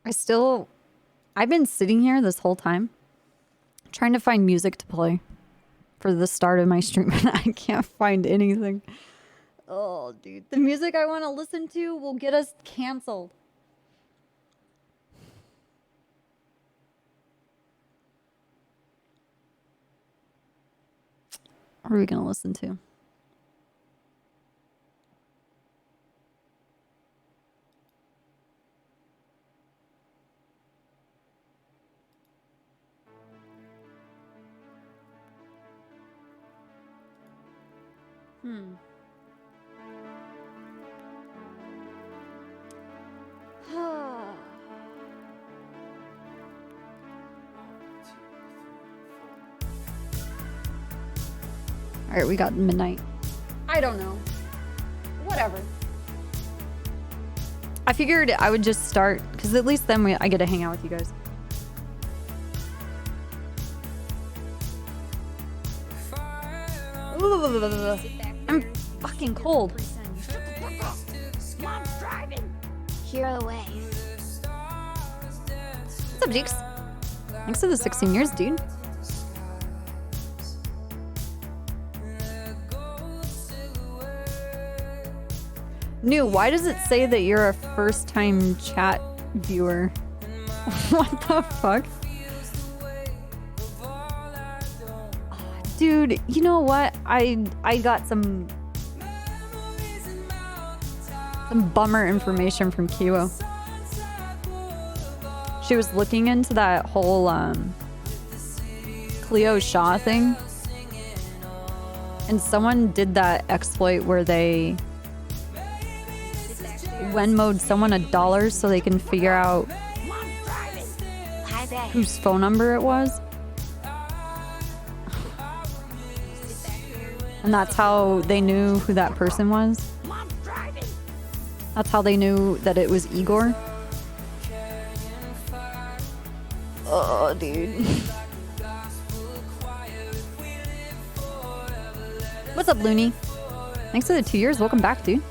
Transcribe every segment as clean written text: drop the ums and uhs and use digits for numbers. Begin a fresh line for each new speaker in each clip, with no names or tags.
I've been sitting here this whole time trying to find music to play for the start of my stream and I can't find anything. Oh, dude. The music I want to listen to will get us canceled. What are we going to listen to? All right, we got midnight. I don't know. Whatever. I figured I would just start, because at least then I get to hang out with you guys. I'm fucking cold.
Mom's driving. Here are the way.
What's up, Jeeks? Thanks for the 16 years, dude. New, why does it say that you're a first-time chat viewer? What the fuck? Dude, you know what? I got some bummer information from Kiwo. She was looking into that whole Cleo Shaw thing. And someone did that exploit where they Venmo'd someone $1 so they can figure out whose phone number it was. And that's how they knew who that person was. That's how they knew that it was Igor. Oh, dude. What's up, Looney? Thanks for the 2 years. Welcome back, dude.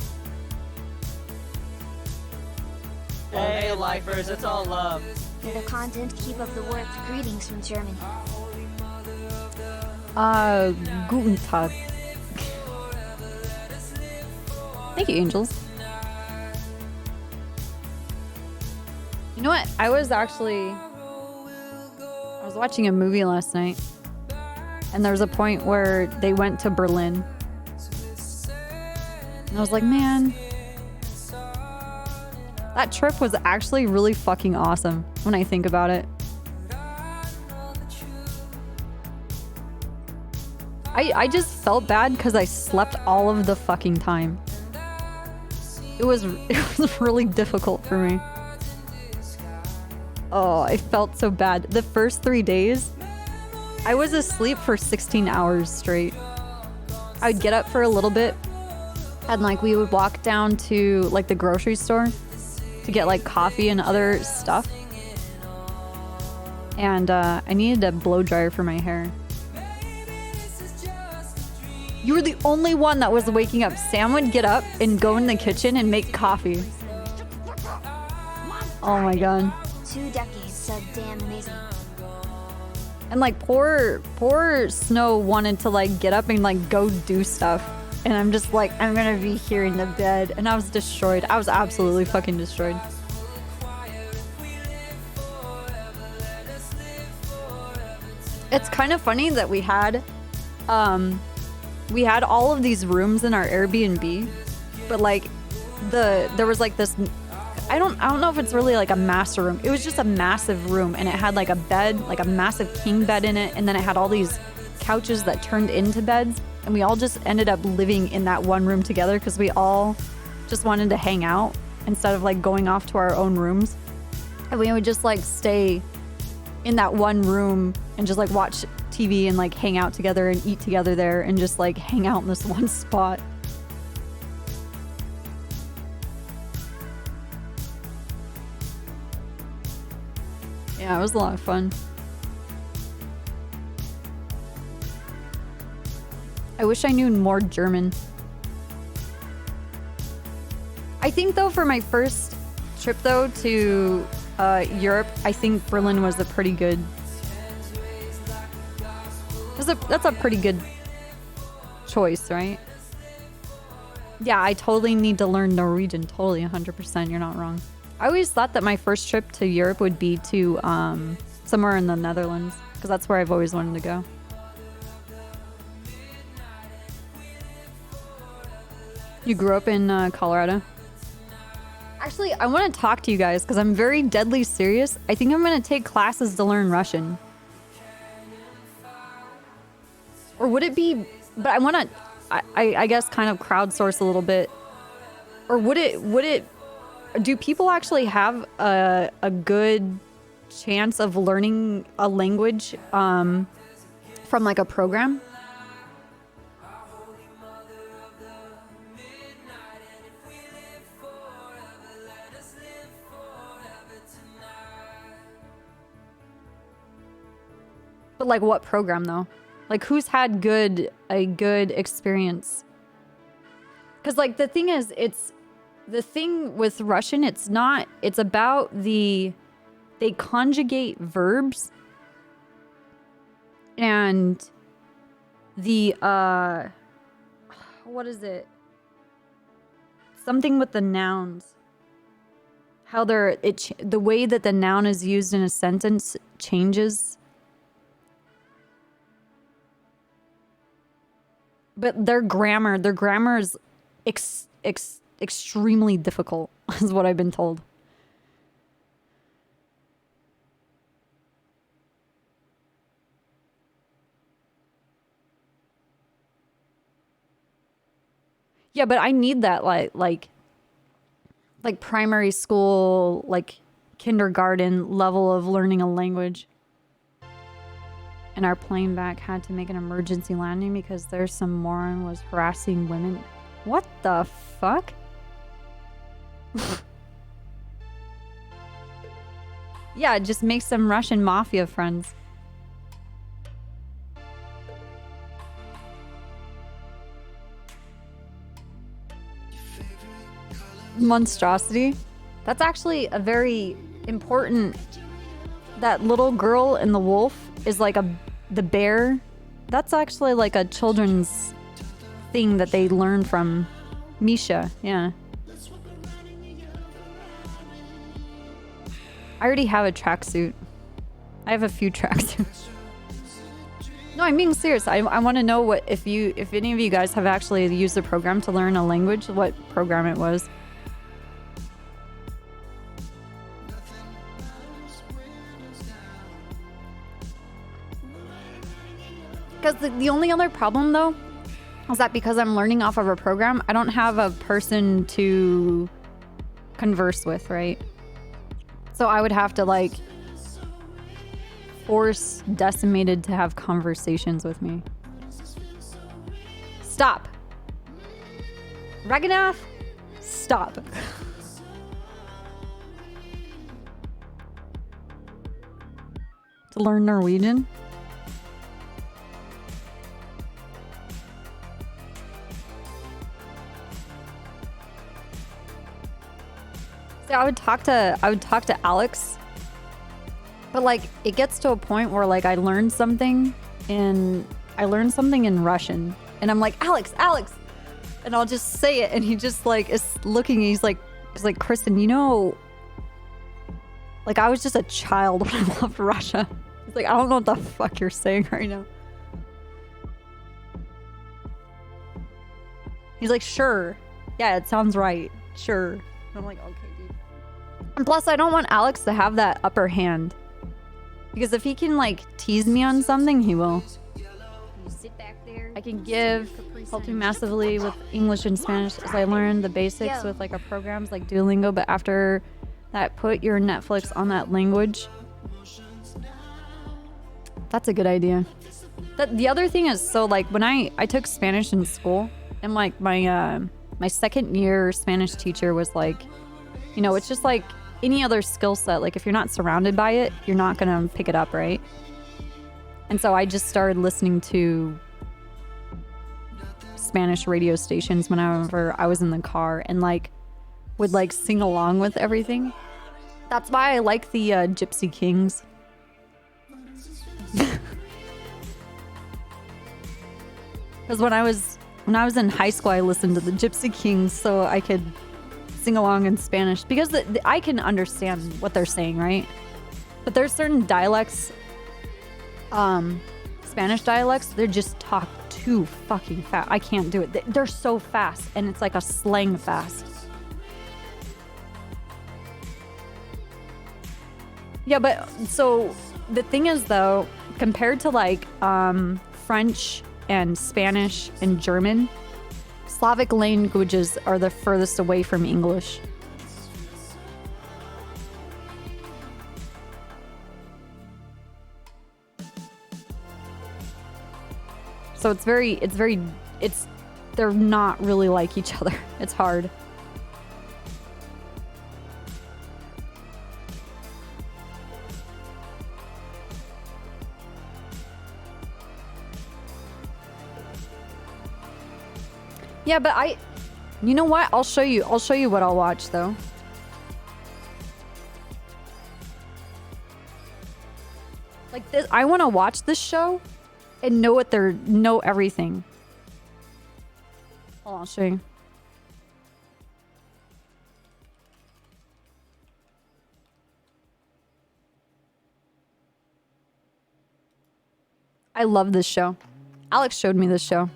Hey, lifers, it's all love.
For the content, keep up the work. Greetings from Germany.
Guten Tag. Thank you, angels. You know what? I was watching a movie last night, and there was a point where they went to Berlin. And I was like, man, that trip was actually really fucking awesome when I think about it. I just felt bad because I slept all of the fucking time. It was really difficult for me. Oh, I felt so bad. The first 3 days, I was asleep for 16 hours straight. I'd get up for a little bit, and like we would walk down to like the grocery store to get like coffee and other stuff. And I needed a blow dryer for my hair. You were the only one that was waking up. Sam would get up and go in the kitchen and make coffee. Oh my god.
2 decades, so damn amazing.
And like poor Snow wanted to like get up and like go do stuff. And I'm just like, I'm gonna be here in the bed. And I was destroyed. I was absolutely fucking destroyed. It's kind of funny that we had all of these rooms in our Airbnb, but like there was like this, I don't know if it's really like a master room. It was just a massive room, and it had like a bed, like a massive king bed in it, and then it had all these couches that turned into beds, and we all just ended up living in that one room together because we all just wanted to hang out instead of like going off to our own rooms. And we would just like stay in that one room and just like watch TV and like hang out together and eat together there and just like hang out in this one spot. Yeah, it was a lot of fun. I wish I knew more German. I think though for my first trip though to Europe, I think Berlin was a pretty good. That's a pretty good choice, right? Yeah, I totally need to learn Norwegian. Totally, 100%. You're not wrong. I always thought that my first trip to Europe would be to somewhere in the Netherlands, because that's where I've always wanted to go. You grew up in Colorado? Actually, I want to talk to you guys because I'm very deadly serious. I think I'm going to take classes to learn Russian. Or would it be... But I want to, I guess, kind of crowdsource a little bit. Or would it... Do people actually have a good chance of learning a language from like a program? But like what program though? Like who's had a good experience? Because like the thing is, the thing with Russian, it's about they conjugate verbs and the, what is it? Something with the nouns. How the way that the noun is used in a sentence changes. But their grammar is extremely difficult, is what I've been told. Yeah, but I need that like primary school, like kindergarten level of learning a language. And our plane back had to make an emergency landing because there's some moron was harassing women. What the fuck? Yeah, just make some Russian mafia friends. Monstrosity? That's actually a very important... That little girl and the wolf is like the bear. That's actually like a children's thing that they learn from Misha. Yeah. I already have a tracksuit. I have a few tracksuits. No, I'm being serious. I want to know what if any of you guys have actually used the program to learn a language, what program it was. Because the only other problem, though, is that because I'm learning off of a program, I don't have a person to converse with, right? So I would have to, like, force Decimated to have conversations with me. Stop. Raganath, stop. To learn Norwegian? I would talk to Alex, but like it gets to a point where like I learned something in Russian, and I'm like, Alex, and I'll just say it, and he just like is looking. He's like, Kristen, you know, like I was just a child when I left Russia. He's like, I don't know what the fuck you're saying right now. He's like, sure, yeah, it sounds right, sure. And I'm like, okay. And plus, I don't want Alex to have that upper hand. Because if he can, like, tease me on something, he will. I can help me massively with English and Spanish as I learned the basics with, like, programs like Duolingo. But after that, put your Netflix on that language. That's a good idea. The other thing is, so, like, when I took Spanish in school, and, like, my second year Spanish teacher was, like, you know, it's just, like, any other skill set, like if you're not surrounded by it, you're not gonna pick it up, right? And so I just started listening to Spanish radio stations whenever I was in the car and like would like sing along with everything. That's why I like the Gypsy Kings. Because when I was in high school, I listened to the Gypsy Kings so I could sing along in Spanish because I can understand what they're saying, right? But there's certain dialects, Spanish dialects, they just talk too fucking fast. I can't do it. They're so fast, and it's like a slang fast. Yeah, but so the thing is though, compared to like French and Spanish and German, Slavic languages are the furthest away from English. So they're not really like each other. It's hard. Yeah, but you know what? I'll show you what I'll watch though. Like this, I want to watch this show and know everything. Hold on, I'll show you. I love this show. Alex showed me this show.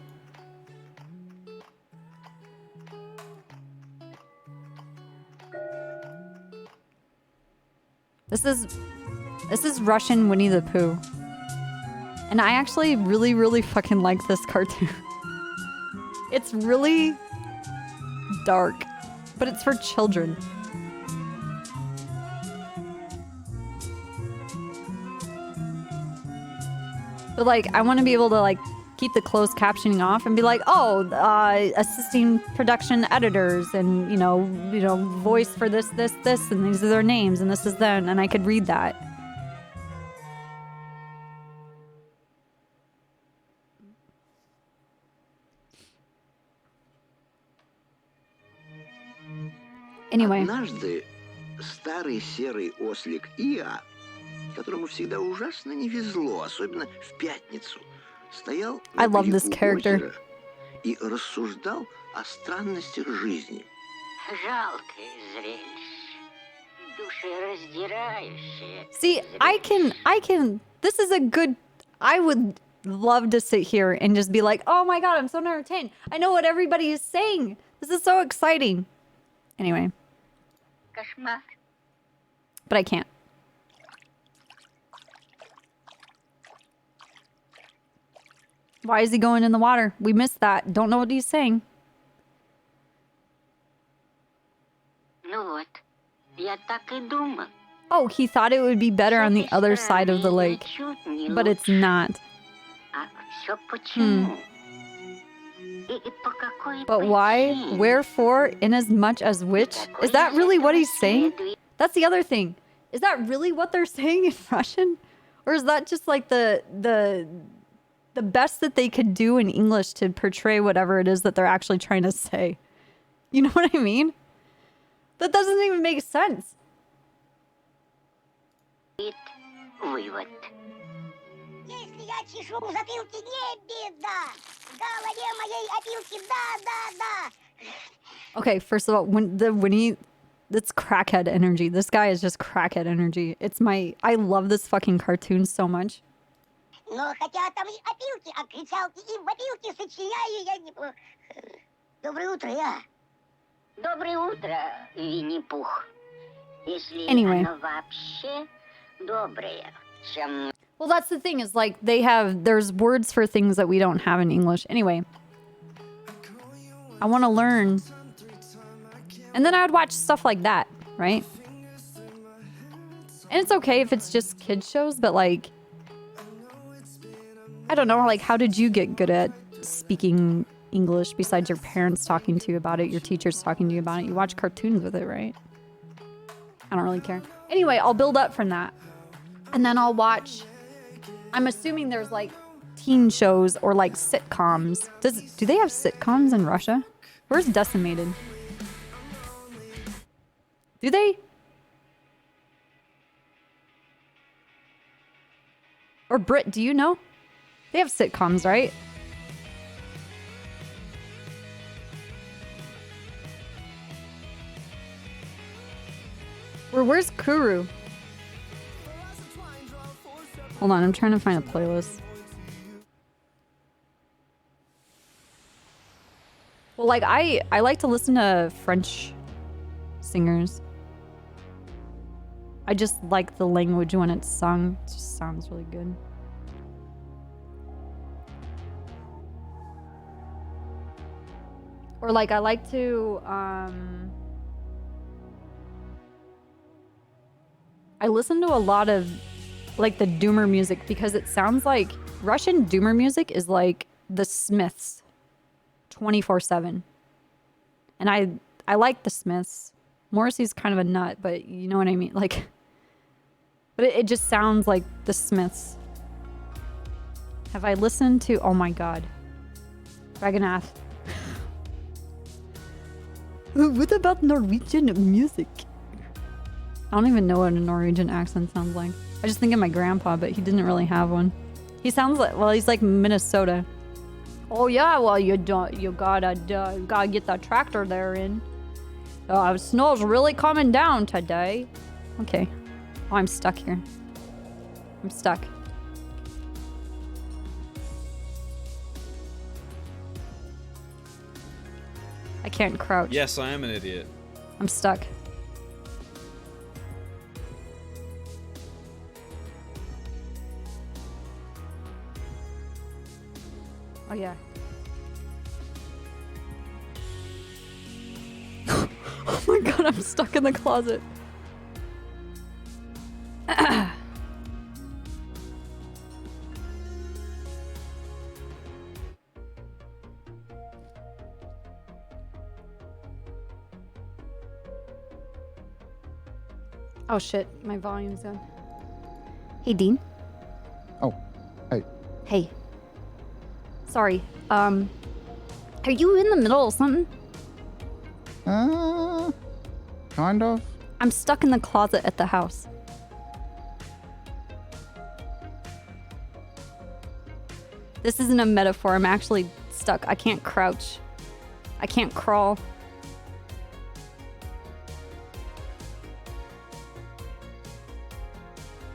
This is Russian Winnie the Pooh. And I actually really, really fucking like this cartoon. It's really dark, but it's for children. But like, I want to be able to like keep the closed captioning off and be like, oh, assisting production editors and, you know, voice for this, and these are their names, and this is them, and I could read that. Anyway.
Однажды старый серый ослик Иа, которому всегда ужасно не везло, особенно в пятницу, стоял на берегу озера и рассуждал о странностях жизни.
Жалкое зрелище, душераздирающее.
See, I can. This is a good. I would love to sit here and just be like, oh my god, I'm so entertained. I know what everybody is saying. This is so exciting. Anyway.
Кошмар.
But I can't. Why is he going in the water? We missed that. Don't know what he's saying.
Ну вот, я так и думал.
Oh, he thought it would be better on the other side of the lake. But it's not.
А все почему?
But why? Wherefore? Inasmuch as which? Is that really what he's saying? That's the other thing. Is that really what they're saying in Russian? Or is that just like the best that they could do in English to portray whatever it is that they're actually trying to say? You know what I mean? That doesn't even make sense.
Вывод.
Если я чешу в затылке, не беда. В голове моей опилки, да.
Okay, first of all, that's crackhead energy. This guy is just crackhead energy. I love this fucking cartoon so much.
Но хотя там и опилки, а кричалки и вопилки сочиняю я не... Доброе утро, я.
Доброе утро, Винни-Пух. Если
Anyway.
оно вообще доброе, чем...
Well, that's the thing is like there's words for things that we don't have in English. Anyway, I want to learn. And then I would watch stuff like that, right? And it's okay if it's just kids shows, but like, I don't know, like how did you get good at speaking English besides your parents talking to you about it, your teachers talking to you about it? You watch cartoons with it, right? I don't really care. Anyway, I'll build up from that. And then I'll watch, I'm assuming there's like teen shows or like sitcoms. Do they have sitcoms in Russia? Where's Decimated? Do they? Or Brit, do you know? They have sitcoms, right? Or where's Kuru? Hold on, I'm trying to find a playlist. Well, like, I like to listen to French singers. I just like the language when it's sung. It just sounds really good. Or like, I like to, I listen to a lot of like the doomer music because it sounds like Russian doomer music is like the Smiths 24/7. And I like the Smiths. Morrissey's kind of a nut, but you know what I mean? Like, but it just sounds like the Smiths. Have I listened to, oh my God, Dragonath. What about Norwegian music? I don't even know what a Norwegian accent sounds like. I just think of my grandpa, but he didn't really have one. He sounds like, well, he's like Minnesota. Oh yeah, well you gotta get the tractor there in. Snow's really coming down today. Okay. Oh, I'm stuck here. I'm stuck. I can't crouch.
Yes, I am an idiot.
I'm stuck. Oh yeah. Oh my God, I'm stuck in the closet. Oh shit, my volume's down. Hey, Dean.
Oh, hey.
Hey. Sorry. Are you in the middle of something?
Kind of.
I'm stuck in the closet at the house. This isn't a metaphor. I'm actually stuck. I can't crouch. I can't crawl.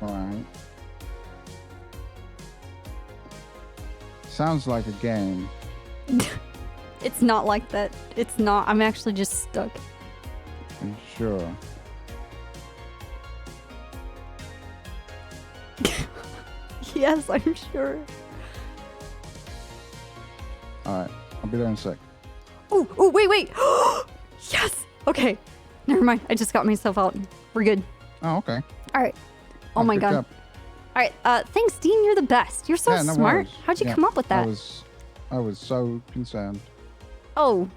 Alright. Sounds like a game.
It's not like that. It's not. I'm actually just stuck.
Are you sure?
Yes, I'm sure.
Alright, I'll be there in a sec.
Oh, wait. Yes. Okay. Never mind. I just got myself out. We're good.
Oh, okay.
All right. Oh
I'll
my
pick
God.
up.
All right. Thanks, Dean. You're the best. You're so
Yeah, no
smart.
worries.
How'd you
Yeah,
come up with that?
I was so concerned.
Oh.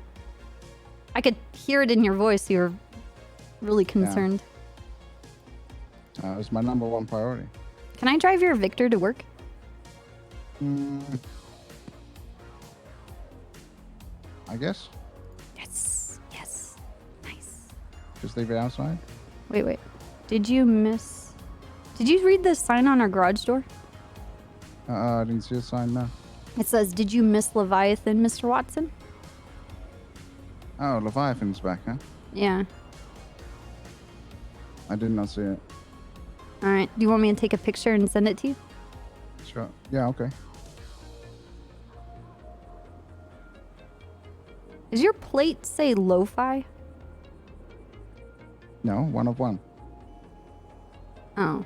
I could hear it in your voice. You're really concerned.
It was my #1 priority.
Can I drive your Victor to work?
I guess.
Yes. Yes. Nice.
Just leave it outside.
Wait. Did you read the sign on our garage door?
I didn't see a sign now.
It says, "Did you miss Leviathan, Mr. Watson?"
Oh, Leviathan's back, huh?
Yeah.
I did not see it.
All right. Do you want me to take a picture and send it to you?
Sure. Yeah, okay.
Does your plate say lo-fi?
No, 1 of 1.
Oh.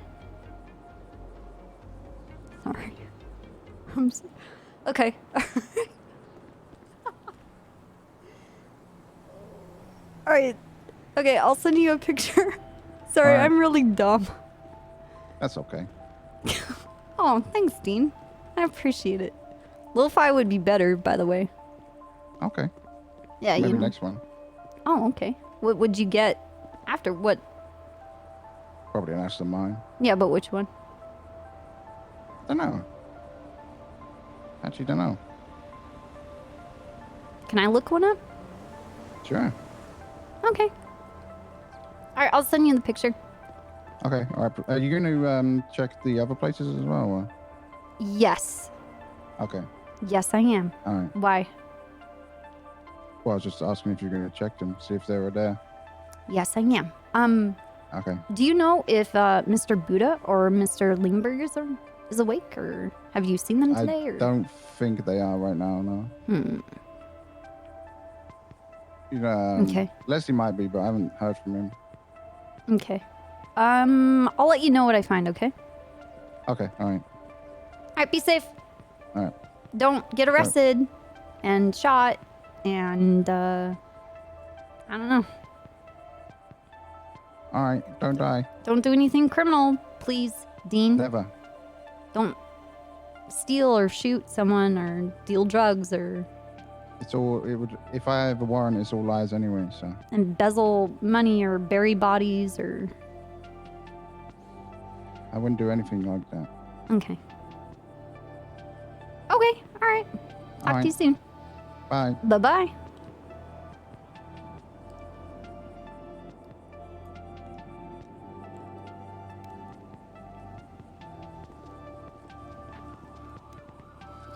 Sorry. Okay. All right. Okay, I'll send you a picture. Sorry,
All right.
I'm really dumb.
That's okay.
Oh, thanks, Dean. I appreciate it. Lo-fi would be better, by the way.
Okay.
Yeah,
Maybe
you know.
next one.
Oh, okay. What would you get after? What?
Probably an Aston mine.
Yeah, but which one?
Don't know. Actually, don't know.
Can I look one up?
Sure.
Okay. All right, I'll send you the picture.
Okay. All right. Are you going to check the other places as well? Or?
Yes.
Okay.
Yes, I am.
All right.
Why?
Well, I was just asking if you're going to check them, see if they were there.
Yes, I am.
Okay.
Do you know if Mr. Buddha or Mr. Lingberg is awake, or have you seen them today?
I
Or?
don't think they are right now, no. You know,
Okay.
Leslie might be, but I haven't heard from him.
Okay. I'll let you know what I find, okay?
Okay, all right.
Alright, be safe.
All right.
Don't get arrested and shot and, I don't know.
All right, don't die.
Don't do anything criminal, please, Dean.
Never.
Don't steal or shoot someone or deal drugs or
It's all, it would, if I have a warrant, it's all lies anyway, so.
embezzle money or bury bodies or...
I wouldn't do anything like that.
Okay. Okay, alright. Talk to you soon.
Bye.
Bye-bye.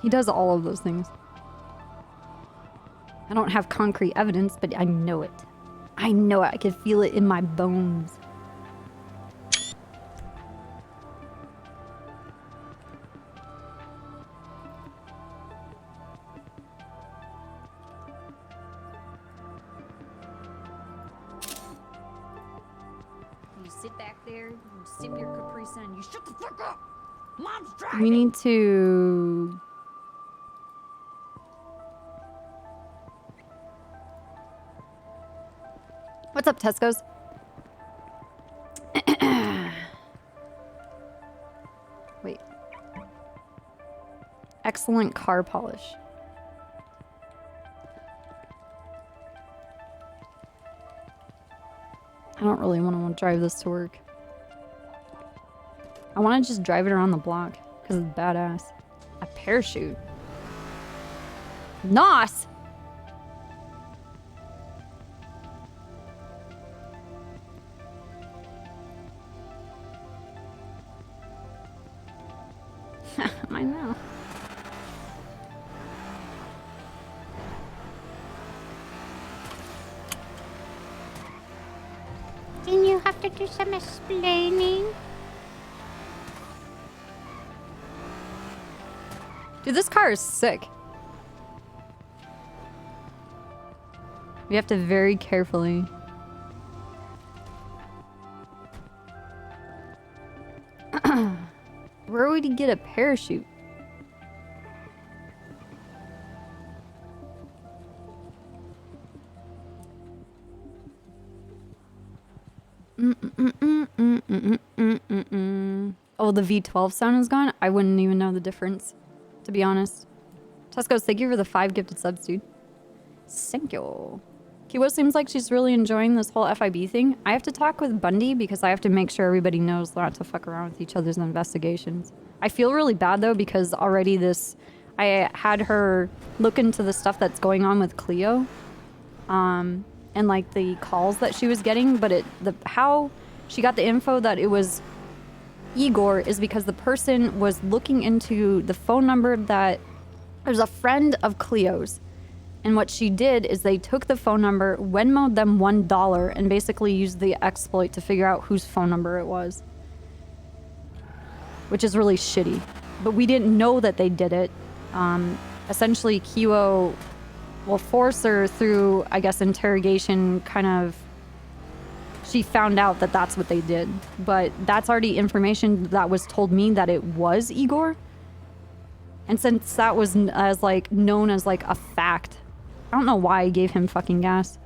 He does all of those things. I don't have concrete evidence, but I know it. I know it. I can feel it in my bones. You sit back there, you sip your Capri Sun, you shut the fuck up! Mom's driving! We need to... What's up, Tesco's? Wait. Excellent car polish. I don't really want to drive this to work. I want to just drive it around the block because it's badass. A parachute. NOS! I know.
Then you have to do some explaining.
Dude, this car is sick. We have to very carefully. Where would he get a parachute? Oh, the V12 sound is gone? I wouldn't even know the difference, to be honest. Tesco's, thank you for the 5 gifted subs, dude. Thank you. Kiwo seems like she's really enjoying this whole FIB thing. I have to talk with Bundy because I have to make sure everybody knows not to fuck around with each other's investigations. I feel really bad though because already I had her look into the stuff that's going on with Cleo. And like the calls that she was getting, but how she got the info that it was Igor is because the person was looking into the phone number that there's a friend of Cleo's. And what she did is they took the phone number, Venmo'd them $1, and basically used the exploit to figure out whose phone number it was. Which is really shitty. But we didn't know that they did it. Essentially, Kiwo will force her through, I guess, interrogation, kind of... She found out that that's what they did. But that's already information that was told me that it was Igor. And since that was known as like a fact, I don't know why I gave him fucking gas.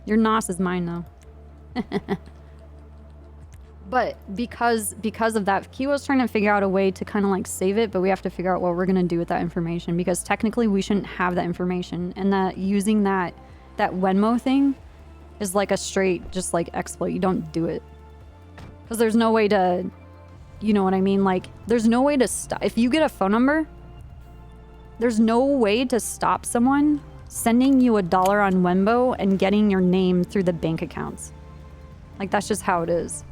Your NOS is mine though. But because of that, Kiwo's trying to figure out a way to kind of like save it, but we have to figure out what we're gonna do with that information because technically we shouldn't have that information, and that using that Venmo thing is like a straight just like exploit. You don't do it because there's no way to, you know what I mean? Like there's no way to stop if you get a phone number. There's no way to stop someone sending you $1 on Venmo and getting your name through the bank accounts. Like, that's just how it is.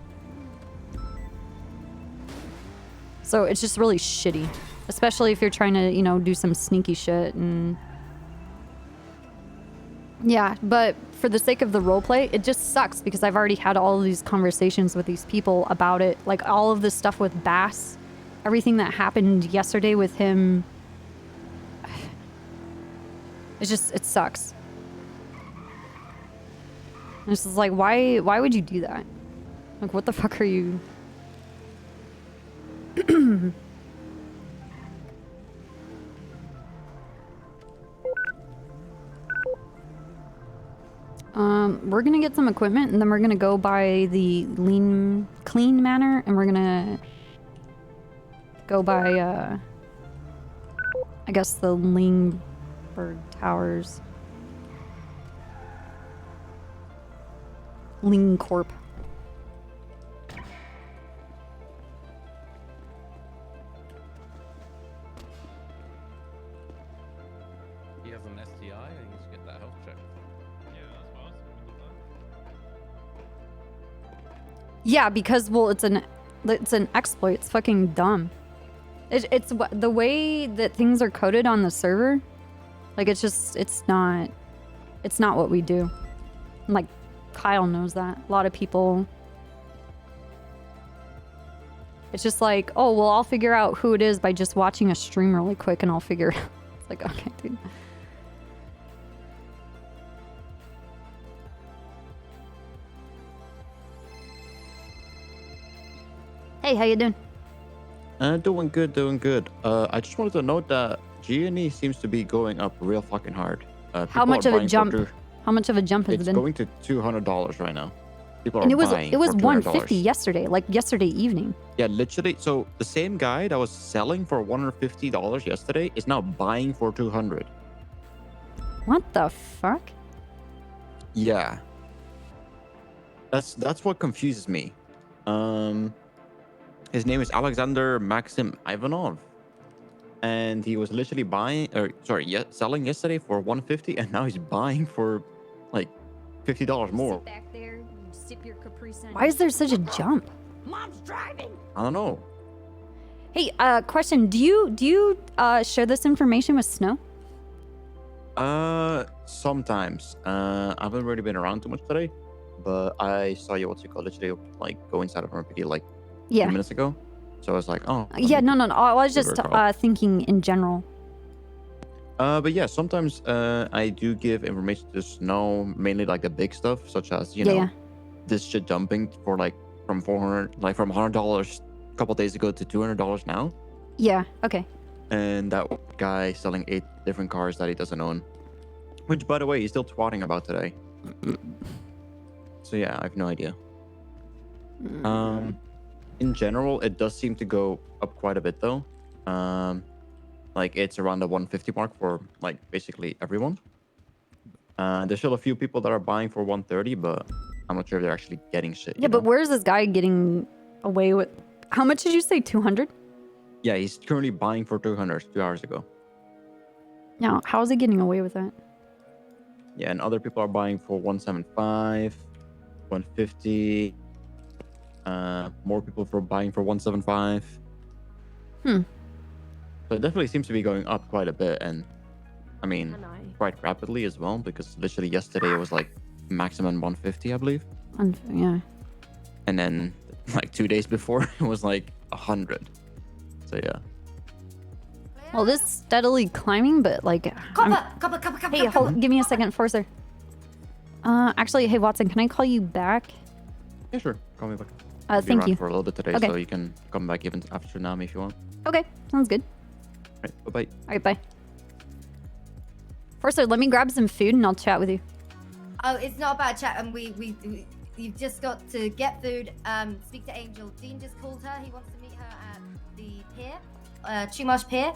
So it's just really shitty, especially if you're trying to, you know, do some sneaky shit and yeah, but for the sake of the roleplay, it just sucks because I've already had all of these conversations with these people about it. Like all of this stuff with Bass, everything that happened yesterday with him. It's just, it sucks. And it's just like, why would you do that? Like, what the fuck are you? We're gonna get some equipment and then we're gonna go by the clean manor and we're gonna go by, I guess the Lingberg Towers. Ling Corp.
He has an STI and he needs to get that health check.
Yeah, because well, it's an exploit. It's fucking dumb. It's the way that things are coded on the server. Like it's not what we do. Like Kyle knows that. A lot of people. It's just like, oh well, I'll figure out who it is by just watching a stream really quick, and I'll figure it out. It's like, okay, dude. Hey, how you doing?
Doing good, doing good. I just wanted to note that G&E seems to be going up real fucking hard.
How much of a jump? How much of a jump has it been?
It's going to $200 right now. People
and
are buying
it was
for
$150 yesterday, like yesterday evening.
Yeah, literally. So the same guy that was selling for $150 yesterday is now buying for $200.
What the fuck?
Yeah. That's what confuses me. His name is Alexander Maxim Ivanov, and he was literally selling yesterday for $150, and now he's buying for like $50 more.
Sit back there, you sip your Capri Sun. Why is there such a jump?
Mom's driving.
I don't know.
Hey, question: Do you share this information with Snow?
Sometimes. I haven't really been around too much today, but I saw you literally like go inside of RPD like.
Yeah.
A few minutes ago, so I was like, oh.
Yeah, no. I was just thinking in general.
But yeah, sometimes I do give information to Snow, mainly like the big stuff, such as you know, this shit jumping for like from $100 a couple days ago to $200 now.
Yeah. Okay.
And that guy selling 8 different cars that he doesn't own, which by the way, he's still twatting about today. So yeah, I have no idea. In general, it does seem to go up quite a bit though. Like it's around the 150 mark for like basically everyone. There's still a few people that are buying for 130, but I'm not sure if they're actually getting shit.
Yeah, but where's this guy getting away with? How much did you say? 200?
Yeah, he's currently buying for 200 2 hours ago.
Now, how is he getting away with that?
Yeah, and other people are buying for 175, 150. More people for buying for 175. So it definitely seems to be going up quite a bit, and I mean quite rapidly as well, because literally yesterday it was like maximum 150, I believe.
Yeah.
And then like 2 days before it was like 100. So yeah.
Well, this is steadily climbing, but like. Hey, give me a second, Forcer. Actually, hey Watson, can I call you back?
Yeah, sure. Call me back.
Thank you.
For a little bit today,
okay.
So you can come back even after Tsunami if you want.
Okay, sounds good.
All right, bye-bye.
All right, bye. Forcer, let me grab some food and I'll chat with you.
Oh, it's not about chat, and you've just got to get food. Speak to Angel. Dean just called her. He wants to meet her at the pier, Chumash Pier.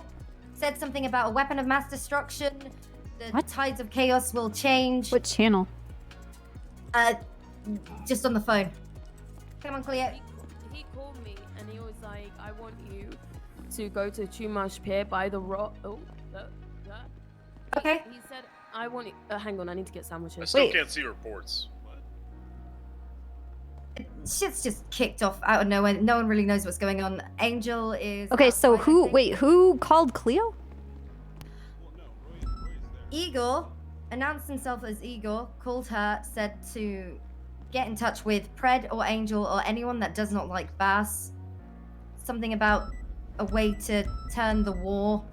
Said something about a weapon of mass destruction. The tides of chaos will change.
What channel?
Just on the phone. Come on, Cleo.
He called me and he was like, I want you to go to Chumash Pier by the rock. Oh, that.
Okay.
He said, I want you. Hang on, I need to get sandwiches.
I still can't see reports.
shit's just kicked off out of nowhere. No one really knows what's going on. Angel is.
Okay, so
outside, I
who?
think.
Wait, who called Cleo?
Igor announced himself as Igor, called her, said to get in touch with Pred or Angel or anyone that does not like Bass. Something about a way to turn the war.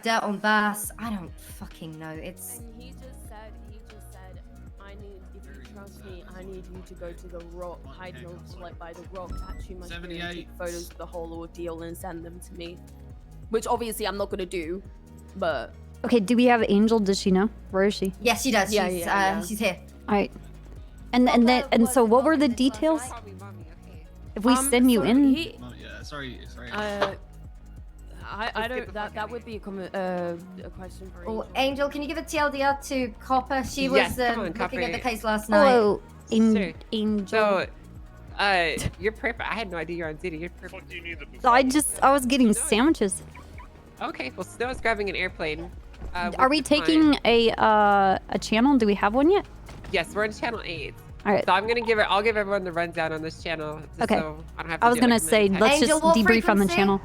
Dirt on Bass. I don't fucking know. It's.
And he just said, if you trust me, I need you to go to the rock, hide your like by the rock at Too Much Beer and take photos of the whole ordeal and send them to me. Which obviously I'm not gonna do, but.
Okay, do we have Angel? Does she know? Where is she?
Yes, she does.
Yeah,
She's here.
All right. And so what were the details? If we send you in.
Yeah, sorry.
I don't. That would be a question for
Oh,
Angel.
Angel, can you give a TLDR to Copper? She was
Yes, come on,
looking at
Copper.
the case last night.
Hello,
Sure.
Angel.
So, you're perfect. I had no idea you're on duty. You're perfect.
I was getting sandwiches.
Okay, well, Snow is grabbing an airplane.
Are we taking a channel? Do we have one yet?
Yes, we're on channel 8.
All right.
So I'll give everyone the rundown on this channel. Just
Okay.
So I don't have to
I was
do it
gonna
like
say,
many
let's
times.
just debrief on the channel.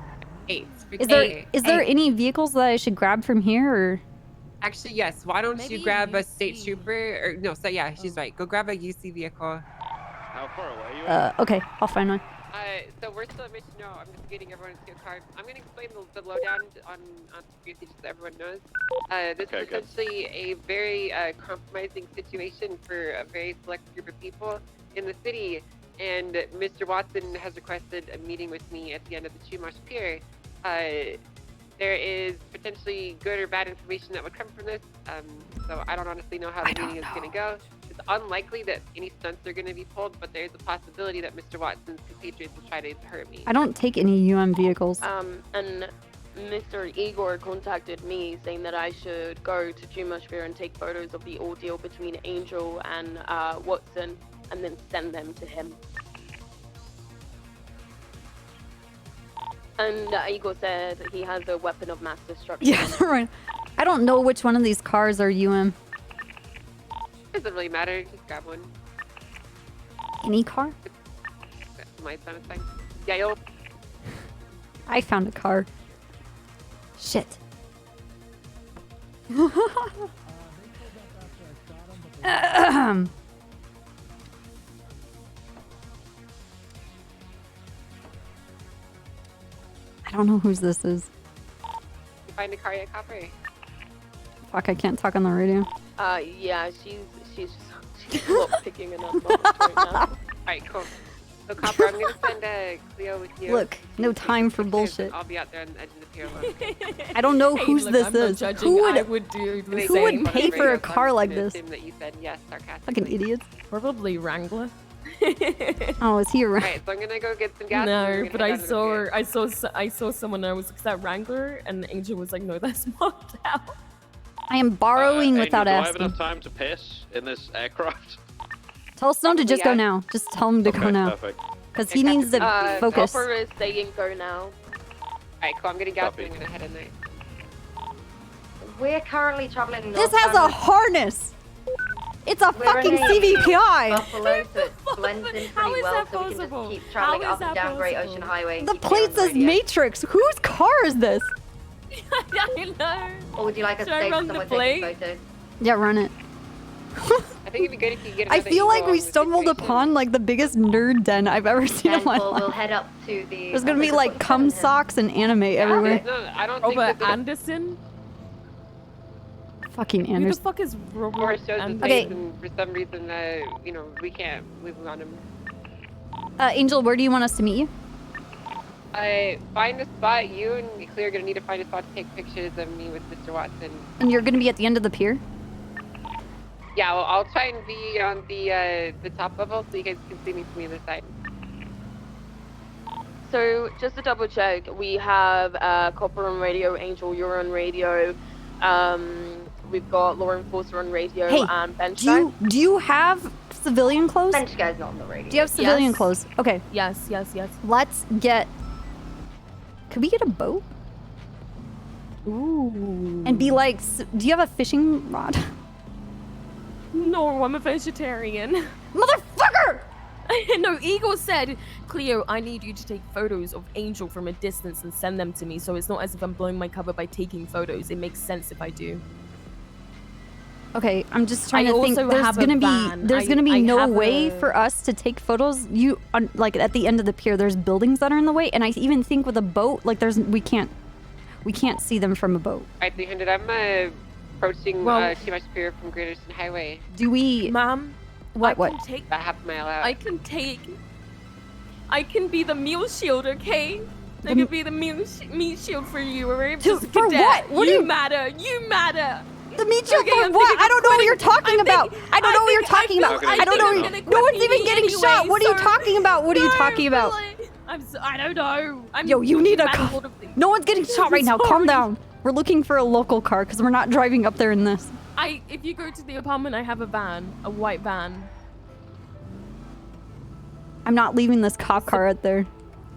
8.
Is there any vehicles that I should grab from here, or?
Actually, yes. Why don't you grab a state trooper? Or no, so yeah, she's right. Go grab a UC vehicle.
How far away are you?
Okay, I'll find one.
So we're still at Mission No. I'm just getting everyone into a car. I'm going to explain the lowdown on security just so everyone knows. This is essentially a very compromising situation for a very select group of people in the city. And Mr. Watson has requested a meeting with me at the end of the Chumash Pier. There is potentially good or bad information that would come from this. So I don't honestly know how the meeting is going to go. It's unlikely that any stunts are going to be pulled, but there's a possibility that Mr. Watson's compatriots will try to hurt me.
I don't take any vehicles.
And Mr. Igor contacted me saying that I should go to Jumashville and take photos of the ordeal between Angel and Watson and then send them to him. And Igor said he has a weapon of mass destruction.
Yeah, right. I don't know which one of these cars are UM.
Doesn't really matter. Just grab one.
Any car?
My son is fine. Yeah, you'll.
I found a car. Shit. I don't know whose this is.
You find a car yet, Copper?
Fuck, I can't talk on the radio.
Yeah, she's not picking enough right now.
Alright, cool. So, Copper, I'm gonna send Cleo with you.
Look, no time for bullshit.
I'll be out there on the edge of the pier alone.
I don't know
Hey,
whose
look,
this
I'm not
is.
judging.
Who
I
would
would do the
who
same.
would pay for a car like this?
That you said yes, sarcastically.
Fucking idiots.
Probably Wrangler.
Oh, is he around?
Alright, so I'm gonna go get some gas. and
No,
we're
but
gonna
I
head down to the
saw
pier.
I saw someone. I was like, "Is that Wrangler?" And Angel was like, "No, that's mocked out."
I am borrowing without
Do I have
asking.
enough time to piss in this aircraft?
Tell Snow to just go
Yeah.
now. Just tell him to go now.
Perfect.
Because he needs to focus.
Copper is saying go now.
Alright, cool. I'm getting gas
Copy.
and I'm gonna head in there.
We're currently traveling.
This has a harness! It's a
We're
fucking
in a
CVPI!
Buffalo, so it blends in
How
pretty
is
well,
that
so we can
possible?
just keep traveling
How is
up and
that
down Great
possible?
Ocean Highway. and
The
keep you
plate
on
says
radio.
Matrix. Whose car is this?
I know.
Or would you like us
Should
to
I
stay
run
somewhere
the
taking
plate?
photos?
Yeah, run it.
I think it'd be good if you get
I
another
feel like
angle
we
on the
stumbled
situation.
upon like the biggest nerd den I've ever seen in
And
my
we'll
life.
head up to the.
There's gonna be like cum socks and anime everywhere.
No, I don't think
Robert
that
Anderson.
Fucking
Who the
Anderson.
fuck is
Or
Robert
shows his
Anderson?
Okay.
face and for some reason, we can't move on him.
Angel, where do you want us to meet you?
Find a spot. You and Cleo are gonna need to find a spot to take pictures of me with Mr. Watson.
And you're gonna be at the end of the pier?
Yeah, well, I'll try and be on the top level so you guys can see me from the other side.
So just to double check, we have Copper on radio, Angel, you're on radio. We've got Law Enforcer on radio
Hey,
and Bench
do you have civilian clothes?
Bench guy's not on the radio.
Do you have civilian
Yes.
clothes? Okay,
Yes.
let's get... Could we get a boat?
Ooh.
And be like, do you have a fishing rod?
No, I'm a vegetarian.
Motherfucker!
No, Eagle said, Cleo, I need you to take photos of Angel from a distance and send them to me, so it's not as if I'm blowing my cover by taking photos. It makes sense if I do.
Okay, I'm just trying
I
to think.
also
There's
have a
gonna be
van.
there's gonna be
I
no
have
way
a-
for us to take photos. Like at the end of the pier, there's buildings that are in the way, and I even think with a boat, like we can't see them from a boat.
Alright, 300. I'm approaching
Well-
Chimash Pier from Great Eastern Highway.
Do we?
Ma'am,
What?
I
What?
can take.
About half a mile out.
I can be the meal shield, okay? I can be the meat shield for you, alright?
For
Just cadet.
what? What do you-
matter? You matter.
The meat shield
Okay,
for
I'm
what?
thinking
I don't know what you're talking about. I don't know what you're talking about.
I
I don't know.
think
No one's even getting shot. What are you talking about? What are you talking about?
I don't know.
Yo, you need a
bad at
car.
a lot of things.
No one's getting shot right now. Calm
Sorry.
down. We're looking for a local car because we're not driving up there in this.
If you go to the apartment, I have a van, a white van.
I'm not leaving this cop car out there.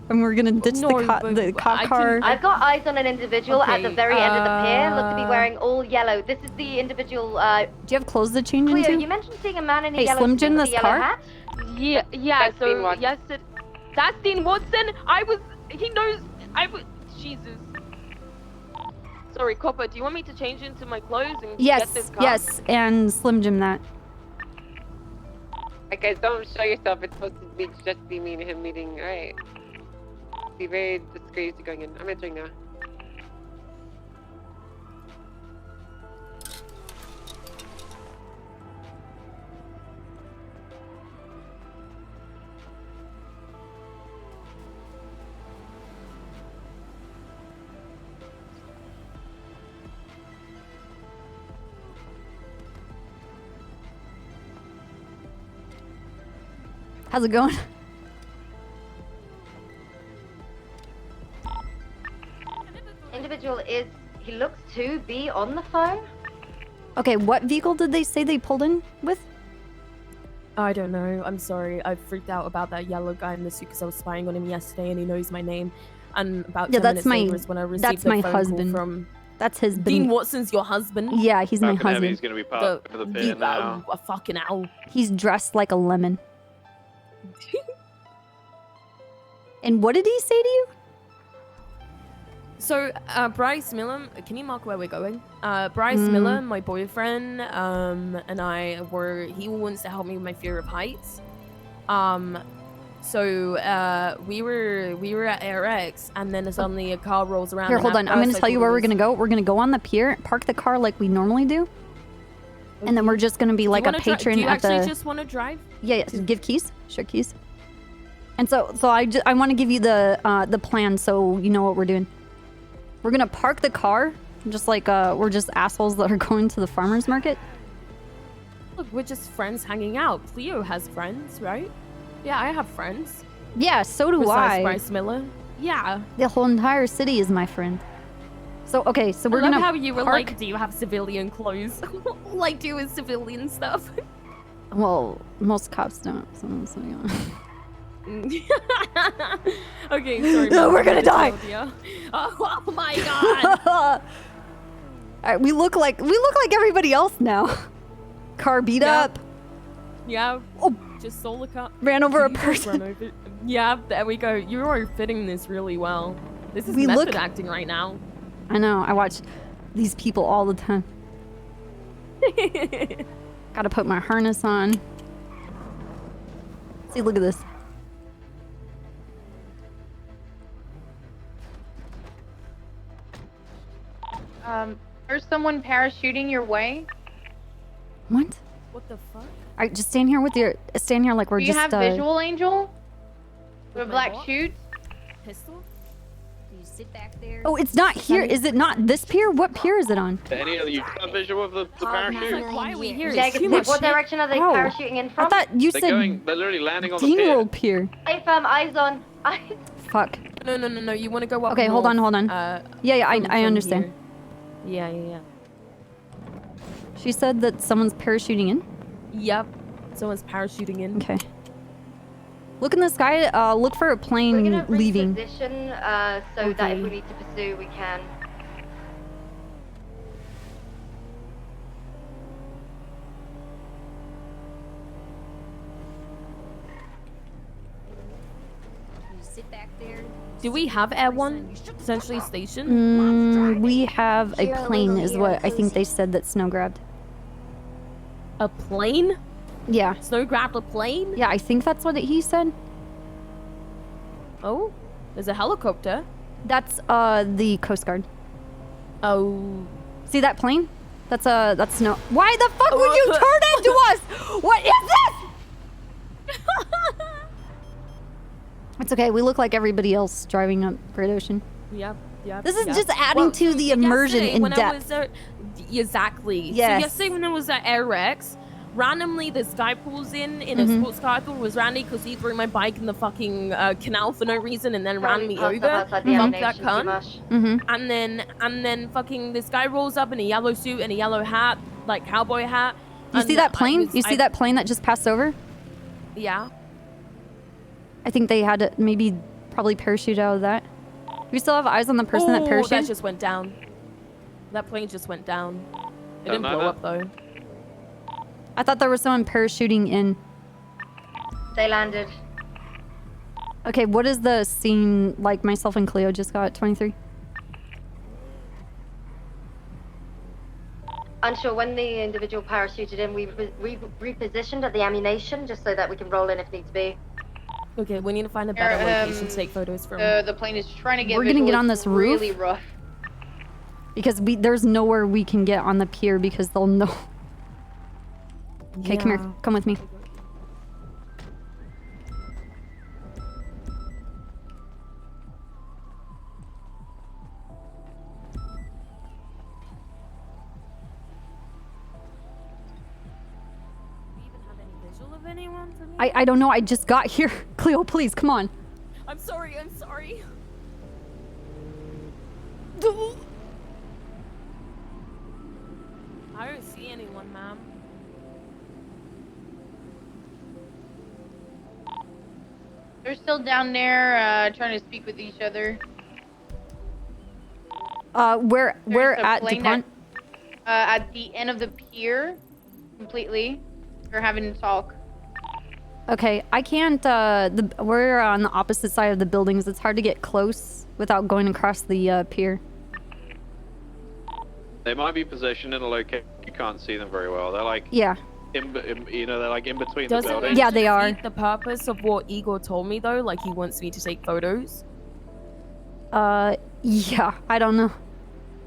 And we're gonna ditch
No,
the
but
cop
I
car.
can-
I've got eyes on an individual at the
Okay,
very end of the pier. Look to be wearing all yellow. This is the individual.
Do you have clothes to change
Cleo,
into?
you mentioned seeing a man in a
Hey,
yellow
Slim Jim,
suit with
this
a yellow
car?
hat.
Yeah.
That's Dean
So
Watson.
yes, that's Dean Watson. He knows. Jesus. Sorry, Copper. Do you want me to change into my clothes and get this car?
Yes, and Slim Jim that.
Like, guys, don't show yourself. It's supposed to be just be me and him meeting. Alright. Be very discreet going in. I'm entering now.
How's it going?
Individual he looks to be on the phone.
Okay, what vehicle did they say they pulled in with?
I don't know. I'm sorry. I freaked out about that yellow guy in the suit because I was spying on him yesterday, and he knows my name. And about 10
that's
minutes
my
later is when I received
that's
the
my
phone
husband.
call from
That's his
Dean Watson's your husband.
Yeah, he's my
Falcon
husband.
Heavy's gonna be part of the pier now.
A fucking owl.
He's dressed like a lemon. And what did he say to you?
So, Bryce Miller, can you mark where we're going? Bryce Miller, my boyfriend, and he wants to help me with my fear of heights. So, we were at AirX, and then suddenly a car rolls around.
Here,
and
hold
at
on. I'm gonna
first I
tell you
thought
where
it
we're
was-
gonna go. We're gonna go on the pier, park the car like we normally do, and then we're just gonna be like a patron
Do you
at the.
actually just want to drive?
Yeah, give keys. Sure, keys. And so I want to give you the plan so you know what we're doing. We're gonna park the car, just like we're just assholes that are going to the farmer's market.
Look, we're just friends hanging out. Cleo has friends, right? Yeah, I have friends.
Yeah, so do
Besides
I.
Bryce Miller. Yeah.
The whole entire city is my friend. So okay, so we're
I love
gonna
how you were
park.
like, do you have civilian clothes? All I do is civilian stuff.
Well, most cops don't. So yeah.
Okay, sorry.
No,
Mom,
we're gonna
I just
die.
told ya. Oh my god.
All right, we look like everybody else now. Car beat up.
Yeah.
Oh,
just solar car.
ran over a
Did you just
person.
run over- Yeah, there we go. You are fitting this really well. This is
We
method
look-
acting right now.
I know. I watch these people all the time. Gotta put my harness on. See, look at this.
There's someone parachuting your way.
What?
What the fuck?
All right, just stand here with your stand here like we're
Do you
just.
have visual, Angel? With a black
what?
chute?
Pistol?
Do you sit back there?
Oh, it's not here. Is it not this pier? What pier is it on?
Any of you got a visual of the parachute?
Why are we here? It's
Negative.
too much
What
shit.
direction are they
Ow.
parachuting in from?
I thought you
They're
said
they're literally landing on the
Dean
pier.
World Pier.
Hey, fam, eyes on. Eyes.
Fuck.
No. You want to go up
Okay, hold on,
north,
hold on. Yeah,
from
I understand.
here. Yeah.
She said that someone's parachuting in.
Yep. Someone's parachuting in.
Okay. Look in the sky. Look for a
We're
plane
gonna
leaving.
reposition so that
Okay.
if we need to pursue, we can.
sit back there.
Do we have Air One essentially stationed?
We have a
You're
plane,
illegally
is
here,
what I think
Lucy.
they said that Snow grabbed.
A plane?
Yeah.
Snow grabbed a plane?
Yeah, I think that's what he said.
Oh, there's a helicopter.
That's the Coast Guard.
Oh.
See that plane? That's Snow. Why the fuck would you turn into us? What is this? It's okay. We look like everybody else driving up Great Ocean.
Yep.
This is just adding to the immersion in depth.
Exactly.
Yes.
So yesterday when I was at AirX, randomly this guy pulls in a sports car. I thought it was Randy because he threw my bike in the fucking canal for no reason and then ran me over. Fuck that cunt. And then fucking this guy rolls up in a yellow suit and a yellow hat, like cowboy hat.
You see that plane? You see that plane that just passed over?
Yeah.
I think they had to probably parachute out of that. We still have eyes on the person that parachuted?
That just went down. That plane just went down. It didn't blow up though.
I thought there was someone parachuting in.
They landed.
Okay, what is the scene like myself and Cleo just got? 23?
Unsure when the individual parachuted in, we repositioned at the ammunition just so that we can roll in if needs be.
Okay, we need to find a better location to take photos from.
The plane is trying to get
We're gonna get
visual.
on
It's
this roof?
really rough.
Because there's nowhere we can get on the pier because they'll know. Okay, come here. Come with me.
Of anyone for me?
I don't know. I just got here. Cleo, please, come on.
I'm sorry. I'm sorry. I don't see anyone, ma'am.
They're still down there trying to speak with each other.
We're
There's a
at
plane
DuPont.
at the end of the pier, completely. They're having a talk.
Okay, I can't. We're on the opposite side of the buildings. It's hard to get close without going across the pier.
They might be positioned in a location you can't see them very well. They're like
Yeah.
they're like in between the
Doesn't
buildings.
Yeah, they are.
The purpose of what Igor told me though, like he wants me to take photos.
Yeah, I don't know.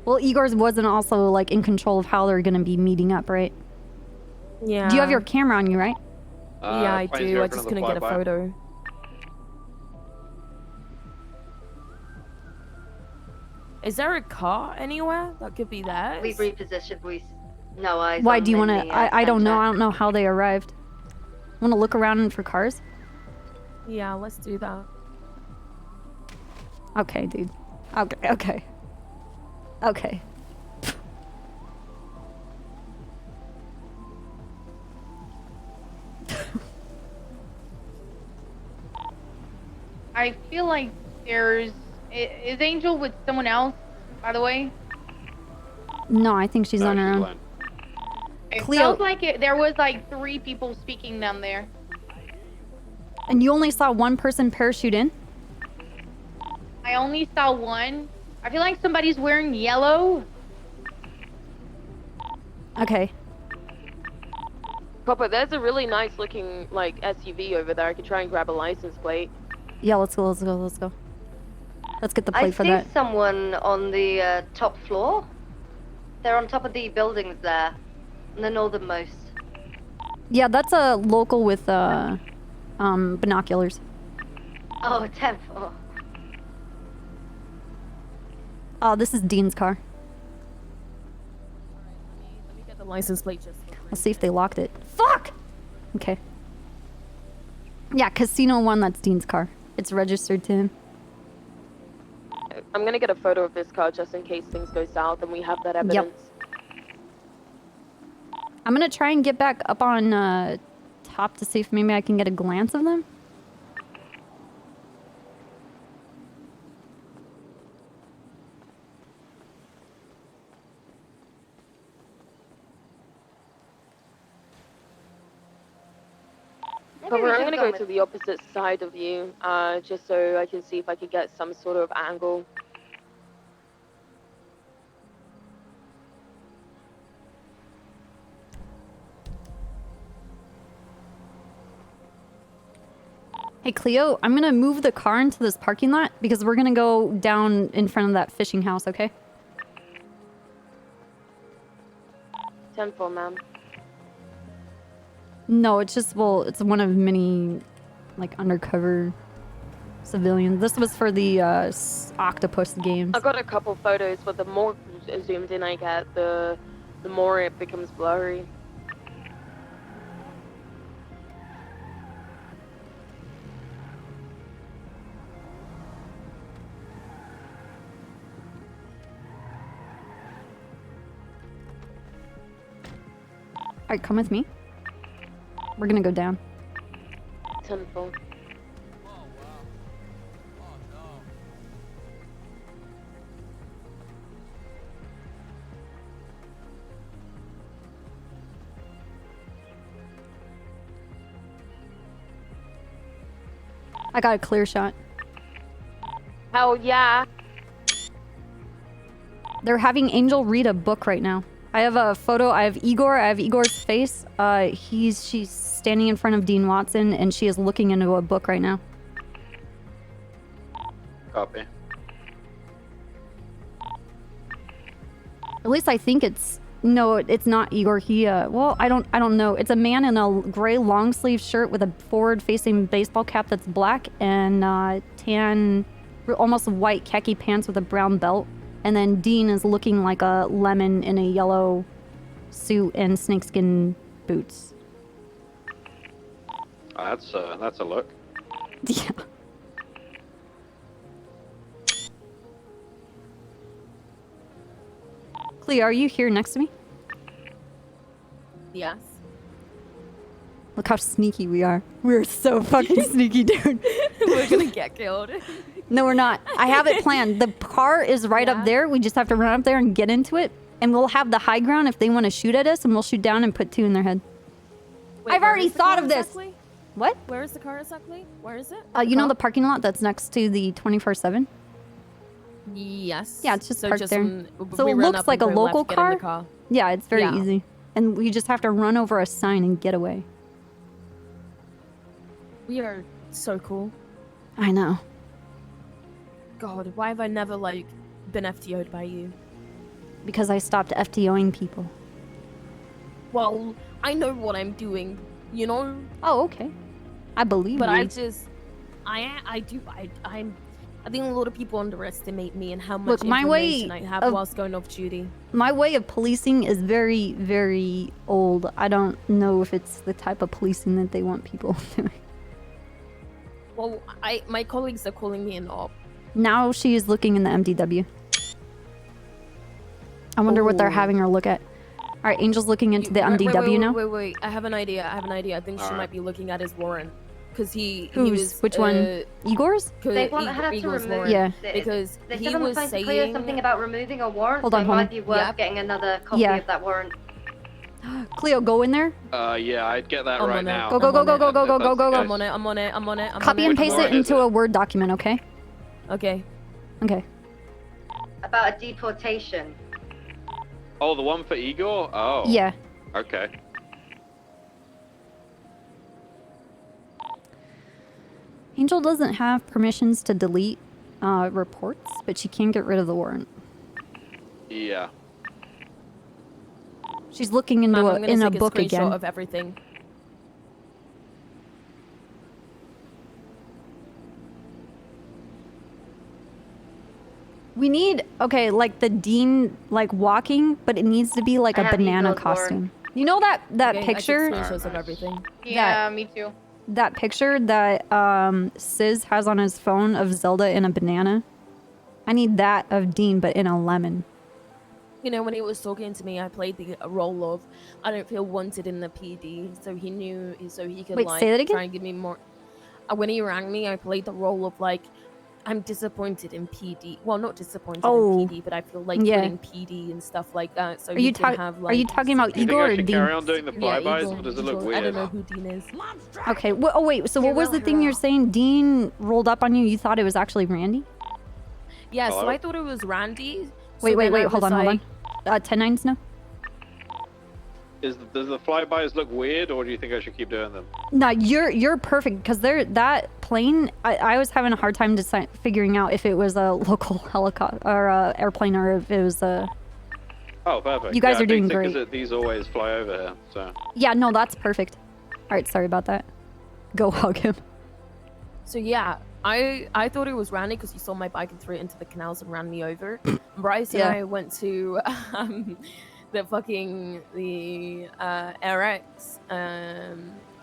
Well, Igor's wasn't also like in control of how they're gonna be meeting up, right?
Yeah.
Do you have your camera on you, right?
Yeah, I
plane's
do. I
open
just
on the
couldn't get a
flyby.
photo. Is there a car anywhere that could be there?
We repositioned. No eyes.
Why
on
do you want
in
to?
the,
I don't know.
center.
I don't know how they arrived. Want to look around for cars?
Yeah, let's do that.
Okay, dude. Okay. Okay. Okay.
I feel like there's... Is Angel with someone else, by the way?
No, I think she's on her own.
It
Cleo.
sounds like there was like 3 people speaking down there.
And you only saw one person parachute in?
I only saw one. I feel like somebody's wearing yellow.
Okay.
Papa, there's a really nice looking like SUV over there. I could try and grab a license plate.
Yeah, let's go. Let's go. Let's go. Let's get the
I
plate for
see
that.
someone on the top floor. They're on top of the buildings there, in the northernmost.
Yeah, that's a local with binoculars.
Oh, 10-4.
Oh, this is Dean's car.
Let me get the license plate just.
Let's see if they locked it. Fuck! Okay. Yeah, Casino 1, that's Dean's car. It's registered to him.
I'm gonna get a photo of this car just in case things go south and we have that evidence.
I'm gonna try and get back up on top to see if maybe I can get a glance of them.
Cover, I'm
should've
gonna
gone
go
with-
to the opposite side of you, just so I can see if I could get some sort of angle.
Hey Cleo, I'm gonna move the car into this parking lot because we're gonna go down in front of that fishing house, okay?
10-4, ma'am.
No, it's just, well, it's one of many, like, undercover civilians. This was for the octopus games.
I got a couple photos, but the more zoomed in I get, the more it becomes blurry.
Alright, come with me. We're gonna go down.
10-4.
I got a clear shot.
Hell yeah.
They're having Angel read a book right now. I have a photo. I have Igor. I have Igor's face. She's standing in front of Dean Watson, and she is looking into a book right now.
Copy.
At least I think it's... No, it's not Igor. He, well, I don't know. It's a man in a gray long sleeve shirt with a forward-facing baseball cap that's black and tan, almost white khaki pants with a brown belt. And then Dean is looking like a lemon in a yellow suit and snakeskin boots.
That's a look.
Yeah. Cleo, are you here next to me?
Yes.
Look how sneaky we are. We're so fucking sneaky, dude.
We're gonna get killed.
No, we're not. I have it planned. The car is right up there. We just have to run up there and get into it. And we'll have the high ground if they want to shoot at us, and we'll shoot down and put 2 in their head.
Wait,
I've already thought of this.
Exactly?
What?
Where is the car exactly? Where is it?
You know the parking lot that's next to the 24/7?
Yes.
Yeah, it's just
So
parked there. So
we
it
run
looks
up
like a
and go
local
left, get in the
car.
car.
Yeah, it's very
Yeah.
easy. And we just have to run over a sign and get away.
We are so cool.
I know.
God, why have I never, like, been FTO'd by you?
Because I stopped FTOing people.
Well, I know what I'm doing, you know?
Oh, okay. I believe
But
you.
I think a lot of people underestimate me and how much
Look, my way
information I have
of-
whilst going off duty.
My way of policing is very, very old. I don't know if it's the type of policing that they want people doing.
Well, my colleagues are calling me an op.
Now she is looking in the MDW. I wonder what they're
Ooh.
having her look at. All right, Angel's looking into the
Wait,
MDW now.
Wait. I have an idea. I think she
Alright.
might be looking at his warrant. Because he
Who's?
was...
Which one? Igor's?
They want her to
Igor's
remove
warrant.
Yeah.
Because
They
he
said on the
was
phone to
saying...
Cleo something about removing a warrant,
Hold
so
on,
it
hold
might
on.
be worth
Yep.
getting another copy
Yeah.
of that warrant.
Cleo, go in there.
Yeah, I'd get that
I'm
right
on it.
now.
Go, go, go, go, go, go, go, go, go,
I'm
go.
on it. I'm on it.
Copy and paste it
warrant is
into
it?
a Word document, okay?
Okay.
Okay.
About a deportation.
Oh, the one for Igor? Oh.
Yeah.
Okay.
Angel doesn't have permissions to delete reports, but she can get rid of the warrant.
Yeah.
She's looking into
Ma'am,
a,
I'm gonna
in a
take
book
screenshot
again.
of everything.
We need, okay, like the Dean, like walking, but it needs to be like
I
a
have
banana
Eagle's warrant.
costume. You know that
Okay,
picture?
I took screenshots of everything.
Yeah, me too.
That picture that Sis has on his phone of Zelda in a banana? I need that of Dean, but in a lemon.
You know, when he was talking to me, I played the role of I don't feel wanted in the PD, so he knew, so he could
Wait,
like
say that again?
try and give me more. When he rang me, I played the role of like I'm disappointed in PD. Well, not disappointed
Oh,
in PD, but I feel like
yeah.
putting PD and stuff like that. So
Are you
we can
talking?
have
Are you
like.
talking about
Do you think
Igor
I
or
should
Dean?
carry on doing the
Yeah,
flybys,
Igor,
or does it look
Igor.
weird?
I don't know who Dean is.
Okay. Oh wait. So what was the thing you're saying? Dean rolled up on you. You thought it was actually Randy?
Yeah, so
Hello?
I thought it was Randy.
Wait.
So then I
Hold
was
on.
like,
10-9 Snow.
Does the flybys look weird, or do you think I should keep doing them?
No, you're perfect because that plane. I was having a hard time figuring out if it was a local helicopter or airplane or if it was a.
Oh, perfect.
You guys
yeah,
are doing
because
great.
these always fly over here, so.
Yeah. No, that's perfect. All right. Sorry about that. Go hug him.
So yeah, I thought it was Randy because you saw my bike and threw it into the canals and ran me over. Bryce and
Yeah.
I went to the RX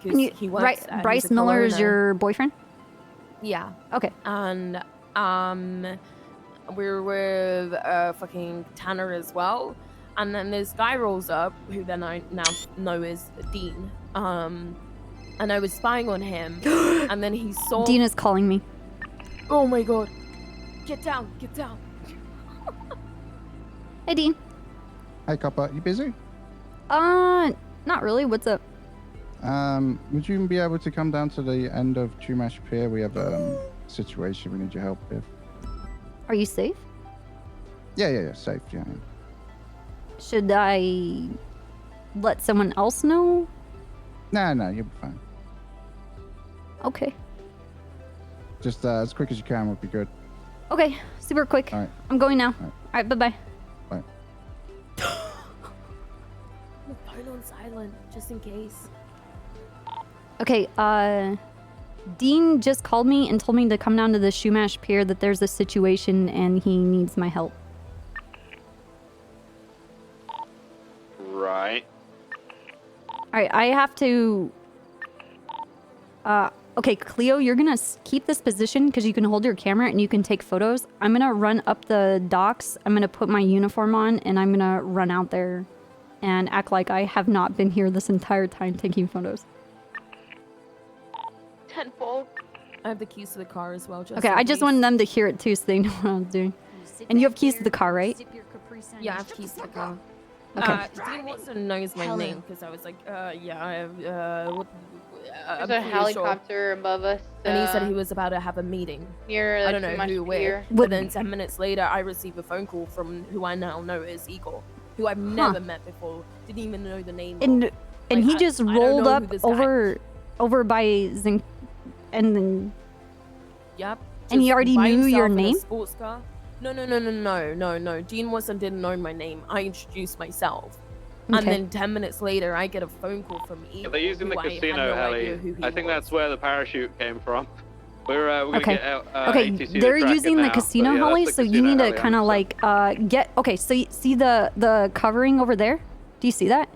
because he works there. He's
Bryce
a
Miller is
Hirona.
your boyfriend?
Yeah.
Okay.
And we were with fucking Tanner as well. And then this guy rolls up, who then I now know is Dean. And I was spying on him, and then he saw.
Dean is calling me.
Oh my god! Get down! Get down!
Hey, Dean.
Hey, Copper, you busy?
Not really. What's up?
Would you be able to come down to the end of Chumash Pier? We have a situation we need your help with.
Are you safe?
Yeah, safe, yeah.
Should I let someone else know?
No, you'll be fine.
Okay.
Just as quick as you can would be good.
Okay, super quick.
All right.
I'm going now.
All
All right, bye-bye.
Bye.
Phone on silent, just in case.
Okay, Dean just called me and told me to come down to the Shumash Pier that there's a situation and he needs my help.
Right.
Alright, I have to... okay, Cleo, you're gonna keep this position because you can hold your camera and you can take photos. I'm gonna run up the docks, I'm gonna put my uniform on, and I'm gonna run out there and act like I have not been here this entire time taking photos.
Tenfold. I have the keys to the car as well. Just
Okay,
in
I just
case.
wanted them to hear it too so they know what I was doing. And you have keys to the car, right?
Yeah, I have keys to the car.
Okay.
Dean Watson knows my
Hello.
name because I was like, yeah, I have,
There's a helicopter above us.
And he said he was about to have a meeting.
Near
I
the
don't know
Chumash
who, where.
Pier.
But then 10 minutes later, I received a phone call from who I now know is Igor, who I've never met before. Didn't even know the name.
And
of.
and he
I-
just
I don't
rolled
know who
up
this guy-
over by Zinc, and then
Yep.
And he
just
already
by
knew your
himself in a
name?
Sports car. No. Dean Watson didn't know my name. I introduced myself. And
Okay.
then 10 minutes later, I get a phone call from Igor.
Yeah, they're using the
who I had
casino
no
heli.
idea who he
I think
was.
that's where the parachute came from. We're gonna
okay.
get out,
Okay,
ATC to
they're
track it
using the
now,
casino
but yeah,
heli,
that's the
so you
casino
need to
heli,
kind of like get. Okay, so you see the covering over there? Do you see that?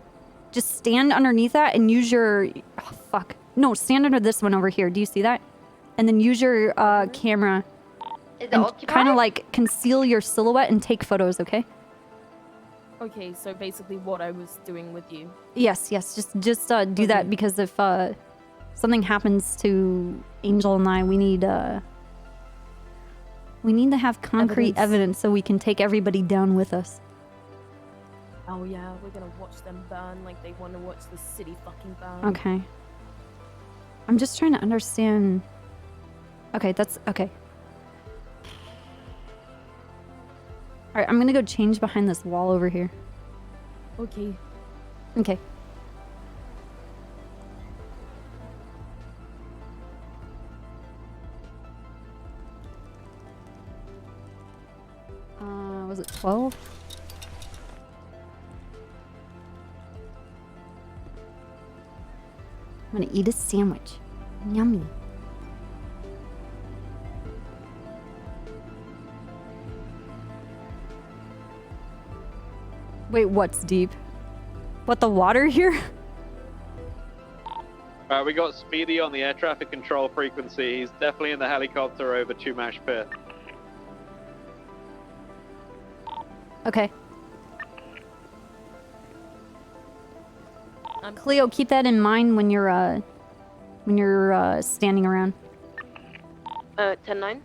Just stand underneath that and use your. Oh, fuck. No, stand under this one over here. Do you see that? And then use your camera
Is it
and
occupied?
kind of like conceal your silhouette and take photos. Okay.
Okay, so basically what I was doing with you.
Yes. Just do that because if something happens to Angel and I, we need to have concrete evidence so we can take everybody down with us.
Oh yeah, we're gonna watch them burn like they want to watch the city fucking burn.
Okay. I'm just trying to understand. Okay, that's okay. All right, I'm gonna go change behind this wall over here.
Okay.
Okay. Was it 12? I'm gonna eat a sandwich. Yummy. Wait, what's deep? What, the water here?
We got Speedy on the air traffic control frequency. He's definitely in the helicopter over Chumash Pier.
Okay. Cleo, keep that in mind when you're standing around.
10-9.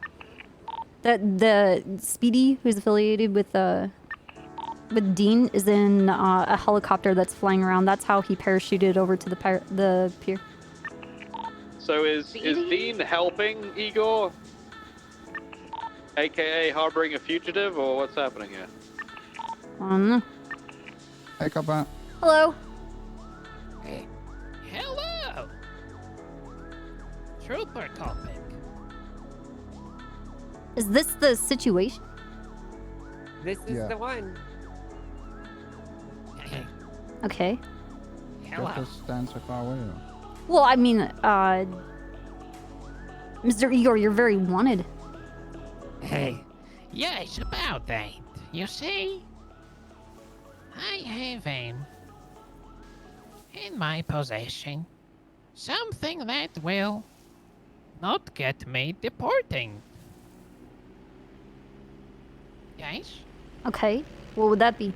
That the Speedy, who's affiliated with Dean, is in a helicopter that's flying around. That's how he parachuted over to the pier.
So is Dean helping Igor? AKA harboring a fugitive, or what's happening here?
I don't know.
Hey, Copper.
Hello.
Hey. Hello! Trooper topic.
Is this the situation?
This is the one.
Okay.
Just stand so far away.
Well, I mean, Mr. Igor, you're very wanted.
Hey. Yes, about that. You see, I have in my possession something that will not get me deporting. Yes?
Okay. What would that be?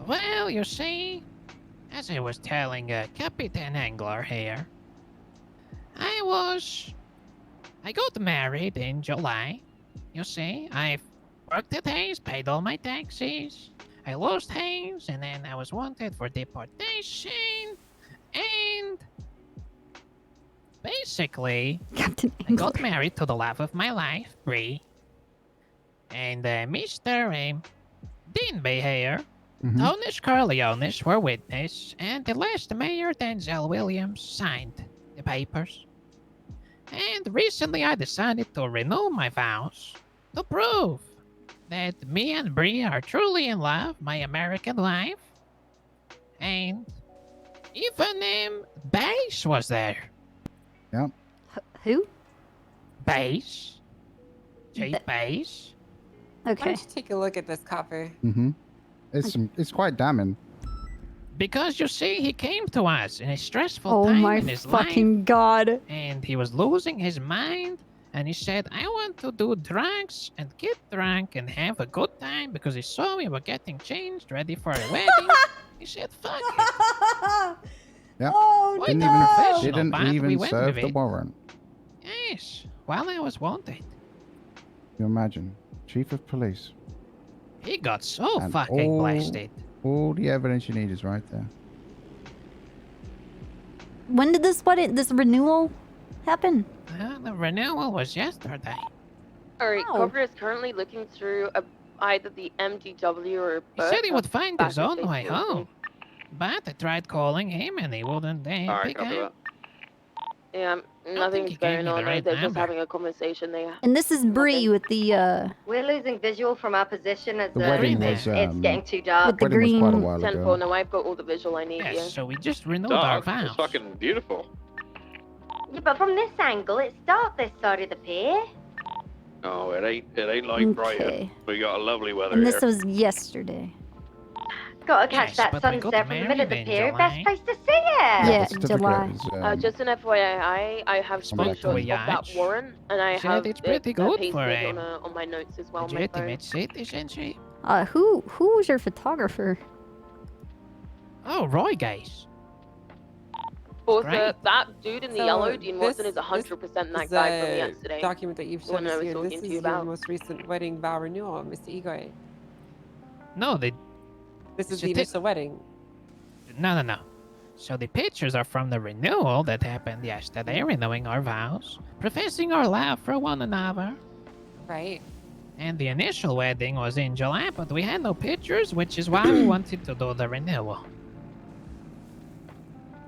Well, you see, as I was telling Captain Angler here, I got married in July. You see, I worked at Hayes, paid all my taxes. I lost Hayes, and then I was wanted for deportation. And basically, I got married to the love of my life, Bree. And Mr. Deanby here, Tonish Corleonis were witness, and the last mayor, Denzel Williams, signed the papers. And recently I decided to renew my vows to prove that me and Bree are truly in love, my American life. And even Bass was there.
Yep.
Who?
Bass. Chief Bass.
Why don't you take a look at this, Copper?
Mm-hmm. It's quite damning.
Because you see, he came to us in a stressful time
my
in his
fucking
life,
god.
and he was losing his mind. And he said, "I want to do drugs and get drunk and have a good time," because he saw we were getting changed, ready for a wedding. He said, "Fuck it."
Yep.
Oh,
Didn't even serve the warrant.
Yes, while I was wanted.
You imagine, chief of police.
He got so
And
fucking blasted.
All the evidence you need is right there.
When did this renewal happen?
The renewal was yesterday.
Alright, Cobra is currently looking through either the MDW or
He said he would find his own way home. But I tried calling him and he wouldn't pick up.
Yeah, nothing's going on. They're just having a conversation there.
And this is Bree with the
We're losing visual from our position as
The wedding was,
it's getting too dark.
with the green.
quite a while ago.
10-4, no, I've got all the visual I need here.
Yes, so we just renewed our
Dark.
vows.
It's fucking beautiful.
Yeah, but from this angle, it's dark this side of the pier.
Oh, it ain't like Brighton.
Okay.
We got a lovely weather
And this
here.
was yesterday.
Gotta catch
Yes,
that
but we got
sunset from the middle of the
married in
pier.
July.
Best place to see it.
Yeah,
the
July.
certificate is,
Just an FYI, I have
Somebody
screenshots of that
yacht.
warrant, and I
Said
have
it's pretty good for
pasted
him.
on my notes as well. On my
Legitimate citizenship.
Who was your photographer?
Oh, Roy, guys.
Also,
Great.
that dude in the
So
yellow, Dean Watson, is
this
100% that
is
guy from
a
yesterday.
document that you've
The one
shown
I
us
was
here.
talking
This
to
is
you
your
about.
most recent wedding vow renewal, Mr. Igor.
No,
This is the
Certi-
initial wedding.
No. So the pictures are from the renewal that happened yesterday, renewing our vows, professing our love for one another.
Right.
And the initial wedding was in July, but we had no pictures, which is why we wanted to do the renewal.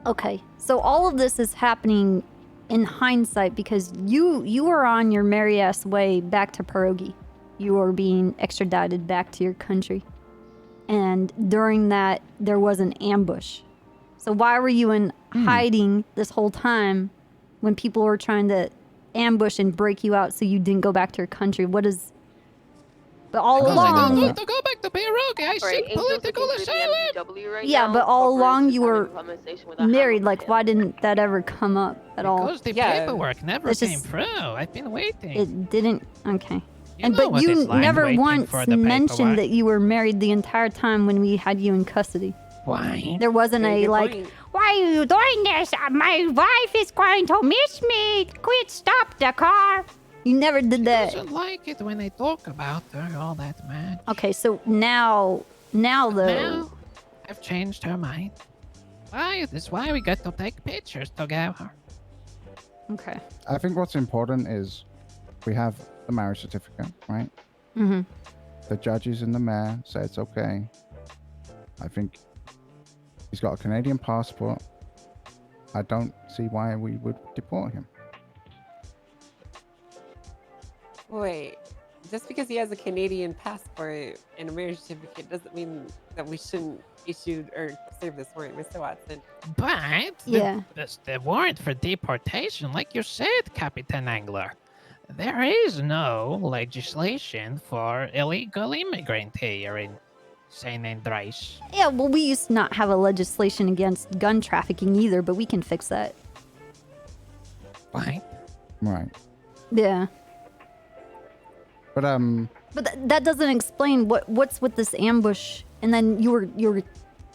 Okay, so all of this is happening in hindsight because you were on your merry ass way back to Pierogi. You were being extradited back to your country. And during that, there was an ambush. So why were you in hiding this whole time when people were trying to ambush and break you out so you didn't go back to your country? What is... But all
Because I
along...
don't want to go back to Pierogi. I seek political asylum.
Yeah, but all along you were married. Like, why didn't that ever come up at all?
Because the paperwork never
It's
came
just-
through. I've been waiting.
It didn't... Okay.
You know
But
what
you
it's like
never
waiting
once
for the
mentioned
paperwork.
that you were married the entire time when we had you in custody.
Why?
There wasn't
Very
a
good
like,
point.
why are you doing this? My wife is going to miss me. Quit, stop the car. You never did that.
Doesn't like it when I talk about her all that much.
Okay, so now though.
Now, I've changed her mind. Why? That's why we got to take pictures together.
Okay.
I think what's important is we have the marriage certificate, right?
Mm-hmm.
The judges and the mayor say it's okay. I think he's got a Canadian passport. I don't see why we would deport him.
Wait, just because he has a Canadian passport and a marriage certificate doesn't mean that we shouldn't issue or serve this warrant, Mr. Watson.
But
Yeah.
the warrant for deportation, like you said, Captain Angler, there is no legislation for illegal immigrant here in San Andreas.
Yeah, well, we used to not have a legislation against gun trafficking either, but we can fix that.
Right.
Right.
Yeah.
But
that doesn't explain what's with this ambush. And then you're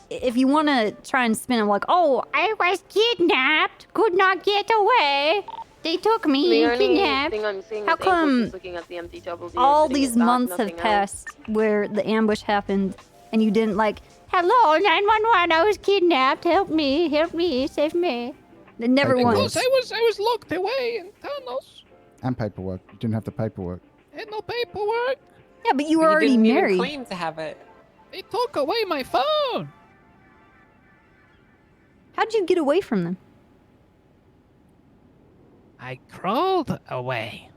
if you want to try and spin it like, oh, I was kidnapped, could not get away. They took me,
The only
kidnapped.
thing I'm seeing
How
is Angel
come
just looking at the empty double D
all
and putting
these
it back,
months have
nothing else.
passed where the ambush happened and you didn't like, hello, 911, I was kidnapped, help me, save me. Never once.
Because I was locked away in tunnels.
and paperwork. You didn't have the paperwork.
Had no paperwork.
Yeah, but you were already
didn't even
married.
claim to have it.
They took away my phone.
How'd you get away from them?
I crawled away.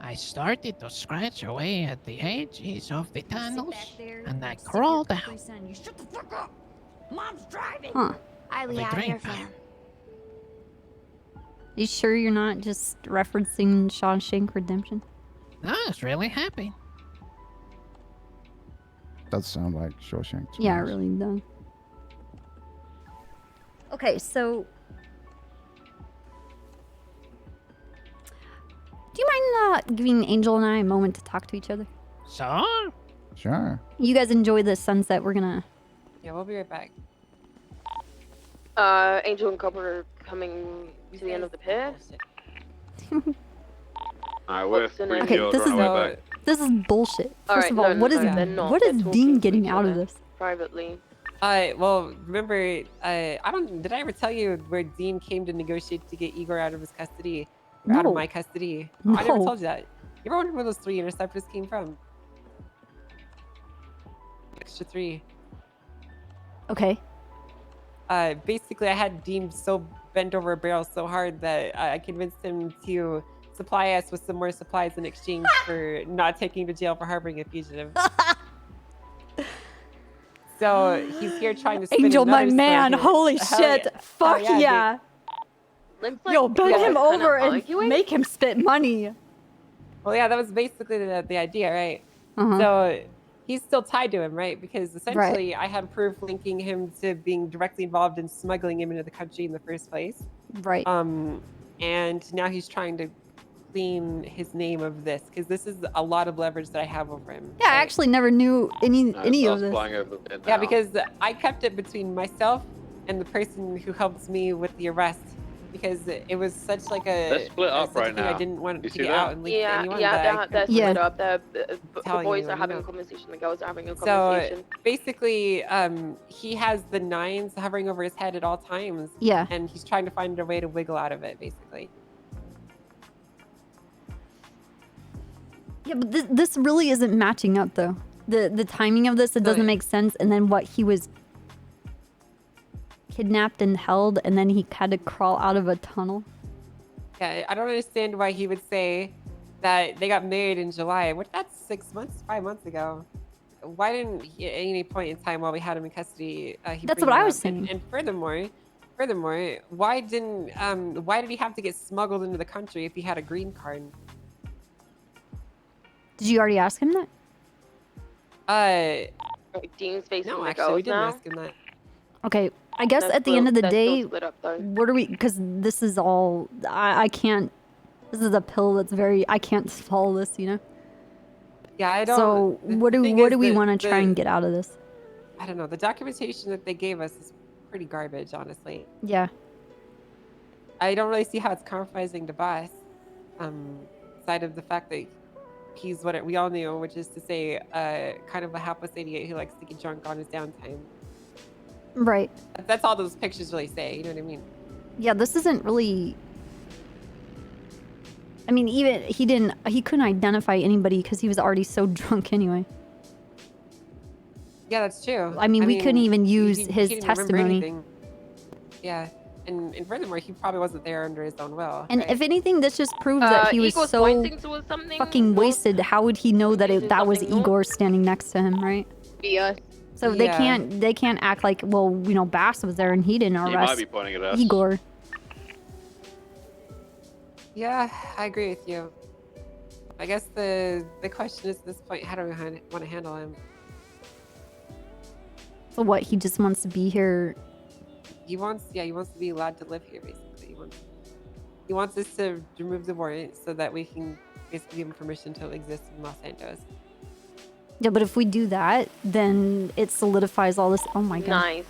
I started to scratch away at the edges of the tunnels, and I crawled out.
Shut the fuck up! Mom's driving!
Huh.
I'll be
The
out here,
drink
fam.
You sure you're not just referencing Shawshank Redemption?
No, I was really happy.
Does sound like Shawshank. to
Yeah, it
me.
really does. Okay, so do you mind giving Angel and I a moment to talk to each other?
Sure.
Sure.
You guys enjoy the sunset. We're gonna.
Yeah, we'll be right back.
Angel and Copper are coming to the end of the pier.
Alright, we're free
Okay,
to
this
run
is
away back.
this is bullshit. First
Alright,
of all,
no,
what is
they're not.
what
They're
is
talking
Dean
to
getting
each
out of
other
this?
privately.
Well, remember, I don't. Did I ever tell you where Dean came to negotiate to get Igor out of his custody, or out
No.
of my custody? I never
No.
told you that. You ever wondered where those 3 interceptors came from? Extra 3.
Okay.
Basically, I had Dean so bent over a barrel so hard that I convinced him to supply us with some more supplies in exchange for not taking to jail for harboring a fugitive. So he's here trying to spin
Angel, my
another
man,
story.
holy
Hell
shit.
yeah.
Fuck
Hell
yeah.
Looks like
Yo, bend
you guys
him
are kinda
over and
arguing.
make him spit money.
Well, yeah, that was basically the idea, right?
Uh-huh.
So he's still tied to him, right? Because essentially I had proof linking him to being directly involved in smuggling him into the country in the first place.
Right.
And now he's trying to clean his name of this because this is a lot of leverage that I have over him.
Yeah, I actually never knew any
So
of this.
flying over the bed
Yeah,
now.
because I kept it between myself and the person who helped me with the arrest because it was such like a
They're split up
such a
right
thing I
now.
didn't want
You
to
see
get
that?
out and leak to
Yeah,
anyone.
yeah,
that I
they're
could-
split up. The
telling
boys
you,
are
you
having
know.
a conversation. The girls are having a
So
conversation.
basically, he has the 9s hovering over his head at all times.
Yeah.
And he's trying to find a way to wiggle out of it, basically.
Yeah, but this really isn't matching up though. The timing of this, it doesn't make sense. And then what, he was kidnapped and held and then he had to crawl out of a tunnel.
Yeah, I don't understand why he would say that they got married in July. What? That's 6 months, 5 months ago. Why didn't he, at any point in time while we had him in custody? He
That's
bring
what
it
I was
up?
saying.
And furthermore, why did he have to get smuggled into the country if he had a green card?
Did you already ask him that?
Dean's facing
No,
the
actually,
girls
we didn't
now.
ask him that.
Okay, I guess
They're
at the end of the
still- they're still
day,
split up, though.
what are we, because this is all, I can't, this is a pill that's very, I can't swallow this, you know?
Yeah, I don't.
So
the
what do
thing
what
is
do we
that
want to try
the-
and get out of this?
I don't know. The documentation that they gave us is pretty garbage, honestly.
Yeah.
I don't really see how it's compromising to boss. So side of the fact that he's what we all knew, which is to say, kind of a hapless idiot who likes to get drunk on his downtime.
Right.
That's all those pictures really say. You know what I mean?
Yeah, this isn't really. I mean, even he couldn't identify anybody because he was already so drunk anyway.
Yeah, that's true.
I mean, we couldn't even use his
didn't remember
testimony.
anything. Yeah, and furthermore, he probably wasn't there under his own will.
And
right?
if anything, this just proves that he was
Igor's
so
pointing towards something
fucking wasted. How would he know that that was Igor standing next to him, right?
Be us.
So they can't act like, well, you know, Bass was there and he didn't
He
arrest
might be pointing at us.
Igor.
Yeah, I agree with you. I guess the question is at this point, how do we want to handle him?
So what? He just wants to be here.
He wants to be allowed to live here, basically. He wants us to remove the warrant so that we can basically give him permission to exist in Los Santos.
Yeah, but if we do that, then it solidifies all this. Oh my god.
Nice.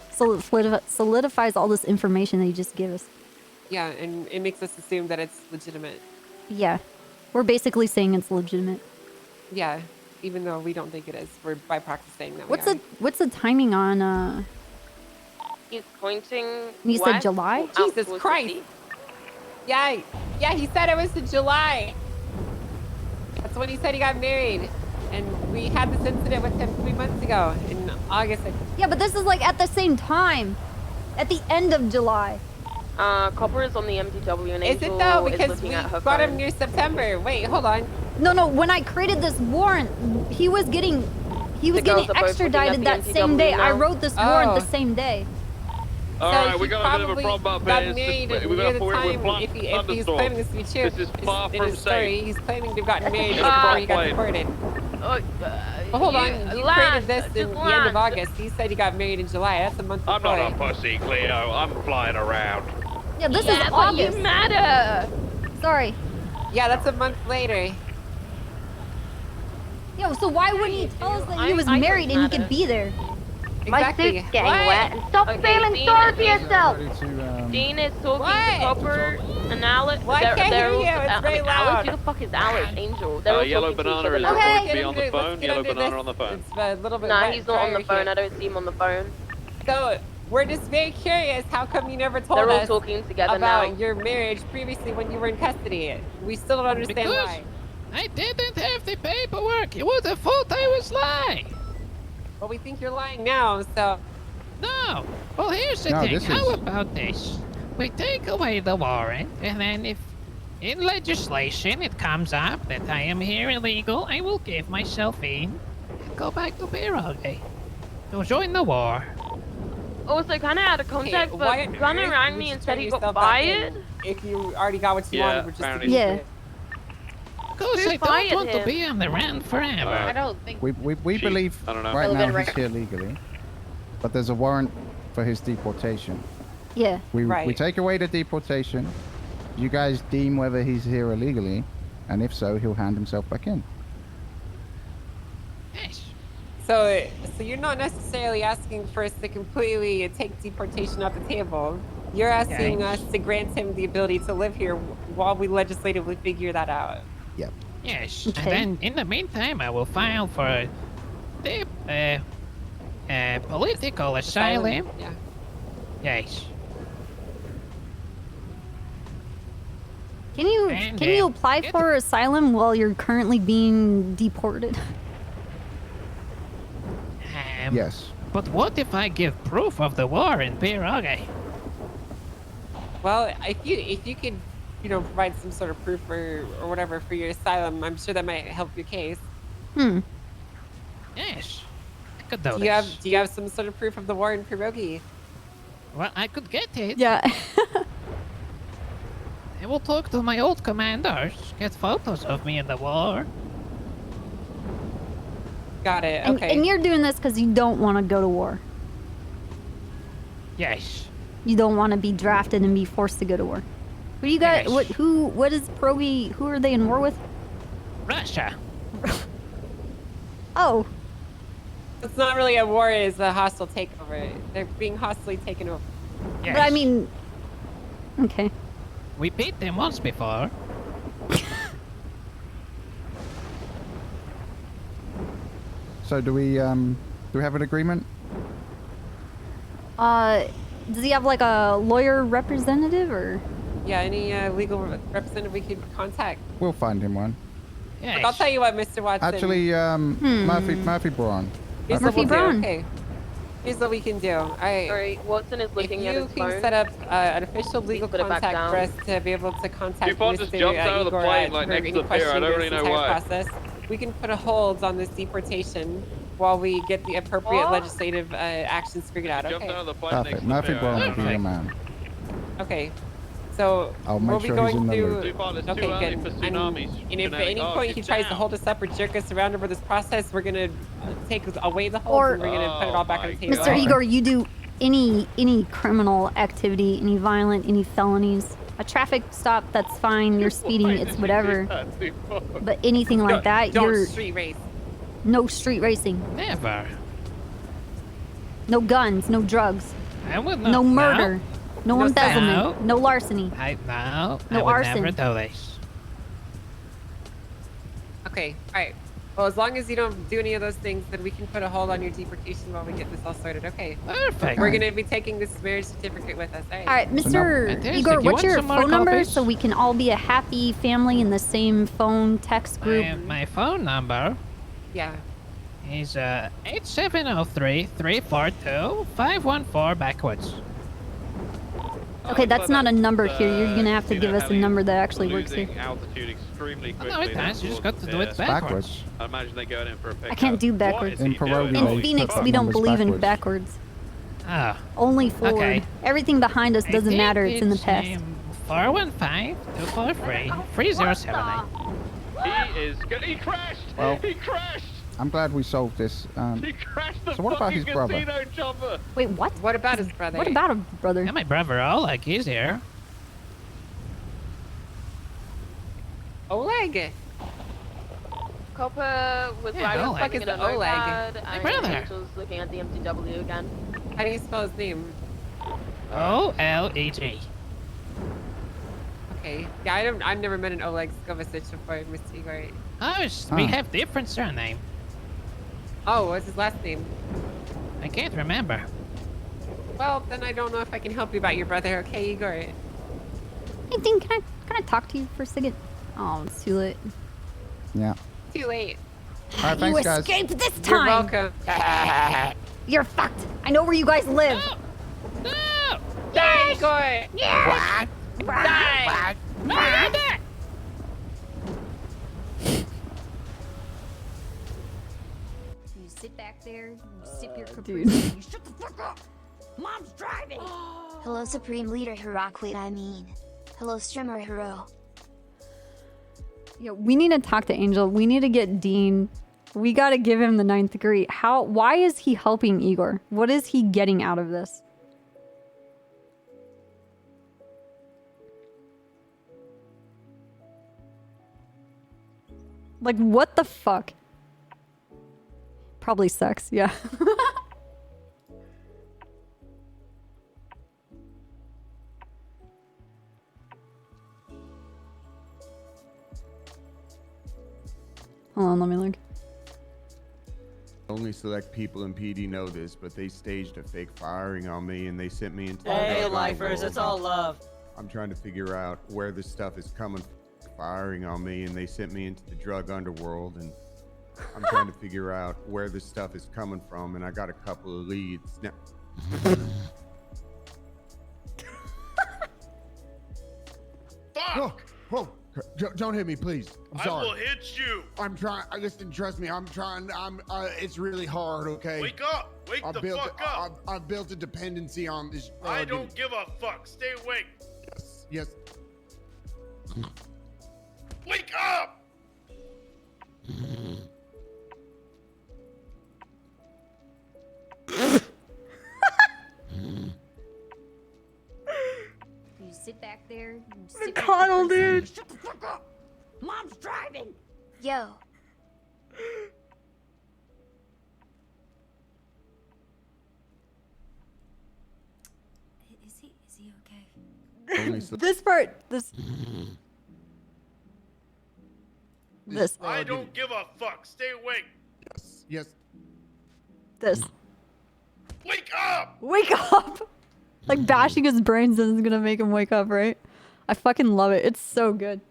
Solidifies all this information that you just give us.
Yeah, and it makes us assume that it's legitimate.
Yeah. We're basically saying it's legitimate.
Yeah, even though we don't think it is. We're by practice saying that
What's the timing on
He's pointing.
You said
west,
July?
out
Jesus
towards the
Christ.
sea.
Yeah, he said it was in July. That's when he said he got married. And we had this incident with him 3 months ago in August.
Yeah, but this is like at the same time. At the end of July.
Copper is on the MTW and
Is it
Angel
though?
is
Because
looking
we
at her
got him
phone.
near September. Wait, hold on.
No, when I created this warrant, he was getting
The girls are both
extradited
looking
that
at the
same day.
MTW
I
now.
wrote this warrant the same day.
All
So
right,
he
we got a bit of a
probably
problem up
got
here.
married
We're
near the
we're
time,
flying
if he's
thunderstorm.
claiming this to be true.
This is far
in
from
his story,
safe.
he's claiming to have gotten married
In a
before he got
plane.
deported.
But
hold on, you created this in the end of August. He said he got married in July. That's a month
I'm
before.
not a pussy, Cleo. I'm flying around.
Yeah, this is
but
August.
you matter.
Sorry.
Yeah, that's a month later.
Yo, so why wouldn't he tell us that he was
I
married and he could
matter.
be there?
My
Exactly.
suit's getting
What?
wet, and stop
Okay,
feeling
Dean,
sorry for
Dean.
yourself.
Dean is talking
What?
to Copper and Alex.
Well, I can't hear you. It's very loud.
Alex, who the fuck is Alex? Angel. They're all
Yellow
talking to each
banana
other
is
now.
reported to be
Get
on
under
the
it. Let's
phone.
get
Yellow
under
banana
this.
on the phone.
It's a little bit
Nah,
wet
he's not on the
prior
phone.
here.
I don't see him on the phone.
So we're just very curious. How come you never told
They're all
us
talking together
about
now.
your marriage previously when you were in custody? We still don't understand
Because
why.
I didn't have the paperwork. It was the fault I was lying.
But we think you're lying now, so...
No. Well, here's the
No,
thing.
this
How
is-
about this? We take away the warrant, and then if in legislation it comes up that I am here illegal, I will give myself in and go back to Pirage to join the war.
Also, kind of out of context,
why
but
on
Gunner
earth
rang
would
me
you
and
turn
said he got
yourself back in
fired.
if you already got what you
Yeah,
wanted, which is to
apparently.
be
Yeah.
here.
Because
Who
I don't
fired
want to
him?
be on the run forever.
I don't think.
We
Chief,
believe
I don't know.
right
Relevant
now he's
record.
here legally, but there's a warrant for his deportation.
Yeah.
We
Right.
take away the deportation. You guys deem whether he's here illegally, and if so, he'll hand himself back in.
Yes.
So you're not necessarily asking for us to completely take deportation off the table. You're asking us to grant him the ability to live here while we legislatively figure that out.
Yep.
Yes.
Okay.
And then in the meantime, I will file for the political asylum.
Yeah.
Yes.
Can you
And,
can you apply
get-
for asylum while you're currently being deported?
Yes.
But what if I give proof of the war in Pirage?
Well, if you could, provide some sort of proof or whatever for your asylum, I'm sure that might help your case.
Yes. I could do
Do
this.
you have some sort of proof of the war in Pierogi?
Well, I could get it.
Yeah.
I will talk to my old commanders, get photos of me in the war.
Got it.
And,
Okay.
and you're doing this because you don't want to go to war.
Yes.
You don't want to be drafted and be forced to go to war. Who do you got?
Yes.
What is Pierogi? Who are they in war with?
Russia.
Oh.
It's not really a war; it's a hostile takeover. They're being hostily taken over.
Yes.
But I mean, okay.
We beat them once before.
So do we have an agreement?
Does he have like a lawyer representative or?
Yeah, any legal representative we could contact.
We'll find him one.
Look, I'll tell you what, Mr. Watson.
Actually, Murphy Braun.
Here's
Murphy
what we'll
Brown.
do. Okay. Here's what we can do.
Sorry, Watson is looking at his
If you can
phone.
set up an official legal
put it back
contact
down.
for us to be able to contact
Dupont just
Mr.
jumped out of the
Igor
plane, like,
for
next
any
to the pier. I
question
don't
during
really
this
know
entire
why.
process, we can put a hold on this deportation while we get the appropriate legislative actions figured out.
Jumped
Okay.
out of the plane
Perfect.
next to the
Murphy
pier.
Braun will be your man.
Okay. So
I'll make
we'll be
sure he's
going
in the
through.
loop.
Dupont, it's
Okay,
too early
good.
for tsunamis.
And if at any
Oh,
point he
get
tries to
down.
hold us up or jerk us around over this process, we're gonna take away the hold
Or-
and we're gonna put it all back on the table.
Mr. Igor, you do any criminal activity, any violent, any felonies. A traffic stop, that's fine. You're speeding, it's whatever. But anything like that,
Don't
you're
street race.
no street racing,
Never.
no guns, no drugs,
I would not.
no murder, no
No
embezzlement, no larceny.
No,
No
I would
arson.
never do this.
Okay, alright. Well, as long as you don't do any of those things, then we can put a hold on your deportation while we get this all sorted. Okay.
Perfect.
We're gonna be taking this marriage certificate with us.
All right, Mr.
Fantastic.
Igor,
You
what's
want
your
some more
phone number
copies?
so we can all be a happy family in the same phone text group?
My phone number
Yeah.
is 8703-342-514 backwards.
Okay, that's not a number here. You're gonna have to give us a number that actually works here.
Losing altitude extremely quickly.
No, it does. You just got to do it
Yeah.
backwards.
I imagine they're going in for a pickup.
I can't do backwards.
In Pierogi,
In
they
Phoenix,
put
we don't
numbers
believe in
backwards.
backwards.
Ah.
Only forward.
Okay.
Everything behind us doesn't matter. It's in the past.
415-243-3078.
He is good. He crashed.
Well,
he crashed.
I'm glad we solved this.
He crashed the
So what about his
fucking
brother?
casino chopper.
Wait, what?
What about his brother?
What about a brother?
Yeah, my brother Oleg, he's here.
Oleg.
Copa was
Yeah,
riding
Oleg.
fucking in an
Oleg?
Oleg.
My brother.
Angel's looking at the MTW again.
How do you spell his name?
O-L-E-G.
Okay. Yeah, I've never met an Oleg Skovicic before, Mr. Igor.
Oh, we have different surname.
Oh, what's his last name?
I can't remember.
Well, then I don't know if I can help you about your brother. Okay, Igor.
Hey, Dean, can I talk to you for a second? Oh, it's too late.
Yeah.
Too late.
All right, thanks,
You
guys.
escaped this
You're
time.
welcome.
You're fucked. I know where you guys live.
No!
Die, Igor!
Yes.
Die!
You sit back there, you sip your
dude.
Capri Sun, you shut the fuck up. Mom's driving.
Hello, Supreme Leader Hirockwit, I mean. Hello, Streamer Hero.
Yeah, we need to talk to Angel. We need to get Dean. We got to give him the 9th degree. Why is he helping Igor? What is he getting out of this? Like, what the fuck? Probably sex, yeah. Hold on, let me look.
Only select people in PD know this, but they staged a fake firing on me and they sent me into the
Hey,
drug
lifers,
underworld.
it's all love.
I'm trying to figure out where this stuff is coming from. Firing on me and they sent me into the drug underworld, and I'm trying to figure out where this stuff is coming from, and I got a couple of leads. Now,
Fuck!
Whoa! Don't hit me, please. I'm
I
sorry.
will hit you.
I'm trying. Listen, trust me. I'm trying. It's really hard. Okay.
Wake up! Wake the fuck up!
I've built a dependency on this drug.
I don't give a fuck. Stay awake.
Yes.
Wake up!
You sit back there, you sip your
McConnell,
Capri Sun,
dude.
you shut the fuck up. Mom's driving.
Yo.
Is he okay?
This part, this.
I don't give a fuck. Stay awake.
Yes.
This.
Wake up!
Wake up! Like bashing his brains is gonna make him wake up, right? I fucking love it. It's so good.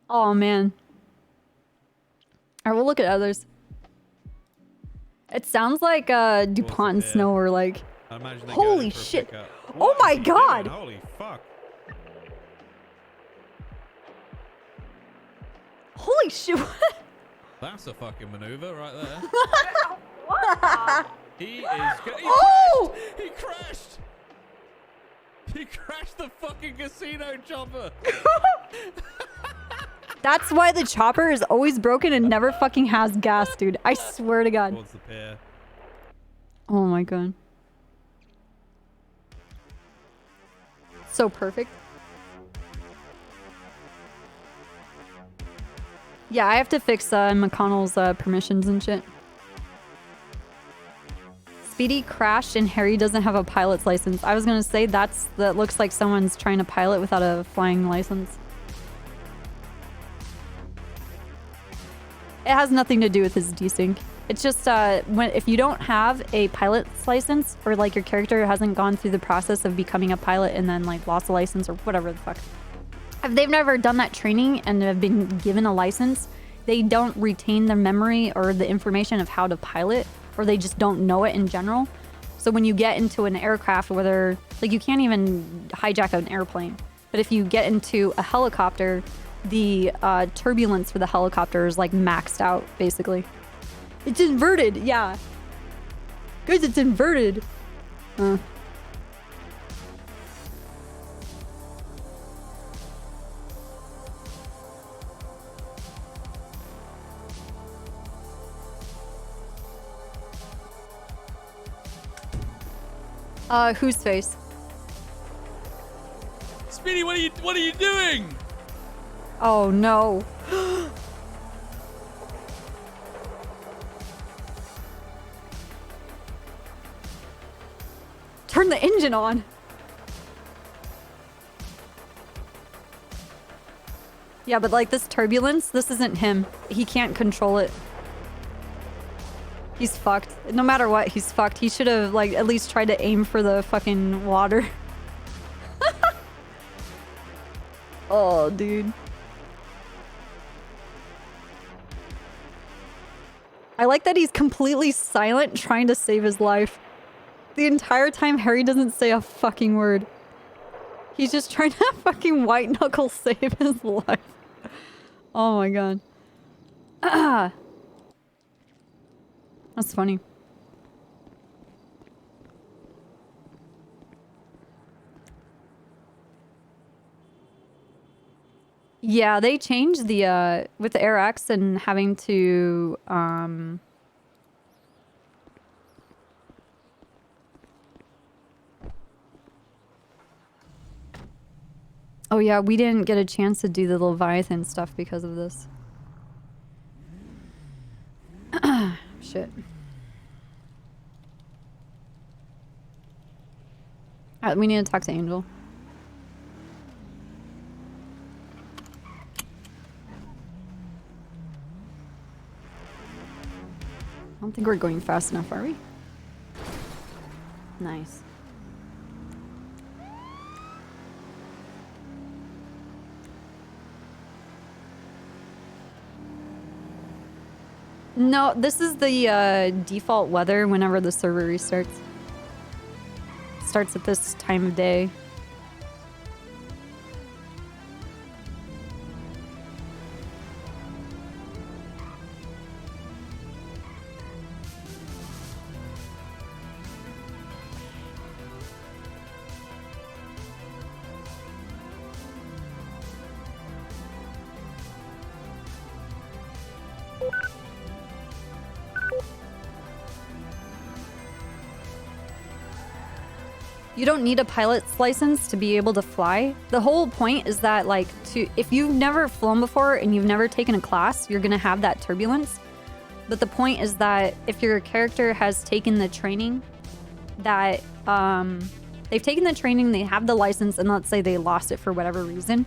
Oh man. Alright, we'll look at others. It sounds like DuPont and Snow are like,
I imagine they go
holy
in for a
shit.
pickup.
Oh
What
my
is he
god!
doing? Holy fuck.
Holy shit.
That's a fucking maneuver right there. He is
Oh!
He crashed! He crashed the fucking casino chopper!
That's why the chopper is always broken and never fucking has gas, dude. I swear to God.
Towards the pier.
Oh my god. So perfect. Yeah, I have to fix McConnell's permissions and shit. Speedy crashed and Harry doesn't have a pilot's license. I was gonna say that looks like someone's trying to pilot without a flying license. It has nothing to do with his desync. It's just if you don't have a pilot's license, or like your character hasn't gone through the process of becoming a pilot and then like lost a license or whatever the fuck. If they've never done that training and have been given a license, they don't retain the memory or the information of how to pilot, or they just don't know it in general. So when you get into an aircraft, whether like you can't even hijack an airplane, but if you get into a helicopter, the turbulence for the helicopter is like maxed out basically. It's inverted, yeah. Guys, it's inverted. Whose face?
Speedy, what are you doing?
Oh no. Turn the engine on. Yeah, but like this turbulence, this isn't him. He can't control it. He's fucked. No matter what, he's fucked. He should have like at least tried to aim for the fucking water. Oh, dude. I like that he's completely silent trying to save his life. The entire time Harry doesn't say a fucking word. He's just trying to fucking white knuckle save his life. Oh my god. That's funny. Yeah, they changed the with the AirX and having to oh yeah, we didn't get a chance to do the Leviathan stuff because of this. Shit. We need to talk to Angel. I don't think we're going fast enough, are we? Nice. No, this is the default weather whenever the server restarts. Starts at this time of day. You don't need a pilot's license to be able to fly. The whole point is that, like, if you've never flown before and you've never taken a class, you're gonna have that turbulence. But the point is that if your character has taken the training, that they've taken the training, they have the license, and let's say they lost it for whatever reason,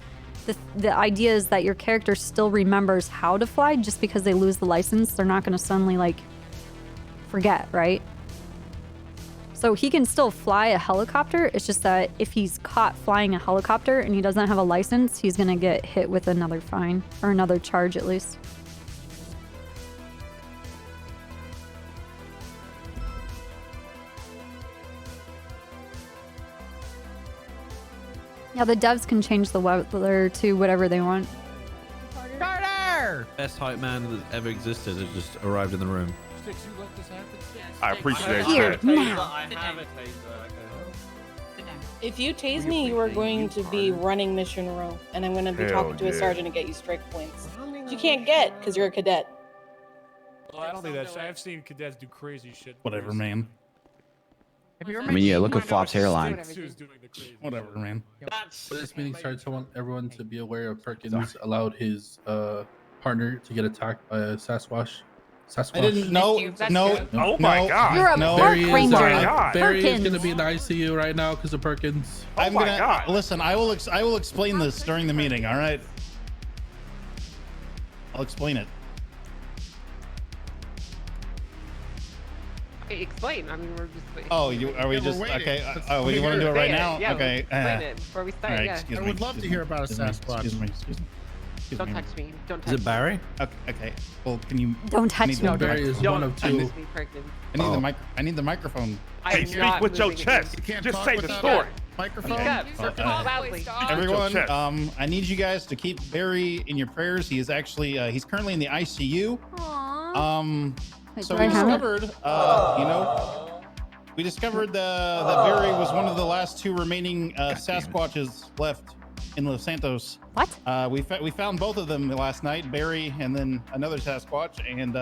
the idea is that your character still remembers how to fly. Just because they lose the license, they're not gonna suddenly like forget, right? So he can still fly a helicopter. It's just that if he's caught flying a helicopter and he doesn't have a license, he's gonna get hit with another fine, or another charge at least. Yeah, the devs can change the weather to whatever they want.
Carter! Best hype man that ever existed has just arrived in the room.
Sticks, you let this happen?
I appreciate
Here,
that.
now.
I have a taser.
If you tase me, you are going to be running mission row, and I'm going to be
Hell
talking to a
yeah.
sergeant and get you strike points. Which you can't get because you're a cadet.
Well, I don't think that's. I've seen cadets do crazy shit.
Whatever, man.
I mean, yeah, look at Flop's hairline.
Whatever, man.
When
this meeting starts, I want everyone to be aware of Perkins allowed his partner to get attacked by a Sasquatch.
I didn't know. No.
Oh my god.
You're a park ranger.
Barry is
Perkins.
gonna be in the ICU right now because of Perkins.
Oh my god.
Listen. I will explain this during the meeting. All right. I'll explain it.
Okay, explain. I mean, we're just waiting.
Oh, are we just okay? Oh, you want to do it right now?
Yeah,
Okay.
explain it before we start.
All right,
Yeah.
excuse
I
me,
would love to hear about a
excuse me,
Sasquatch.
Excuse me.
Don't touch me. Don't touch
Is it Barry?
Okay. Well, can you?
Don't touch
need
me.
the
Barry is
Don't
one of
touch
two.
me, Perkins.
I need the microphone.
I'm
Hey,
not
speak with your
moving
chest.
again.
Just say the story.
Microphone.
Speak up.
Okay.
Loudly.
Everyone,
chest.
I need you guys to keep Barry in your prayers. He is actually he's currently in the ICU.
Aww.
So we discovered, we discovered that Barry was one of the last two remaining Sasquatches left in Los Santos.
What?
We found both of them last night, Barry and then another Sasquatch, and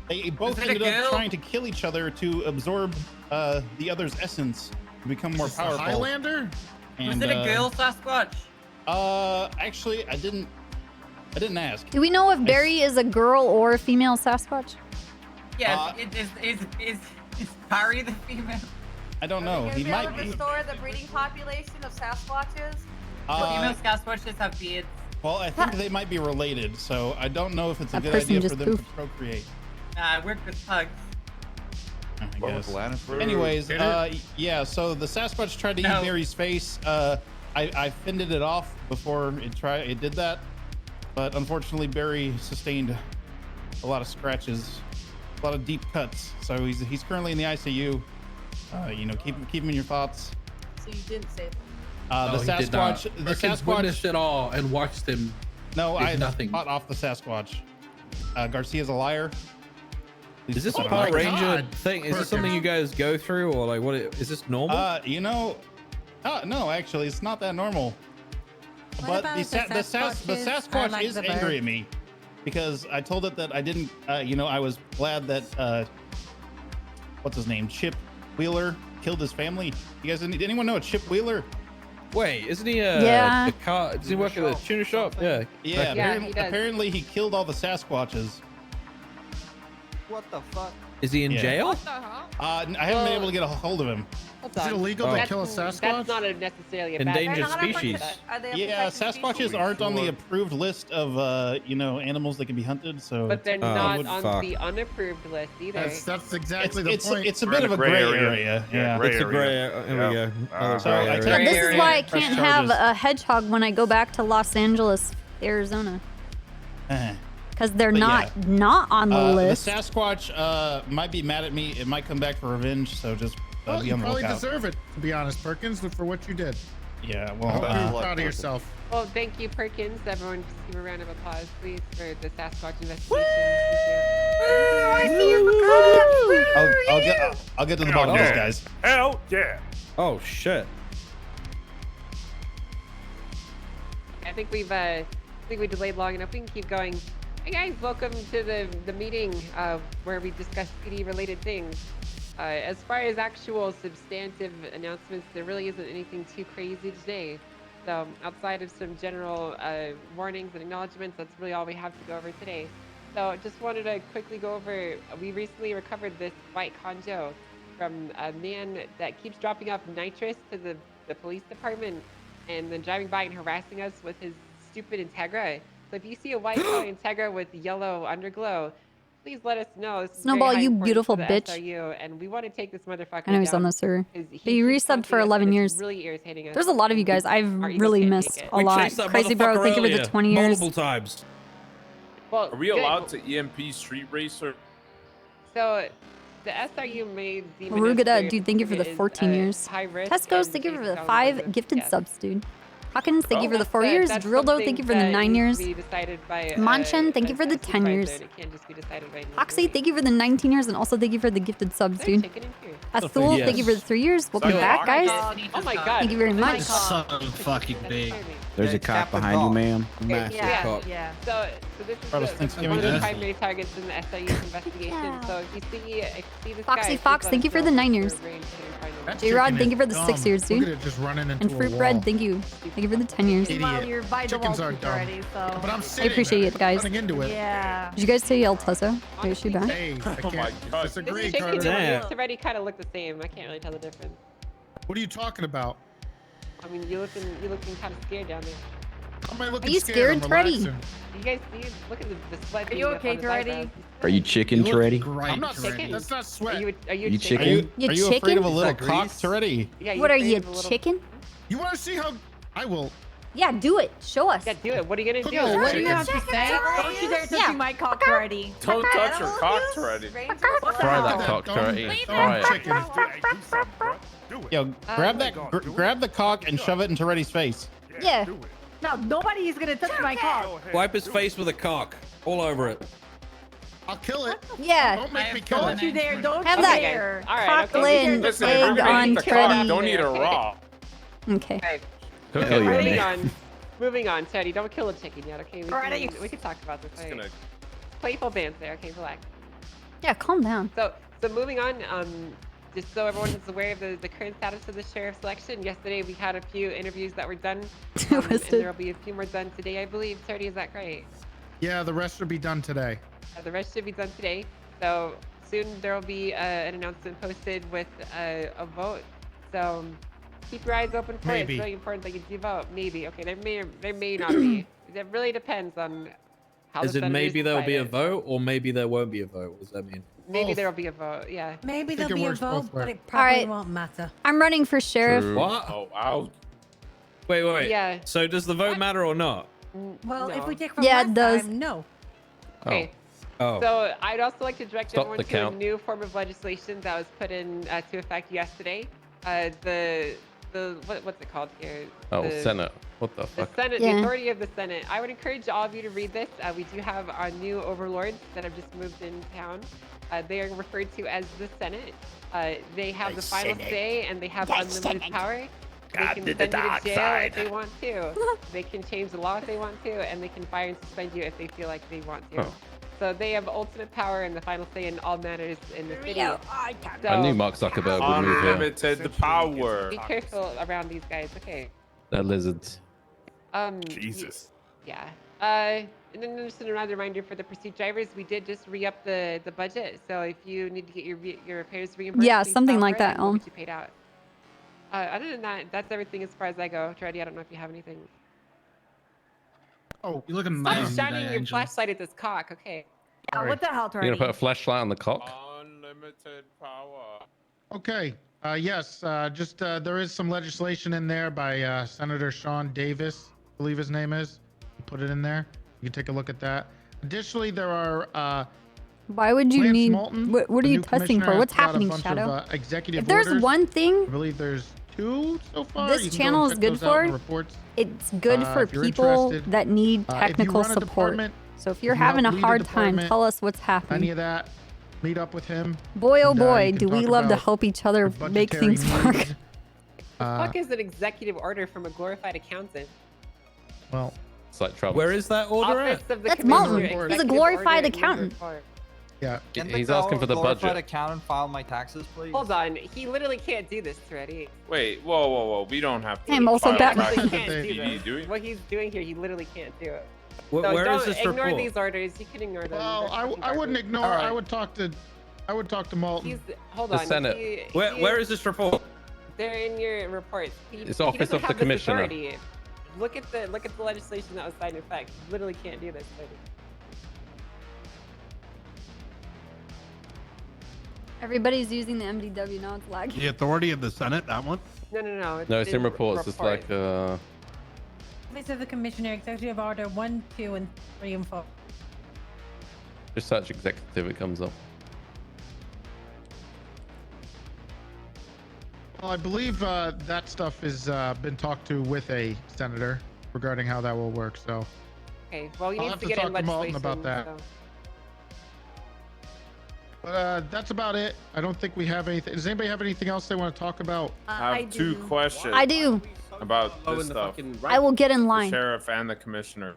they both ended up trying to kill each other to absorb the other's essence to become more powerful.
Highlander?
And,
Was it a girl Sasquatch?
Actually, I didn't ask.
Do we know if Barry is a girl or a female Sasquatch?
Yeah, is Barry the female?
I don't know. He might be.
restore the breeding population of Sasquatches?
Female Sasquatches have beards.
Well, I think they might be related, so I don't know if it's a
That
good
person
idea
just
for them to
poofed.
procreate.
I work with pugs.
I guess. Anyways, yeah. So the Sasquatch tried to eat Barry's face. I fended it off before it did that, but unfortunately Barry sustained a lot of scratches, a lot of deep cuts. So he's currently in the ICU. Keep him in your thoughts.
So you didn't say that.
The Sasquatch. The
Perkins
Sasquatch.
witnessed it all and watched him.
No,
did
I
nothing.
fought off the Sasquatch. Garcia's a liar.
Is this a
Oh my
Park Ranger
God.
thing? Is this something you guys go through, or like what? Is this normal?
No, actually, it's not that normal. But the Sasquatch is angry at me because I told it that I didn't. I was glad that what's his name, Chip Wheeler, killed his family. You guys, anyone know a Chip Wheeler?
Wait, isn't he
Yeah.
a car? Does he work at a tuner shop? Yeah.
Yeah,
Yeah, he does.
apparently he killed all the Sasquatches.
What the fuck?
Is he in
Yeah.
jail?
I haven't been able to get a hold of him.
Is it illegal to kill a
That's
Sasquatch?
not necessarily a bad
Endangered
thing.
species.
Yeah, Sasquatches aren't on the approved list of animals that can be hunted. So,
But they're
Oh,
not
fuck.
on the unapproved list either.
That's exactly the point.
it's a bit of a gray area. Yeah.
gray
It's a gray.
area.
Here we go. Another
So
gray
I
area.
tell-
This is why I
Press
can't have
charges.
a hedgehog when I go back to Los Angeles, Arizona, because they're
But
not on the list.
The Sasquatch might be mad at me. It might come back for revenge. So just
Well,
be
you
on the
probably
lookout.
deserve it, to be honest, Perkins, for what you did.
Yeah.
I
Well,
hope you're proud of yourself.
Well, thank you, Perkins. Everyone, just give a round of applause, please, for the Sasquatch investigation.
I'll get to the bottom of this, guys.
Hell yeah.
Oh shit.
I think we delayed long enough. We can keep going. Hey guys, welcome to the meeting where we discuss PD-related things. As far as actual substantive announcements, there really isn't anything too crazy today. So outside of some general warnings and acknowledgements, that's really all we have to go over today. So just wanted to quickly go over, we recently recovered this white conjo from a man that keeps dropping off nitrous to the police department and then driving by and harassing us with his stupid Integra. So if you see a white color Integra with yellow underglow, please let us know. This is
Snowball,
very high
you
importance
beautiful
for the
bitch.
SRU, and we want to take this motherfucker
I know he's on
down,
the server.
'cause
But he
keeps
resubbed for
taunting us,
11
and
years.
it's really irritating us.
There's a lot of you guys I've
Our egos
really
can't
missed
take it.
a lot. Crazy Bro, thank you for the 20 years.
Multiple times.
Well,
Are we
good.
allowed to EMP Street Racer?
So, the SRU made the
Marugada, dude, thank you for the 14 years.
high risk.
Tesco's,
and
thank you for the
Jason
5
Townsend,
gifted
yes.
subs, dude. Hawkins, thank you for the 4
That's
years.
that's
Drildo, thank you for the
something that
9
needs
years.
to be decided by,
Manchin, thank you for the 10 years.
It can't just be decided by
Hoxie, thank you for the 19 years, and also thank you for the gifted subs, dude. Athul,
Yes.
thank you for the 3 years. Welcome
Sorry,
back, guys.
Oh my god.
Thank you very much.
So fucking big.
There's a cop behind you, ma'am.
Massive
Yeah,
cop.
yeah. So this is
Bro, it's
one
Thanksgiving
of the
Day.
primary targets in the SIU's investigation. So if you see this
Foxy
guy,
Fox,
please
thank you
let
for the
us know
9
so
years.
we're arranging and find him.
J-Rod, thank you for the 6 years, dude.
Look at it just running into
And
a
Fruit
wall.
Bread, thank you. Thank you for the 10 years.
Idiot.
You're by the
Chickens
wall
are dumb.
already, so.
But I'm
I
sitting.
appreciate it, guys.
Running into it.
Yeah.
Did you guys say El Tusso? Wait, is she back?
Hey, I
Oh my
can't
god.
disagree,
This chicken
Carter.
and the already kind of look the same. I can't really tell the difference.
What are you talking about?
I mean, you're looking kind of scared down there.
How am I looking
Are you scared,
I'm
Treddy?
relaxing.
You guys see? Look at the sweat.
Are you okay, Treddy?
Are you chicken, Treddy?
I'm not chicken. That's not sweat.
Are you
You
chicken?
chicken?
You
Are you
chicken?
afraid of a little cock already?
Yeah,
What are
afraid
you,
of a little-
chicken?
You want to see how I will?
Yeah, do it. Show us.
Yeah, do it. What are you gonna do?
on,
What do you
chicken.
have to say? Don't you dare touching my cock already.
Don't touch your cock already.
Try that cock already. Try it.
Chicken. Hey, do something, bro. Do it.
Yo, grab the cock and shove it into Reddy's face.
Yeah.
Do it.
No, nobody is gonna touch my cock.
Wipe his face with a cock all over it.
I'll kill it.
Yeah.
Don't make me kill
Don't you
it.
dare. Don't
Have
you
that
dare.
All right,
Cockland
Listen,
egg
if you're gonna
on
eat the cock,
Treddy.
don't eat it raw.
Okay.
Okay.
Hell yeah,
Moving
man.
on. Moving on, Teddy. Don't kill a chicken yet, okay?
Alrighty.
We can talk about this.
Just
Right?
gonna
Playful bands there. Okay, relax.
Yeah, calm down.
So moving on. Just so everyone is aware of the current status of the sheriff selection. Yesterday we had a few interviews that were done, and
Twisted.
there will be a few more done today, I believe. Teddy, is that right?
Yeah, the rest will be done today.
The rest should be done today. So soon there will be an announcement posted with a vote. So keep your eyes open for it.
Maybe.
It's really important that you do vote. Maybe. Okay, there may not be. It really depends on how
Is
the
it
senators
maybe there'll be a
decide it.
vote or maybe there won't be a vote? What does that mean?
Maybe
Both.
there will be a vote. Yeah.
Maybe
I think
there'll
it
be a
works
vote,
both
but
ways.
it probably
Alright.
won't matter.
I'm running for sheriff.
True.
What?
Oh, wow.
Wait.
Yeah.
So does the vote matter or not?
Well, if
No.
we take from
Yeah, it
last
does.
time, no.
Okay.
Oh.
So I'd also like to direct
Stop
everyone
the
to
count.
a new form of legislation that was put in to effect yesterday. What's it called here?
Oh,
The-
Senate. What the
The
fuck?
Senate,
Yeah.
the authority of the Senate. I would encourage all of you to read this. We do have our new overlords that have just moved in town. They are referred to as the Senate. They have the final say and they have unlimited power. They can send you to jail if they want to. They can change the law if they want to, and they can fire and suspend you if they feel like they want to.
Oh.
So they have ultimate power and the final say in all matters in the city.
I knew Mark Zuckerberg would move here. Unlimited power.
Be careful around these guys, okay?
That lizards.
Jesus.
Yeah. And then just another reminder for the pursuit drivers, we did just re-up the budget. So if you need to get your repairs reimbursed,
Yeah,
please
something
file
like
for it
that,
and we'll
Elm.
get you paid out. Other than that, that's everything as far as I go. Treddy, I don't know if you have anything.
Oh, you're looking
Stop
nice.
shining your flashlight at this cock, okay?
Yeah, what the hell,
You're gonna
Treddy?
put a flashlight on the cock? Unlimited power.
Okay. Yes. There is some legislation in there by Senator Sean Davis, I believe his name is. Put it in there. You can take a look at that. Additionally, there are.
Why would you
Lance
need?
Moulton,
What are
the
you
new
testing for?
commissioner,
What's
has got a
happening,
bunch
Shadow?
Of, executive
If there's
orders.
one thing
I believe there's 2 so far.
this
You can go
channel
and
is
check
good
those out in
for,
the reports.
it's good for
if you're
people
interested.
that need
If you
technical
run a
support.
department,
So if you're
if you help
having a
lead a
hard time,
department,
tell us what's
Any
happening.
of that, meet up with him.
Boy, oh
and,
boy,
you can
do we
talk
love to
about
help each other
your
make
budgetary
things work.
needs.
The fuck is an executive order from a glorified accountant?
Well,
it's like trouble.
Where is that order
Office
at?
of the
That's
Commissioner,
Moulton. He's a
executive
glorified
order,
accountant.
number 4.
Yeah.
He's asking for the budget.
accountant file my taxes, please.
Hold on, he literally can't do this already.
Wait, whoa. We don't have to.
Hey, I'm also
file
back.
taxes.
He can't do
You
this.
do it?
What he's doing here, he literally can't do it.
Where
So
is
don't
this
ignore
report?
these orders. You can ignore them.
Well,
They're fucking
I wouldn't
garbage.
ignore.
Alright.
I would talk to Moulton.
He's hold
The
on.
Senate.
Where is this report?
They're in your reports.
It's
he
Office
doesn't
of the
have this
Commissioner.
authority. Look at the legislation that was signed in effect. He literally can't do this.
Everybody's using the MDW now. It's lagging.
The authority of the Senate, that one?
No.
No, it's in reports. It's like
Office of the Commissioner, Executive Order 1, 2, and 3, and 4.
just search executive. It comes up.
Well, I believe that stuff has been talked to with a senator regarding how that will work. So.
Okay. Well, you
I'll
need
have
to
to
get
talk
in
to Malton
legislation
about that.
so-
But that's about it. I don't think we have anything. Does anybody have anything else they want to talk about?
I have two questions.
I do.
About this stuff.
I will get in
The
line.
sheriff and the commissioner.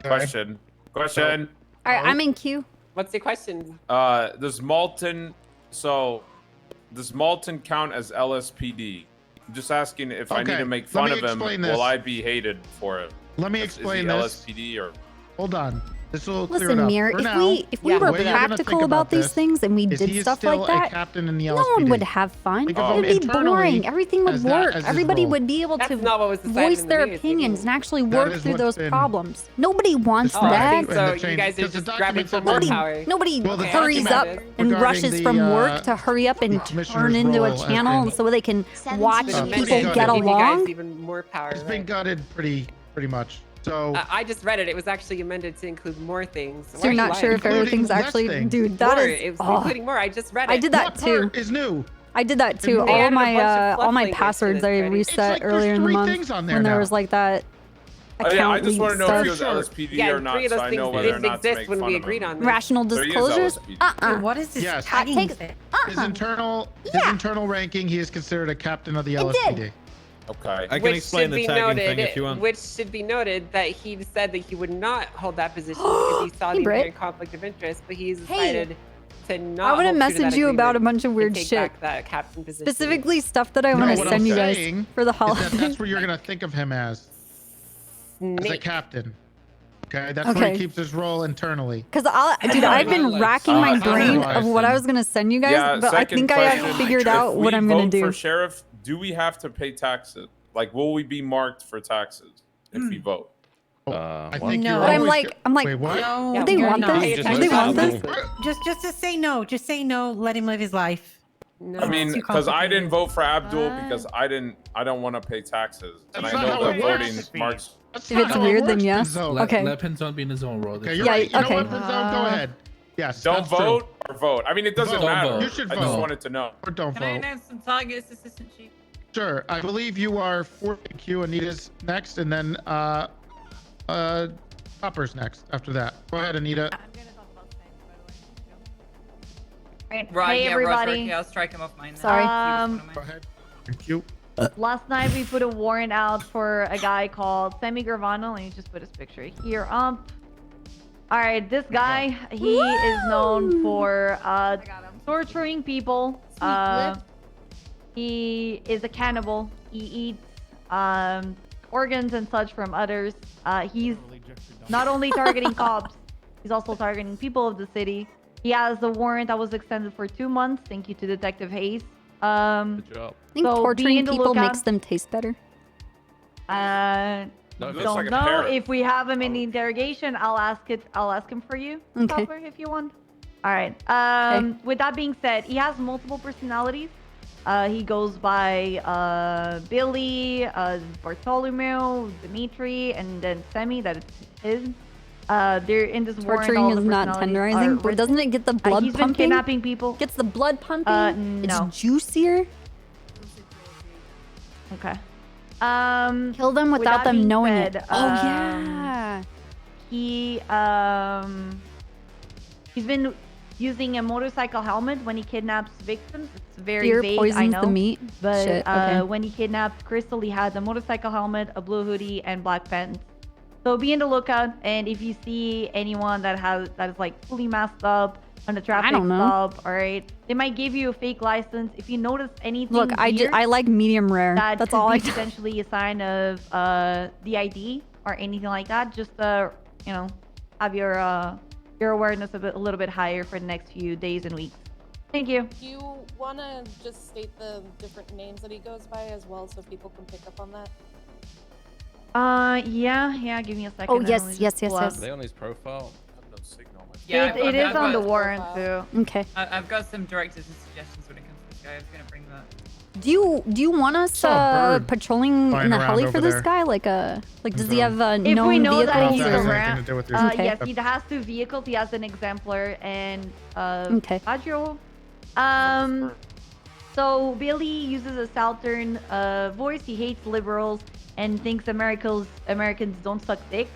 Question.
All right, I'm in queue.
What's the question?
Does Malton count as LSPD? I'm just asking if I need
Okay,
to make
let
fun
me
of him,
explain this.
will I be hated for it?
Let me
Is
explain
he
this.
LSPD or?
Hold on. This will clear it
Listen,
up.
Mir,
For
if
now,
we were
the way you're gonna
practical
think
about these
this
things and we
is
did
he is
stuff
still
like
a
that,
captain in the
no one
LSPD.
would have fun.
Think of him
It would be
internally
boring. Everything would
as that
work.
as his
Everybody
role.
would be able
That's
to
not what was decided
voice
in the
their
meeting.
opinions and actually
That
work
is
through
what's
those
been-
problems. Nobody wants
Oh, I
that.
think so.
in the
You
change,
guys are
because the
just grabbing
documents
for
are
more
nobody-
power.
Nobody
Well, the
hurries up
document
and
regarding
rushes
the,
from work to hurry up and
commissioner's
turn into a
role has
channel
been-
so they can watch
been
people
gutted.
get
Give
you guys
along.
even more power.
It's been gutted pretty much. So
I just read it. It was actually amended to include more things.
So you're not sure if
Including
everything's
less
actually,
things.
dude. That
More.
is.
It was
oh.
including more. I just read it.
I did that
what
too.
part is new?
I did that too.
They
All
added
my
a bunch of fluff
all my
language to
passwords
this,
I
Freddie.
reset
It's like there's
earlier in the
3
month
things on there
when there
now.
was like that
Yeah, I
account
just want to
leak
know if he
stuff.
was LSPD
Yeah,
or
and
not,
3 of
so
those
I
things
know whether or
didn't
not to
exist
make
when
fun
we
of him.
agreed on them.
Rational
So he is
disclosures.
LSPD.
Dude, what is this
Yes.
tagging
Take-
thing?
his internal ranking, he is considered a captain of the
It
LSPD.
did.
Okay.
I can
Which
explain
should
the
be
tagging
noted,
thing if you want.
Which should be noted that he said that he would not hold that position because he saw
Hey,
the
Britt.
inherent conflict of interest, but he's decided to not.
I want to
hold true
message
that
you about a
agreement
bunch of
and
weird
take
shit.
back that captain position.
Specifically stuff that I
No,
want to
what
send
I'm
you guys
saying
for the
is that
holidays.
that's where you're gonna think of him as a
Snake.
captain. Okay, that's where
Okay.
he keeps his role internally.
Because dude, I've been racking my brain of what I was gonna send you guys,
Yeah,
but I
second
think I have
question,
figured
if
out what
we
I'm gonna
vote
do.
For sheriff, do we have to pay taxes? Like, will we be marked for taxes if we vote?
I
what?
think
No.
you're
But
I'm
always
like,
go-
I'm like,
Wait, what?
No,
do they
you're
want
not.
this? Do they want this?
Just say no. Just say no. Let him live his life.
No.
I mean,
It's too
because I didn't
complicated.
vote for Abdul
What?
because I don't want to pay taxes, and
That's
I
not
know
how
that
it works.
voting marks.
That's
If
not
it's
how it
weird, then
works,
yes.
Pinzo.
Okay.
Let Pinzone be in his own world.
Okay,
It's
you're
Yeah,
right. You
okay.
know what, Pinzo? Go ahead. Yes,
Don't
that's true.
vote or vote. I mean, it doesn't
Vote.
matter.
Vote.
You should
I just
vote.
wanted to know.
Or don't vote.
announce some targets, Assistant Chief?
Sure. I believe you are 4Q. Anita's next, and then Hopper's next after that. Go ahead, Anita.
Hey everybody. I'll strike him off mine.
Sorry.
Go ahead. Thank you.
Last night we put a warrant out for a guy called Semi Gravano. Let me just put his picture here. All right, this guy, he is known for torturing people. He is a cannibal. He eats organs and such from others. He's not only targeting cops, he's also targeting people of the city. He has a warrant that was extended for 2 months. Thank you to Detective Hayes.
Good job.
I think
So be
torturing
in the
people
lookout.
makes them taste better.
Looks
Don't
like a
know
parrot.
if we have him in the interrogation. I'll ask him for you,
Okay.
Hopper, if you want. All right. With that being said, he has multiple personalities. He goes by Billy, Bartholomew, Dimitri, and then Semi. That is his. They're in this warrant.
Torturing
all
is
the
not
personalities are
tenderizing, but
written.
doesn't it get the blood
He's been
pumping?
kidnapping people.
Gets the blood pumping?
No.
It's juicier?
Okay.
Kill them
with
without
that
them
being
knowing
said,
it. Oh, yeah.
He's been using a motorcycle helmet when he kidnaps victims. It's very
Fear
vague, I
poisons
know.
the meat?
But
Shit, okay.
when he kidnapped Crystal, he had a motorcycle helmet, a blue hoodie, and black pants. So be on the lookout, and if you see anyone that is like fully masked up on the traffic
don't know.
stop, all right, they might give you a fake license. If you notice anything,
Look, I like medium rare.
that
That's
could
all
be
I do.
potentially a sign of the ID or anything like that. Just have your awareness a little bit higher for the next few days and weeks. Thank you.
Do you want to just state the different names that he goes by as well so people can pick up on that?
Yeah, give me a second.
Oh,
and
yes,
let me just
yes,
pull up.
Are they on his profile? I have no signal.
Yeah, it is on the warrant too.
Okay.
I've got some directives and suggestions when it comes to this guy. I was gonna bring that.
Do you want us
Saw a bird
patrolling
flying
in the
around
heli
over
for this
there.
guy? Like does he have
If
known
we know
vehicles?
that he's
That has
or-
anything to do with your
Okay.
Yes, he has 2 vehicles. He has an Exemplar and
Okay.
Agio. So Billy uses a Southern voice. He hates liberals and thinks Americans don't suck dick.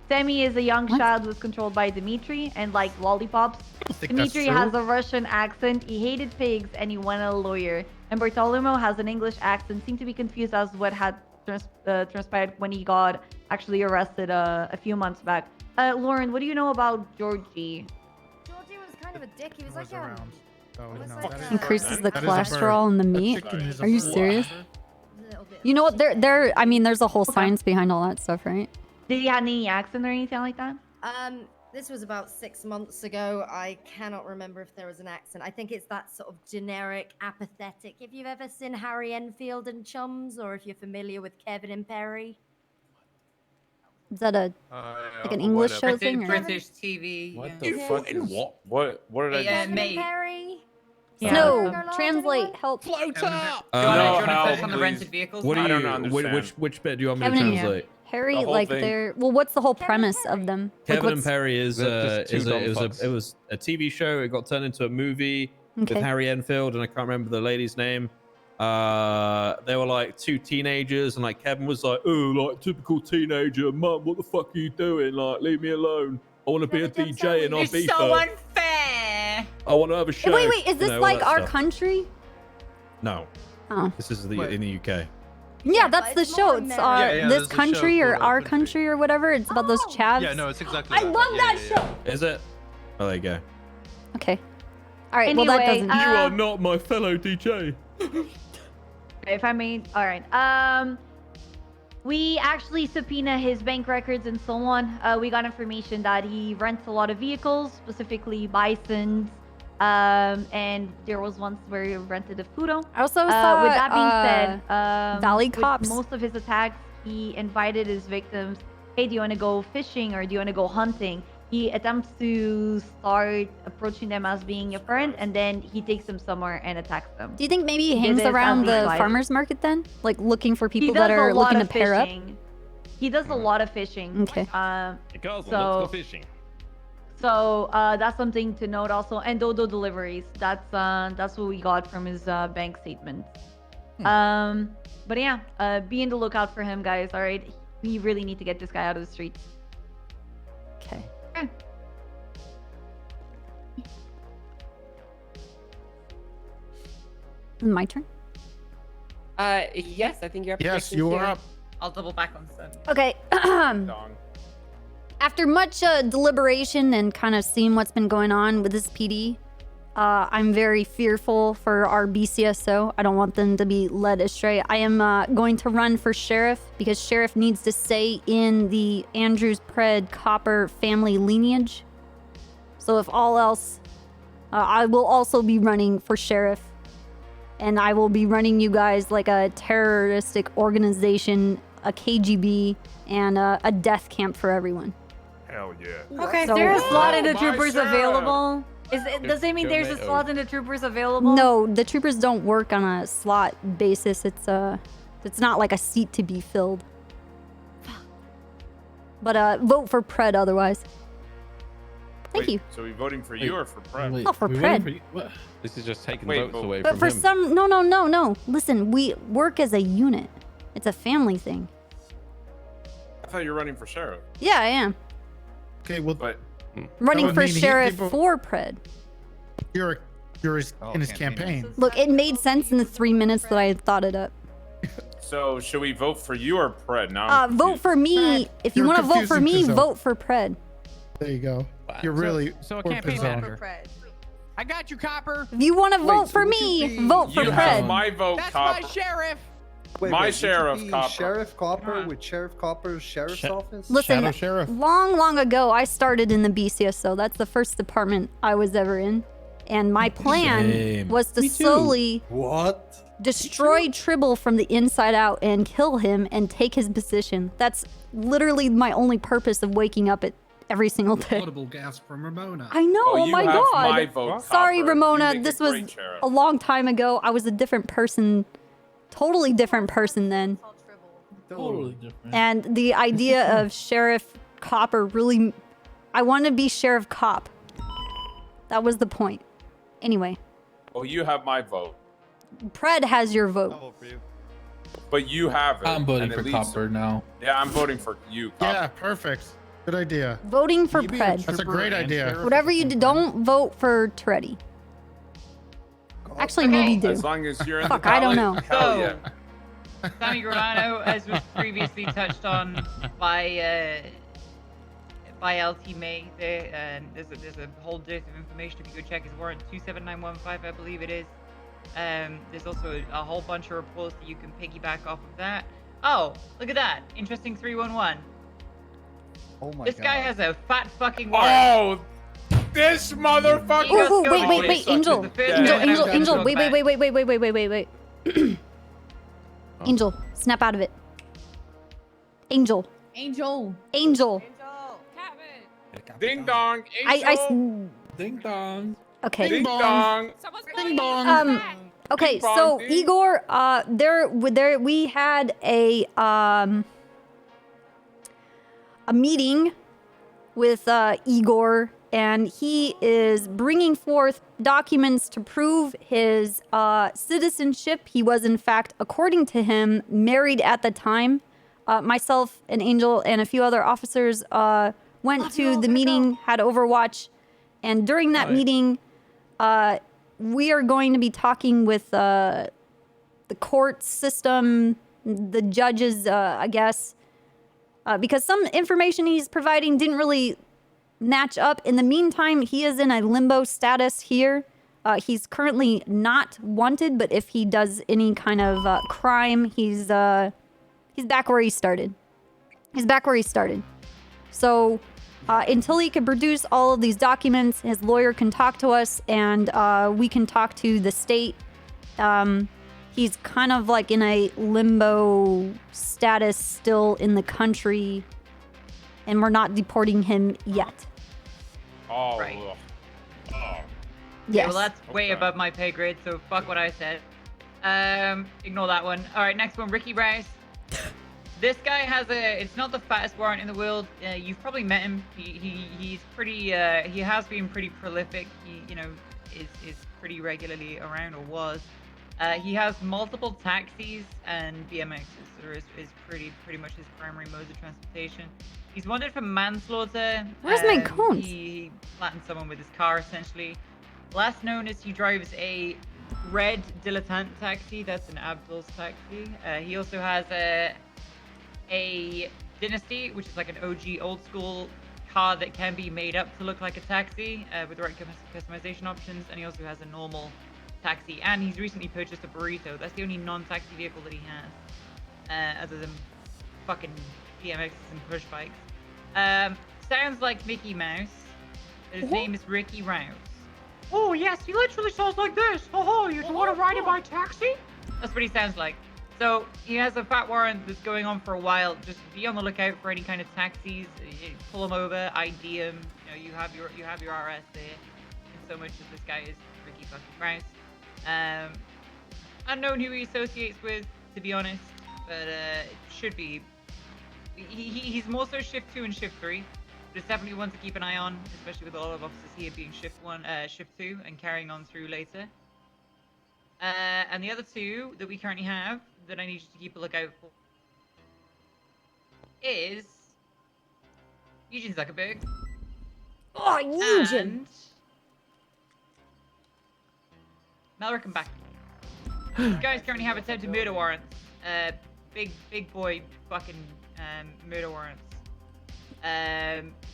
Sammy is a young child who was controlled by Dimitri and like lollipops.
think
Dimitri
that's
has
true.
a Russian accent. He hated pigs and he wanted a lawyer. And Bartolomeo has an English accent. Seemed to be confused as what had transpired when he got actually arrested a few months back. Lauren, what do you know about Georgie?
Georgie was kind of a dick. He was like
around. So,
almost
no,
like
that is-
Increases the
that is a bird.
cholesterol in the meat.
chicken is a
Are you
bird.
serious? You know what? I mean, there's a whole science behind all that stuff, right?
Did he have any accent or anything like that?
This was about 6 months ago. I cannot remember if there was an accent. I think it's that sort of generic, apathetic. If you've ever seen Harry Enfield and Chums, or if you're familiar with Kevin and Perry.
Is that like an English show thing? Or?
British TV.
What
yeah.
the fuck? What did I
Yeah,
just
mate.
Perry.
No, translate, help.
Float up.
No,
Do you want to
help,
focus on the
please.
rented vehicles?
What do
I don't
you?
understand.
Which bit do you want me to
Kevin and
translate?
Harry,
The whole
like
thing.
they're what's the whole premise of them? Like,
Kevin and
what's-
Perry It was a TV show. It got turned into a movie
Okay.
with Harry Enfield, and I can't remember the lady's name. They were like 2 teenagers, and like Kevin was like, "Oh, like typical teenager, mum, what the fuck are you doing? Like, leave me alone. I want to be a DJ and I'll
It's
be
so unfair.
I want to have a show."
Wait, is
you
this
know, all
like
that
our
stuff.
country?
No.
Oh.
This is in the UK.
Yeah, that's the show. It's
Yeah,
this
there's a
country
show
or
called
our country or whatever. It's about those chavs.
Yeah, no, it's exactly
I
that.
love that show.
Is it? Oh, there you go.
Okay. All right. well, that
Anyway,
doesn't.
You are not my fellow DJ.
If I may, all right. We actually subpoena his bank records and so on. We got information that he rents a lot of vehicles, specifically Bisons. And there was once where he rented a Fudo.
I also saw.
With that being said,
Valley
with
Cops.
most of his attacks, he invited his victims. Hey, do you want to go fishing or do you want to go hunting? He attempts to start approaching them as being a friend, and then he takes them somewhere and attacks them.
Do you think maybe he
did
hangs
this
around
as
the
his wife.
farmers market then, like looking for
He
people
does
that
a
are
lot
looking to
of
pair up?
fishing. He does a lot of fishing.
Okay.
Goslin, let's
So
go fishing.
that's something to note also. And Dodo deliveries. That's what we got from his bank statement. But yeah, be on the lookout for him, guys. All right, we really need to get this guy out of the streets.
Okay. My turn.
Yes, I think you're up.
Yes,
next,
you are
Sarah.
up.
I'll double back on Sun.
Okay. After much deliberation and kind of seeing what's been going on with this PD, I'm very fearful for our BCSO. I don't want them to be led astray. I am going to run for sheriff because sheriff needs to stay in the Andrews Pred Copper family lineage. So if all else, I will also be running for sheriff. And I will be running you guys like a terroristic organization, a KGB, and a death camp for everyone.
Hell yeah.
Okay,
So-
there's a slot in the
My
troopers
sheriff.
available. Does it mean there's a slot in the troopers available?
No, the troopers don't work on a slot basis. It's not like a seat to be filled. But vote for Pred otherwise. Thank you.
So we voting for you or for Prem?
Not for Pred.
This is just taking
Wait,
votes away
But
from
for
him.
some, no. Listen, we work as a unit. It's a family thing.
I thought you were running for sheriff.
Yeah, I am.
Okay, well,
But
Running
would
for
mean
sheriff
people-
for Pred.
You're in his campaign.
Look, it made sense in the 3 minutes that I thought it up.
so should we vote for you or Pred? Now I'm
Vote for me. If you
You're
want to vote for
confusing
me,
Pizzo.
vote for Pred.
There you go. You're really
So a
or
campaign
Pizzo.
manager. I got you, Copper.
If you want to vote for me, vote for
You have
Pred.
my vote,
That's
Copper.
my sheriff.
My sheriff, Copper.
Sheriff Copper with Sheriff Copper's sheriff's office?
Listen, long ago, I started in the BCSO. That's the first department I was ever in. And my plan
Same.
was to
Me too.
slowly
What?
destroy Tribble from the inside out and kill him and take his position. That's literally my only purpose of waking up at every single day.
Audible gasp from Ramona.
I know.
Oh,
Oh
you
my
have
god.
my vote,
Sorry,
Copper. You
Ramona.
make a
This was
great sheriff.
a long time ago. I was a different person, totally different person then.
Totally different.
And the idea of Sheriff Copper really, I want to be Sheriff Cop. That was the point. Anyway,
Oh, you have my vote,
Pred has your vote.
but you have it.
I'm voting
and it
for
leaves-
Copper now.
Yeah, I'm voting for you, Copper.
Yeah, perfect. Good idea.
Voting for Pred.
That's a great idea.
Whatever you do, don't vote for Toretti. Actually, maybe do.
As long as you're in
Fuck,
the
I don't
ballot,
know.
Hell
So-
yeah.
Sammy Gravano, as was previously touched on by LT May, there's a whole dearth of information. If you go check his warrant 27915, I believe it is. There's also a whole bunch of reports that you can piggyback off of that. Oh, look at that! Interesting 311.
Oh my
This
god.
guy has a fat fucking warrant.
Oh, this motherfucker!
Oh, wait, Angel. Angel,
Angel,
wait. Angel, snap out of it. Angel.
Angel.
Ding dong. Angel.
Ding dong.
Okay.
Ding dong.
Ding dong.
Okay,
Ding dong,
so
ding.
Igor, we had a meeting with Igor, and he is bringing forth documents to prove his citizenship. He was, in fact, according to him, married at the time. Myself, an Angel, and a few other officers went to the meeting, had Overwatch, and during that meeting, we are going to be talking with the court system, the judges, I guess, because some information he's providing didn't really match up. In the meantime, he is in a limbo status here. He's currently not wanted, but if he does any kind of crime, he's back where he started. He's back where he started. So until he can produce all of these documents, his lawyer can talk to us, and we can talk to the state. He's kind of like in a limbo status still in the country, and we're not deporting him yet.
Oh,
Right.
ugh. Oh.
Yeah,
Yes.
well, that's way above my pay grade, so fuck what I said. Ignore that one. All right, next one, Ricky Rice. This guy has it's not the fattest warrant in the world. You've probably met him. He's pretty, he has been pretty prolific. He, is pretty regularly around, or was. He has multiple taxis and BMXs, so is pretty much his primary mode of transportation. He's wanted for manslaughter.
Where's my cones?
He flattened someone with his car, essentially. Last known as he drives a red dilettante taxi. That's an Abdul's taxi. He also has a Dynasty, which is like an OG old school car that can be made up to look like a taxi with the right customization options. And he also has a normal taxi. And he's recently purchased a Burrito. That's the only non-taxi vehicle that he has, other than fucking BMXs and push bikes. Sounds like Mickey Mouse. His name is Ricky Rouse. Oh yes, he literally sounds like this. Oh, you want to ride in my taxi? That's what he sounds like. So he has a fat warrant that's going on for a while. Just be on the lookout for any kind of taxis. Pull him over, ID him. You have your RS there. And so much as this guy is Ricky fucking Rouse. Unknown who he associates with, to be honest, but it should be. He's more so shift 2 and shift 3. But it's definitely one to keep an eye on, especially with a lot of officers here being shift 2 and carrying on through later. And the other two that we currently have that I need you to keep a lookout for is Eugene Zuckerberg.
Oh, Eugene!
And Malrick and back. These guys currently have attempted murder warrants. Big boy fucking murder warrants.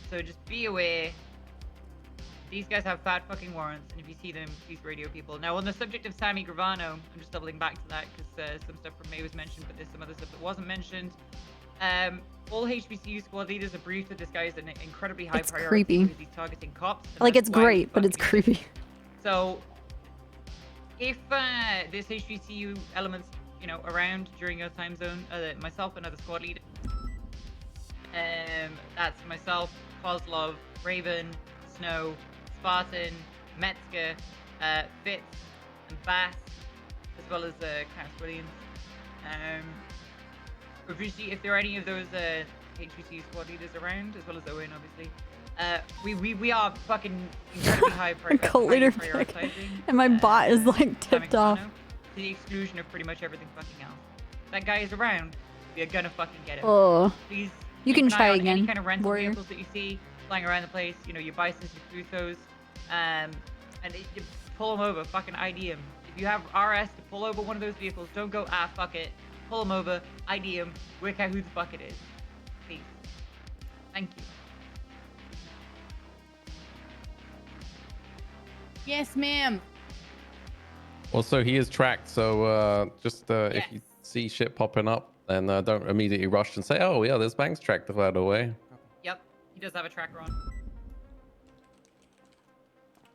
So just be aware. These guys have fat fucking warrants, and if you see them, please radio people. Now, on the subject of Sammy Gravano, I'm just doubling back to that because some stuff from May was mentioned, but there's some other stuff that wasn't mentioned. All HBCU squad leaders are briefed that this guy is an incredibly high
It's
priority
creepy.
because he's targeting cops. and
Like,
that's
it's
why
great, but
fucking
it's creepy.
So, if this HBCU elements, around during your time zone, myself and other squad leaders, that's myself, Kozlov, Raven, Snow, Spartan, Metzger, Fitz, and Bass, as well as Cass Williams. Obviously, if there are any of those HVC squad leaders around, as well as Owen, obviously, we are fucking incredibly high
Cult leader pick.
prioritizing.
And my bot is like tipped off.
To the exclusion of pretty much everything fucking else. If that guy is around, we are gonna fucking get him.
Oh.
Please.
You
keep
can
an eye
try
on
again,
Any kind of rental
warrior.
vehicles that you see flying around the place, you know, your Bisons, your Crusoes, and you pull them over, fucking ID them. If you have RS to pull over one of those vehicles, don't go, fuck it. Pull them over, ID them, work out who the fuck it is. Please. Thank you.
Yes, ma'am.
Also, he is tracked, so just if you see shit popping up, then don't immediately rush and say, "Oh yeah, there's Banks tracked the other way."
Yep, he does have a tracker on.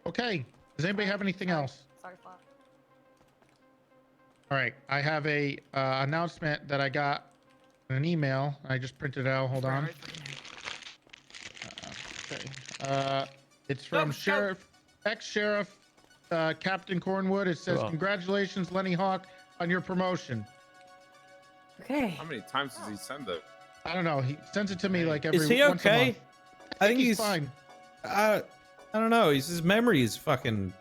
Okay. Does anybody have anything else?
Sorry, Flat.
All right. I have a announcement that I got in an email. I just printed it out. Hold on. Okay. It's from ex-sheriff Captain Cornwood. It says, "Congratulations, Lenny Hawk, on your promotion."
Okay.
How many times does he send it?
I don't know. He sends it to me like every
Is he
once a
okay?
month.
I think he's
fine.
I don't know. His memory is fucking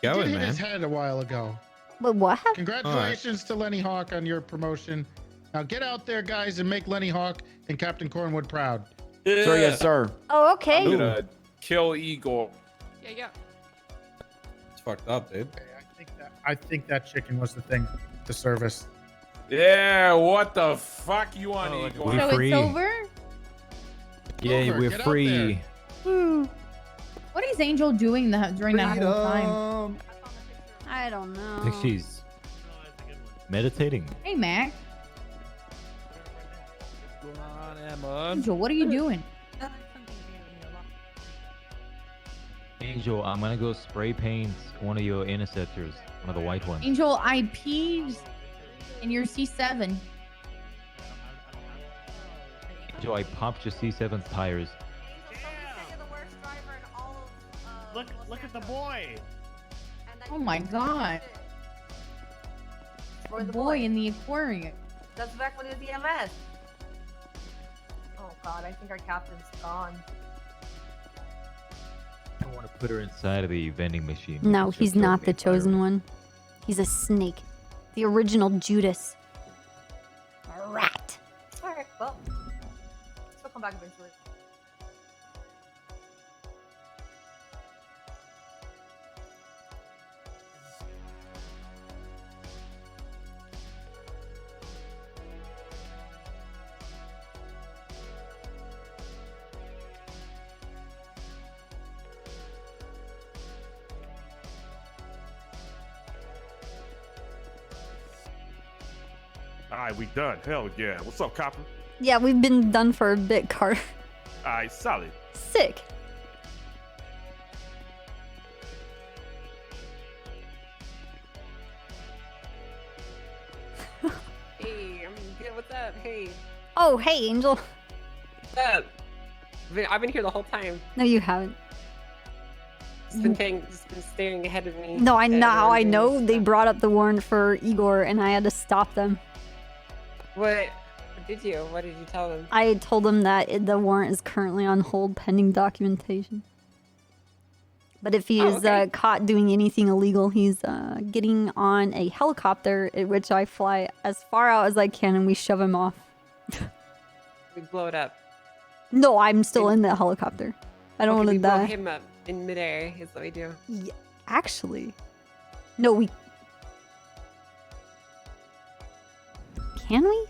He
going,
did hit
man.
his head a while ago.
But what happened?
Congratulations to Lenny Hawk on your promotion. Now get out there, guys, and make Lenny Hawk and Captain Cornwood proud.
Yeah.
Sir, yes, sir.
Oh, okay.
I'm gonna kill Igor.
Yeah.
It's fucked up, dude.
I think that chicken was the thing to service.
Yeah, what the fuck you want, Igor?
So it's over?
Yeah,
Over,
we're free.
What is Angel doing during that whole time?
I don't know.
I think she's meditating.
Hey, Mac.
What's going on, Emma?
Angel, what are you doing?
Angel, I'm gonna go spray paint one of your interceptors, one of the white ones.
Angel, I peed in your C7.
Angel, I popped your C7's tires.
Look at the boy.
Oh my god.
Or
The
the
boy in the aquarium.
That's back when it was EMS. Oh god, I think our captain's gone.
I want to put her inside of the vending machine.
No,
She'll
he's
choke
not
me
the
if I hurt
chosen one. He's a snake. The original Judas. A rat.
Alright, well. She'll come back eventually.
All right, we done. Hell yeah. What's up, Copper?
Yeah, we've been done for a bit, Carter.
All right, solid.
Sick.
Hey, I'm good. What's up? Hey.
Oh, hey, Angel.
What's up? I've been here the whole time.
No, you haven't.
Just been staring ahead of me.
No, I know how I
doing
know. They brought up the warrant for Igor, and I had to stop them.
What did you? What did you tell them?
I told them that the warrant is currently on hold pending documentation. But if he is caught doing anything illegal, he's getting on a helicopter, at which I fly as far out as I can, and we shove him off.
We blow it up.
No, I'm still in the helicopter. I don't want to
we blow
die.
him up in midair is what we do.
Yeah, actually, no, we can we?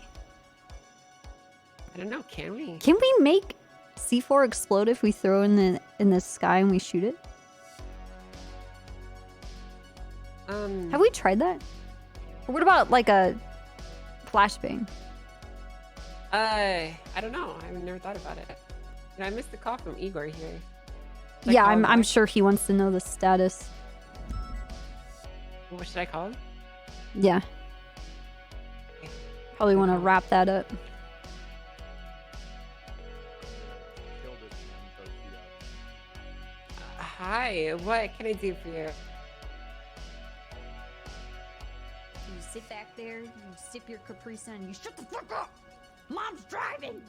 I don't know. Can we?
Can we make C4 explode if we throw in the sky and we shoot it? Have we tried that? Or what about like a flashbang?
I don't know. I've never thought about it. And I missed the call from Igor here. Should I
Yeah,
call him
I'm
back?
sure he wants to know the status.
What should I call him?
Yeah. Probably want to wrap that up.
Hi, what can I do for you?
You sit back there, you sip your Capri Sun, you shut the fuck up! Mom's driving!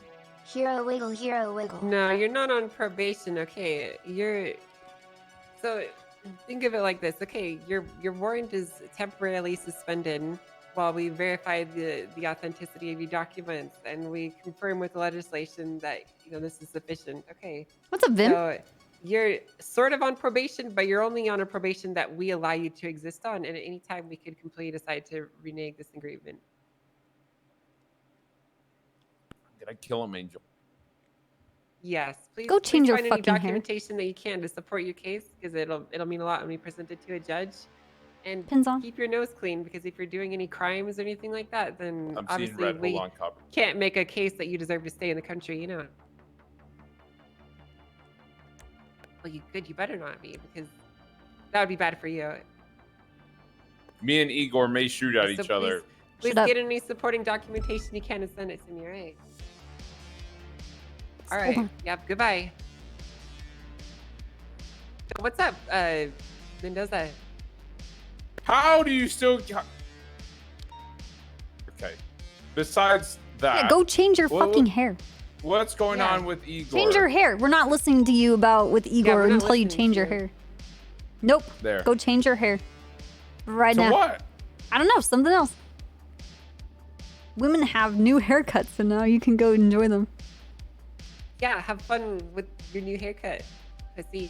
Hero wiggle, hero wiggle. No, you're not on probation, okay? So think of it like this. Okay, your warrant is temporarily suspended while we verify the authenticity of your documents and we confirm with the legislation that this is sufficient. Okay.
What's up, Vim?
So you're sort of on probation, but you're only on a probation that we allow you to exist on, and at any time we could completely decide to renege this agreement.
Did I kill him, Angel?
Yes, please.
Go change
please
your
find any
fucking hair.
documentation that you can to support your case, because it'll mean a lot when we present it to a judge. And
Pins on.
keep your nose clean, because if you're doing any crimes or anything like that, then
I'm seeing
obviously
red.
we
Hold on, copper.
can't make a case that you deserve to stay in the country. Well, you better not be, because that would be bad for you.
Me and Igor may shoot at
So
each other.
Please get any supporting documentation you can and send it to me, all right? All right.
on.
Yep. Goodbye. What's up, Mendoza?
How do you still? Okay. Besides that,
Yeah, go change your
what-
fucking hair.
What's going on with Igor?
Change your hair. We're not listening to you about with Igor
we're not
until you
listening
change
to
your
you.
hair. Nope.
There.
Go change your hair. Right
To
now.
what?
I don't know. Something else. Women have new haircuts, so now you can go enjoy them.
Yeah, have fun with your new haircut. Pussy.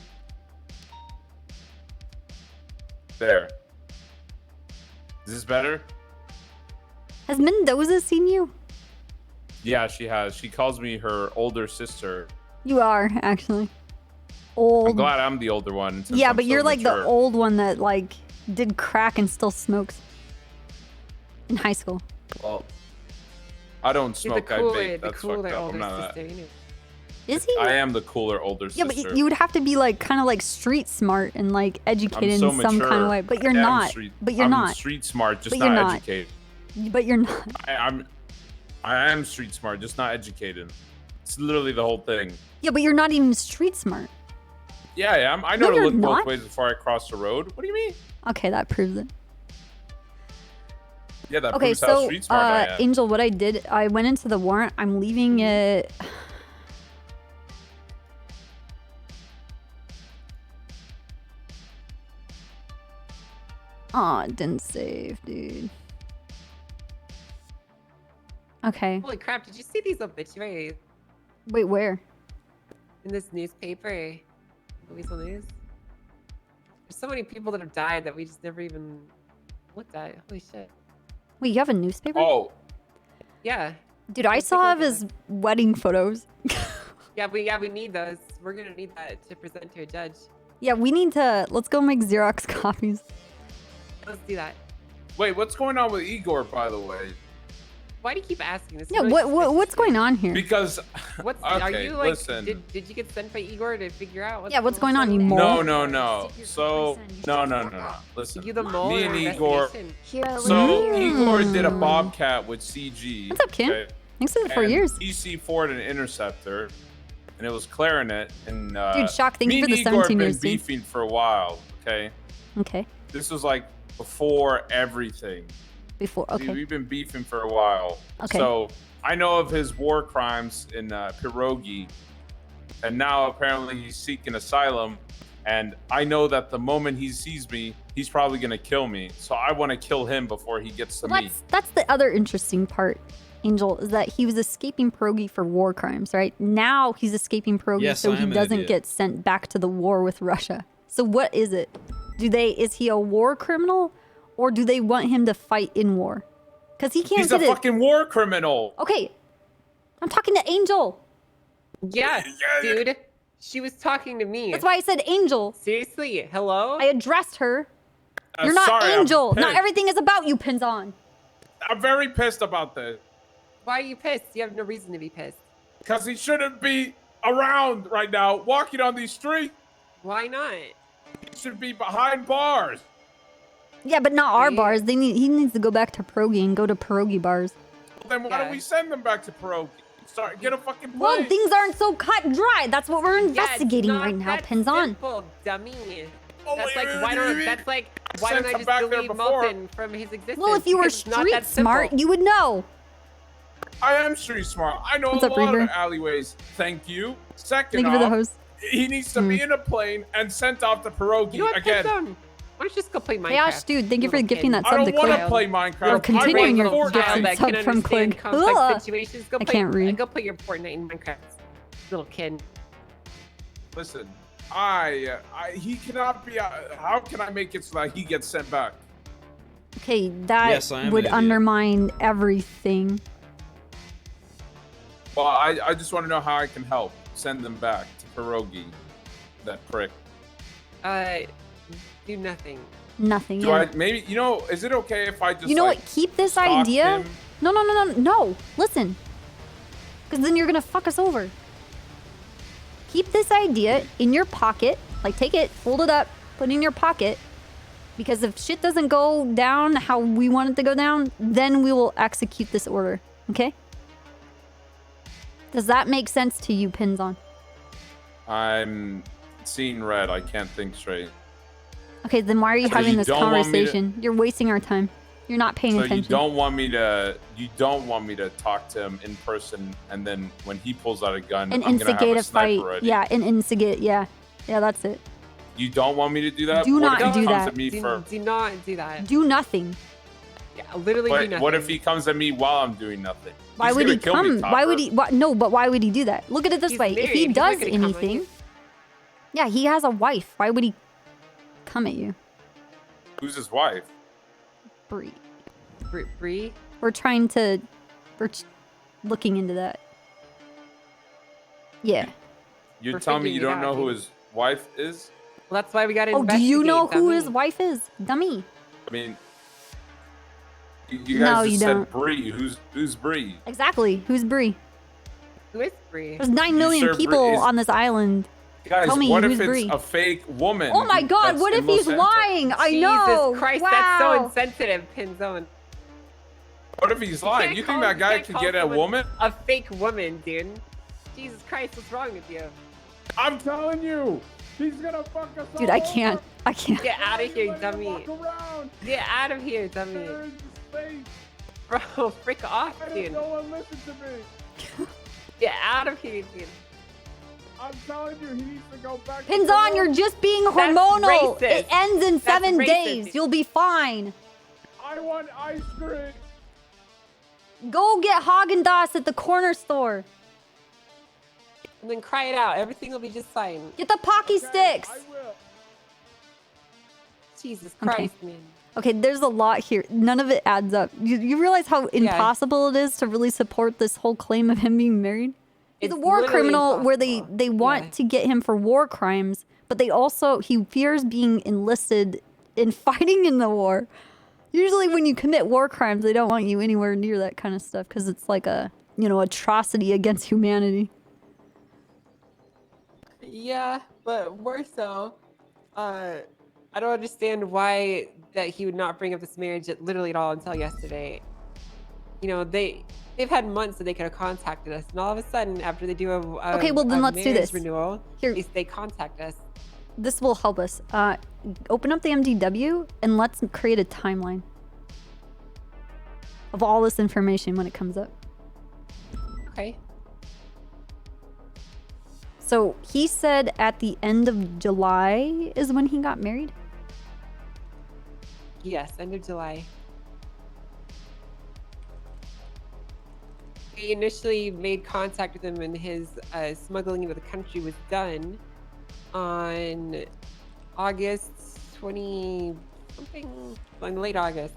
There. Is this better?
Has Mendoza seen you?
Yeah, she has. She calls me her older sister.
You are, actually. Old.
I'm glad I'm the older one. since
Yeah,
I'm
but
so
you're like the
mature.
old one that like did crack and still smokes. In high school.
Well, I don't
You're the
smoke. I
cooler,
vape.
the
That's
cooler
fucked up. I'm
older
not
sister.
that.
Is he?
I am the cooler older
Yeah,
sister.
but you would have to be like kind of like street smart and like educated
I'm so
in some kind
mature.
of way. But you're
Yeah, I'm
not.
street-
But you're
I'm
not.
street smart, just
But you're
not
not.
educated.
But you're not.
I am street smart, just not educated. It's literally the whole thing.
Yeah, but you're not even street smart.
Yeah, I am. I know
No,
to
you're
look
not.
both ways before I cross the road. What do you mean?
Okay, that proves it.
Yeah, that
Okay,
proves how
so
street smart I am.
Angel, what I did, I went into the warrant. I'm leaving it. Oh, it didn't save, dude. Okay.
Holy crap! Did you see these obituaries
Wait, where?
in this newspaper? Louisville News. There's so many people that have died that we just never even looked at. Holy shit!
Wait, you have a newspaper?
Oh,
Yeah.
Dude, I saw of his wedding photos.
Yeah, we need those. We're gonna need that to present to a judge.
Yeah, we need to. Let's go make Xerox copies.
Let's do that.
wait, what's going on with Igor, by the way?
Why do you keep asking this?
Yeah,
Really
what's going on here?
Because
What's
okay,
are you like?
listen.
Did you get sent by Igor to figure out what's
Yeah, what's going on, you mole?
No. So no. Listen,
You the mole
me
or
and Igor.
investigation?
So Igor did a Bobcat with CG.
What's up, Kim? Thanks for the 4
and
years.
PC Ford an Interceptor, and it was Clarinet. And
Dude, Shock, thank
me
you for
and
the
Igor
17
have been
years, dude.
beefing for a while. Okay,
Okay.
this was like before everything.
Before,
See,
okay.
we've been beefing for a while.
Okay.
So I know of his war crimes in Pierogi, and now apparently he's seeking asylum. And I know that the moment he sees me, he's probably gonna kill me. So I want to kill him before he gets to
Well,
me.
that's the other interesting part, Angel, is that he was escaping pierogi for war crimes, right? Now he's escaping pierogi
Yes,
so
I
he
am an
doesn't
idiot.
get sent back to the war with Russia. So what is it? Is he a war criminal, or do they want him to fight in war? Because he can't
He's a
get it.
fucking war criminal.
Okay, I'm talking to Angel.
Yeah, dude. She was talking to me.
That's why I said Angel.
Seriously, hello?
I addressed her. You're not
sorry, I'm
Angel. Not
pissed.
everything is about you, Pinzon.
I'm very pissed about this
Why are you pissed? You have no reason to be pissed.
because he shouldn't be around right now, walking on these streets.
Why not?
He should be behind bars.
Yeah, but not our bars. He needs to go back to pierogi and go to pierogi bars.
Then why don't we send them back to Pierogi? Start get a fucking plane.
Well, things aren't so cut and dry. That's what we're investigating right now. Pins on.
Simple, dummy.
Oh,
That's
wait,
like
wait,
why
wait,
don't
wait.
that's like
I
why don't
sent
I
him
just
back there
delete
before.
Muffin from his existence?
Well, if you were
Because it's not
street
that simple.
smart, you would know.
I am street smart. I know
What's
a
up,
lot
Reaper?
of alleyways. Thank you. Second
Thank you for the
off,
host.
he needs to be in a plane and sent off to Pierogi
You know what,
again.
Pizone? Why don't you just go play Minecraft?
Hey, Ash, dude, thank you for
Little
gifting
kid.
that sub to
I don't want to
Clegg.
play Minecraft.
Or continuing your
Fortnite.
child that
sub
can
from
understand
Clegg.
complex
Ugh.
situations. Go
I
play,
can't read.
Go play your Fortnite in Minecraft, little kid.
Listen, he cannot be. How can I make it so that he gets sent back?
Okay, that
Yes, I am
would
an idiot.
undermine everything.
Well, I just want to know how I can help send them back to Pierogi, that prick.
Do nothing.
Nothing.
Do
Yeah.
I maybe is it okay if I just
You know
like,
what? Keep this
stalk
idea.
him?
No. Listen. Because then you're going to fuck us over. Keep this idea in your pocket. Like, take it, fold it up, put it in your pocket. Because if shit doesn't go down how we want it to go down, then we will execute this order. Okay? Does that make sense to you, Pinzon?
I'm seeing red. I can't think straight.
Okay, then why are you
So
having
you
this
don't want me to-
conversation? You're wasting our time. You're not paying
So
attention.
you don't want me to talk to him in person, and then when he pulls out a gun,
And
I'm gonna have
instigate
a
a
sniper
fight.
ready.
Yeah, and instigate. Yeah, that's it.
You don't want me to do that?
Do
What
not
if he
do
comes
that.
at me for-
Do not do that.
Do nothing.
Yeah, literally do
But
nothing.
what if he comes at me while I'm doing nothing?
Why
He's
would
gonna
he
kill me,
come? Why would
Topper.
he? No, but why would he do that? Look at it this
He's
way. If
married.
he
He's not
does
gonna come on
anything,
you.
yeah, he has a wife. Why would he come at you?
Who's his wife?
Bree.
Bree?
We're looking into that. Yeah.
You're
We're
telling me you
figuring it
don't know
out,
who
dude.
his wife is?
Well, that's why we got to
Oh, do you know who
dummy.
his wife is? Dummy.
I mean, you
No,
guys
you
just
don't.
said Bree. Who's Bree?
Exactly. Who's Bree?
Who is Bree?
There's 9 million
sure Bree
people
is-
on this island.
Guys,
Tell me
what
who's
if it's
Bree?
a fake woman?
Oh my God!
that's
What
in
if
Los
he's
Santos?
lying? I know.
Jesus Christ,
wow.
that's so insensitive, Pinzone.
What if he's lying?
can't
You think
call-
that guy
can't
could
call
get a
someone
woman?
A fake woman, dude. Jesus Christ, what's wrong with you?
I'm telling you, he's gonna fuck us
Dude,
all
I can't.
over.
I can't.
Get out of here, dummy.
Walk around.
Get out of here, dummy.
There is space.
Bro, freak off, dude.
No one listen to me.
Get out of here, dude.
I'm telling you, he needs to go back. to
Pins on,
Peru.
you're just being
That's
hormonal.
racist.
It ends in
That's
7
racist.
days. You'll be fine.
I want ice cream.
Go get Haagen-Dazs at the corner store.
And then cry it out. Everything will be just fine.
Get the Pocky Sticks.
I will.
Jesus
Okay.
Christ, man.
Okay, there's a lot here. None of it adds up. You realize how impossible it is to really support this whole claim of him being married? He's a
It's
war
literally
criminal where
impossible.
they want to get him for war crimes, but he fears being enlisted in fighting in the war. Usually when you commit war crimes, they don't want you anywhere near that kind of stuff because it's like a, atrocity against humanity.
Yeah, but more so, I don't understand why that he would not bring up this marriage literally at all until yesterday. They've had months that they could have contacted us, and all of a sudden, after they do a
Okay, well, then let's do
marriage
this.
renewal,
Here.
they contact us.
This will help us. Open up the MDW and let's create a timeline of all this information when it comes up.
Okay.
So he said at the end of July is when he got married?
Yes, end of July. We initially made contact with him, and his smuggling into the country was done on August 20 something, in late August.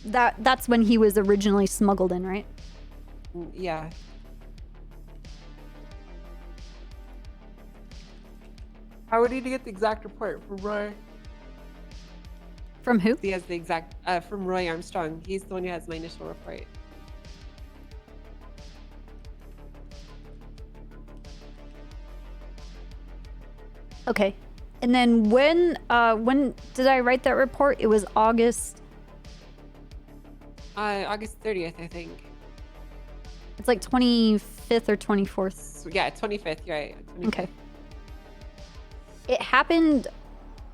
That's when he was originally smuggled in, right?
Yeah. I would need to get the exact report from Roy.
From who?
He has the exact from Roy Armstrong. He's the one who has my initial report.
Okay. And then when did I write that report? It was August.
August 30th, I think.
It's like 25th or 24th.
Yeah, 25th. You're right. 25th.
Okay. It happened.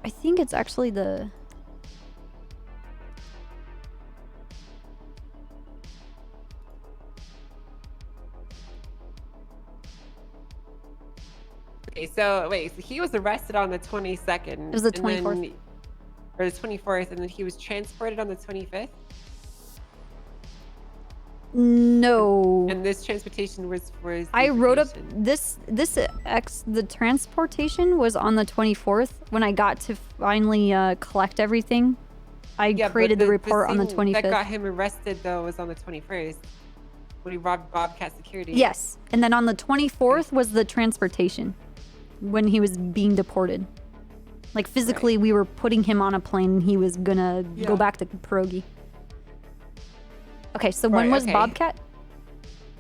I think it's actually the.
Okay, so wait, so he was arrested on the 22nd.
It was the 24th.
Or the 24th, and then he was transported on the 25th?
No.
And this transportation was for his
I wrote up
deportation.
the transportation was on the 24th when I got to finally collect everything. I
Yeah, but
created the report on the
thing
25th.
that got him arrested though was on the 21st when he robbed Bobcat Security.
Yes, and then on the 24th was the transportation when he was being deported. Like physically, we were putting him on a plane and he was gonna go back to Pierogi. Okay, so when was
okay.
Bobcat?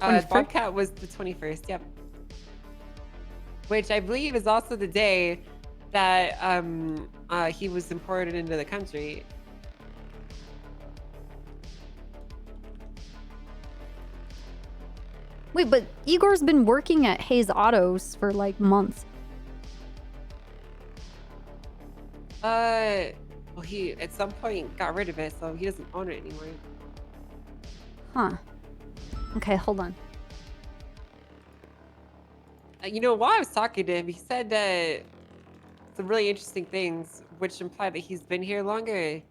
21st?
Bobcat was the 21st, yep. Which I believe is also the day that he was imported into the country.
Wait, but Igor's been working at Hayes Autos for like months.
Well, he at some point got rid of it, so he doesn't own it anymore.
Huh. Okay, hold on.
You know, while I was talking to him, he said some really interesting things, which imply that he's been here longer.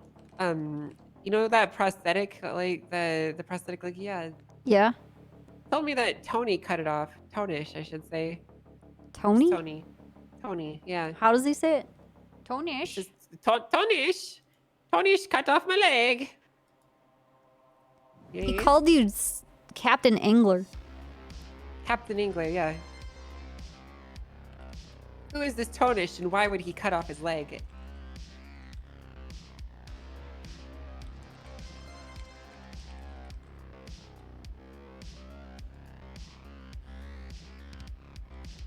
You know that prosthetic, like the prosthetic leg? Yeah.
Yeah.
Told me that Tony cut it off. Tonish, I should say.
Tony?
Tony, yeah.
How does he say it? Tonish.
Tonish cut off my leg.
He called you Captain Angler.
Captain Angler, yeah. Who is this Tonish and why would he cut off his leg?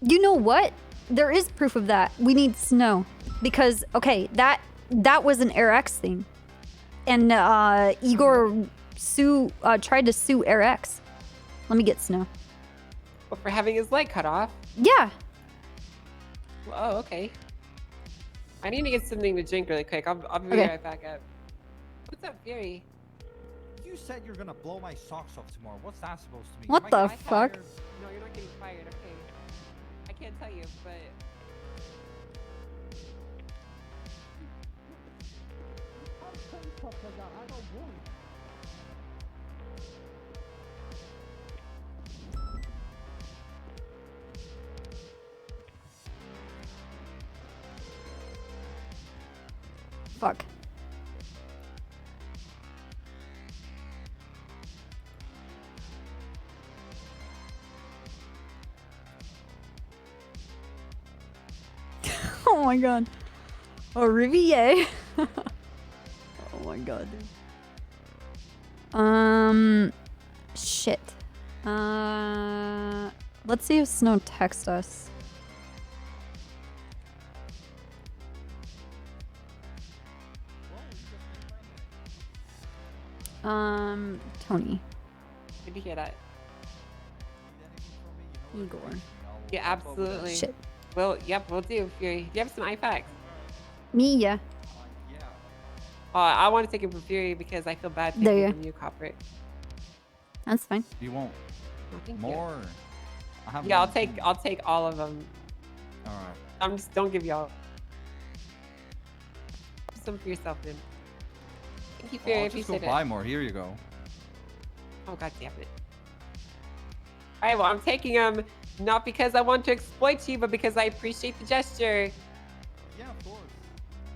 You know what? There is proof of that. We need snow. Because, okay, that was an AirX thing. And Igor tried to sue AirX. Let me get snow.
Well, for having his leg cut off?
Yeah.
Oh, okay. I need to get something to drink really quick. I'll be
Okay.
right back up. What's up, Fury?
You said you're gonna blow my socks off tomorrow. What's that supposed to mean?
What
Am I
the
getting
fuck?
fired?
No, you're not getting fired, okay. I can't tell you, but...
Fuck. Oh my god. Olivier. Oh my god, dude. Shit. Let's see if Snow texts us. Tony.
Good to hear that.
Igor.
Yeah, absolutely.
Shit.
Well, yep, we'll do, Fury. Do you have some IFACs?
Me, yeah.
I want to take it from Fury because I feel bad
There
taking
you
from you, Copper.
That's fine.
You won't.
thank you.
More. I have
Yeah,
one.
I'll take all of them.
All right.
I'm just don't give y'all some for yourself then. Thank you, Fury.
Well,
I
I'll just go
appreciate
buy
it.
more. Here you go.
Oh god damn it. Alright, well I'm taking them not because I want to exploit you, but because I appreciate the gesture.
Yeah, of course.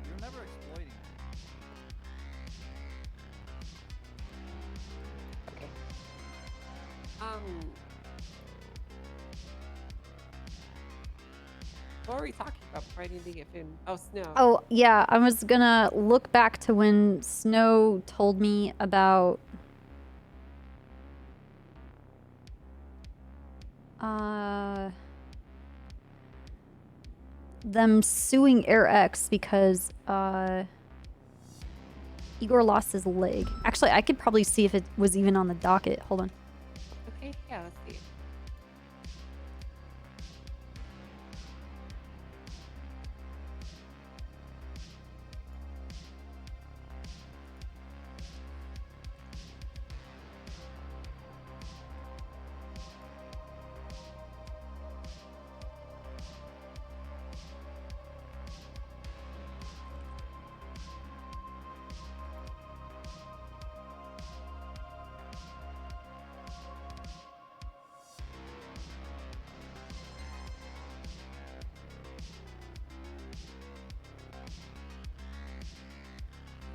You're never exploiting.
Okay. What were we talking about before I need to get food? Oh, snow.
Oh, yeah. I was gonna look back to when Snow told me about... them suing AirX because Igor lost his leg. Actually, I could probably see if it was even on the docket. Hold on.
Okay, yeah, let's see.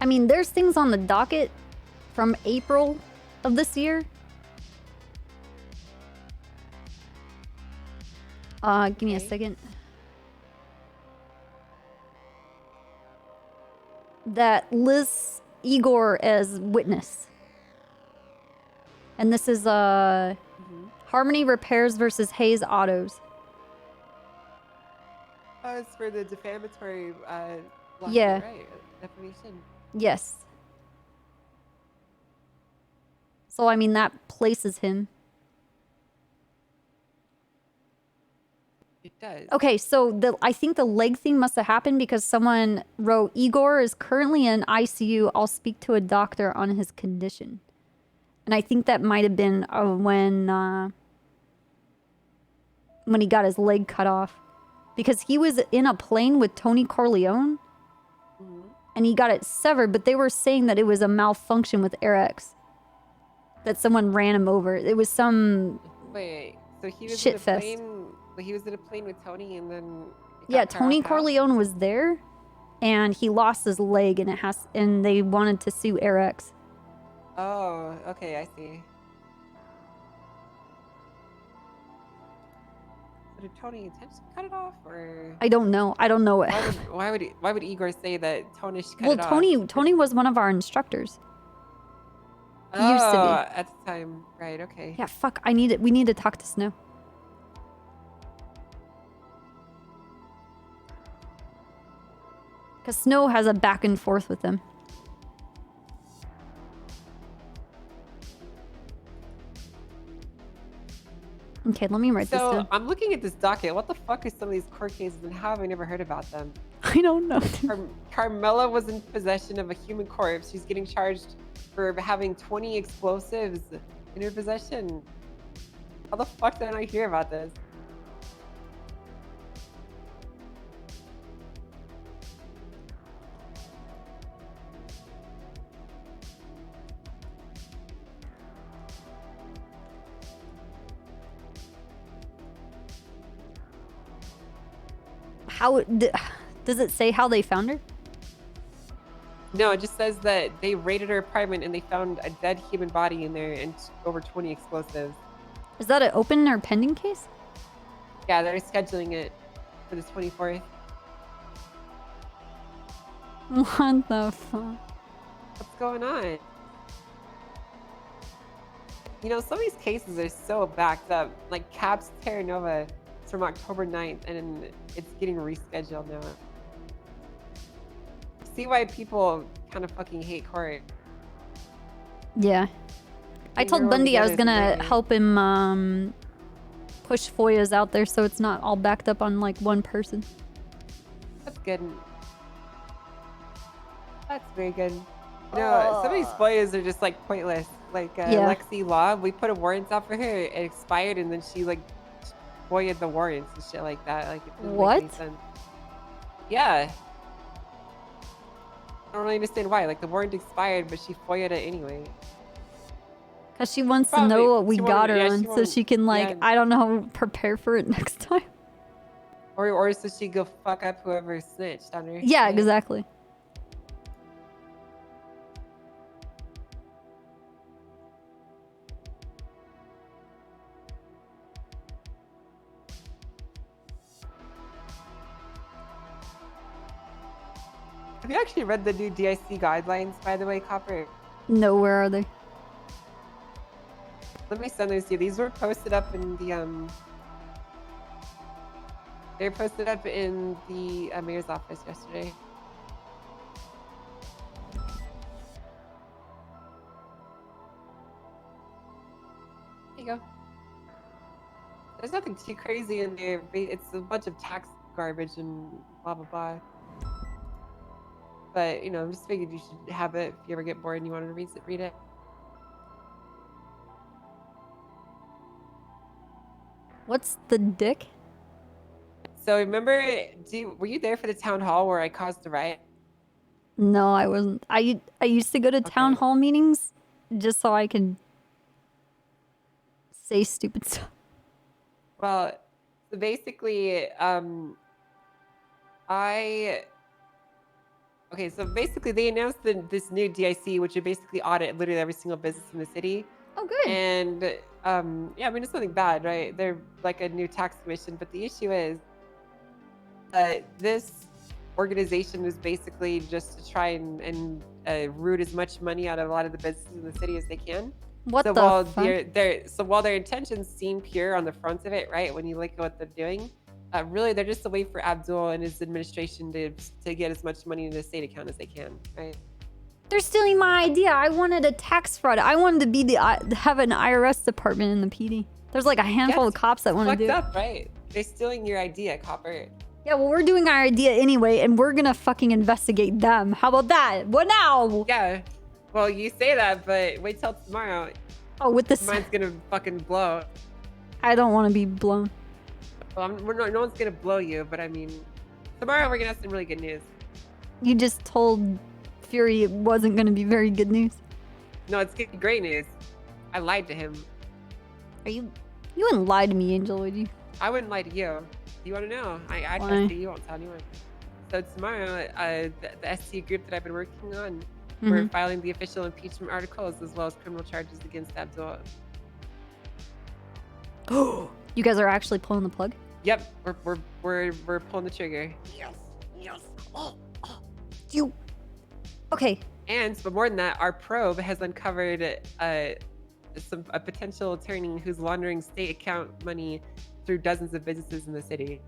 I mean, there's things on the docket from April of this year. Give me a second. That lists Igor as witness. And this is Harmony Repairs versus Hayes Autos.
Oh, it's for the defamatory lawsuit,
Yeah.
right? Defamation.
Yes. So I mean that places him.
It does.
Okay, so I think the leg thing must have happened because someone wrote Igor is currently in ICU. I'll speak to a doctor on his condition. And I think that might have been when he got his leg cut off. Because he was in a plane with Tony Corleone. And he got it severed, but they were saying that it was a malfunction with AirX. That someone ran him over. It was some
Wait, so he was
shit
in a
fest.
plane. But he was in a plane with Tony, and then it
Yeah,
got cut
Tony
off how?
Corleone was there, and he lost his leg, and they wanted to sue AirX.
Oh, okay, I see. So did Tony intentionally cut it off, or
I don't know. I don't know it.
why would Igor say that Tony cut
Well,
it off?
Tony was one of our instructors. He
Oh,
used to
at the time, right? Okay.
be. Yeah, fuck. We need to talk to Snow. Because Snow has a back and forth with him. Okay, let me write this
So
down.
I'm looking at this docket. What the fuck is some of these court cases, and how have I never heard about them?
I don't know.
Carmela was in possession of a human corpse. She's getting charged for having 20 explosives in her possession. How the fuck did I not hear about this?
Does it say how they found her?
No, it just says that they raided her apartment and they found a dead human body in there and over 20 explosives.
Is that an open or pending case?
Yeah, they're scheduling it for the 24th.
What the fuck?
What's going on? You know, some of these cases are so backed up. Like Caps Terra Nova is from October 9th and it's getting rescheduled now. See why people kind of fucking hate court.
Yeah. I told
everyone
Bundy I was
together is a
gonna
nightmare.
help him push FOIAs out there so it's not all backed up on like one person.
That's good. That's very good. You know, some of these FOIAs are just like pointless. Like
Yeah.
Lexi Law, we put a warrant out for her, it expired, and then she like FOIA'd the warrants and shit like that. Like, it doesn't make any
What?
sense. Yeah. I don't really understand why. Like, the warrant expired, but she FOIA'd it anyway.
Cause she wants
Probably.
to know what we
She
got
wanted-
her
yeah,
on
she
so
wanted-
she can like,
yeah.
I don't know, prepare for it next time.
Or so she go fuck up whoever snitched on her.
Yeah,
right?
exactly.
Have you actually read the new DIC guidelines, by the way, Copper?
No, where are they?
Let me send those to you. These were posted up in the they were posted up in the mayor's office yesterday. There you go. There's nothing too crazy in there. It's a bunch of tax garbage and blah blah blah. But you know, I just figured you should have it if you ever get bored and you wanted to read it.
What's the dick?
So remember, were you there for the town hall where I caused the riot?
No, I wasn't. I used to go to town hall meetings just so I could say stupid stuff.
Well, so basically, so basically they announced this new DIC, which would basically audit literally every single business in the city.
Oh, good.
And yeah, I mean, it's nothing bad, right? They're like a new tax commission, but the issue is this organization is basically just to try and root as much money out of a lot of the businesses in the city as they can.
What
so
the
while
fuck?
while their intentions seem pure on the front of it, right? When you look at what they're doing, really they're just a way for Abdul and his administration to get as much money into the state account as they can, right?
They're stealing my idea. I wanted a tax fraud. I wanted to be have an IRS department in the PD. There's like a handful of cops that want to do it.
Fucked up, right? They're stealing your idea, Copper.
Yeah, well, we're doing our idea anyway, and we're gonna fucking investigate them. How about that? What now?
Yeah. Well, you say that, but wait till tomorrow.
Oh, with this,
mine's gonna fucking blow.
I don't want to be blown.
Well, no one's gonna blow you, but I mean, tomorrow we're gonna have some really good news.
You just told Fury it wasn't gonna be very good news.
No, it's great news. I lied to him.
You wouldn't lie to me, Angel, would you?
I wouldn't lie to you. You want to know? I
Why?
trust you. You won't tell anyone. So tomorrow, the ST group that I've been working on, we're filing the official impeachment articles as well as criminal charges against Abdul.
You guys are actually pulling the plug?
Yep, we're pulling the trigger.
Yes. You. Okay.
But more than that, our probe has uncovered a potential attorney who's laundering state account money through dozens of businesses in the city.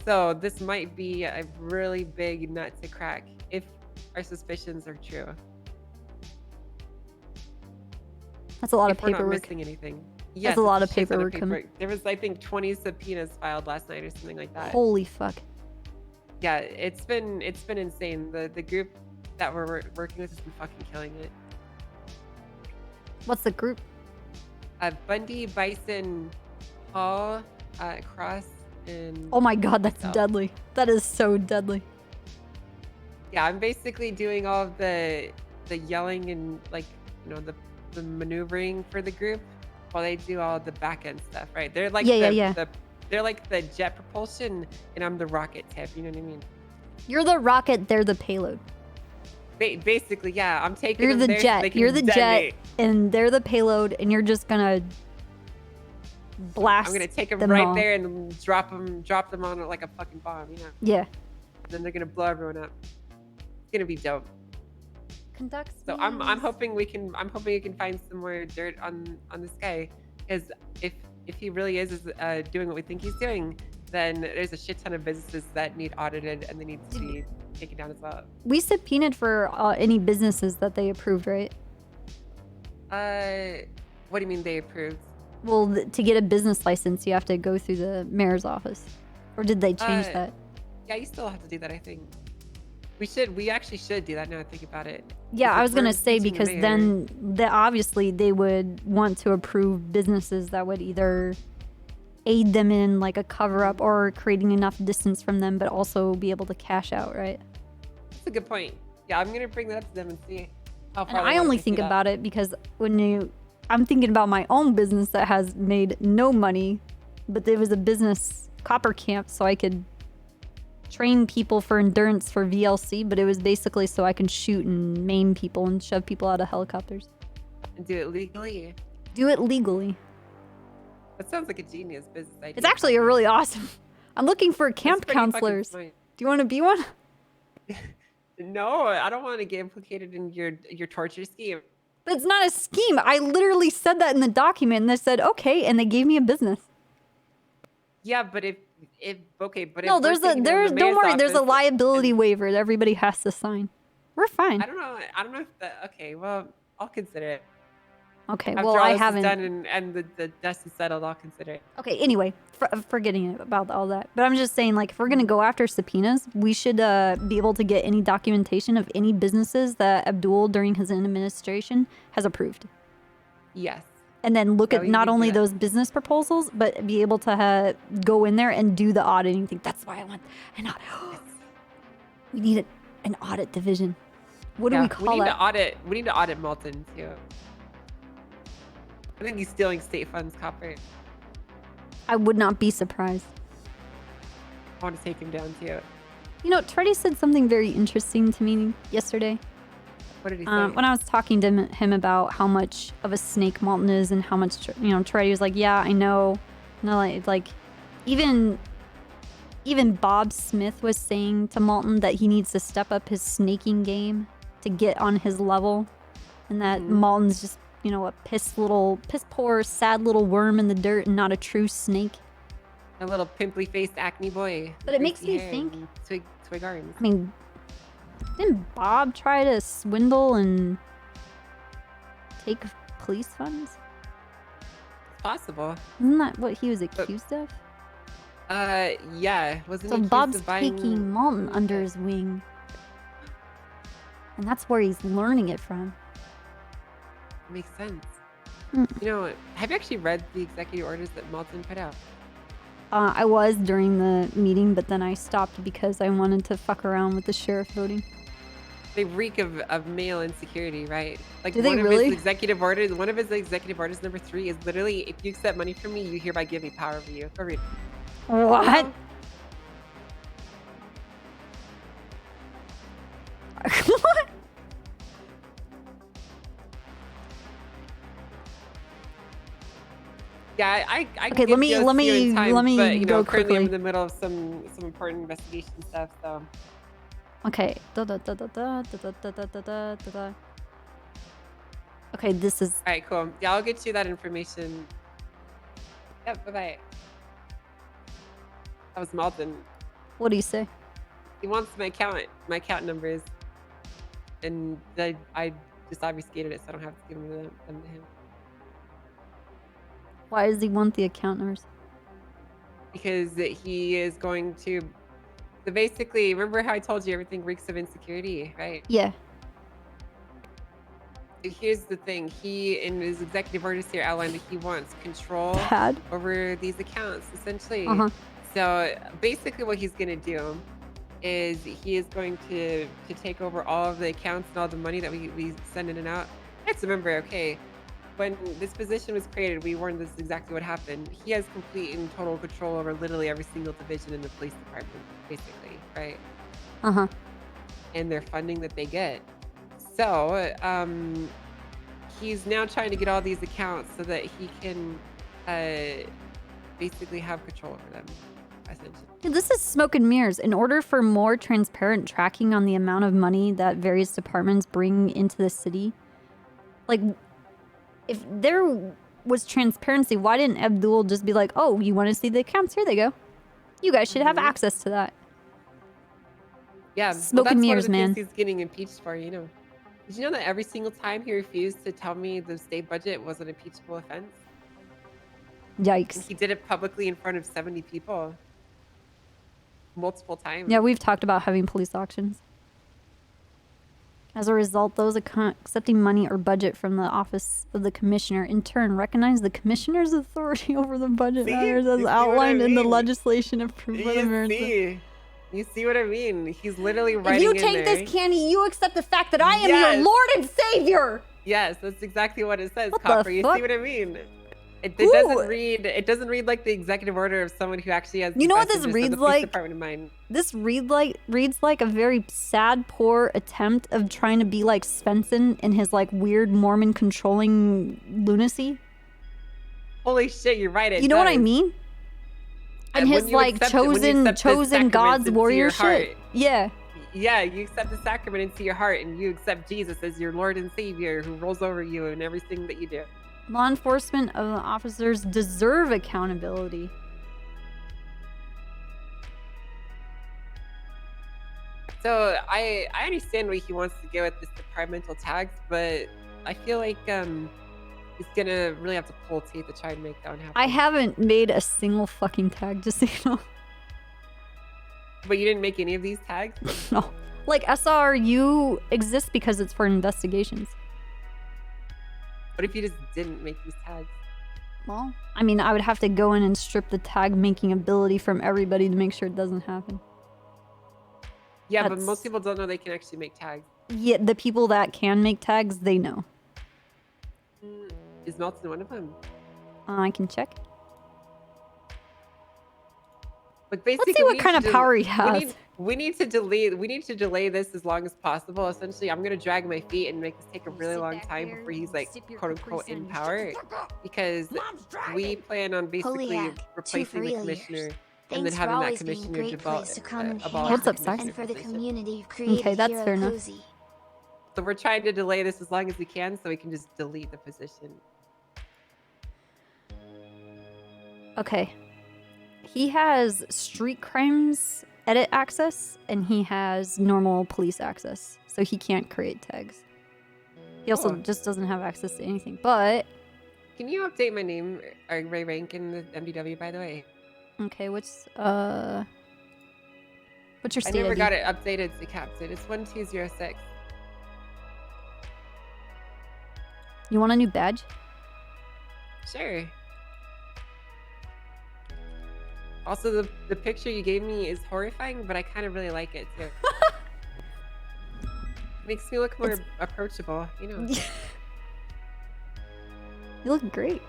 So this might be a really big nut to crack if our suspicions are true.
That's a lot of
If we're not
paperwork.
missing anything.
That's
Yes,
a lot
it's
of
shit ton
paperwork.
There was, I think, 20 subpoenas filed last night or something like that.
Holy fuck.
Yeah, it's been insane. The group that we're working with has been fucking killing it.
What's the group?
Bundy, Bison, Hall, Cross, and
Oh my god, that's
myself.
deadly. That is so deadly.
Yeah, I'm basically doing all of the yelling and like the maneuvering for the group while they do all the back end stuff, right? They're like they're like the jet propulsion and I'm the rocket tip, you know what I mean?
You're the rocket, they're the payload.
Basically, yeah, I'm taking
You're
them
the
there so
jet.
they can
You're the
detonate.
jet, and they're the payload, and you're just gonna blast.
I'm gonna take them
them
right
all.
there and drop them on like a fucking bomb, you know?
Yeah.
Then they're gonna blow everyone up. It's gonna be dope.
Conduct.
So I'm hoping we can find some more dirt on this guy, because if he really is doing what we think he's doing, then there's a shit ton of businesses that need audited and they need to be taken down as well.
We subpoenaed for any businesses that they approved, right?
What do you mean they approved?
Well, to get a business license, you have to go through the mayor's office. Or did they change that?
Yeah, you still have to do that, I think. We actually should do that now I think about it.
Yeah, I was gonna say
impeaching the
because
mayor-
then obviously they would want to approve businesses that would either aid them in like a cover up or creating enough distance from them, but also be able to cash out, right?
That's a good point. Yeah, I'm gonna bring that up to them and see how
And
far they
I
want
only
to
think
speed up.
about it because I'm thinking about my own business that has made no money, but there was a business copper camp so I could train people for endurance for VLC, but it was basically so I can shoot and maim people and shove people out of helicopters.
And do it legally.
Do it legally.
That sounds like a genius business idea.
It's actually a really awesome. I'm looking for camp
pretty fucking
counselors.
smart.
Do you want to be one?
No, I don't want to get implicated in your torture scheme.
But it's not a scheme. I literally said that in the document and they said, okay, and they gave me a business.
Yeah, but if okay, but
No,
if we're taking them to the
don't
mayor's
worry, there's a
office-
liability waiver that everybody has to sign. We're fine.
I don't know if that. Okay, well, I'll consider it.
Okay,
After
well,
all
I
this
haven't.
is done and the dust is settled, I'll consider it.
Okay, anyway, forgetting about all that. But I'm just saying, like, if we're going to go after subpoenas, we should be able to get any documentation of any businesses that Abdul, during his administration, has approved.
Yes.
And then look
Yeah,
at
we
not
can do
only
that.
those business proposals, but be able to go in there and do the auditing thing. That's why I want an audit. We need an audit division. What do we call
need
that?
to audit. We need to audit Malton too. I think he's stealing state funds, copper.
I would not be surprised.
I want to take him down too.
You know, Treddy said something very interesting to me yesterday.
What did he say?
When I was talking to him about how much of a snake Malton is and how much, you know, Treddy was like, yeah, I know. No, like even Bob Smith was saying to Malton that he needs to step up his snaking game to get on his level. And that Malton's just, you know, a piss poor, sad little worm in the dirt and not a true snake.
A little pimply-faced acne boy.
But it makes
Greasy
me
hair
think-
and twig arms.
I mean, didn't Bob try to swindle and take police funds?
It's possible.
Isn't that what he was accused of?
Yeah. Wasn't
So
he accused
Bob's
of buying...
taking Malton under his wing. And that's where he's learning it from.
Makes sense.
Hmm.
You know, have you actually read the executive orders that Malton put out?
I was during the meeting, but then I stopped because I wanted to fuck around with the sheriff voting.
They reek of male insecurity, right? Like
Do they
one of
really?
his executive orders, number 3 is literally, if you accept money from me, you hereby give me power over you. Go read.
What? What?
Yeah, I
Okay,
give
let me-
you a
let
few
me-
in time,
let me
but, you know,
go
currently I'm
quickly.
in the middle of some important investigation stuff, so.
Okay. Okay, this is.
All right, cool. Yeah, I'll get you that information. Yep, bye-bye. That was Malton.
What do you say?
He wants my account numbers. And I just obfuscated it, so I don't have to give them to him.
Why does he want the account numbers?
Because he is going to... So basically, remember how I told you everything reeks of insecurity, right?
Yeah.
So here's the thing. He, in his executive orders here, outlined that he wants control
Bad.
over these accounts, essentially.
Uh-huh.
So basically what he's going to do is he is going to take over all of the accounts and all the money that we send in and out. Let's remember, okay, when this position was created, we warned this is exactly what happened. He has complete and total control over literally every single division in the police department, basically, right?
Uh-huh.
And their funding that they get. So, he's now trying to get all these accounts so that he can basically have control over them, essentially.
Yeah, this is smoke and mirrors. In order for more transparent tracking on the amount of money that various departments bring into the city, like, if there was transparency, why didn't Abdul just be like, oh, you want to see the accounts? Here they go. You guys should have access to that.
Yeah,
Smoke
well,
and
that's
mirrors,
one of the
man.
things he's getting impeached for, you know. Did you know that every single time he refused to tell me the state budget was an impeachable offense?
Yikes.
And he did it publicly in front of 70 people. Multiple times.
Yeah, we've talked about having police auctions. As a result, those accepting money or budget from the office of the commissioner in turn recognize the commissioner's authority over the budget
See?
matters
You
as
see what I
outlined in the
mean?
legislation approved by the mayor.
You see what I mean? He's literally writing
If you
in
take
there.
this candy, you accept the fact that I am
Yes.
your Lord and Savior.
Yes, that's exactly what it says,
What the
Copper. You see
fuck?
what I mean? It
Ooh.
doesn't read. It doesn't read like the executive order of someone who actually has.
You know what
best
this
interests of
reads
the police
like?
Department in mind.
This reads like a very sad, poor attempt of trying to be like Svensson in his like weird Mormon controlling lunacy.
Holy shit, you're right.
You know what I mean? And
when
his
you
like
accept it- when you
chosen
accept the sacraments
God's
into
warrior
your
shit.
heart.
Yeah.
Yeah, you accept the sacrament into your heart, and you accept Jesus as your Lord and Savior, who rolls over you in everything that you do.
Law enforcement officers deserve accountability.
So I understand where he wants to go with this departmental tax, but I feel like He's gonna really have to pull teeth to try and make that one happen.
I haven't made a single fucking tag, just so you know.
But you didn't make any of these tags?
No. Like, SRU exists because it's for investigations.
What if you just didn't make these tags?
Well, I mean, I would have to go in and strip the tag making ability from everybody to make sure it doesn't happen.
Yeah, but
That's-
most people don't know they can actually make tags.
Yeah, the people that can make tags, they know.
Is Melton one of them?
I can check.
But basically,
Let's see
we
what
need
kind
to
of power he
we
has.
need- We need to delay this as long as possible. Essentially, I'm gonna drag my feet and make this take a really long time before he's like quote unquote in power, because we plan on basically
Holiak,
replacing the
Two
commissioner and then
Thanks for
having that
always being a
commissioner
great place to come and hang
abolish
What's
the
up, Sark?
and for the
commissioner.
community you've created
Okay, that's
here
fair
at
enough.
Cozy.
So we're trying to delay this as long as we can, so we can just delete the position.
Okay. He has street crimes edit access, and he has normal police access, so he can't create tags. He also just doesn't have access to anything, but...
Can you update my name or my rank in the MDW, by the way?
Okay, what's your
I
state
never
ID?
got it updated to Captain. It's 1206.
You want a new badge?
Sure. Also, the picture you gave me is horrifying, but I kind of really like it too. Makes me look more approachable, you know.
You look great.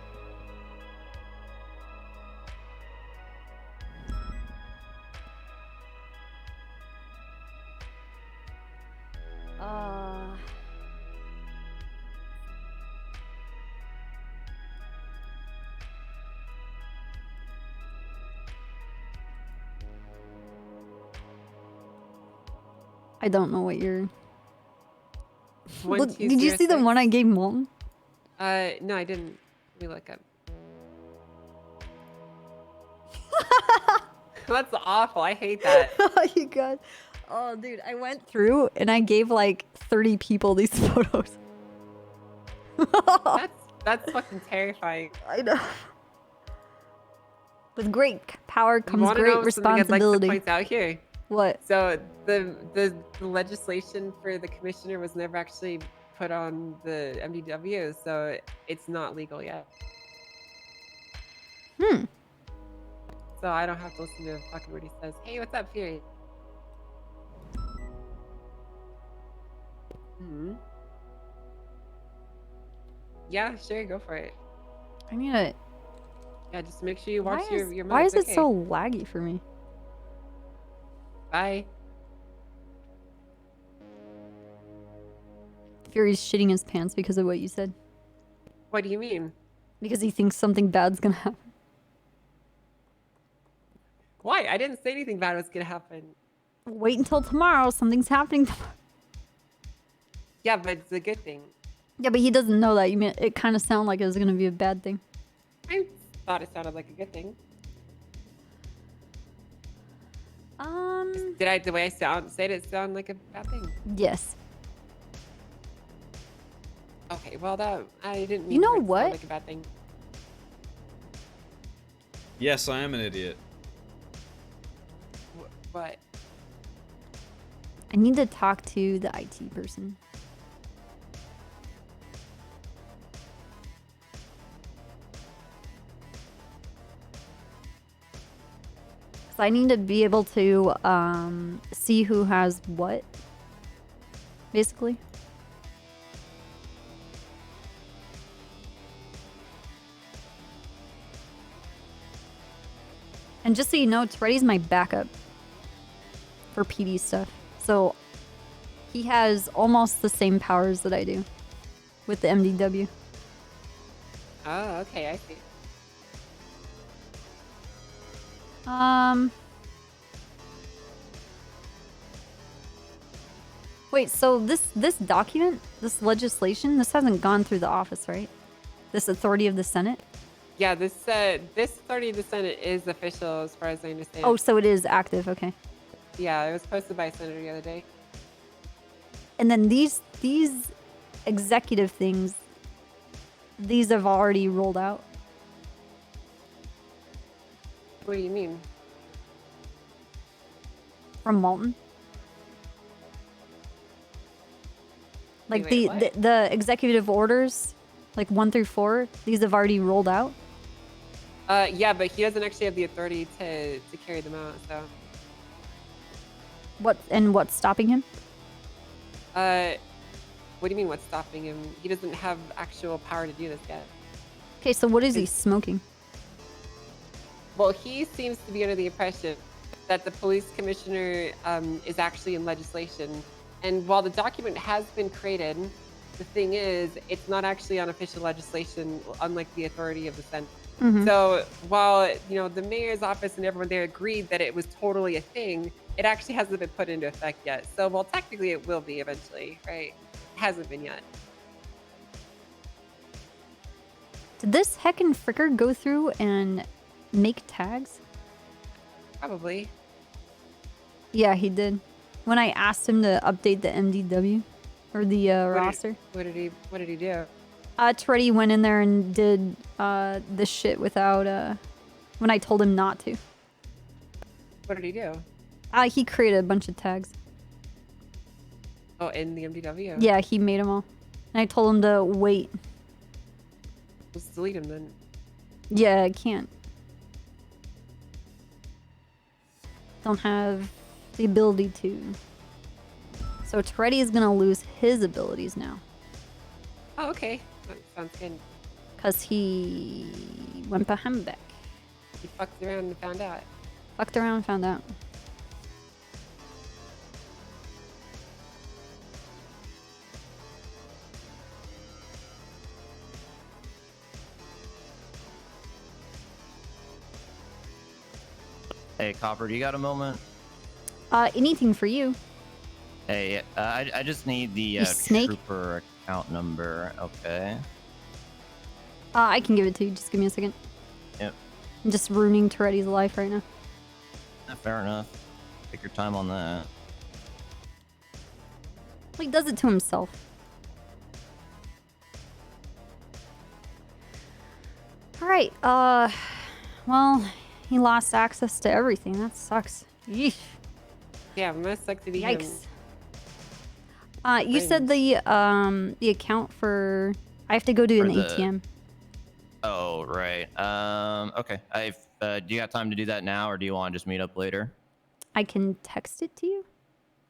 I don't know what you're... Look, did you see the one I gave Molten?
No, I didn't. Let me look up. That's awful. I hate that.
Oh, you god. Oh, dude, I went through and I gave like 30 people these photos.
That's fucking terrifying.
I know. With great power
You
comes
wanna
great
know something I'd like to
responsibility.
point out here?
What?
So the legislation for the commissioner was never actually put on the MDW, so it's not legal yet.
Hmm.
So I don't have to listen to fucking what he says. Hey, what's up, Fury? Hmm. Yeah, sure, go for it.
I need it.
Yeah, just make sure you watch your
Why
mouth,
is it
okay?
so laggy for me?
Bye.
Fury's shitting his pants because of what you said.
What do you mean?
Because he thinks something bad's gonna happen.
Why? I didn't say anything bad was gonna happen.
Wait until tomorrow. Something's happening tomorrow.
Yeah, but it's a good thing.
Yeah, but he doesn't know that. You mean it kind of sounded like it was gonna be a bad thing.
I thought it sounded like a good thing. Did the way I said it sound like a bad thing?
Yes.
Okay, well that I didn't mean
You know
for it to sound
what?
like a bad thing.
Yes, I am an idiot.
What?
I need to talk to the IT person. So I need to be able to see who has what, basically. And just so you know, Treddy's my backup for PD stuff. So he has almost the same powers that I do with the MDW.
Oh, okay, I see.
Wait, so this document, this legislation, this hasn't gone through the office, right? This authority of the Senate?
Yeah, this authority of the Senate is official as far as I understand.
Oh, so it is active, okay.
Yeah, it was posted by a senator the other day.
And then these executive things, these have already rolled out.
What do you mean?
From Malton. Like
Wait,
the executive orders, like 1 through 4, these have already rolled out.
Yeah, but he doesn't actually have the authority to carry them out. So.
What's stopping him?
What do you mean? What's stopping him? He doesn't have actual power to do this yet.
Okay, so what is he smoking?
Well, he seems to be under the impression that the police commissioner is actually in legislation. And while the document has been created, the thing is, it's not actually on official legislation, unlike the authority of the Senate.
Mhm.
So while, the mayor's office and everyone there agreed that it was totally a thing, it actually hasn't been put into effect yet. So while technically it will be eventually, right? It hasn't been yet.
Did this heckin' fricker go through and make tags?
Probably.
Yeah, he did. When I asked him to update the MDW or the roster.
What did he do?
Treddy went in there and did the shit without when I told him not to.
What did he do?
He created a bunch of tags.
Oh, in the MDW?
Yeah, he made them all. And I told him to wait.
Just delete him then.
Yeah, I can't. Don't have the ability to. So Treddy is gonna lose his abilities now.
Oh, okay. That sounds good.
Cause he went behind back.
He fucked around and found out.
Fucked around and found out.
Hey, Copper, do you got a moment?
Anything for you.
Hey, I just need the
You snake?
trooper account number. Okay.
I can give it to you. Just give me a second.
Yep.
I'm just ruining Toretti's life right now.
Fair enough. Take your time on that.
He does it to himself. Alright, well, he lost access to everything. That sucks. Yeesh.
Yeah, must suck to be him.
Yikes. You said the account for... I have to go to an ATM.
Oh, right. Okay. Do you got time to do that now, or do you want to just meet up later?
I can text it to you?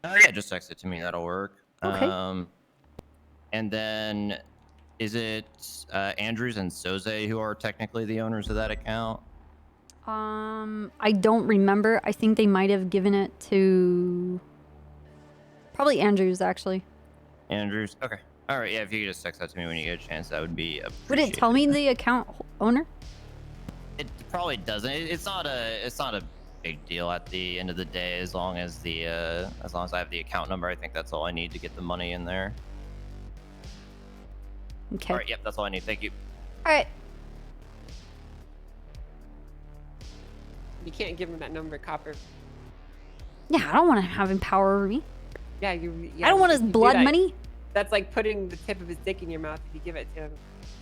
Yeah, just text it to me. That'll work.
Okay.
And then, is it Andrews and Soze who are technically the owners of that account?
I don't remember. I think they might have given it to... Probably Andrews, actually.
Andrews? Okay. All right, yeah, if you could just text that to me when you get a chance, that would be appreciated.
Would it tell me the account owner?
It probably doesn't. It's not a big deal at the end of the day, as long as I have the account number. I think that's all I need to get the money in there.
Okay.
All right, yep, that's all I need. Thank you.
All right.
You can't give him that number, Copper.
Yeah, I don't want to have him power over me.
Yeah,
I don't want his
if you do
blood
that,
money.
That's like putting the tip of his dick in your mouth if you give it to him.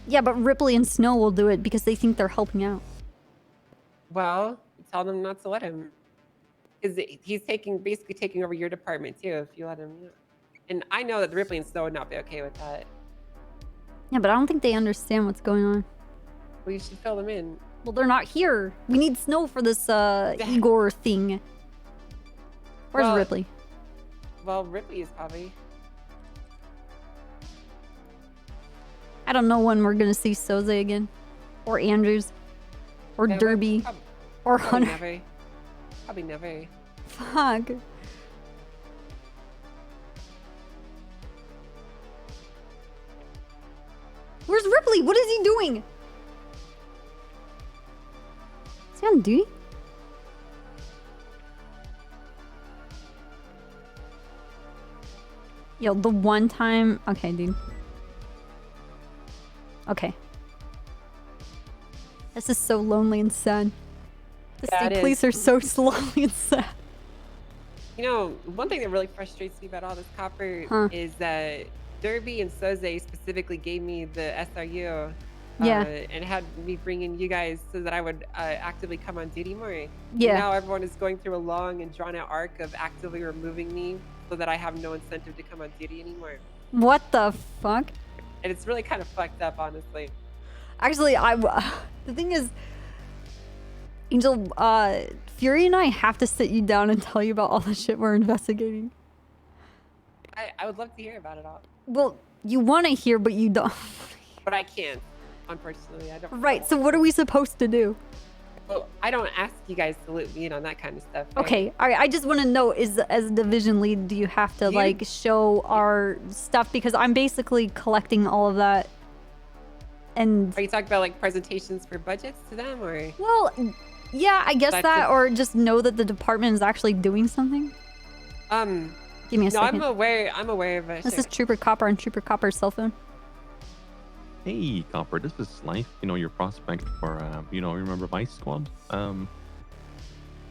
Yeah, but Ripley and Snow will do it because they think they're helping out.
Well, tell them not to let him. Because he's basically taking over your department too if you let him. Yeah. And I know that Ripley and Snow would not be okay with that.
Yeah, but I don't think they understand what's going on.
Well, you should fill them in.
Well, they're not here. We need Snow for this Igor thing. Where's Ripley?
Well, Ripley is probably.
I don't know when we're gonna see Soze again, or Andrews, or
Yeah,
Derby, or
Probably
Hunter.
never. Probably never.
Fuck. Where's Ripley? What is he doing? Is he on duty? Yo, the one time... Okay, dude. Okay. This is so lonely and sad. The
Yeah,
state
it
police
is.
are so lonely and sad.
You know, one thing that really frustrates me about all this, Copper,
Huh.
is that Derby and Soze specifically gave me the SRU
Yeah.
And had me bring in you guys so that I would actively come on duty more.
Yeah.
Now everyone is going through a long and drawn out arc of actively removing me so that I have no incentive to come on duty anymore.
What the fuck?
And it's really kind of fucked up, honestly.
Actually, the thing is, Angel, Fury and I have to sit you down and tell you about all the shit we're investigating.
I would love to hear about it all.
Well, you want to hear, but you don't.
But I can't, unfortunately. I don't.
Right, so what are we supposed to do?
Well, I don't ask you guys to loop me in on that kind of stuff. Right?
Okay, all right, I just want to know, as a division lead, do you have to, like, show our stuff? Because I'm basically collecting all of that. And
are you talking about, like, presentations for budgets to them, or?
Well, yeah, I guess that, or just know that the department is actually doing something. Give me a second.
I'm aware of it.
This is Trooper Copper on Trooper Copper's cell phone.
Hey, Copper, this is Life. You know, your prospect for, remember Vice Squad? I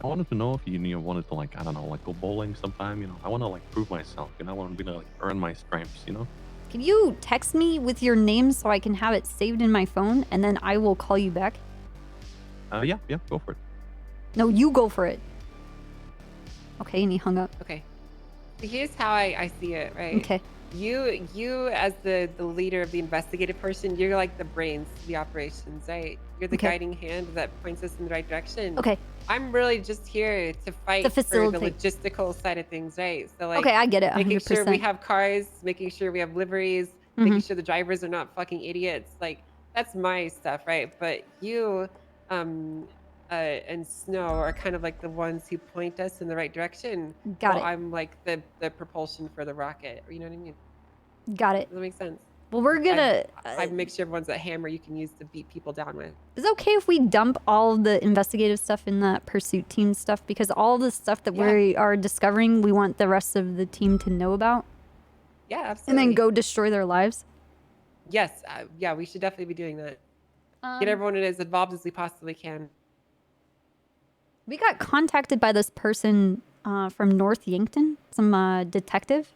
wanted to know if you wanted to, like, I don't know, like, go bowling sometime, you know? I want to, like, prove myself, I want to be, like, earn my stripes, you know?
Can you text me with your name so I can have it saved in my phone, and then I will call you back?
Yeah, go for it.
No, you go for it. Okay, and he hung up.
Okay. So here's how I see it, right?
Okay.
You as the leader of the investigative person, you're like the brains of the operations, right? You're the
Okay.
guiding hand that points us in the right direction.
Okay.
I'm really just here to fight
To
for the
facilitate.
logistical side of things, right? So like,
Okay, I get it,
making sure we
100%.
have cars, making sure we have liveries, making sure the drivers are not fucking idiots. Like, that's my stuff, right? But you, and Snow are kind of like the ones who point us in the right direction.
Got
while
it.
I'm like the propulsion for the rocket. You know what I mean?
Got it.
Does that make sense?
Well, we're gonna...
I make sure everyone's that hammer you can use to beat people down with.
Is it okay if we dump all of the investigative stuff in that pursuit team stuff? Because all the stuff that we are discovering, we want the rest of the team to know about.
Yeah,
And
absolutely.
then go destroy their lives.
Yes, yeah, we should definitely be doing that.
Um,
Get everyone as involved as we possibly can.
We got contacted by this person from North Yankton, some detective.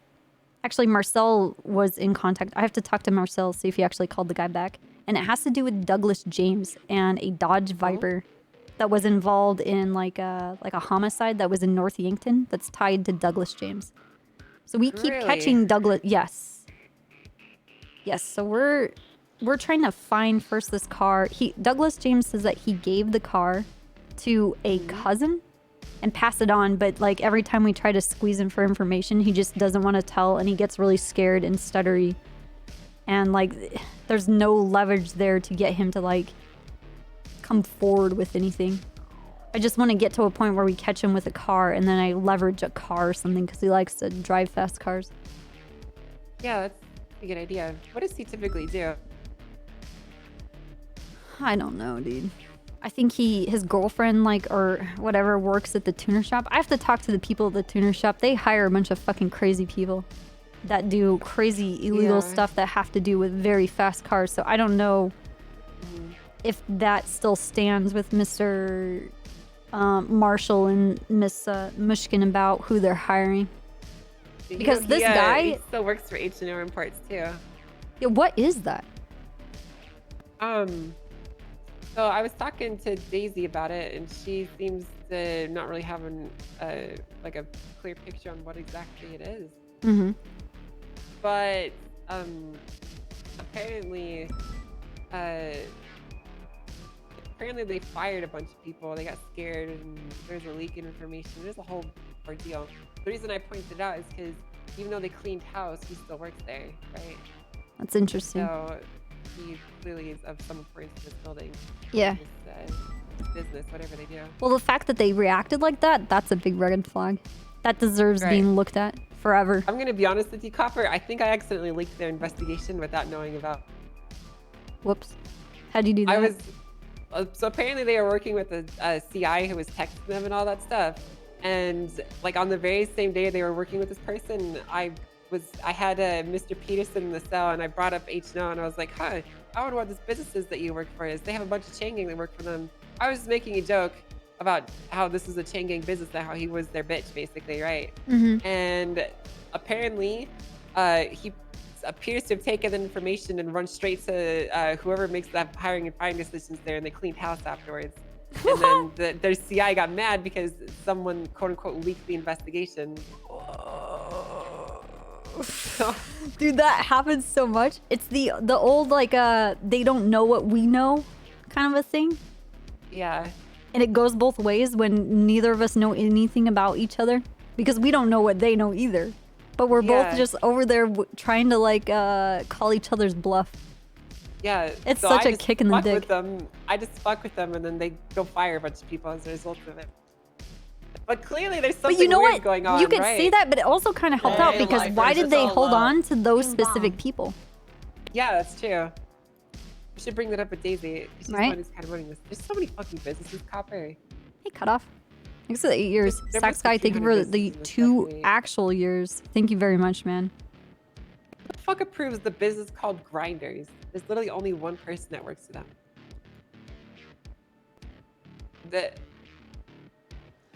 Actually, Marcel was in contact. I have to talk to Marcel, see if he actually called the guy back. And it has to do with Douglas James and a Dodge Viper that was involved in like a homicide that was in North Yankton that's tied to Douglas James. So we keep
Really?
catching Douglas. Yes. Yes. So we're trying to find first this car. Douglas James says that he gave the car to a cousin and pass it on, but like every time we try to squeeze him for information, he just doesn't want to tell, and he gets really scared and stuttery, and like there's no leverage there to get him to like come forward with anything. I just want to get to a point where we catch him with a car, and then I leverage a car or something because he likes to drive fast cars.
Yeah, that's a good idea. What does he typically do?
I don't know, dude. I think his girlfriend, like, or whatever, works at the tuner shop. I have to talk to the people at the tuner shop. They hire a bunch of fucking crazy people that do crazy illegal stuff that have to do with very fast cars. So I don't know if that still stands with Mr. Marshall and Miss Mushkin about who they're hiring. Because this guy...
he still works for H&O Imports, too.
Yeah, what is that?
So I was talking to Daisy about it, and she seems to not really have like a clear picture on what exactly it is.
Mm-hmm.
But apparently they fired a bunch of people. They got scared, and there's a leak in information. There's a whole ordeal. The reason I pointed it out is because even though they cleaned house, he still works there, right?
That's interesting.
So he clearly is of some importance to this building.
Yeah.
This business, whatever they do.
Well, the fact that they reacted like that, that's a big red flag. That deserves
Right.
being looked at forever.
I'm gonna be honest with you, Copper. I think I accidentally leaked their investigation without knowing about.
Whoops. How'd you do that?
I was so apparently they were working with a CI who was texting them and all that stuff. And like on the very same day they were working with this person, I had Mr. Peterson in the cell, and I brought up H&O, and I was like, "Huh, I wonder what this businesses that you work for is. They have a bunch of chain gang that work for them." I was making a joke about how this is a chain gang business, and how he was their bitch, basically, right?
Mhm.
And apparently, he appears to have taken the information and run straight to whoever makes that hiring and firing decisions there, and they cleaned house afterwards. And then their CI got mad because someone quote unquote leaked the investigation.
Dude, that happens so much. It's the old like they don't know what we know kind of a thing.
Yeah.
And it goes both ways when neither of us know anything about each other because we don't know what they know either. But we're both just over there trying to like call each other's bluff.
Yeah.
It's
so
such
I
a
just
kick in the
fuck
dick.
With them. I just fuck with them and then they go fire a bunch of people as a result of it. But clearly there's something
But you know
weird
what?
going on,
You could
right?
say that, but it also kind of helped out because why did they hold on to those specific people?
Yeah, that's true. We should bring that up with Daisy. She's the
Right?
one who's kind of running this. There's so many fucking businesses, Copper.
Hey, cut off. Thanks for the 8 years.
There
Sax
must be
Guy, thank you
200
for the
businesses,
2
definitely.
actual years. Thank you very much, man.
What the fuck approves the business called Grinders? There's literally only one person that works for them.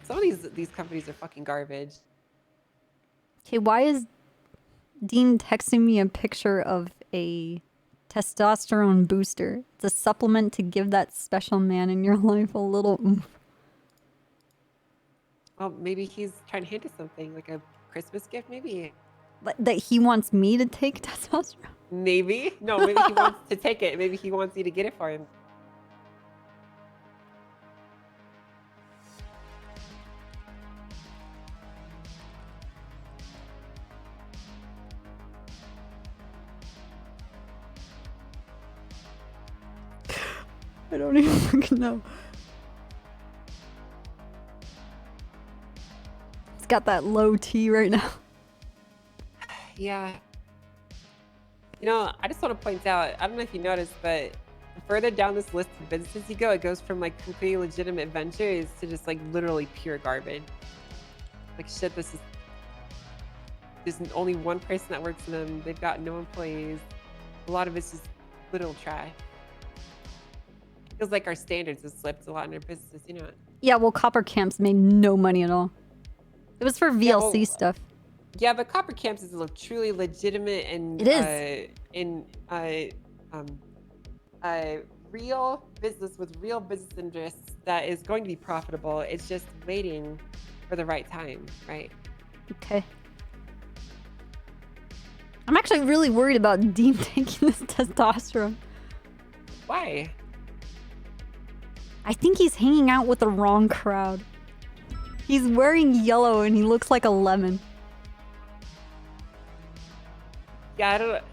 Some of these companies are fucking garbage.
Okay, why is Dean texting me a picture of a testosterone booster? It's a supplement to give that special man in your life a little oomph.
Well, maybe he's trying to hint at something, like a Christmas gift, maybe.
That he wants me to take testosterone?
Maybe. No, maybe he wants to take it. Maybe he wants you to get it for him.
I don't even fucking know. It's got that low T right now.
Yeah. You know, I just want to point out, I don't know if you noticed, but the further down this list of businesses you go, it goes from like completely legitimate ventures to just like literally pure garbage. Like shit, there's only one person that works in them. They've got no employees. A lot of it's just literal trash. Feels like our standards have slipped a lot in our businesses, you know.
Yeah, well, Copper Camps made no money at all. It was for VLC stuff.
Yeah, but Copper Camps is a truly legitimate and
It is.
Real business with real business interests that is going to be profitable. It's just waiting for the right time, right?
Okay. I'm actually really worried about Dean taking this testosterone.
Why?
I think he's hanging out with the wrong crowd. He's wearing yellow and he looks like a lemon.
Yeah, I don't.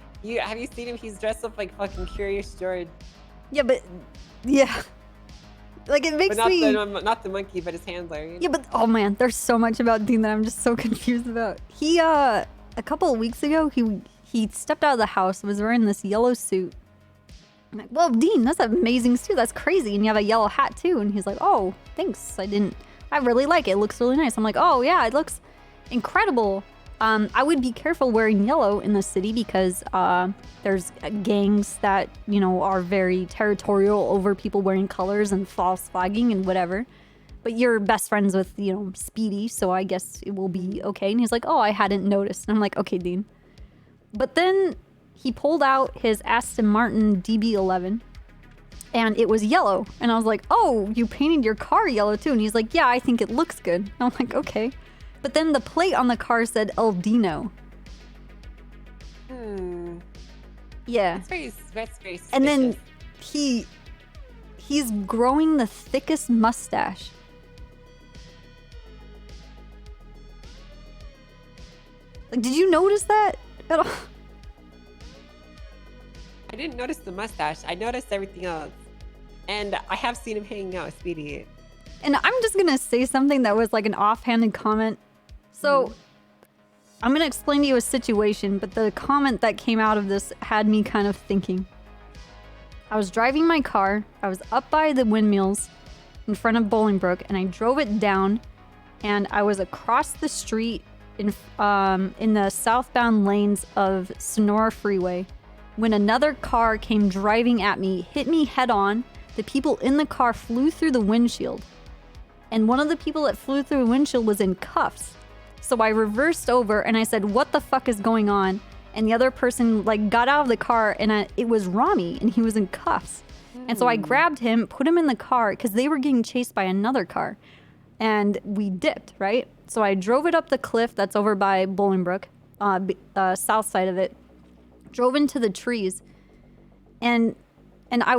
Have you seen him? He's dressed up like fucking Curious George.
Yeah, but yeah, like it makes
But
me.
not the monkey, but his handler. You know?
Yeah, but oh man, there's so much about Dean that I'm just so confused about. He a couple of weeks ago he stepped out of the house, was wearing this yellow suit. I'm like, whoa, Dean, that's an amazing suit. That's crazy, and you have a yellow hat too. And he's like, oh, thanks. I really like it. It looks really nice. I'm like, oh yeah, it looks incredible. I would be careful wearing yellow in the city because there's gangs that, you know, are very territorial over people wearing colors and false flagging and whatever. But you're best friends with, you know, Speedy, so I guess it will be okay. And he's like, oh, I hadn't noticed. And I'm like, okay, Dean. But then he pulled out his Aston Martin DB11 and it was yellow. And I was like, oh, you painted your car yellow too? And he's like, yeah, I think it looks good. And I'm like, okay. But then the plate on the car said El Dino. Yeah.
That's very suspicious.
And then he's growing the thickest mustache. Like, did you notice that at all?
I didn't notice the mustache. I noticed everything else. And I have seen him hanging out with Speedy.
And I'm just gonna say something that was like an offhanded comment. So, I'm gonna explain to you a situation, but the comment that came out of this had me kind of thinking. I was driving my car, I was up by the windmills in front of Bolingbrook, and I drove it down, and I was across the street in the southbound lanes of Sonora Freeway when another car came driving at me, hit me head on. The people in the car flew through the windshield, and one of the people that flew through the windshield was in cuffs. So I reversed over and I said, what the fuck is going on? and the other person like got out of the car, and it was Rami, and he was in cuffs. And so I grabbed him, put him in the car because they were getting chased by another car, and we dipped, right? So I drove it up the cliff that's over by Bolingbrook, south side of it. Drove into the trees, and I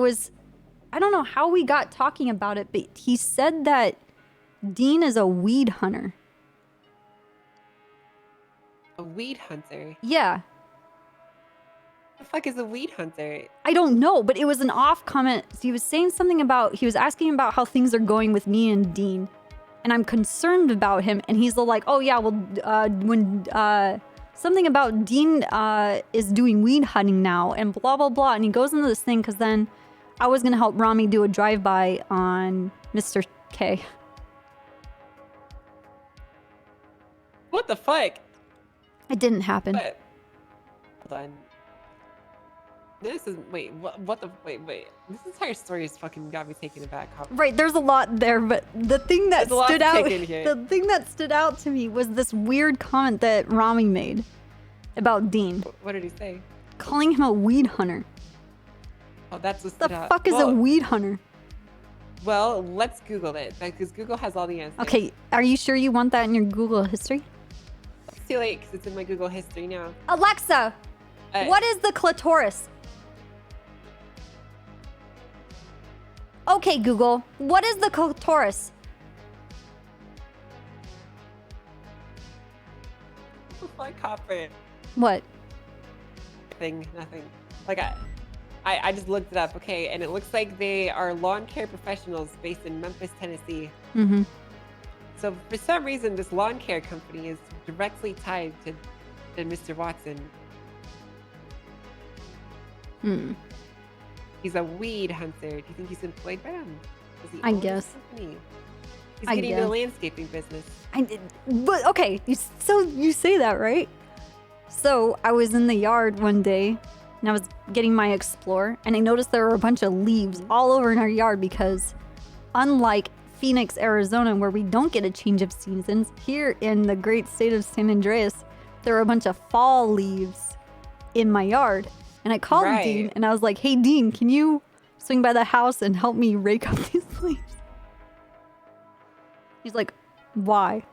don't know how we got talking about it, but he said that Dean is a weed hunter.
A weed hunter?
Yeah.
The fuck is a weed hunter?
I don't know, but it was an off comment. He was saying something about, he was asking about how things are going with me and Dean. And I'm concerned about him. And he's like, oh yeah, well, when, something about Dean is doing weed hunting now and blah, blah, blah. And he goes into this thing because then I was going to help Rami do a drive-by on Mr. K.
What the fuck?
It didn't happen.
What? Hold on. This is wait. What the wait. This entire story has fucking got me taken aback.
Right, there's a lot there, but the thing that stood out, the thing that stood out to me was this weird comment that Rami made about Dean.
What did he say?
Calling him a weed hunter.
Oh, that's what
the
stood out.
fuck is a weed hunter?
Well, let's Google it because Google has all the answers.
Okay, are you sure you want that in your Google history?
It's too late because it's in my Google history now.
Alexa, what is the clitoris? Okay, Google, what is the clitoris?
Like copper.
What?
Nothing. Like I just looked it up, okay, and it looks like they are lawn care professionals based in Memphis, Tennessee.
Mm-hmm.
So for some reason, this lawn care company is directly tied to Mr. Watson.
Hmm.
He's a weed hunter. Do you think he's employed by them? Does he
I
own this
guess.
company? He's
I
getting
guess.
into the landscaping business.
But okay, so you say that, right? So I was in the yard one day and I was getting my Explorer and I noticed there were a bunch of leaves all over in our yard because unlike Phoenix, Arizona, where we don't get a change of seasons, here in the great state of San Andreas, there were a bunch of fall leaves in my yard. And I called Dean and I was like, hey, Dean, can you swing by the house and help me rake up these leaves? He's like, why?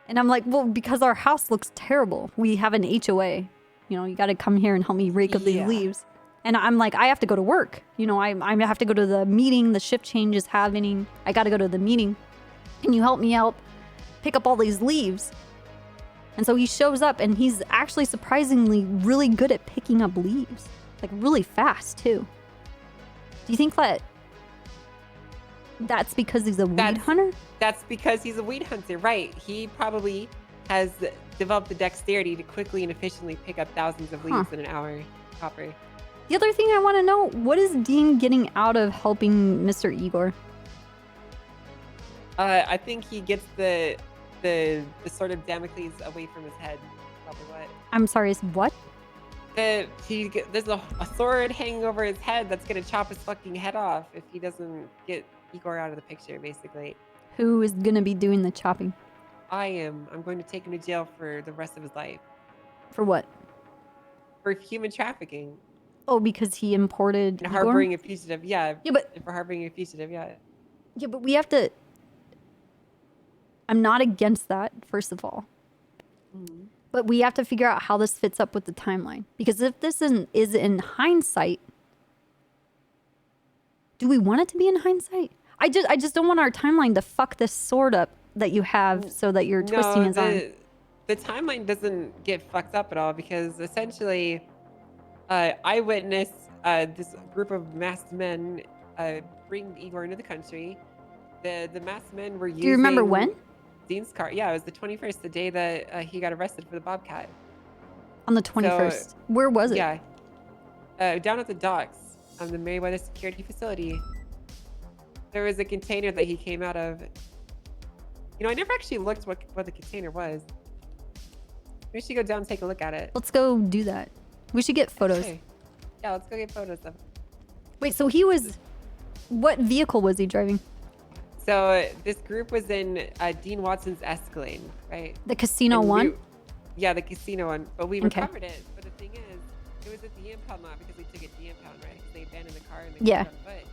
And I'm like, well, because our house looks terrible. We have an HOA. You know, you got to come here and help me rake up these leaves. And I'm like, I have to go to work. You know, I have to go to the meeting. The shift change is happening. I got to go to the meeting. Can you help me out pick up all these leaves? And so he shows up and he's actually surprisingly really good at picking up leaves. Like really fast too. Do you think that that's because he's a weed hunter?
That's because he's a weed hunter, right? He probably has developed the dexterity to quickly and efficiently pick up thousands of leaves in an hour. Copper.
The other thing I want to know, what is Dean getting out of helping Mr. Igor?
I think he gets the sort of Damocles away from his head. Probably what?
I'm sorry, is what?
There's a sword hanging over his head that's gonna chop his fucking head off if he doesn't get Igor out of the picture, basically.
Who is going to be doing the chopping?
I am. I'm going to take him to jail for the rest of his life.
For what?
For human trafficking.
Oh, because he imported
And
Igor?
harboring a fugitive, yeah.
Yeah, but...
For harboring a fugitive, yeah.
Yeah, but we have to... I'm not against that, first of all.
Mm-hmm.
But we have to figure out how this fits up with the timeline. Because if this is in hindsight, do we want it to be in hindsight? I just don't want our timeline to fuck this sword up that you have so that you're twisting his arm.
The timeline doesn't get fucked up at all because essentially I witnessed this group of masked men bring Igor into the country. The masked men were using...
Do you remember when?
Dean's car. Yeah, it was the 21st, the day that he got arrested for the Bobcat.
On the 21st.
So,
where was it?
Yeah. Down at the docks on the Meriwether Security Facility. There was a container that he came out of. You know, I never actually looked what the container was. We should go down and take a look at it.
Let's go do that. We should get photos.
Okay. Yeah, let's go get photos of it.
Wait, so he was... What vehicle was he driving?
So this group was in Dean Watson's Escalade, right?
The Casino
And
one?
Yeah, the casino one. But we
Okay.
recovered it. But the thing is, it was at the impound lot because we took it to the impound, right? Because they abandoned the car and they
Yeah.
got on foot.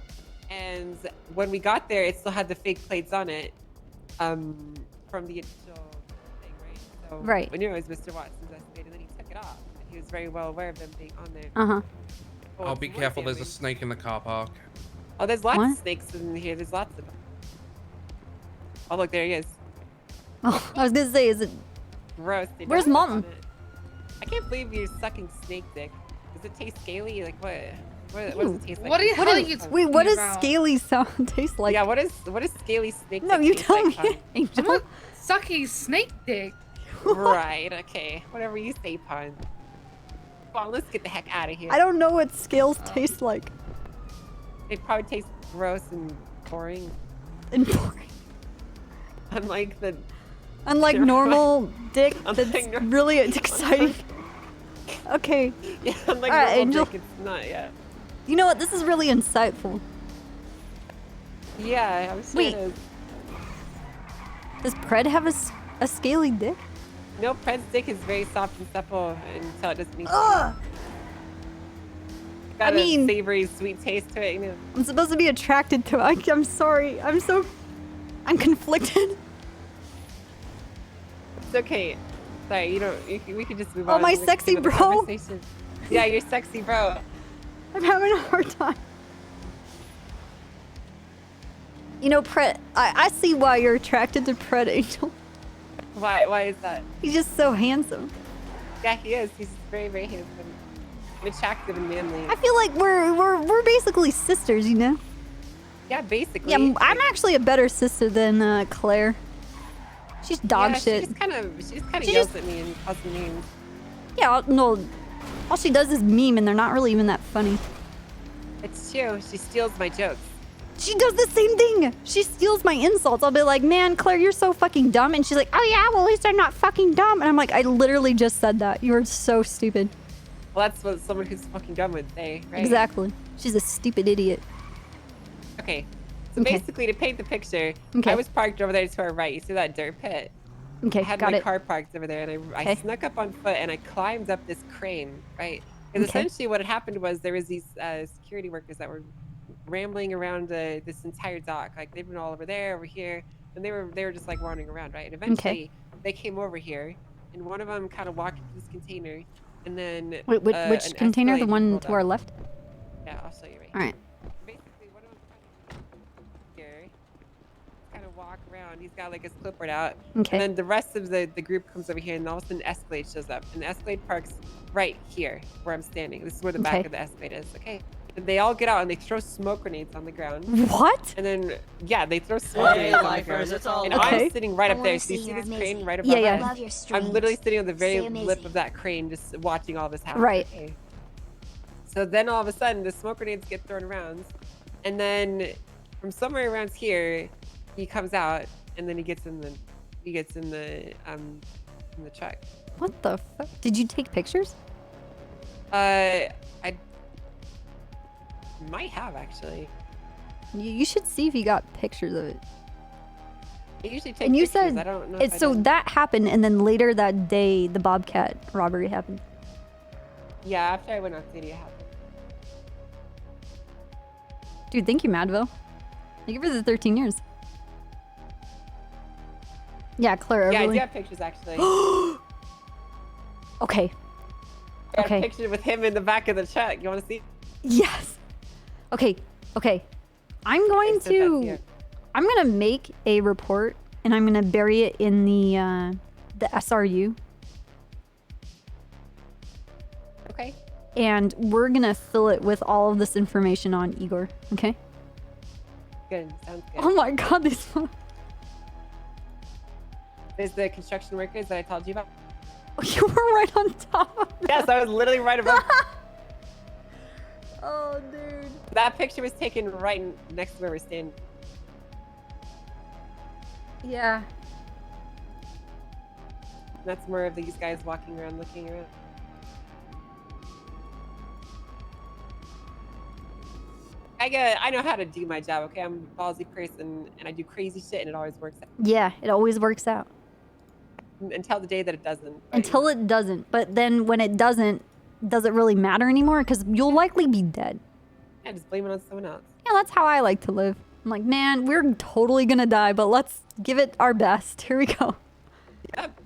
And when we got there, it still had the fake plates on it, from the initial thing, right? So
Right.
we knew it was Mr. Watson's escalator, and then he took it off. He was very well aware of them being on there.
Uh huh.
Oh,
Oh,
it's
be
more
careful. There's a
damage.
snake in the car park.
Oh, there's lots
What?
of snakes in here. There's lots of them. Oh, look, there he is.
Oh, I was gonna say, is it?
Gross. They
Where's
don't have
Mom?
on it. I can't believe you're sucking snake dick. Does it taste scaly? Like what? What does it taste like?
What the hell are you
Wait, what does
about?
scaly sound taste like?
Yeah, what is scaly snake
No,
dick
you
taste
tell
like,
me,
Pun?
Angel.
I'm not sucking snake dick.
Right, okay. Whatever you say, Pun. Come on, let's get the heck out of here.
I don't know what scales taste like.
They probably taste gross and boring.
And boring.
Unlike the...
Unlike normal dick,
Unlike
that's
normal-
really exciting. Okay.
Yeah, unlike
All right,
normal
Angel.
dick, it's not, yeah.
You know what? This is really insightful.
Yeah, I'm sure
Wait.
it is.
Does Pred have a scaly dick?
No, Pred's dick is very soft and supple until it doesn't need
Ugh!
Got
I
a
mean-
savory, sweet taste to it, you know.
I'm supposed to be attracted to it. I'm sorry. I'm conflicted.
It's okay. Sorry, you don't. We could just move
Oh,
on.
my
We can
sexy
continue the
bro.
conversation. Yeah, you're sexy, bro.
I'm having a hard time. You know, Pred, I see why you're attracted to Pred, Angel.
Why is that?
He's just so handsome.
Yeah, he is. He's very, very handsome, and attractive and manly.
I feel like we're basically sisters, you know?
Yeah, basically.
Yeah, I'm actually a better sister than Claire. She's dog
Yeah,
shit.
She just kind of
She
yells
just-
at me and calls me names.
Yeah, no. All she does is meme, and they're not really even that funny.
It's true. She steals my jokes.
She does the same thing. She steals my insults. I'll be like, man, Claire, you're so fucking dumb. And she's like, oh yeah, well at least I'm not fucking dumb. And I'm like, I literally just said that. You're so stupid.
Well, that's what someone who's fucking dumb would say, right?
Exactly. She's a stupid idiot.
Okay. So
Okay.
basically, to paint the picture,
Okay.
I was parked over there to our right. You see that dirt pit?
Okay,
I had
got
my
it.
car parked over there, and I
Okay.
snuck up on foot and I climbed up this crane, right? Because
Okay.
essentially what had happened was there was these security workers that were rambling around this entire dock. Like they've been all over there, over here, and they were just like wandering around, right? And eventually they came over here, and one of them kind of walked into this container, and then
Wait, which
an
container? The
Escalade
one
pulled
to our
up.
left?
Yeah, I'll show you right
All right.
Basically, one of them here, kind of walk around. He's got like his clipboard out.
Okay.
And then the rest of the group comes over here, and all of a sudden, Escalade shows up. And the Escalade parks right here, where I'm standing. This is where the back
Okay.
of the Escalade is. Okay. And they all get out and they throw smoke grenades on the ground.
What?
And then, yeah, they throw smoke
Hey,
grenades on the
lifers,
ground.
it's all
And
Okay.
I'm sitting right
I
up there.
wanna
So you
see
see
you're
this crane
amazing.
right above
Yeah, yeah.
us?
Love your
I'm literally
streams.
sitting on the very
Stay
lip
amazing.
of that crane, just watching all this happen.
Right.
Okay. So then all of a sudden, the smoke grenades get thrown around, and then from somewhere around here, he comes out, and then he gets in the truck.
What the fuck? Did you take pictures?
I might have actually.
You should see if you got pictures of it.
I usually take
And you
pictures.
said
I don't know.
it's
if I
so
did.
that happened, and then later that day, the Bobcat robbery happened.
Yeah, after I went on city, it happened.
Dude, thank you, Madville. Thank you for the 13 years. Yeah, Claire.
Yeah, I
really...
do have pictures actually. I
Okay.
got
Okay.
a picture with him in the back of the truck. You want to see?
Yes. Okay. Okay. I'm going
sent that to
to.
you.
I'm gonna make a report, and I'm gonna bury it in the SRU,
Okay.
and we're gonna fill it with all of this information on Igor. Okay.
Good. Sounds good.
Oh my God, these.
There's the construction workers that I told you about.
You were right on top of that.
Yes, I was literally right above.
Oh, dude.
That picture was taken right next to where we're standing.
Yeah.
That's more of these guys walking around, looking around. I know how to do my job, okay? I'm a ballsy person, and I do crazy shit, and it always works out.
Yeah, it always works out.
until the day that it doesn't.
Until it doesn't. But then when it doesn't, does it really matter anymore? Because you'll likely be dead.
Yeah, just blame it on someone else.
Yeah, that's how I like to live. I'm like, man, we're totally gonna die, but let's give it our best. Here we go.
Yep.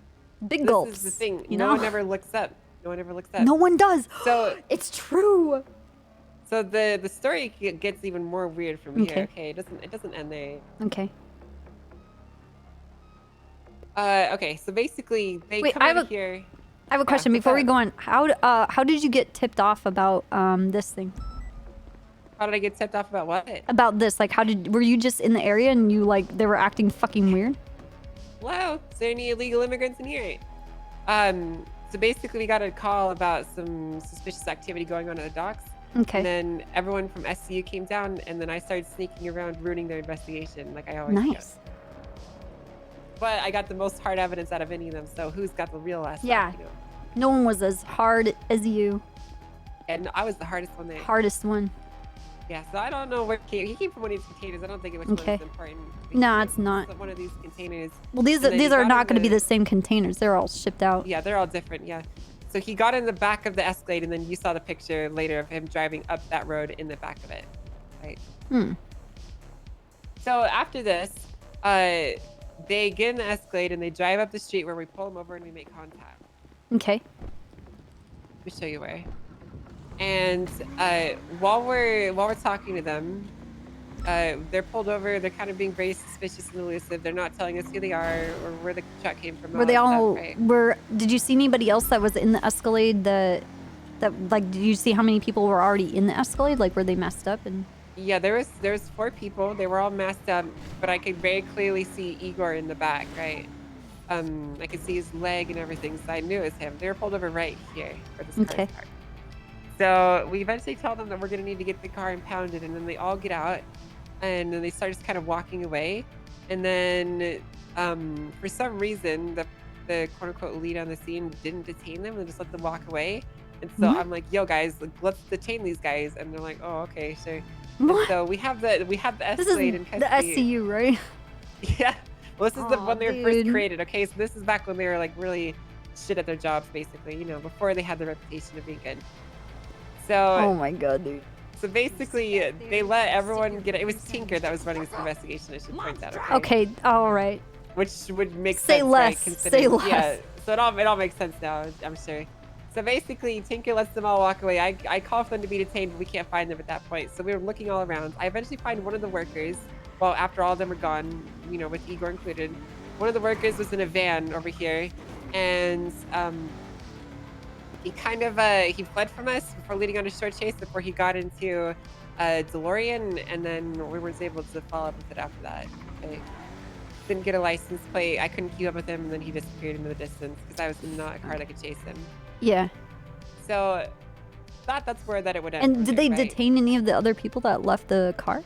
Big
This
gulps.
is the thing.
You
no
know?
one ever looks up. No one ever looks up.
No one does.
So
it's true.
So the story gets even more weird from here.
Okay.
Okay, it doesn't end there.
Okay.
Okay, so basically they
Wait,
come out of here.
I have a question before we go on. How did you get tipped off about this thing?
How did I get tipped off about what?
About this, like, were you just in the area and you like they were acting fucking weird?
Hello, is there any illegal immigrants in here? So basically we got a call about some suspicious activity going on at the docks.
Okay.
And then everyone from SCU came down, and then I started sneaking around, ruining their investigation, like I always do.
Nice.
But I got the most hard evidence out of any of them, so who's got the real last?
Yeah.
You know?
No one was as hard as you.
And I was the hardest one there.
Hardest one.
Yeah, so I don't know where he came from one of these containers. I don't think it was
Okay.
important.
No, it's not.
One of these containers.
Well, these
And then he
are
got
not
in
going to be the same containers. They're all shipped out.
Yeah, they're all different. Yeah. So he got in the back of the Escalade, and then you saw the picture later of him driving up that road in the back of it, right?
Hmm.
So after this, they get in the Escalade and they drive up the street where we pull them over and we make contact.
Okay.
Let me show you where. And while we're talking to them, they're pulled over. They're kind of being very suspicious and elusive. They're not telling us who they are or where the truck came from.
Were they all
Stuff, right?
were? Did you see anybody else that was in the Escalade? That like, did you see how many people were already in the Escalade? Like, were they messed up and?
Yeah, there was 4 people. They were all masked up, but I could very clearly see Igor in the back, right? I could see his leg and everything, so I knew it was him. They were pulled over right here for this
Okay.
car's parked. So we eventually tell them that we're gonna need to get the car impounded, and then they all get out, and then they start just kind of walking away. And then for some reason, the quote unquote lead on the scene didn't detain them and just let them walk away. And so
What?
I'm like, yo guys, like, let's detain these guys. And they're like, oh, okay, sure.
What?
And so we have the
This is
Escalade in
the
custody.
SCU, right?
Yeah. Well, this is the
Aw,
one they were first
dude.
created. Okay, so this is back when they were like really shit at their jobs, basically. You know, before they had the reputation of being good. So.
Oh my god, dude.
So basically, they let everyone get it. It was Tinker that was running this investigation. I should point that out.
Okay. All right.
Which would make
Say
sense,
less,
right?
say
considering-
less.
Yeah. So it all makes sense now. I'm sure. So basically, Tinker lets them all walk away. I call for them to be detained, but we can't find them at that point. So we were looking all around. I eventually find one of the workers. Well, after all of them are gone, you know, with Igor included, one of the workers was in a van over here, and he kind of he fled from us before leading on a short chase before he got into a DeLorean, and then we weren't able to follow up with it after that. I didn't get a license plate. I couldn't keep up with him, and then he disappeared into the distance because I was not a car that could chase him.
Yeah.
So that's where that it would end.
And
from
did
here,
they
right?
detain any of the other people that left the car?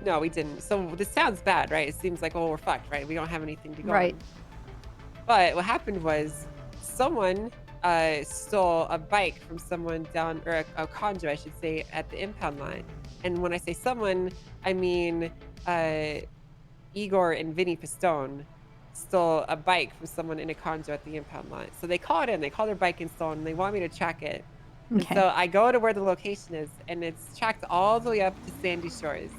No, we didn't. So this sounds bad, right? It seems like, oh, we're fucked, right? We don't have anything to go
Right.
on. But what happened was someone stole a bike from someone down, or a conjo, I should say, at the impound line. And when I say someone, I mean Igor and Vinny Pistone stole a bike from someone in a conjo at the impound line. So they call it in, they call their bike in stolen, and they want me to track it.
Okay.
And so I go to where the location is, and it's tracked all the way up to Sandy Shores.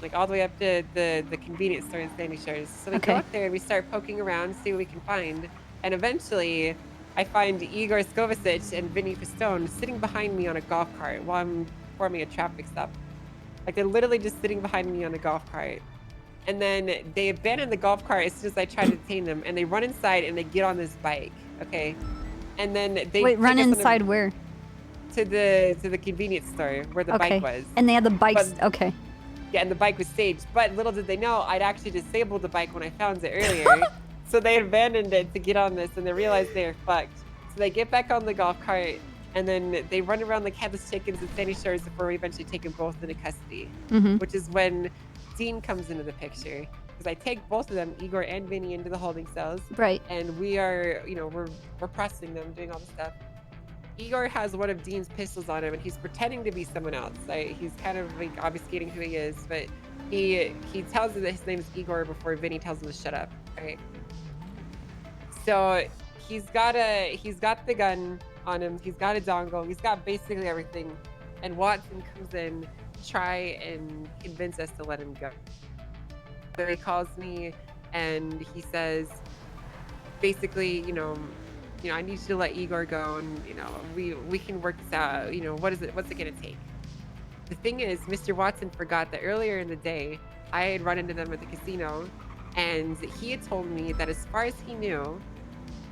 Like all the way up to the convenience store in Sandy Shores. So we go
Okay.
up there and we start poking around, see what we can find. And eventually I find Igor Skovicic and Vinny Pistone sitting behind me on a golf cart while I'm performing a traffic stop. Like they're literally just sitting behind me on a golf cart. And then they abandon the golf cart as soon as I try to detain them, and they run inside and they get on this bike. Okay. And then they
Wait,
take
run
us on a-
inside where?
to the convenience store where the
Okay.
bike was.
And they had the bikes.
But-
Okay.
Yeah, and the bike was staged. But little did they know, I'd actually disabled the bike when I found it earlier. So they abandoned it to get on this, and they realized they were fucked. So they get back on the golf cart, and then they run around like headless chickens in Sandy Shores before we eventually take them both into custody.
Mhm.
Which is when Dean comes into the picture. Because I take both of them, Igor and Vinny, into the holding cells.
Right.
And we are, you know, we're processing them, doing all the stuff. Igor has one of Dean's pistols on him, and he's pretending to be someone else. Like, he's kind of like obfuscating who he is, but he tells him that his name is Igor before Vinny tells him to shut up, right? So he's got the gun on him. He's got a dongle. He's got basically everything. And Watson comes in to try and convince us to let him go. So he calls me and he says, basically, I need you to let Igor go, and we can work this out. What's it gonna take? The thing is, Mr. Watson forgot that earlier in the day I had run into them at the casino, and he had told me that as far as he knew,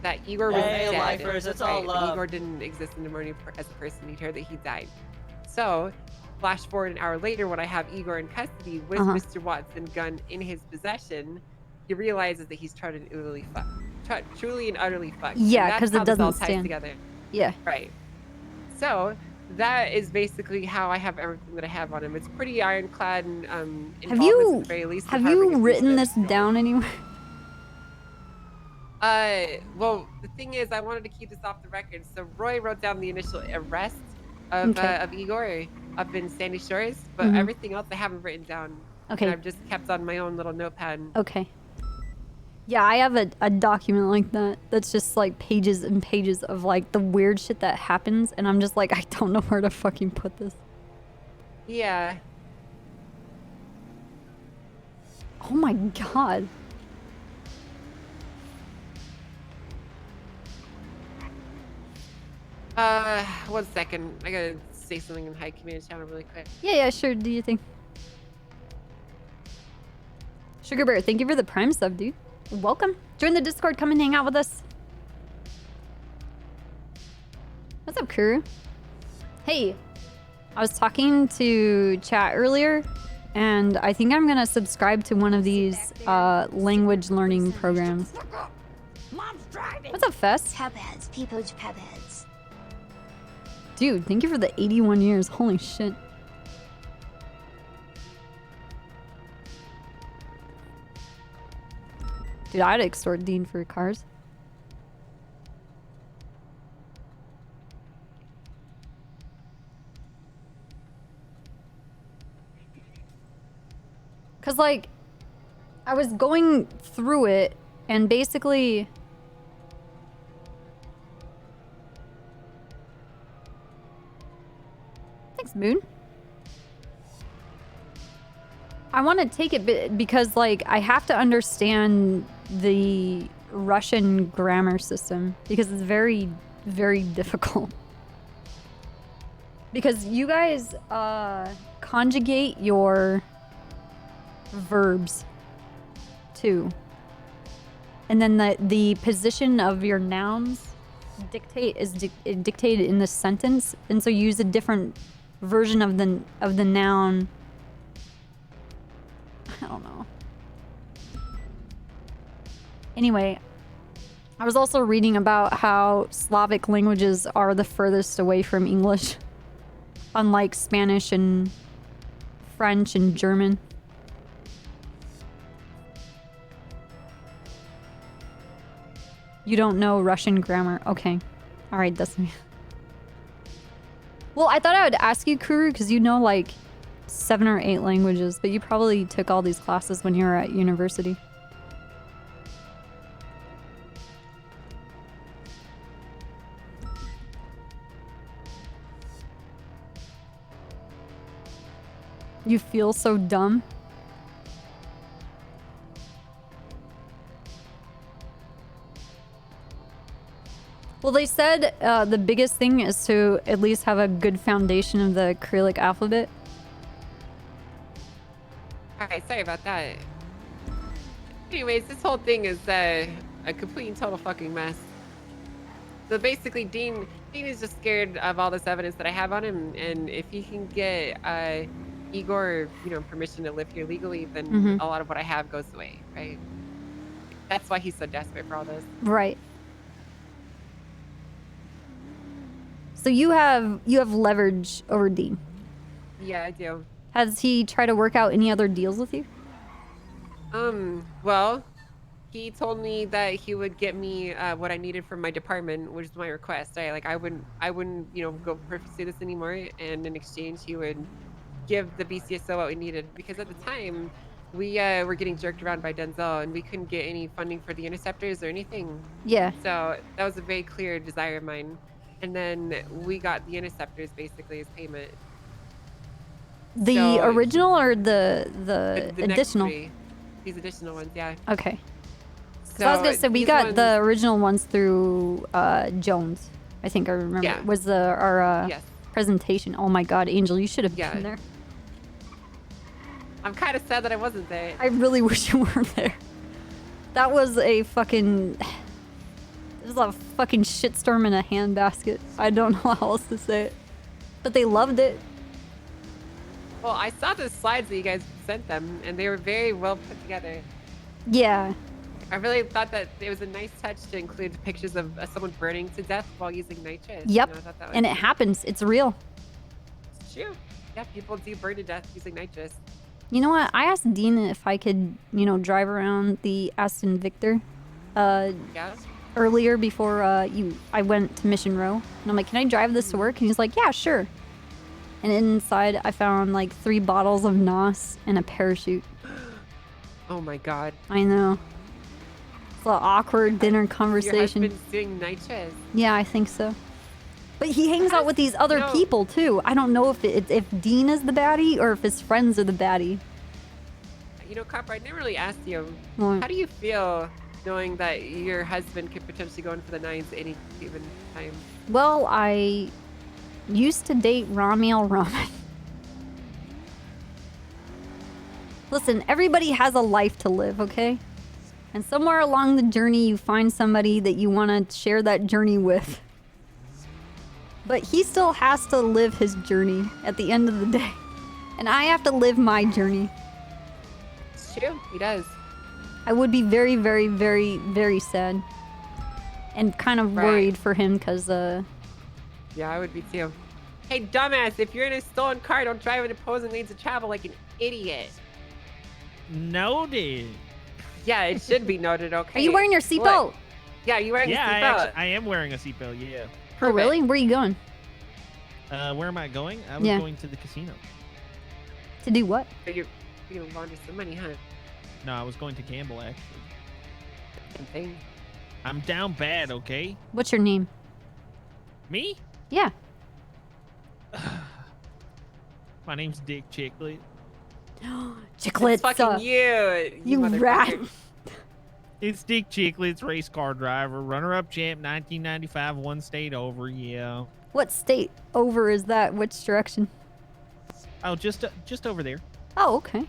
that Igor was
Hey,
dead.
lifers, it's all love.
Igor didn't exist in the morning as a person. He'd heard that he died. So, flash forward an hour later, when I have Igor in custody with Mr. Watson's gun in his possession, he realizes that he's truly and utterly fucked.
Yeah, because it doesn't
all ties
stand
together.
Yeah.
Right. So that is basically how I have everything that I have on him. It's pretty ironclad and
Have you
at the very least.
have you written this down anywhere?
Well, the thing is, I wanted to keep this off the record. So Roy wrote down the initial arrest of Igor up in Sandy Shores, but everything else I haven't written down.
Okay.
And I've just kept on my own little notepad.
Okay. Yeah, I have a document like that that's just like pages and pages of like the weird shit that happens, and I'm just like, I don't know where to fucking put this.
Yeah.
Oh my god.
One second. I gotta say something in high command channel really quick.
Yeah, sure. Do you think? Sugar Bear, thank you for the Prime sub, dude. Welcome. Join the Discord. Come and hang out with us. What's up, crew? Hey, I was talking to chat earlier, and I think I'm gonna subscribe to one of these language learning programs. What's up, Fest?
Pebheads, people to pebheads.
Dude, thank you for the 81 years. Holy shit. Dude, I'd extort Dean for cars. Cause like, I was going through it and basically thanks, Moon. I want to take it because like I have to understand the Russian grammar system because it's very, very difficult. Because you guys conjugate your verbs too. And then the position of your nouns dictated in the sentence, and so you use a different version of the noun. I don't know. Anyway, I was also reading about how Slavic languages are the furthest away from English, unlike Spanish and French and German. You don't know Russian grammar. Okay. All right, Destiny. Well, I thought I would ask you, Kuru, because you know like 7 or 8 languages, but you probably took all these classes when you were at university. You feel so dumb. Well, they said the biggest thing is to at least have a good foundation of the Cyrillic alphabet.
Alright, sorry about that. Anyways, this whole thing is a complete and total fucking mess. So basically, Dean is just scared of all this evidence that I have on him, and if he can get Igor, permission to live here legally, then a lot of what I have goes away, right? That's why he's so desperate for all this.
Right. So you have leverage over Dean.
Yeah, I do.
Has he tried to work out any other deals with you?
Well, he told me that he would get me what I needed from my department, which is my request. I wouldn't, go pursue this anymore, and in exchange, he would give the BCSO what we needed. Because at the time, we were getting jerked around by Denzel, and we couldn't get any funding for the interceptors or anything.
Yeah.
So that was a very clear desire of mine. And then we got the interceptors basically as payment.
The
So-
original or the
The next
additional?
three. These additional ones, yeah.
Okay. So I was gonna say we
these
got the
ones-
original ones through Jones. I think I remember.
Yeah.
Was our
Yes.
presentation? Oh my God, Angel, you should have
Yeah.
been there.
I'm kind of sad that I wasn't there.
I really wish you were there. That was a fucking. It was a fucking shitstorm in a handbasket. I don't know how else to say it, but they loved it.
Well, I saw the slides that you guys sent them, and they were very well put together.
Yeah.
I really thought that it was a nice touch to include pictures of someone burning to death while using nitrous.
Yep.
You know, I thought that was
And it happens. It's real.
true. Yeah, people do burn to death using nitrous.
You know what? I asked Dean if I could, drive around the Aston Victor
Yeah.
earlier before I went to Mission Row. And I'm like, can I drive this to work? And he's like, yeah, sure. And inside I found like 3 bottles of NOS and a parachute.
Oh my God.
I know. It's an awkward dinner
Your
conversation.
husband's doing nitrous.
Yeah, I think so. But he hangs out with these other
No.
people too. I don't know if Dean is the baddie or if his friends are the baddie.
You know, Copper, I never really asked you.
What?
How do you feel knowing that your husband could potentially go in for the 9s any given time?
Well, I used to date Ramiel Ramen. Listen, everybody has a life to live, okay? And somewhere along the journey, you find somebody that you want to share that journey with. But he still has to live his journey at the end of the day. And I have to live my journey.
It's true. He does.
I would be very, very, very, very sad. And kind of
Right.
worried for him because,
Yeah, I would be too. Hey, dumbass, if you're in a stolen car, don't drive in opposing lanes of travel like an idiot.
Noted.
Yeah, it should be noted, okay?
Are you wearing your
What?
seatbelt?
Yeah, you wearing
Yeah,
a seatbelt.
I am wearing a seatbelt. Yeah.
Oh, really? Where are you going?
Where am I going? I was
Yeah.
going to the casino.
To do what?
So you're gonna launder some money, huh?
No, I was going to gamble actually.
Same thing.
I'm down bad. Okay.
What's your name?
Me?
Yeah.
My name's Dick Chiclet.
Chiclets.
It's fucking you
You
motherfucker.
rat.
It's Dick Chicklets, race car driver, runner-up champ, 1995, one state over. Yeah.
What state over is that? Which direction?
Oh, just over there.
Oh, okay.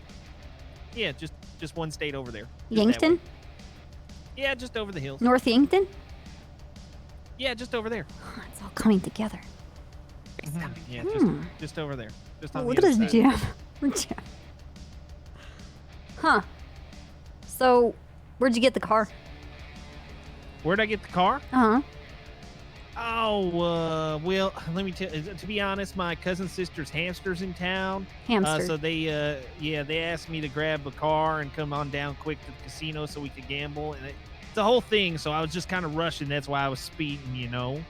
Yeah, just one state over there. Just that
Yankton?
way. Yeah, just over the hills.
North Yankton?
Yeah, just over there.
It's all coming together.
Yeah,
Hmm.
just over there. Just
Oh,
on
look
the
at
other
his
side.
jam. Huh. So, where'd you get the car?
Where'd I get the car?
Uh-huh.
Oh, well, let me tell you, to be honest, my cousin's sister's hamster's in town.
Hamster.
So they, they asked me to grab a car and come on down quick to the casino so we could gamble. And it's a whole thing, so I was just kind of rushing. That's why I was speeding, you know?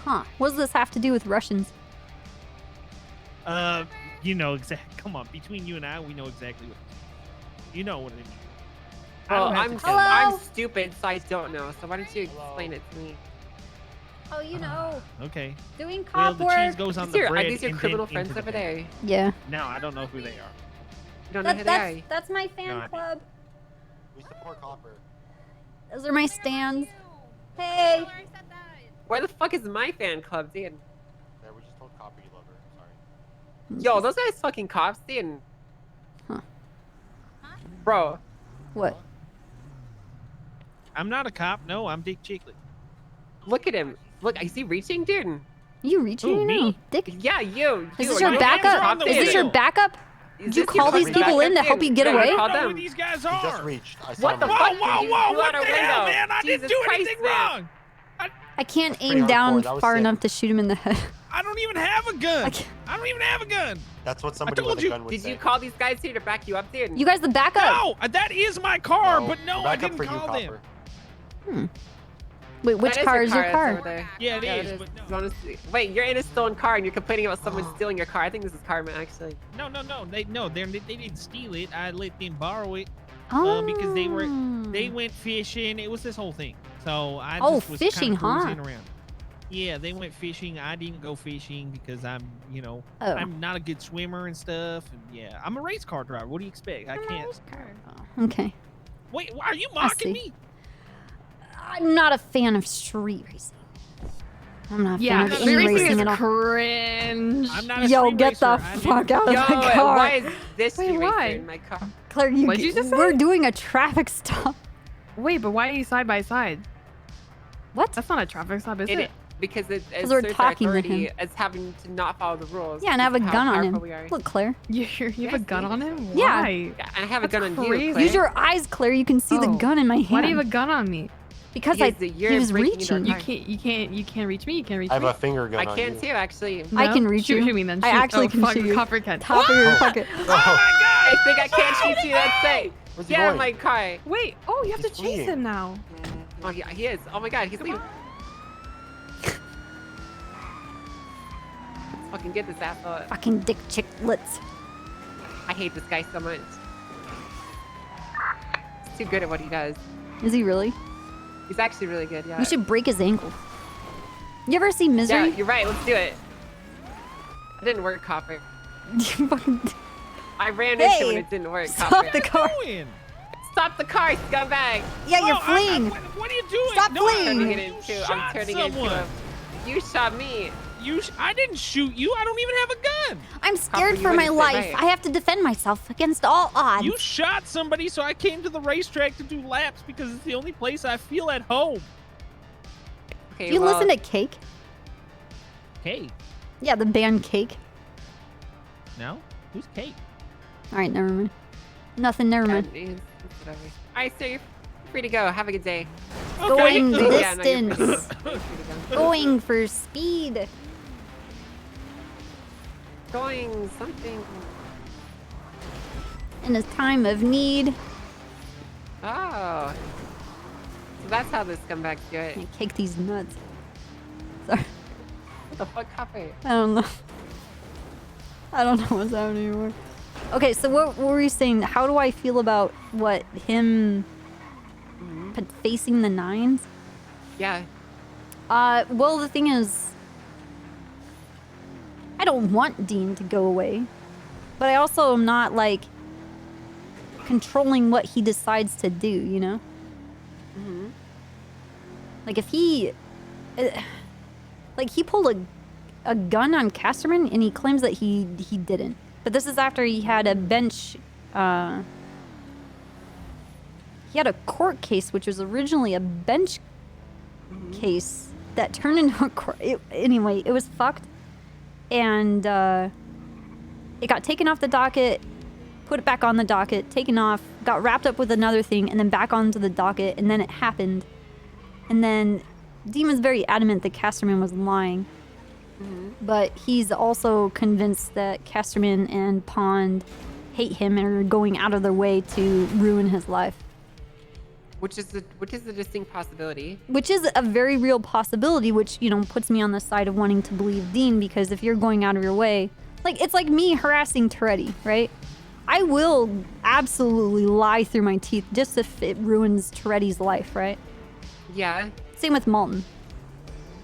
Huh. What does this have to do with Russians?
You know exactly. Come on, between you and I, we know exactly what. You know what it means.
Well,
I don't have to
I'm
tell you.
I'm stupid, so I don't know. So why don't you explain it to me?
Oh, you know.
Okay.
Doing
Well,
cop
the
work.
cheese goes on the bread.
Are these your
and
criminal
then
friends
into
over
the bag.
there?
Yeah.
No, I don't know who they are.
You don't know who they are.
That's my fan
No, I-
club.
We support Copper.
Those are my stands. Hey.
Where the fuck is my fan club, dude?
Yeah, we just told Copper you love her. Sorry.
Yo, those guys fucking cops, dude.
Huh.
Bro.
What?
I'm not a cop. No, I'm Dick Chiclet.
Look at him. Look, is he reaching, dude?
You reaching
Who,
right
me?
now? Dick?
Yeah, you.
Is
you.
this your
Your hands are on
backup?
the
Is this your
wheel.
backup? Did you call these people in to help you get
Yeah,
away?
you called
I don't know
them.
who these guys
He just
are.
reached. I saw
What the
him.
fuck?
Whoa,
did
whoa,
you
whoa!
do
What
out
the
our
hell,
window?
man? I didn't
Jesus
do
Christ,
anything
man.
wrong.
I can't
pretty
aim down
hardcore. That was
far
sick.
enough to shoot him in the head.
I don't even have a gun. I don't even have a gun.
That's what somebody
told
with
you.
a gun would
Did
say.
you call these guys here to back you up, dude?
You guys the backup?
No, that is my car,
No,
but no,
we're
I
back up
didn't
for you,
call them.
Copper.
Hmm. Wait, which
That
car
your
is your
that's
car?
over there.
Yeah, it is,
is.
but
It's honestly- Wait, you're in a stolen car and you're complaining about someone stealing your car. I think this is Carmen, actually.
No. They didn't steal it. I let them borrow it because
Oh.
they went fishing. It was this whole thing. So I
Oh,
just was
fishing,
kind of cruising
huh?
around. Yeah, they went fishing. I didn't go fishing because I'm
Oh.
I'm not a good swimmer and stuff. And yeah, I'm a race car driver. What do you expect? I can't.
Okay.
Wait, are you
I
mocking
see.
me?
I'm not a fan of street racing. I'm not a
Yeah,
fan of
street
any
racing
racing
is
at all.
cringe.
I'm not a
Yo,
street
get
racer.
the
I
fuck out of
Yo,
my car.
why is this
Wait,
street racer
why?
in my car?
Claire,
What'd you just say?
we're doing a traffic stop.
Wait, but why are you side by side?
What?
That's not a traffic stop, is it?
Because it
Because we're
asserts our
talking to
authority
him.
as having to not follow the rules.
Yeah, and I have a
because of
gun
how
on him.
powerful we are.
Look, Claire.
You have a gun on him?
Yeah.
Why?
Yeah, and I have a
That's
gun on
crazy.
you, Claire.
Use your eyes, Claire. You can see the gun in my hand.
Why do you have a gun on me?
Because
you're
he was
breaking into our
reaching.
car.
You can't reach me. You can't reach
I have
me.
a finger gun
I
on
can
you.
too, actually.
I can reach
shoot
you.
me then.
I
Shoot.
actually
oh,
can
fuck,
shoot you.
Copper can.
Top of your pocket.
Oh my god!
I think I can't shoot you. That's safe.
Where's he
Get out of
going?
my car.
Wait. Oh, you have
He's
to chase
fleeing.
him now.
Oh, yeah, he is. Oh my god, he's leaving. Let's fucking get this asshole.
Fucking dick chicklets.
I hate this guy so much. He's too good at what he does.
Is he really?
He's actually really good, yeah.
We should break his ankle. You ever see Misery?
Yeah, you're right. Let's do it. It didn't work, Copper.
You fucking...
I ran into it
Hey,
and it didn't work,
stop
Copper.
the car.
Stop the car, scumbag!
Yeah, you're fleeing.
What are you doing?
Stop
No,
I'm turning
fleeing.
it into.
You
I'm
shot
turning it into
someone.
a. You shot me.
I didn't shoot you. I don't even have a gun.
I'm scared
you
for my
wouldn't say
life.
right.
I have to defend myself against all odds.
You shot somebody, so I came to the racetrack to do laps because it's the only place I feel at home.
Okay,
You
well,
listen to Cake?
Cake?
Yeah, the band Cake.
No? Who's Cake?
All right, never mind. Nothing, never mind.
It's whatever. Alright, so you're free to go. Have a good day.
Going the
Yeah, no, you're free-
distance.
you're free to go.
Going for speed.
Going something.
In a time of need.
Oh. So that's how this scumbags do it.
I kick these nuts. Sorry.
What the fuck, Copper?
I don't know. I don't know what's happening anymore. Okay, so what were you saying? How do I feel about what him facing the nines?
Yeah.
Well, the thing is, I don't want Dean to go away, but I also am not like controlling what he decides to do, you know? Like if he, like he pulled a gun on Casterman and he claims that he didn't. But this is after he had a bench, he had a court case, which was originally a bench case that turned into a court. Anyway, it was fucked. And it got taken off the docket, put it back on the docket, taken off, got wrapped up with another thing, and then back onto the docket, and then it happened. And then Dean was very adamant that Casterman was lying. But he's also convinced that Casterman and Pond hate him and are going out of their way to ruin his life.
Which is a distinct possibility.
Which is a very real possibility, which, you know, puts me on the side of wanting to believe Dean, because if you're going out of your way, like, it's like me harassing Toretti, right? I will absolutely lie through my teeth just if it ruins Toretti's life, right?
Yeah.
Same with Malton.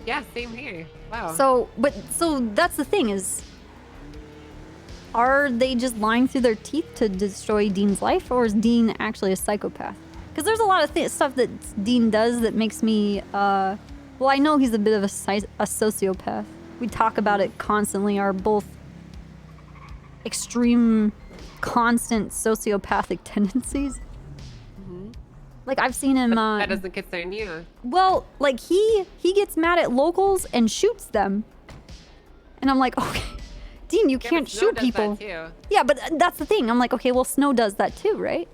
Yeah, same here. Wow.
So that's the thing is, are they just lying through their teeth to destroy Dean's life, or is Dean actually a psychopath? Because there's a lot of stuff that Dean does that makes me, well, I know he's a bit of a sociopath. We talk about it constantly, our both extreme, constant sociopathic tendencies. Like, I've seen him,
that doesn't concern you.
well, like, he gets mad at locals and shoots them. And I'm like, okay, Dean, you can't
Snow
shoot
does that
people.
too.
Yeah, but that's the thing. I'm like, okay, well, Snow does that too, right?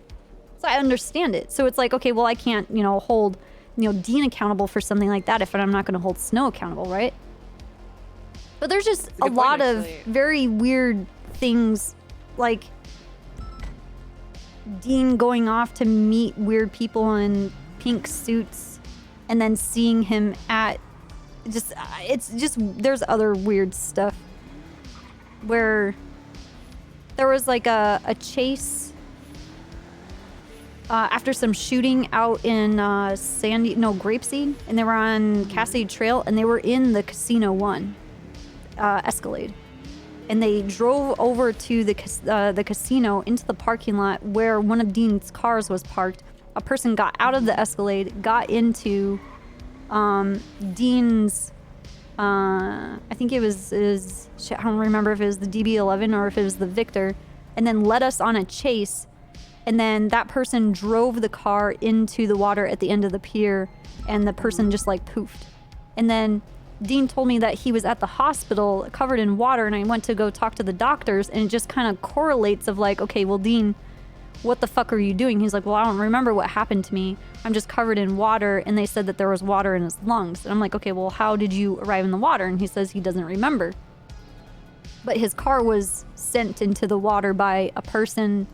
So I understand it. So it's like, okay, well, I can't, you know, hold, you know, Dean accountable for something like that if I'm not going to hold Snow accountable, right? But there's just a
good
lot
point,
of
actually.
very weird things, like Dean going off to meet weird people in pink suits and then seeing him at it's just there's other weird stuff where there was like a chase after some shooting out in Grapeseed, and they were on Cassidy Trail, and they were in the Casino 1 Escalade, and they drove over to the casino into the parking lot where one of Dean's cars was parked. A person got out of the Escalade, got into Dean's, I think it was I don't remember if it was the DB11 or if it was the Victor, and then led us on a chase. And then that person drove the car into the water at the end of the pier, and the person just like poofed. And then Dean told me that he was at the hospital covered in water, and I went to go talk to the doctors, and it just kind of correlates of like, okay, well, Dean, what the fuck are you doing? He's like, well, I don't remember what happened to me. I'm just covered in water, and they said that there was water in his lungs. And I'm like, okay, well, how did you arrive in the water? And he says he doesn't remember. But his car was sent into the water by a person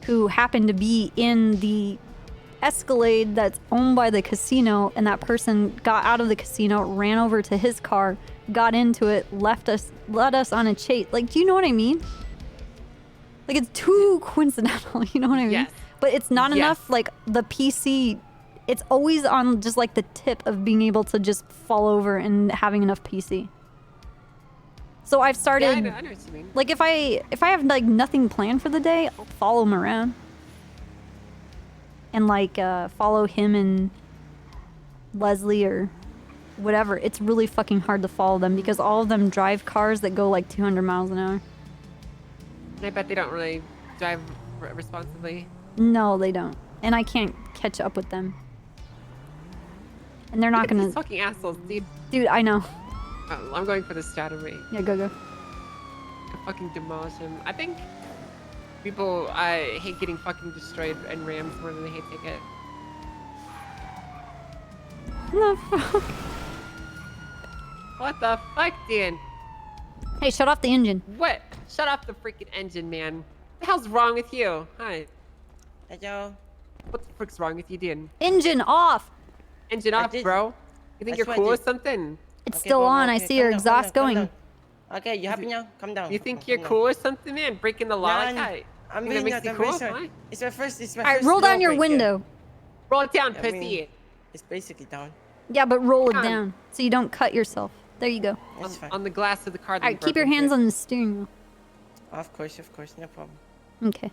who happened to be in the Escalade that's owned by the casino, and that person got out of the casino, ran over to his car, got into it, led us on a chase. Like, do you know what I mean? Like, it's too coincidental, you know what I mean?
Yes.
But it's not enough, like, the PC, it's always on just, like, the tip of being able to just fall over and having enough PC. So I've started,
Yeah, I know what you mean.
like, if I have, like, nothing planned for the day, I'll follow him around. And, like, follow him and Leslie or whatever. It's really fucking hard to follow them because all of them drive cars that go, like, 200 miles an hour.
I bet they don't really drive responsibly.
No, they don't. And I can't catch up with them. And they're not gonna...
These fucking assholes, dude.
Dude, I know.
Oh, I'm going for the Strategy.
Yeah, go.
I fucking demolish him. I think people hate getting fucking destroyed and rams more than they hate ticket. What the fuck, Dan?
Hey, shut off the engine.
What? Shut off the freaking engine, man. What the hell's wrong with you? Hi.
Hello.
What the frick's wrong with you, Dan?
Engine off!
Engine off, bro. You think
That's
you're
what I
cool or
did.
something?
It's still on. I see your exhaust going.
Okay, you happy now? Calm down.
You think you're cool or something, man? Breaking the law like that?
I'm
You
really
think
not.
that
I'm
makes you
really
cool?
sorry.
Huh?
It's my first.
All right, roll down your window.
Roll it down,
I
pussy.
mean, it's basically down.
Yeah, but roll it
Come on.
down so you don't cut yourself. There you go.
It's fine.
On the glass of the car.
All right, keep your hands on the steering wheel.
Of course, no problem.
Okay.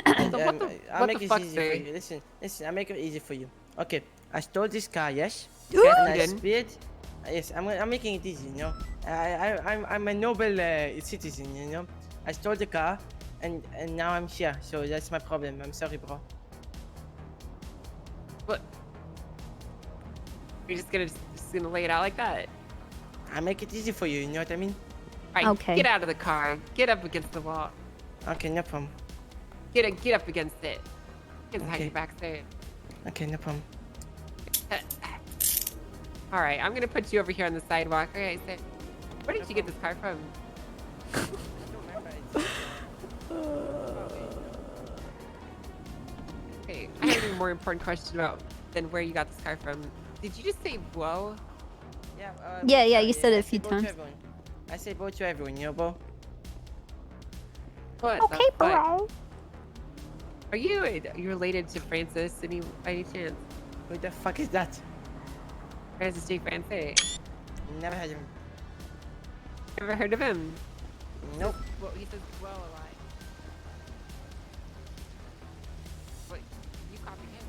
And,
What the
I'll make it
fuck,
easy for
man?
you. Listen, I'll make it easy for you. Okay, I stole this car, yes?
Ooh.
And I
Then?
speed. Yes, I'm making it easy, you know? I'm a noble citizen, you know? I stole the car, and now I'm here, so that's my problem. I'm sorry, bro.
What? You're just gonna lay it out like that?
I make it easy for you, you know what I mean?
Alright,
Okay.
get out of the car. Get up against the wall.
Okay, no problem.
Get up against it. Get behind
Okay.
your back there.
Okay, no problem.
Alright, I'm gonna put you over here on the sidewalk. Okay, so where did you get this car from? Okay, I have a more important question about than where you got this car from. Did you just say whoa?
Yeah,
Yeah, you said it a
I
few
say both to
times.
everyone. I say both to everyone, you know, bro?
What
Okay,
the fuck?
bro.
Are you related to Francis by any chance?
Who the fuck is that?
Francis J. Francis.
Never heard of him.
Never heard of him?
Nope.
Well, he says well a lot. What? You copy him?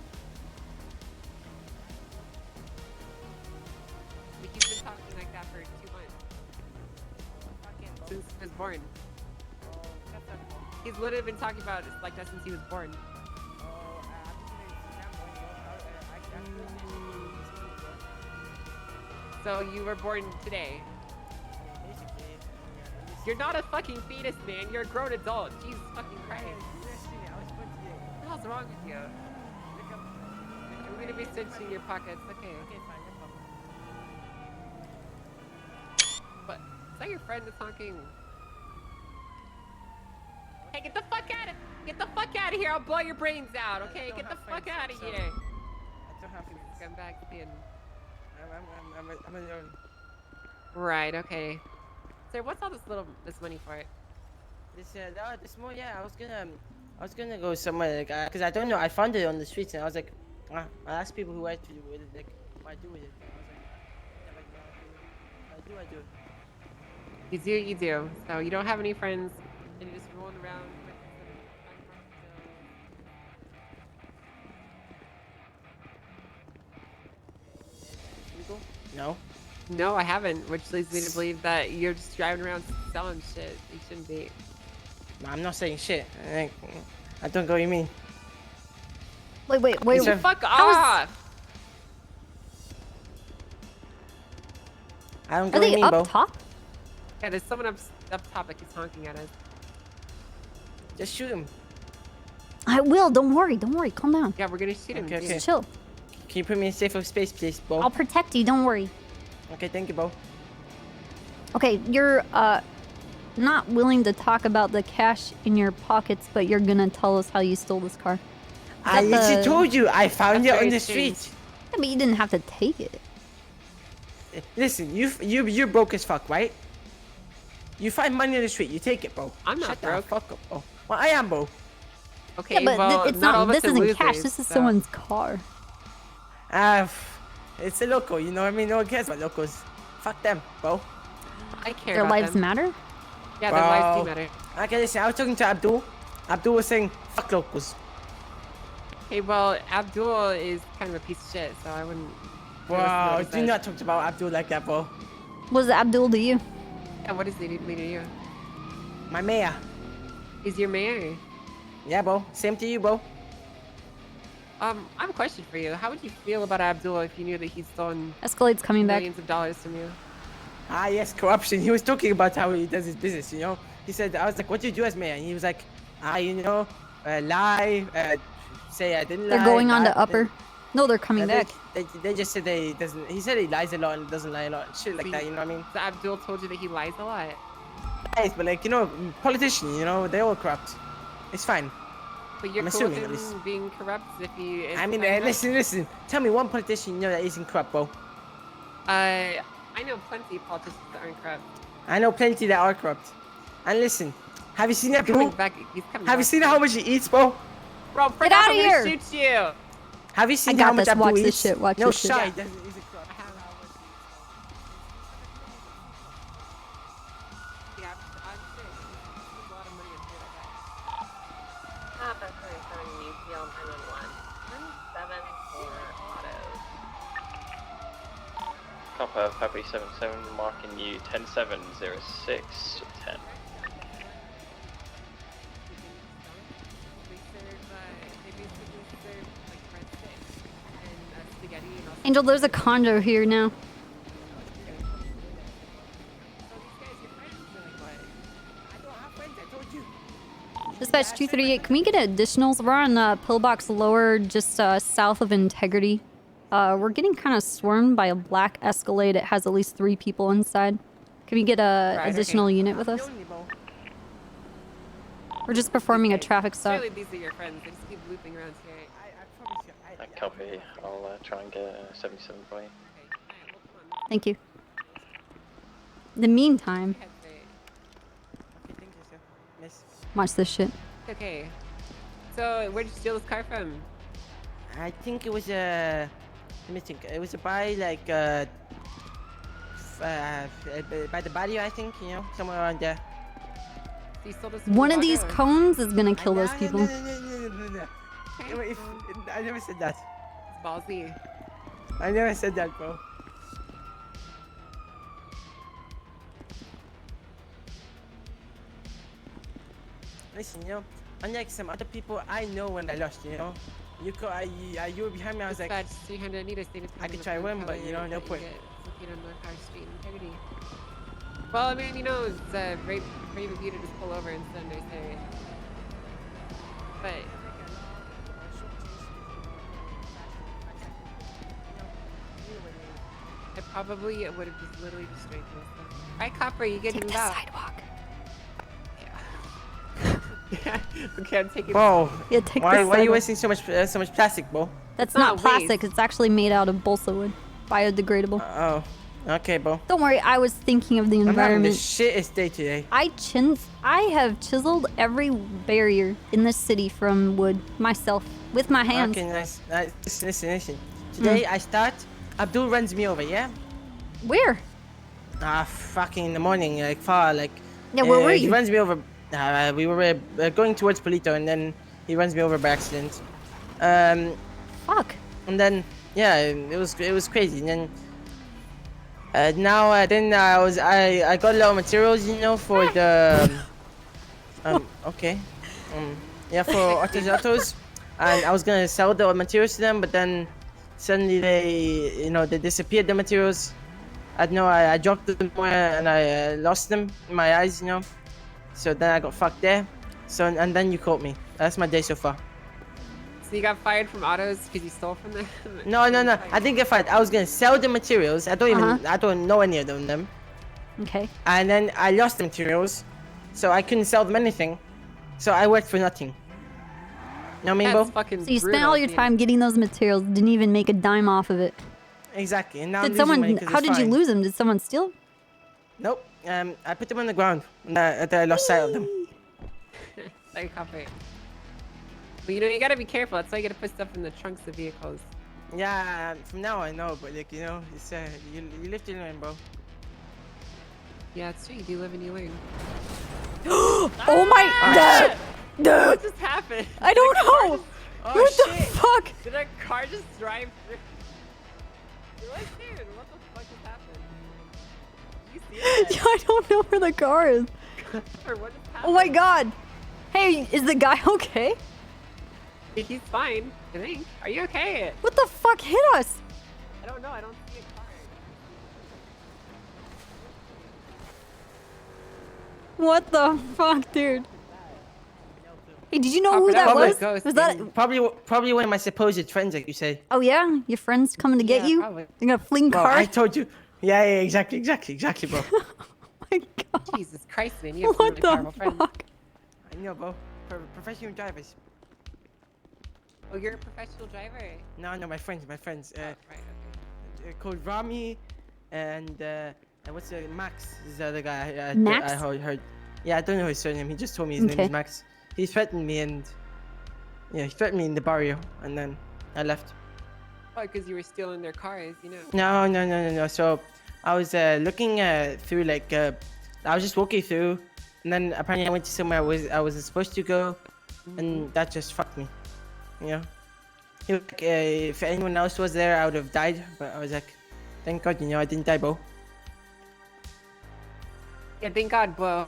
Like, he's been talking like that for 2 months. Since he was born. He's literally been talking about it like that since he was born. So you were born today. You're not a fucking fetus, man. You're a grown adult. Jesus fucking Christ. What the hell's wrong with you? I'm gonna be searching your pockets. Okay. What? Is that your friend that's honking? Hey, get the fuck out of here! I'll blow your brains out, okay? Get the fuck out of here! so happy to come back in.
I'm alone.
Right. Okay. Sir, what's all this money for?
This morning, yeah, I was gonna go somewhere, like, cause I don't know, I found it on the streets, and I was like, I asked people who I to do with it, like, what I do with it. And I was like, I do.
You do, you do. So you don't have any friends, and you're just rolling around with
Legal? No.
No, I haven't, which leads me to believe that you're just driving around selling shit. You shouldn't be.
No, I'm not saying shit. I don't get what you mean.
Wait.
Fuck off!
I don't
Are
get what
they
you mean,
up
Bo.
top?
Yeah, there's someone up top that keeps honking at us.
Just shoot him.
I will. Don't worry. Calm down.
Yeah, we're gonna shoot him.
Okay.
Just chill.
Can you put me in safe space, please, Bo?
I'll protect you. Don't worry.
Okay, thank you, Bo.
Okay, you're not willing to talk about the cash in your pockets, but you're gonna tell us how you stole this car.
I literally told you, I found it on the street.
Yeah, but you didn't have to take it.
Listen, you're broke as fuck, right? You find money on the street, you take it, bro.
I'm not
Shut the
broke.
fuck up, bro. Well, I am, bro.
Okay,
Yeah, but
well,
it's
not all
not.
of us
This
are
isn't cash.
losers,
This is
so-
someone's car.
It's a loco, you know what I mean? No one cares about locals. Fuck them, bro.
I care
Their
about
lives
them.
matter.
Yeah, their lives do
Bro.
matter.
Okay, listen, I was talking to Abdul. Abdul was saying, fuck locals.
Hey, well, Abdul is kind of a piece of shit, so I wouldn't.
Wow, do not talk about Abdul like that, bro.
What does Abdul to you?
Yeah, what does he do to you?
My mayor.
He's your mayor.
Yeah, bro. Same to you, bro.
I have a question for you. How would you feel about Abdul if you knew that he's stolen
Escalade's coming back.
millions of dollars from you?
Ah, yes, corruption. He was talking about how he does his business, you know? He said, I was like, what do you do as mayor? And he was like, lie, say I didn't lie.
They're going on
lie,
to upper. No, they're coming back.
They just said he doesn't, he said he lies a lot and doesn't lie a lot. Shit like that, you know what I mean?
So Abdul told you that he lies a lot.
Lies, but like, you know, politicians, you know, they're all corrupt. It's fine.
But you're
I'm
cool
assuming,
with
at least.
him being corrupt if he is.
I mean,
kind of-
listen. Tell me one politician you know that isn't corrupt, bro.
I know plenty of politicians that aren't corrupt.
I know plenty that are corrupt. And listen, have you seen that, bro?
He's coming
Have you
back.
seen how much he eats, bro?
Bro,
Get out of here!
Shoot you!
Have you seen
got
how much
this.
Abdul
Watch this
eats?
shit, watch
no,
this shit.
shy.
Yeah.
Doesn't, he's a corrupt.
Yeah, I'm sure. There's a lot of money in here, I bet.
Papa 27 Newfield 911. 17 for autos.
Copper, Papa 77, marking you 10706 10.
Angel, there's a condo here now. Dispatch 238, can we get additionals? We're on Pillbox Lower, just south of Integrity. We're getting kind of swarmed by a black Escalade. It has at least 3 people inside. Can we get a additional unit with us? We're just performing a traffic stop.
Surely these are your friends. They just keep looping around here.
I copy. I'll try and get 77 for you.
Thank you. In the meantime, watch this shit.
Okay. So, where'd you steal this car from?
I think it was let me think. It was a by like by the barrio, I think. You know, somewhere around there.
So you stole this
One of
from
these
Chicago?
cones is gonna kill those people.
No. I never said that.
It's ballsy.
I never said that, bro. Listen, you know, unlike some other people, I know when I lost, you know. You were behind me, I was like,
Dispatch 300 need a stated
I could try win, but you know, no point.
Located on North High Street, Integrity. Well, I mean, you know, it's brave of you to just pull over and send their area. But I probably would have just literally destroyed this. Alright, Copper, you getting
Take the
back?
sidewalk.
Yeah. Okay, I'm taking.
Bro,
Yeah, take
why
the
are you
sidewalk.
wasting so much plastic, bro?
That's
It's not
not plastic. It's actually made out of balsa wood. Biodegradable.
Oh, okay, bro.
Don't worry, I was thinking of the
I'm having the
environment.
shittest day today.
I have chiseled every barrier in this city from wood myself with my hands.
Okay, nice. Listen. Today I start. Abdul runs me over, yeah?
Where?
Fucking in the morning, like far, like.
Yeah, where were
He
you?
runs me over. We were going towards Polito, and then he runs me over by accident.
Fuck.
And then yeah, it was crazy. And then I got a lot of materials, you know, for the okay, yeah, for autos, and I was gonna sell the materials to them, but then suddenly they disappeared, the materials. I don't know, I dropped them somewhere and I lost them in my eyes, you know. So then I got fucked there. So and then you caught me. That's my day so far.
So you got fired from autos because you stole from them?
No. I didn't get fired. I was gonna sell the materials. I don't know any of them.
Okay.
And then I lost the materials, so I couldn't sell them anything. So I worked for nothing. You know what I mean, bro?
So you spent all your time getting those materials, didn't even make a dime off of it.
Exactly. And now
Did
I'm losing
someone?
money 'cause
How
it's
did you
fine.
lose them? Did someone steal?
Nope. I put them on the ground. I lost sight of them.
Like copy. But you know, you gotta be careful. That's why you gotta put stuff in the trunks of vehicles.
Yeah. From now I know, but like it's you live to learn, bro.
Yeah, it's true. You do live and you learn.
Oh my god!
What just happened?
I don't know.
Oh,
What the fuck?
Did a car just drive through? What, dude? What the fuck just happened? You see
I don't know where the car is.
Or what just happened?
Oh my god! Hey, is the guy okay?
He's fine, I think. Are you okay?
What the fuck hit us?
I don't know. I don't see a car.
What the fuck, dude? Hey, did you know who that was? Was that?
Probably one of my supposed friends, like you said.
Oh yeah, your friends coming to get you?
probably.
They're gonna fling
Bro,
cars.
I told you. Yeah, exactly, bro.
Jesus Christ, man. You have
What
some
the
really powerful friends.
fuck?
I know, bro. Professional drivers.
Oh, you're a professional driver?
No, my friends.
Right, okay.
Called Rami, and what's the Max? Is the other guy.
Max?
I heard. Yeah, I don't know his surname. He just told me his name
Okay.
is Max. He threatened me and he threatened me in the barrio, and then I left.
Oh, because you were stealing their cars, you know.
No. So I was looking through I was just walking through, and then apparently I went to somewhere I wasn't supposed to go, and that just fucked me. You know. He was like, if anyone else was there, I would have died. But I was like, thank God, I didn't die, bro.
Yeah, thank God, bro.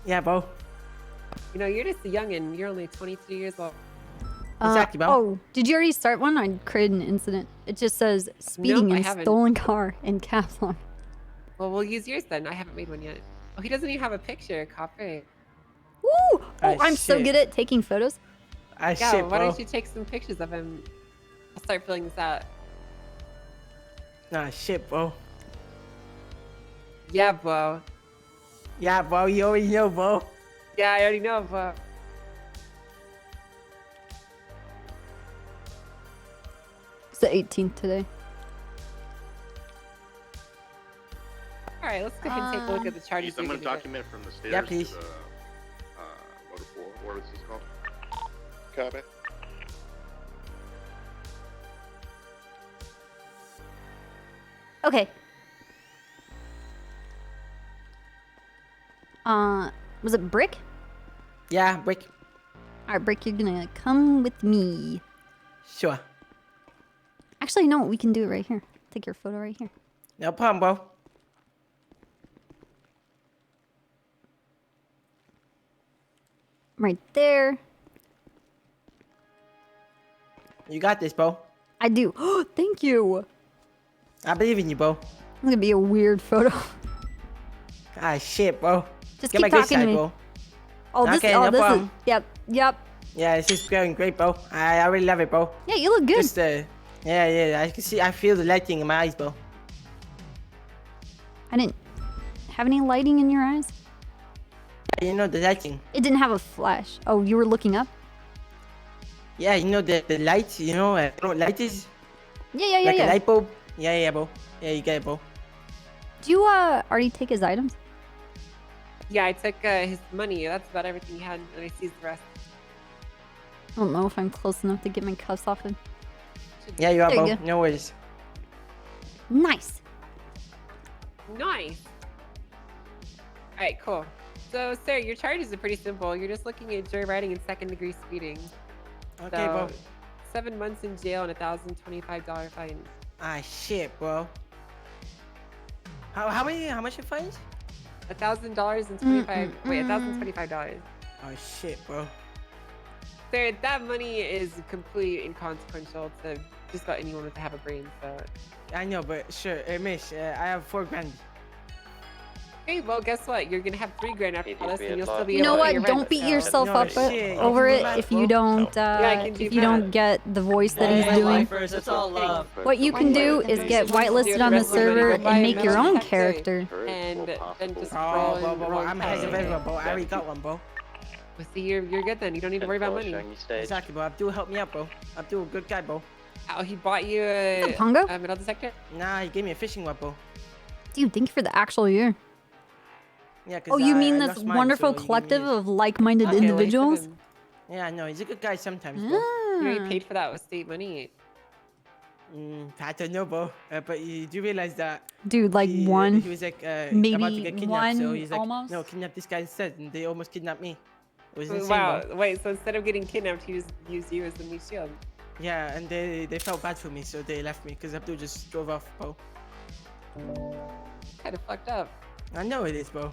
Yeah, bro.
You know, you're just a youngin'. You're only 22 years old.
Exactly, bro.
Oh, did you already start one? I created an incident. It just says speeding
I
in
haven't.
stolen car in caps lock.
Well, we'll use yours then. I haven't made one yet. Oh, he doesn't even have a picture. Copy.
Woo! Oh, I'm so
shit.
good at taking photos.
I
Yeah,
shit,
why
bro.
don't you take some pictures of him? I'll start filling this out.
Nah, shit, bro.
Yeah, bro.
Yeah, bro. You already know, bro.
Yeah, I already know, bro.
It's the 18th today.
All right, let's go ahead and take a look at the charges.
Need someone document from the stairs
Yeah, please.
to the motor pool. What is this called? Copy.
Okay. Was it Brick?
Yeah, Brick.
All right, Brick, you're gonna come with me.
Sure.
Actually, no, we can do it right here. Take your photo right here.
No problem, bro.
Right there.
You got this, bro.
I do. Oh, thank you.
I believe in you, bro.
It's gonna be a weird photo.
Ah, shit, bro.
Just
Get
keep
my good
talking to
side,
me.
bro.
Oh, this,
Okay,
oh,
no
this is.
problem.
Yep.
Yeah, this is going great, bro. I really love it, bro.
Yeah, you look good.
Just yeah. I feel the lighting in my eyes, bro.
I didn't have any lighting in your eyes.
You know the lighting.
It didn't have a flash. Oh, you were looking up?
Yeah, you know the light. You know what light is?
Yeah,
Like a light bulb. Yeah, bro. Yeah, you get it, bro.
Do you already take his items?
Yeah, I took his money. That's about everything he had, and I seized the rest.
I don't know if I'm close enough to get my cuffs off him.
Yeah, you are,
There
bro.
you go.
No worries.
Nice.
Nice. All right, cool. So, sir, your charges are pretty simple. You're just looking at joyriding and second-degree speeding.
Okay, bro.
7 months in jail and $1,025 fine.
Ah, shit, bro. How much it fines?
$1,000 and $1,025.
Oh shit, bro.
Sir, that money is completely inconsequential to just about anyone with to have a brain. So.
I know, but sure, miss. I have $4 grand.
Okay, well, guess what? You're gonna have $3 grand after this, and you'll still be
You
able
know
to
what?
pay your
Don't
rent,
beat
so-
yourself
No,
up
shit.
over it
Math,
if you
bro.
don't
I can do
if you
math.
don't get the voice that
Yeah,
he's doing.
lifers, it's all love.
What you can do is get whitelisted on the server and make your own character.
And then just
Bro,
roll
bro,
and
bro,
roll.
I'm ahead of everyone, bro. I already got one, bro.
Well, see, you're good then. You don't need to worry about money.
Exactly, bro. Abdul helped me out, bro. Abdul, good guy, bro.
Oh, he bought you a
Pongo?
metal detector?
Nah, he gave me a fishing rod, bro.
Dude, thank you for the actual year.
Yeah, 'cause
Oh, you mean
I
this
lost mine,
wonderful
so he gave me
collective
his.
of like-minded
Okay, well,
individuals?
Yeah, I know. He's a good guy sometimes, bro.
You know, you
Ah.
paid for that with state money.
I don't know, bro. But you do realize that
Dude, like
he
one,
was like about to
maybe
get kidnapped, so
one
he's like,
almost.
no, kidnap this guy instead, and they almost kidnapped me. It was insane,
Wow.
bro.
Wait, so instead of getting kidnapped, he just used you as the meat shield.
Yeah, and they felt bad for me, so they left me because Abdul just drove off, bro.
Kind of fucked up.
I know it is, bro.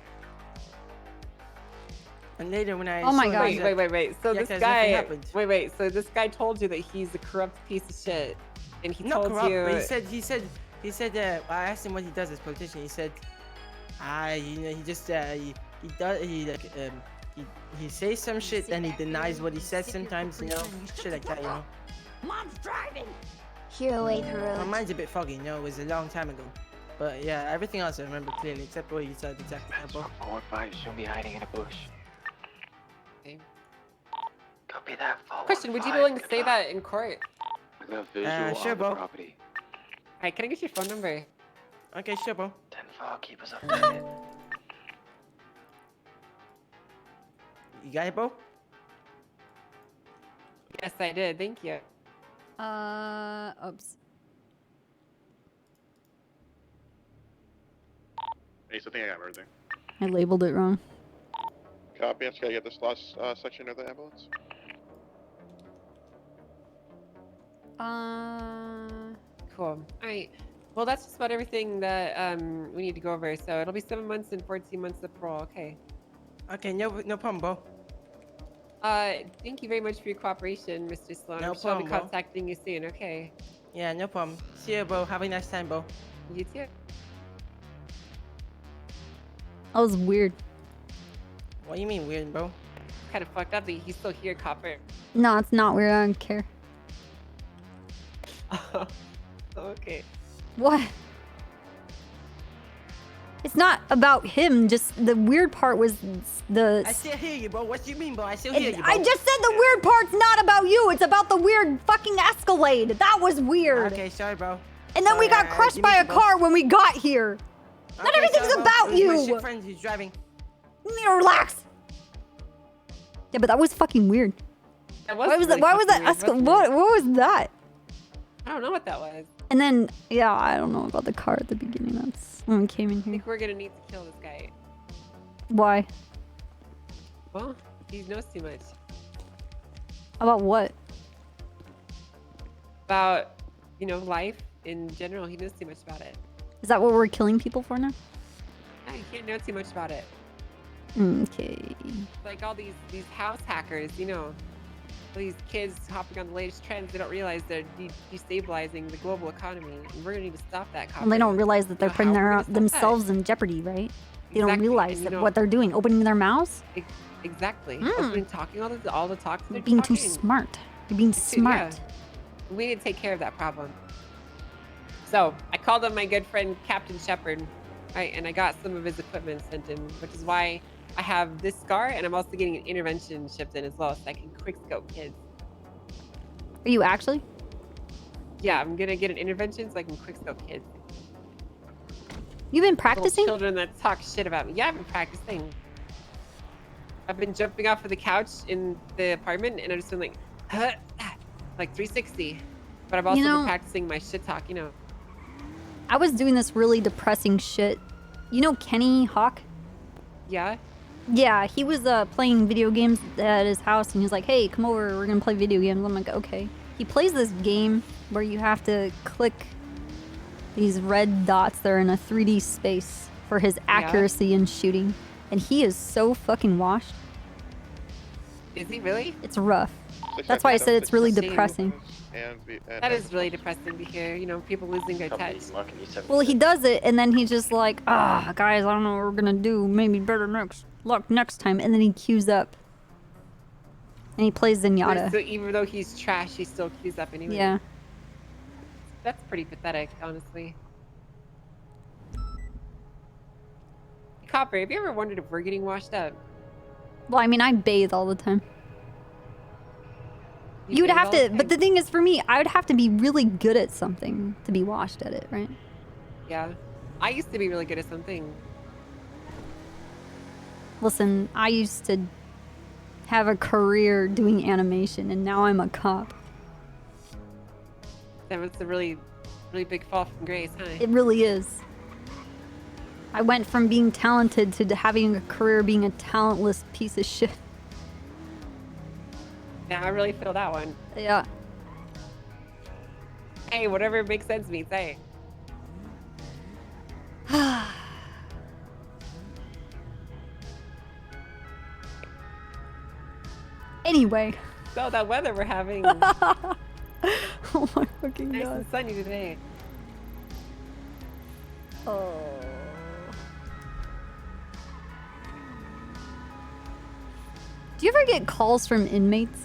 And later when I
Oh my
saw
God.
it, I was like,
Wait. So
yeah,
this
'cause nothing
guy,
happened.
wait. So this guy told you that he's a corrupt piece of shit, and he
Not
told
corrupt,
you.
but he said I asked him what he does as politician. He said, you know, he just he does he says some shit, then he denies what he says sometimes, you know, shit like that, you know.
Mom's driving. Hero 8
My
Hirona.
mind's a bit foggy, you know, it was a long time ago. But yeah, everything else I remember clearly, except what he said exactly. Bro.
Going by, she'll be hiding in a bush.
Okay.
Copy that.
Question: would you be willing to say that in court?
With a visual
sure,
on
bro.
the property.
Alright, can I get your phone number?
Okay, sure, bro.
10-4, keep us updated.
You got it, bro?
Yes, I did. Thank you.
Oops.
Ace, I think I got everything.
I labeled it wrong.
Copy. I'm just gonna get this last section of the ambulance.
Cool. Alright. Well, that's just about everything that we need to go over. So it'll be 7 months and 14 months of parole. Okay.
Okay, no problem, bro.
Thank you very much for your cooperation, Mr. Sloan.
No
I'm sure I'll be
problem, bro.
contacting you soon. Okay.
Yeah, no problem. See you, bro. Have a nice time, bro.
You too.
That was weird.
What do you mean weird, bro?
Kind of fucked up that he's still here, copper.
No, it's not weird. I don't care.
Okay.
What? It's not about him. Just the weird part was the.
I still hear you, bro. What do you mean, bro? I still hear you, bro.
I just said the weird part's not about you. It's about the weird fucking Escalade. That was weird.
Okay, sorry, bro.
And then we got crushed by a car when we got here. Not everything's about
It was my
you.
shit friend who's driving.
Relax. Yeah, but that was fucking weird. Why was that? Why was that? What was that?
I don't know what that was.
And then, yeah, I don't know about the car at the beginning. That's when we came in
I
here.
think we're gonna need to kill this guy.
Why?
Well, he knows too much
About what?
about, you know, life in general. He knows too much about it.
Is that what we're killing people for now?
Yeah, you can't know too much about it.
Okay.
Like all these house hackers, you know, all these kids hopping on the latest trends. They don't realize they're destabilizing the global economy, and we're gonna need to stop that.
And they don't realize that they're
You know,
putting
how are we
their,
gonna stop
themselves in jeopardy, right? They don't
Exactly,
realize
and,
that
you know-
what they're doing, opening their mouths.
Exactly.
Mm.
Opening, talking all the talks.
You're
they're
being too
talking.
smart. You're being smart.
Yeah. We need to take care of that problem. So I called up my good friend Captain Shepard, right, and I got some of his equipment sent in, which is why I have this scar, and I'm also getting an intervention shipped in as well, so I can quick scope kids.
Are you actually?
Yeah, I'm gonna get an intervention so I can quick scope kids.
You've been
Little
practicing?
children that talk shit about me. Yeah, I've been practicing. I've been jumping off of the couch in the apartment and I'm just been like, like 360. But I've also been practicing my shit talk, you know.
I was doing this really depressing shit. You know Kenny Hawk?
Yeah?
Yeah, he was playing video games at his house and he's like, hey, come over, we're gonna play video games. I'm like, okay. He plays this game where you have to click these red dots that are in a 3D space for his accuracy in shooting. And he is so fucking washed.
Is he really?
It's rough. That's why I said it's really depressing.
That is really depressing to hear, you know, people losing their touch.
Well, he does it, and then he's just like, ah, guys, I don't know what we're gonna do. Maybe better next time. And then he queues up. And he plays Zenyatta.
So even though he's trash, he still queues up anyway.
Yeah.
That's pretty pathetic, honestly. Copper, have you ever wondered if we're getting washed up?
Well, I mean, I bathe all the time. You would have to, but the thing is, for me, I would have to be really good at something to be washed at it, right?
Yeah. I used to be really good at something.
Listen, I used to have a career doing animation, and now I'm a cop.
That was a really, really big fall from grace, huh?
It really is. I went from being talented to having a career being a talentless piece of shit.
Yeah, I really feel that one.
Yeah.
Hey, whatever makes sense to me, say.
Anyway.
So that weather we're having.
Oh my fucking
nice
god.
and sunny today.
Oh. Do you ever get calls from inmates?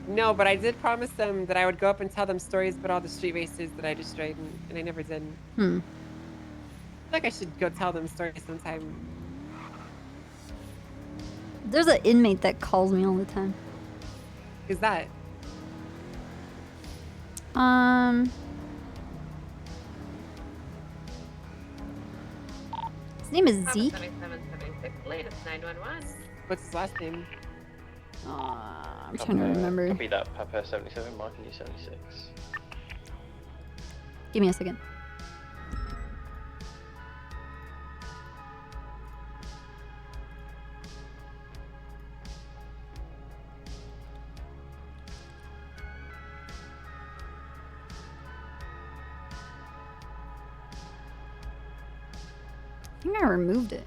No, but I did promise them that I would go up and tell them stories about all the street races that I destroyed, and I never did. I feel like I should go tell them stories sometime.
There's an inmate that calls me all the time.
Who's that?
His name is Zeke.
7776, latest 911.
What's his last name?
I'm trying to remember.
Copy that, Papa 77, marking you 76.
Give me a second. I think I removed it.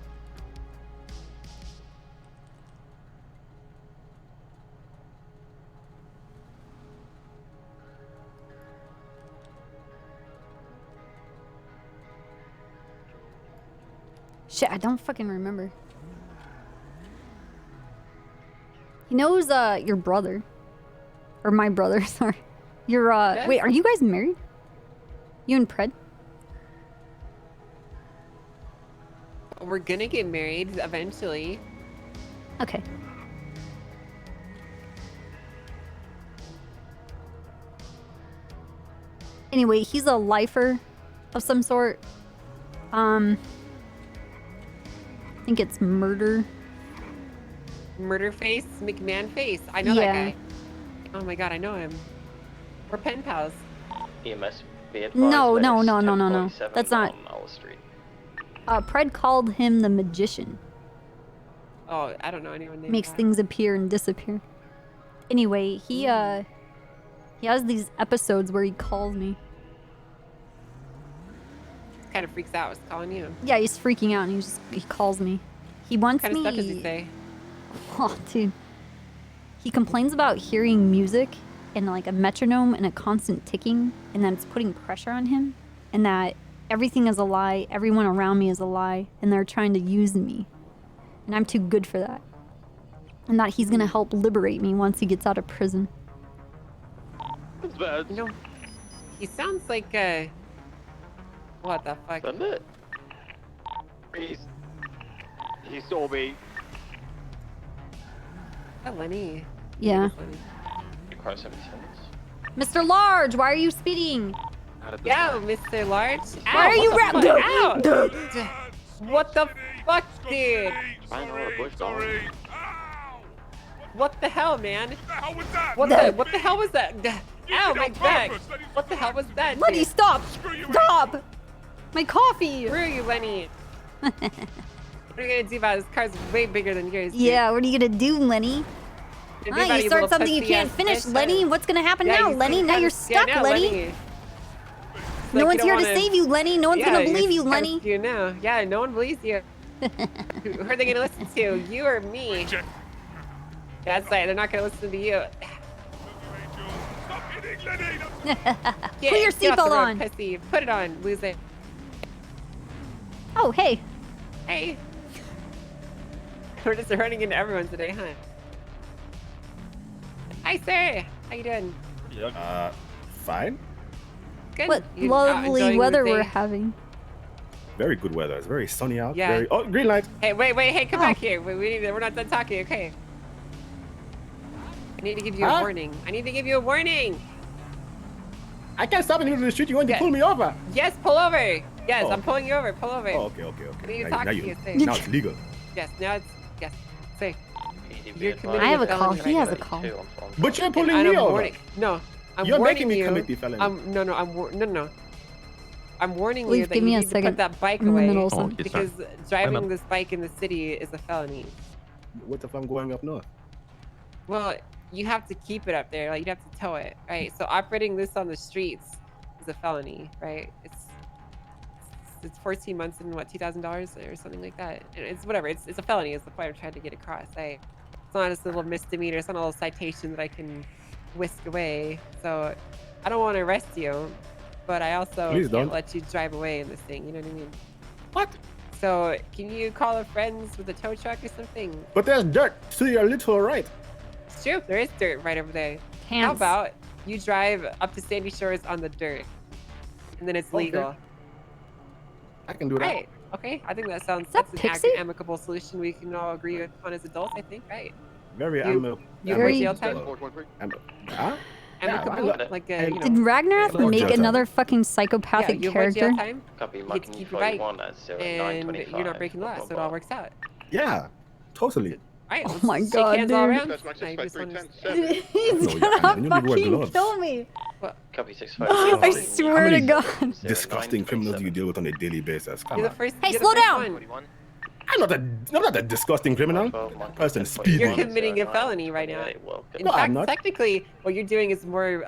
Shit, I don't fucking remember. He knows your brother. Or my brother, sorry. Your wait, are you guys married? You and Pred?
We're gonna get married eventually.
Okay. Anyway, he's a lifer of some sort. I think it's murder.
Murder face, McMahon face. I know that guy. Oh my god, I know him. We're pen pals.
EMS, be advised,
No.
medics,
That's not.
10.7 on Owl Street.
Pred called him the magician.
Oh, I don't know anyone named
Makes
that.
things appear and disappear. Anyway, he has these episodes where he calls me.
Kind of freaks out. Was calling you.
Yeah, he's freaking out and he calls me. He wants
What kind
me.
of stuff does he say?
Oh, dude. He complains about hearing music and like a metronome and a constant ticking, and that it's putting pressure on him, and that everything is a lie, everyone around me is a lie, and they're trying to use me. And I'm too good for that. And that he's gonna help liberate me once he gets out of prison.
That's bad.
You know, he sounds like what the fuck?
Done it. He saw me.
Oh, Lenny.
Yeah.
Require 70 cents.
Mr. Large, why are you speeding?
Yo, Mr. Large. Ow,
Why are you
what the
rap?
fuck? Ow! What the fuck, dude? What the hell, man? What the hell was that? Ow, my back. What the hell was that?
Lenny,
dude?
stop! Stop! My coffee!
Screw you, Lenny. What are you gonna do about it? This car's way bigger than yours. Dude.
Yeah, what are you gonna do, Lenny?
Gonna do
Ah,
about
you
you
start
little
something you can't
pussy-ass
finish,
bitch?
Lenny. What's gonna happen
Yeah,
now,
you
Lenny?
seem
Now
kinda
you're
scared
stuck,
now,
Lenny.
It's
No
like
one's
you
here
don't
to
wanna-
save you, Lenny. No one's
Yeah,
gonna
you're
believe you,
kinda
Lenny.
scared now. Yeah, no one believes you. Who are they gonna listen to? You or me? That's right. They're not gonna listen to you.
Put your seatbelt on.
Pussy. Put it on. Lose it.
Oh, hey.
Hey. We're just running into everyone today, huh? Hi, sir. How you doing?
Fine.
Good.
What
You
lovely
enjoying the
weather
day?
we're having.
Very good weather. It's very sunny out.
Yeah.
Very. Oh, green light.
Hey, wait, hey, come
Oh.
back here. We're not done talking, okay? I need to give you a
Huh?
warning. I need to give you a warning.
I can't stop in the middle of the street. You want to
Yeah.
pull me over?
Yes, pull over. Yes,
Oh.
I'm pulling you over. Pull over.
Oh, okay.
I need to
Now,
talk
now
to
you-
you. Say.
now it's legal.
Yes, now it's yes. Say. You're
I
committing
I have a
felony
call.
right
He has
now.
a call.
But you're
And
pulling
I'm
me over.
warning. No, I'm
You're
warning
making me
you.
commit the felony.
No. I'm warning
Leaf,
you that
give
you
me a
need to
second.
put that bike
I'm in the
away
middle of
Oh,
something.
okay, sorry.
because
I'm
driving
up.
this bike in the city is a felony.
What if I'm going up north?
Well, you have to keep it up there. Like you have to tow it, right? So operating this on the streets is a felony, right? It's 14 months and what, $2,000 or something like that. And it's whatever. It's a felony. Is the point I'm trying to get across. It's not just a little misdemeanor. It's not a little citation that I can whisk away. So I don't want to arrest you, but I also
Please
can't
don't.
let you drive away in this thing. You know what I mean?
What?
So can you call a friends with a tow truck or something?
But there's dirt to your little right.
It's true. There is dirt right over there. How
Pants.
about you drive up to Sandy Shores on the dirt, and then it's
Okay.
legal.
I can do that.
Right. Okay. I think that sounds
that
that's an
Pixie?
amicable solution we can all agree on as adults. I think. Right.
Very
You-
amicable.
you
Very-
jail time?
Huh?
Amicable.
Yeah,
like
I-
you know.
Did Ragnaroth
Yeah,
make
jail time.
another fucking
Yeah,
psychopathic
you avoid
character?
jail time,
Copy,
you get
Marking
to keep your bike,
41 at
and
0925.
you're not breaking law, so it all works out.
Yeah, totally.
Right.
Oh
let's
my
shake
God,
hands all
dude.
around.
That's my
Now you just wanna-
65310
He's
No, you
gonna
can't. You need to wear
fucking
gloves.
kill me.
Copy 65.
I swear to God.
Disgusting criminals do you deal with on a daily basis. Come
You're the
on.
first.
Hey,
you're the
slow
first
down.
one.
I'm not a disgusting criminal. Person speeding.
You're committing a felony right now. In
No, I'm
fact,
not.
technically, what you're doing is more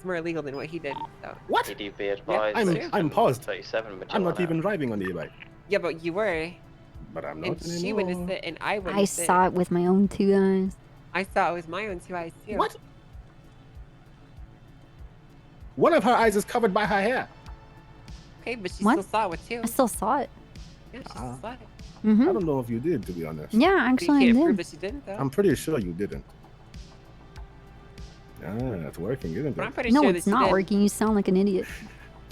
illegal than what he did. So.
What?
EDB advised.
I'm paused.
37.
I'm not even driving on the e-bike.
Yeah, but you were.
But I'm
And
not
she
anymore.
witnessed it, and I
I
witnessed it.
saw it with my own two eyes.
I saw it with my own two eyes too.
What? One of her eyes is covered by her hair.
Okay, but she
What?
still saw it with two.
I still saw it.
Yeah, she still saw it.
I
Mm-hmm.
don't know if you did, to be honest.
Yeah,
You
actually, I
can't prove
did.
that she didn't, though.
I'm pretty sure you didn't. Ah, it's working, isn't
But I'm
it?
pretty
No,
sure
it's
that she
not
did.
working. You sound like an idiot.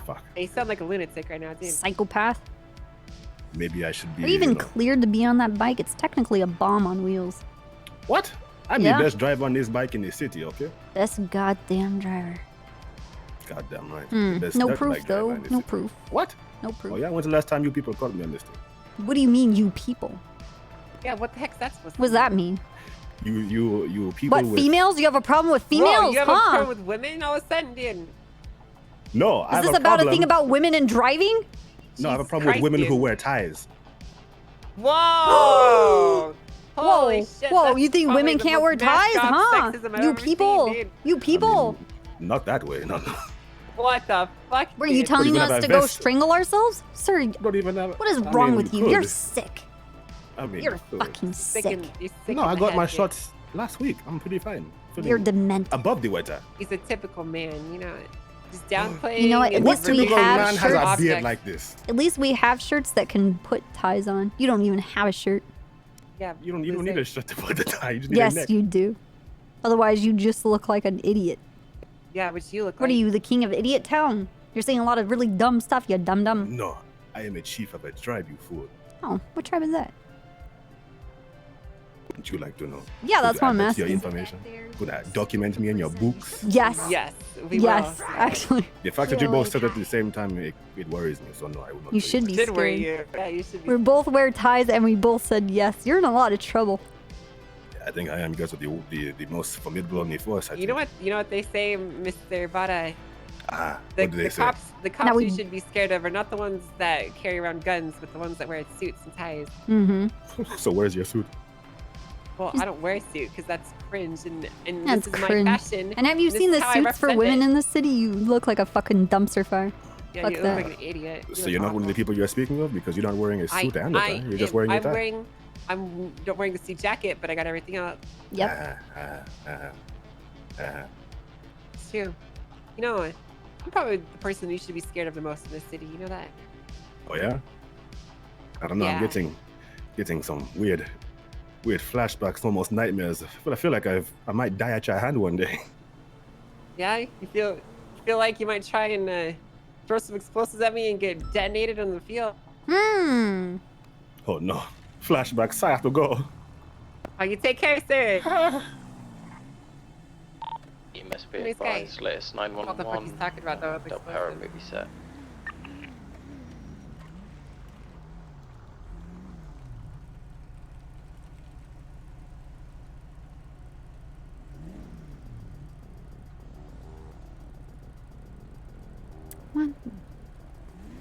Fuck.
Hey, you sound like a lunatic right now, dude.
Psychopath.
Maybe I should be.
Are you even
you know-
cleared to be on that bike? It's technically a bomb on wheels.
What? I'm
Yeah.
the best driver on this bike in the city, okay?
Best goddamn driver.
Goddamn right.
Hmm.
The best
No
dirt
proof,
bike driver
though.
in the
No
city.
proof.
What?
No proof.
Oh yeah, when's the last time you people caught me on this thing?
What do you mean, you people?
Yeah, what the heck's that supposed to
What does that mean?
You people
What,
with...
females? You have a problem with
Whoa,
females,
you have a
huh?
problem with women all of a sudden, dude?
No, I
Is
have
this
a
about
problem.
a thing about women and driving?
No, I have a
Jesus
problem with
Christ,
women who
dude.
wear ties.
Whoa! Holy
Whoa,
shit,
whoa,
that's
you think
probably
women
the
can't
most
wear ties,
masked off
huh?
sexism I've
You
ever
people,
seen, dude.
you people.
Not that way, no.
What the fuck?
Were you
dude?
telling
even
us
have
to
a
go
vest.
strangle ourselves? Sir,
Don't even have...
what is
I
wrong
mean,
with you?
could.
You're sick.
I mean,
You're
you could.
fucking
Sick
sick.
in- you're sick
No,
in
I
the
got my
head, dude.
shots last week. I'm pretty fine. Feeling
You're demented.
above the weather.
He's a typical man, you know. Just downplaying.
You know what, at
and
least we
typical
have
man has a
shirts.
beard like this?
At least we have shirts that can put ties on. You don't even have a shirt.
Yeah,
You don't need a shirt to put the tie. You just need a
Yes,
neck.
you do. Otherwise, you just look like an idiot.
Yeah, which you look
What
like.
are you, the king of Idiot Town? You're saying a lot of really dumb stuff, you dum-dum.
No, I am a chief of a tribe, you fool.
Oh, what tribe is that?
Wouldn't you like to know?
Yeah, that's
Would
what
you
I'm
add that to your
asking.
information? Would that document me in your books?
Yes.
Yes, we
Yes,
will.
actually.
The fact that you both said it at the same time, it worries me. So no, I will not.
You
tell
should be
Should worry
scared.
you. Yeah, you should be.
We both wear ties and we both said yes. You're in a lot of trouble.
I think I am because of the most formidable on the force.
You know what? You know what they say, Mr. Bada.
Ah,
The,
what do they
the
say?
cops, the
Now
cops
we-
you should be scared of are not the ones that carry around guns, but the ones that wear suits and ties.
Mm-hmm.
So where's your suit?
Well, I don't wear a suit because that's cringe, and
That's
this is
cringe.
my fashion.
And have you
this
seen
is
the
how I
suits for
represent
women
it.
in the city? You look like a fucking dumpster fire.
Yeah,
Fuck
you
that.
look like an idiot. You
So
look
you're not one of the
awful.
people you're speaking of because you're not wearing a suit and a tie. You're just wearing your tie.
I'm not wearing the suit jacket, but I got everything else.
Yep.
It's true. You know, I'm probably the person you should be scared of the most in this city. You know that?
Oh yeah. I don't know. I'm
Yeah.
getting some weird flashbacks, almost nightmares. But I feel like I might die at your hand one day.
Yeah. You feel like you might try and throw some explosives at me and get detonated on the field.
Hmm.
Oh no. Flashbacks. I have to go.
Oh, you take care, sir.
You must be
Nice guy.
advised, latest
What the fuck
911.
he's talking about though? With
Del
explosives.
Perro movie set.
What?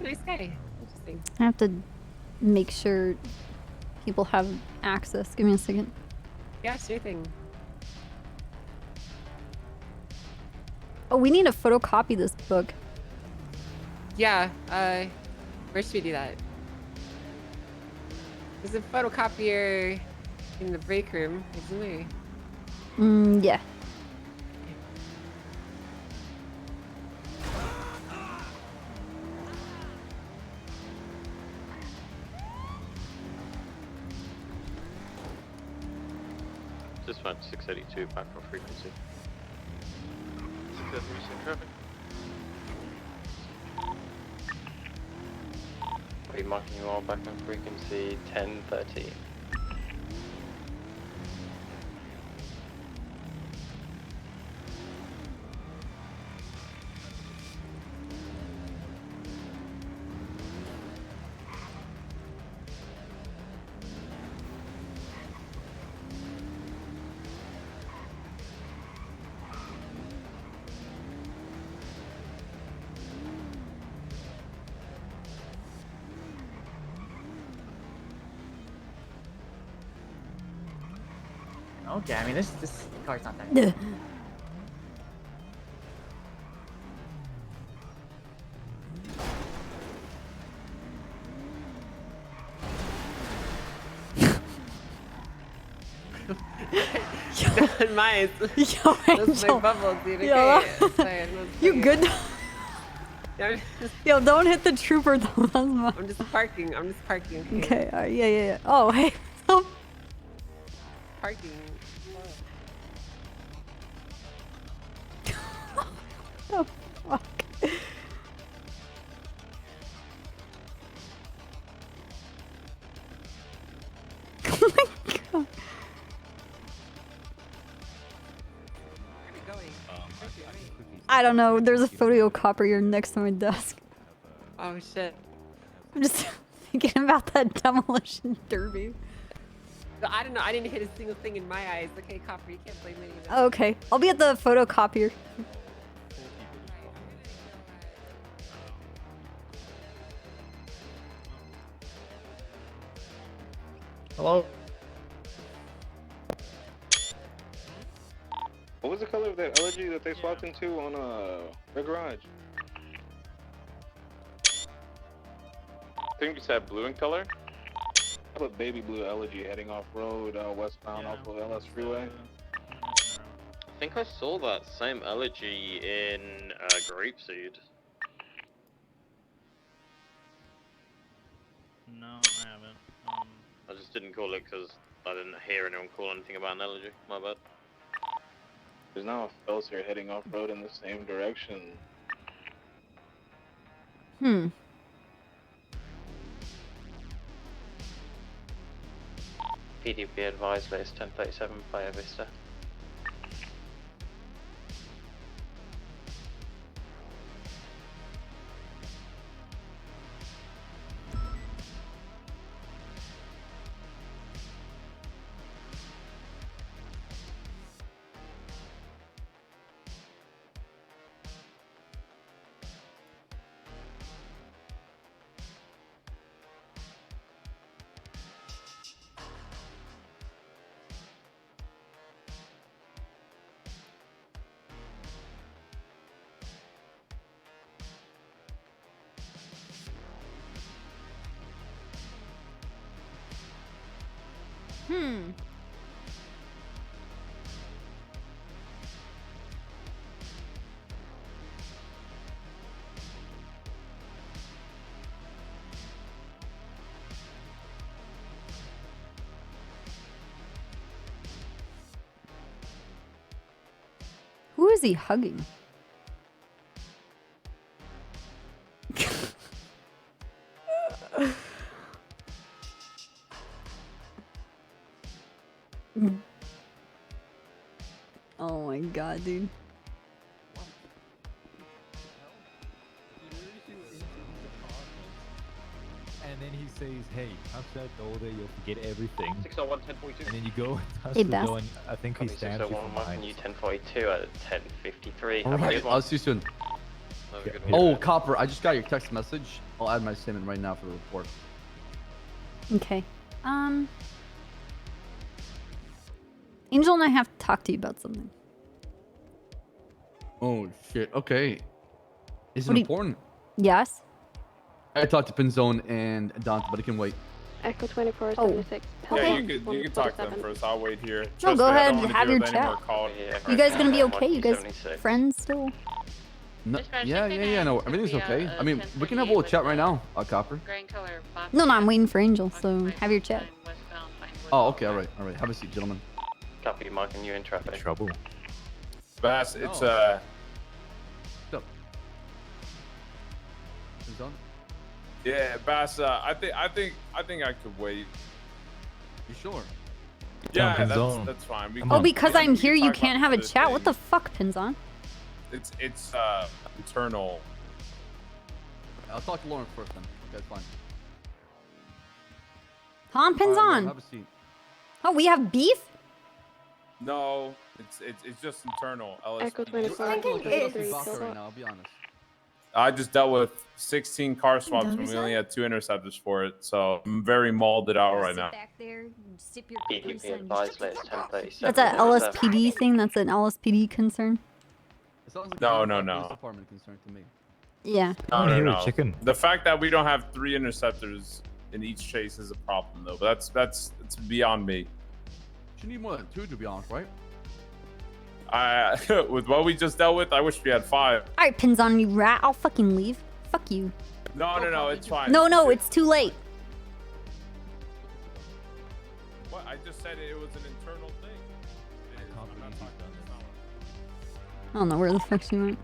Nice guy. Interesting.
I have to make sure people have access. Give me a second.
Yeah, sure thing.
Oh, we need to photocopy this book.
Yeah. Where should we do that? There's a photocopier in the break room, isn't there?
Yeah.
Just went 682 back on frequency. 683 traffic. Remarking you all back on frequency 1030.
Okay, I mean this car's not that good.
Mine.
Yo,
That's my
Angel.
bubble, dude. Okay.
Yo,
Sorry,
you good?
I'm
Yo, don't hit the trooper though. That's my...
just parking. I'm just parking.
Okay. Yeah. Oh, hey.
Parking.
Oh, fuck. Oh my god. I don't know. There's a photocopier next to my desk.
Oh shit.
I'm just thinking about that demolition derby.
So, I don't know. I didn't hit a single thing in my eyes. Okay, copper, you can't blame me.
Okay. I'll be at the photocopier.
Hello?
What was the color of that LG that they swapped into on their garage?
I think you said blue in color?
I put baby blue LG heading off road westbound off of LS Freeway.
I think I saw that same elegy in Grapeseed.
No, I haven't.
I just didn't call it because I didn't hear anyone call anything about an elegy. My bad.
There's now a Felser heading off road in the same direction.
Hmm.
PDP advised list 1037 Playa Vista.
Who is he hugging? Oh my god, dude.
And then he says, hey, touch that door there, you'll forget everything.
601 1042.
And then you go and touch
Hey,
the
Beth.
door, and I think he stands you
601
from
marking
behind.
you 1042 at 1053.
Alright, I'll see you soon.
Have a good
Oh,
one.
Copper, I just got your text message. I'll add my statement right now for the report.
Okay. Angel and I have to talk to you about something.
Oh, shit. Okay. Is
What
it
do you-
important?
Yes?
I talked to Pinzone and Dante, but it can wait.
Echo 24
Oh.
76.
Yeah, you can talk to them first. I'll wait here.
No,
Trust
go
me, I
ahead,
don't wanna
have
deal
your
with any more
chat.
call-
You guys gonna be okay? You guys friends still?
No, yeah, no, everything's okay. I mean, we can have a little chat right now, Copper.
No, I'm waiting for Angel, so have your chat.
Oh, okay, alright. Have a seat, gentlemen.
Copy, marking you in traffic.
Trouble.
Bass, it's
What's up? Pinzone?
yeah, Bass. I think I could wait.
You sure?
Yeah,
Pinzone.
that's fine. We
Oh,
can-
because
we can-
I'm
we can
here, you
talk
can't
about
have a
the
chat? What
thing.
the fuck, Pinzon?
It's internal.
I'll talk to Lauren first then. Okay, fine.
Huh, Pinzon?
Have a seat.
Oh, we have beef?
No, it's just internal.
Echo
LSPD.
24
I feel like there's
73.
vodka right now, I'll be honest.
I just dealt with 16 car swaps
Don't
and
do
we only
that.
had 2 interceptors for it, so I'm very mauled out right now.
Back there, sip your
PDP advised list 1037.
That's an LSPD thing? That's an LSPD concern?
It sounds like
No,
a
no,
police
no.
department concern to me.
Yeah.
No. The fact that we don't have 3 interceptors in each chase is a problem, though. But that's it's beyond me.
You need more than 2 to be honest, right?
With what we just dealt with, I wish we had 5.
Alright, Pinzon, you rat. I'll fucking leave. Fuck you.
No, it's fine.
No, it's too late.
What? I just said it was an internal thing. It is. I'm not talking about this.
I don't know where the fuck she went.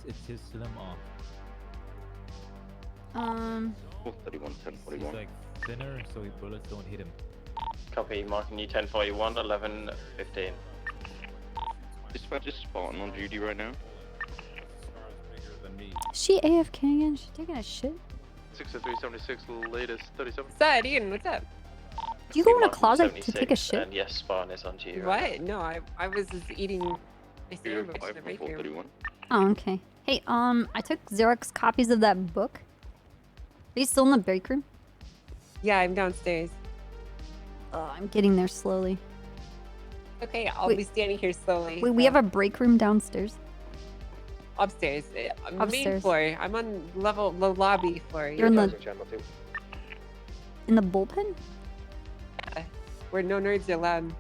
It's his slim off.
31
He's
1041.
like thinner, so his bullets don't hit him.
Copy, marking you 1041 1115. Dispatch is Spartan on duty right now.
Is she AFK again? She taking a shit?
60376, latest 37.
What's up, Ian? What's up?
Do you go in a closet to take a shit?
And yes, Spartan is on to you.
What? No, I was just eating my sandwich in the break room.
431.
Oh, okay. Hey, I took Xerox copies of that book. Are you still in the break room?
Yeah, I'm downstairs.
Oh, I'm getting there slowly.
Okay, I'll
Wait.
be standing here slowly.
Wait, we have a break room downstairs.
Upstairs. Main
Upstairs.
floor. I'm on the lobby floor.
You're in the bullpen?
Where no nerds are allowed.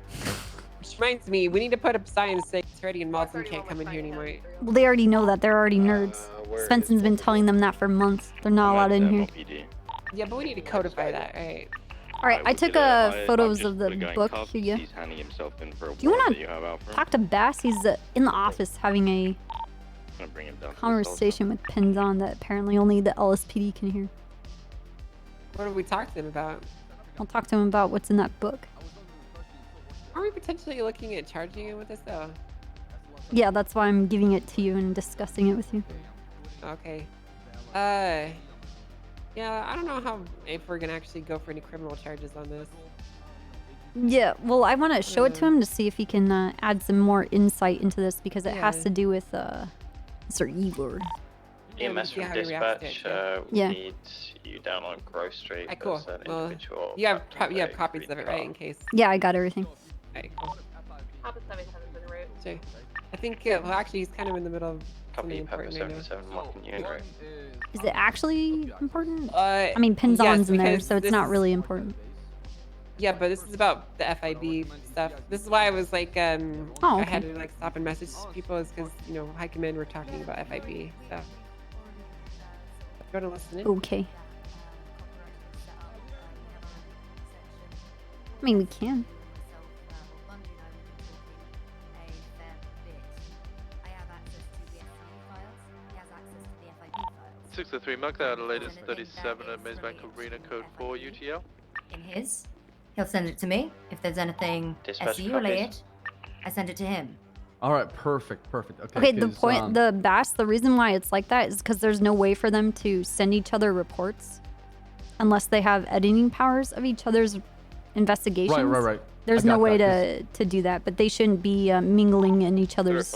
Which reminds me, we need to put up signs saying it's ready and Malton can't come in here anymore.
Well, they already know that. They're already nerds. Spencer's been telling them that for months. They're not allowed in here.
Yeah, but we need to codify that, right?
Alright, I took photos of the book. Here you go.
He's handing himself in for a
Do you want
warrant that
to
you have out for him.
talk to Bass? He's in the office having a
gonna bring him down.
conversation with pins on that apparently only the LSPD can hear.
What are we talking to him about?
I'll talk to him about what's in that book.
Are we potentially looking at charging him with this though?
Yeah, that's why I'm giving it to you and discussing it with you.
Okay. Yeah, I don't know how if we're gonna actually go for any criminal charges on this.
Yeah, well, I want to show it to him to see if he can add some more insight into this because it has
Yeah.
to do with Mr. Igor.
EMS
see
from
how he reacts to
dispatch,
it,
we
Yeah.
need you down on Grove Street.
Alright, cool.
There's an
Well,
individual
you have
trapped in
you have
a
copies
green
of it,
car.
right? In case.
Yeah, I got everything.
Alright, cool.
Papa 77's en route.
Sure. I think, well, actually, he's kind of in the middle of something
Copy, Papa
important right now.
77, marking you in route.
Is it actually important?
I
mean, pins on's in there,
because
so it's
this
not
is-
really important.
Yeah, but this is about the FIB stuff. This is why I was like,
Oh,
I had
okay.
to like stop and message people is because High Command were talking about FIB stuff. Go to listen in.
Okay. I mean, we can.
603, mark that latest 37 at Mazebank Arena, code 4 UTL.
In his, he'll send it to me. If there's anything
Dispatch
SCU related, I send it to him.
All right, perfect. Okay.
Okay, the
'cause,
point, the BAS, the reason why it's like that is because there's no way for them to send each other reports unless they have editing powers of each other's investigations.
Right.
There's
I
no
got
way
that,
to do that, but they shouldn't be mingling in each other's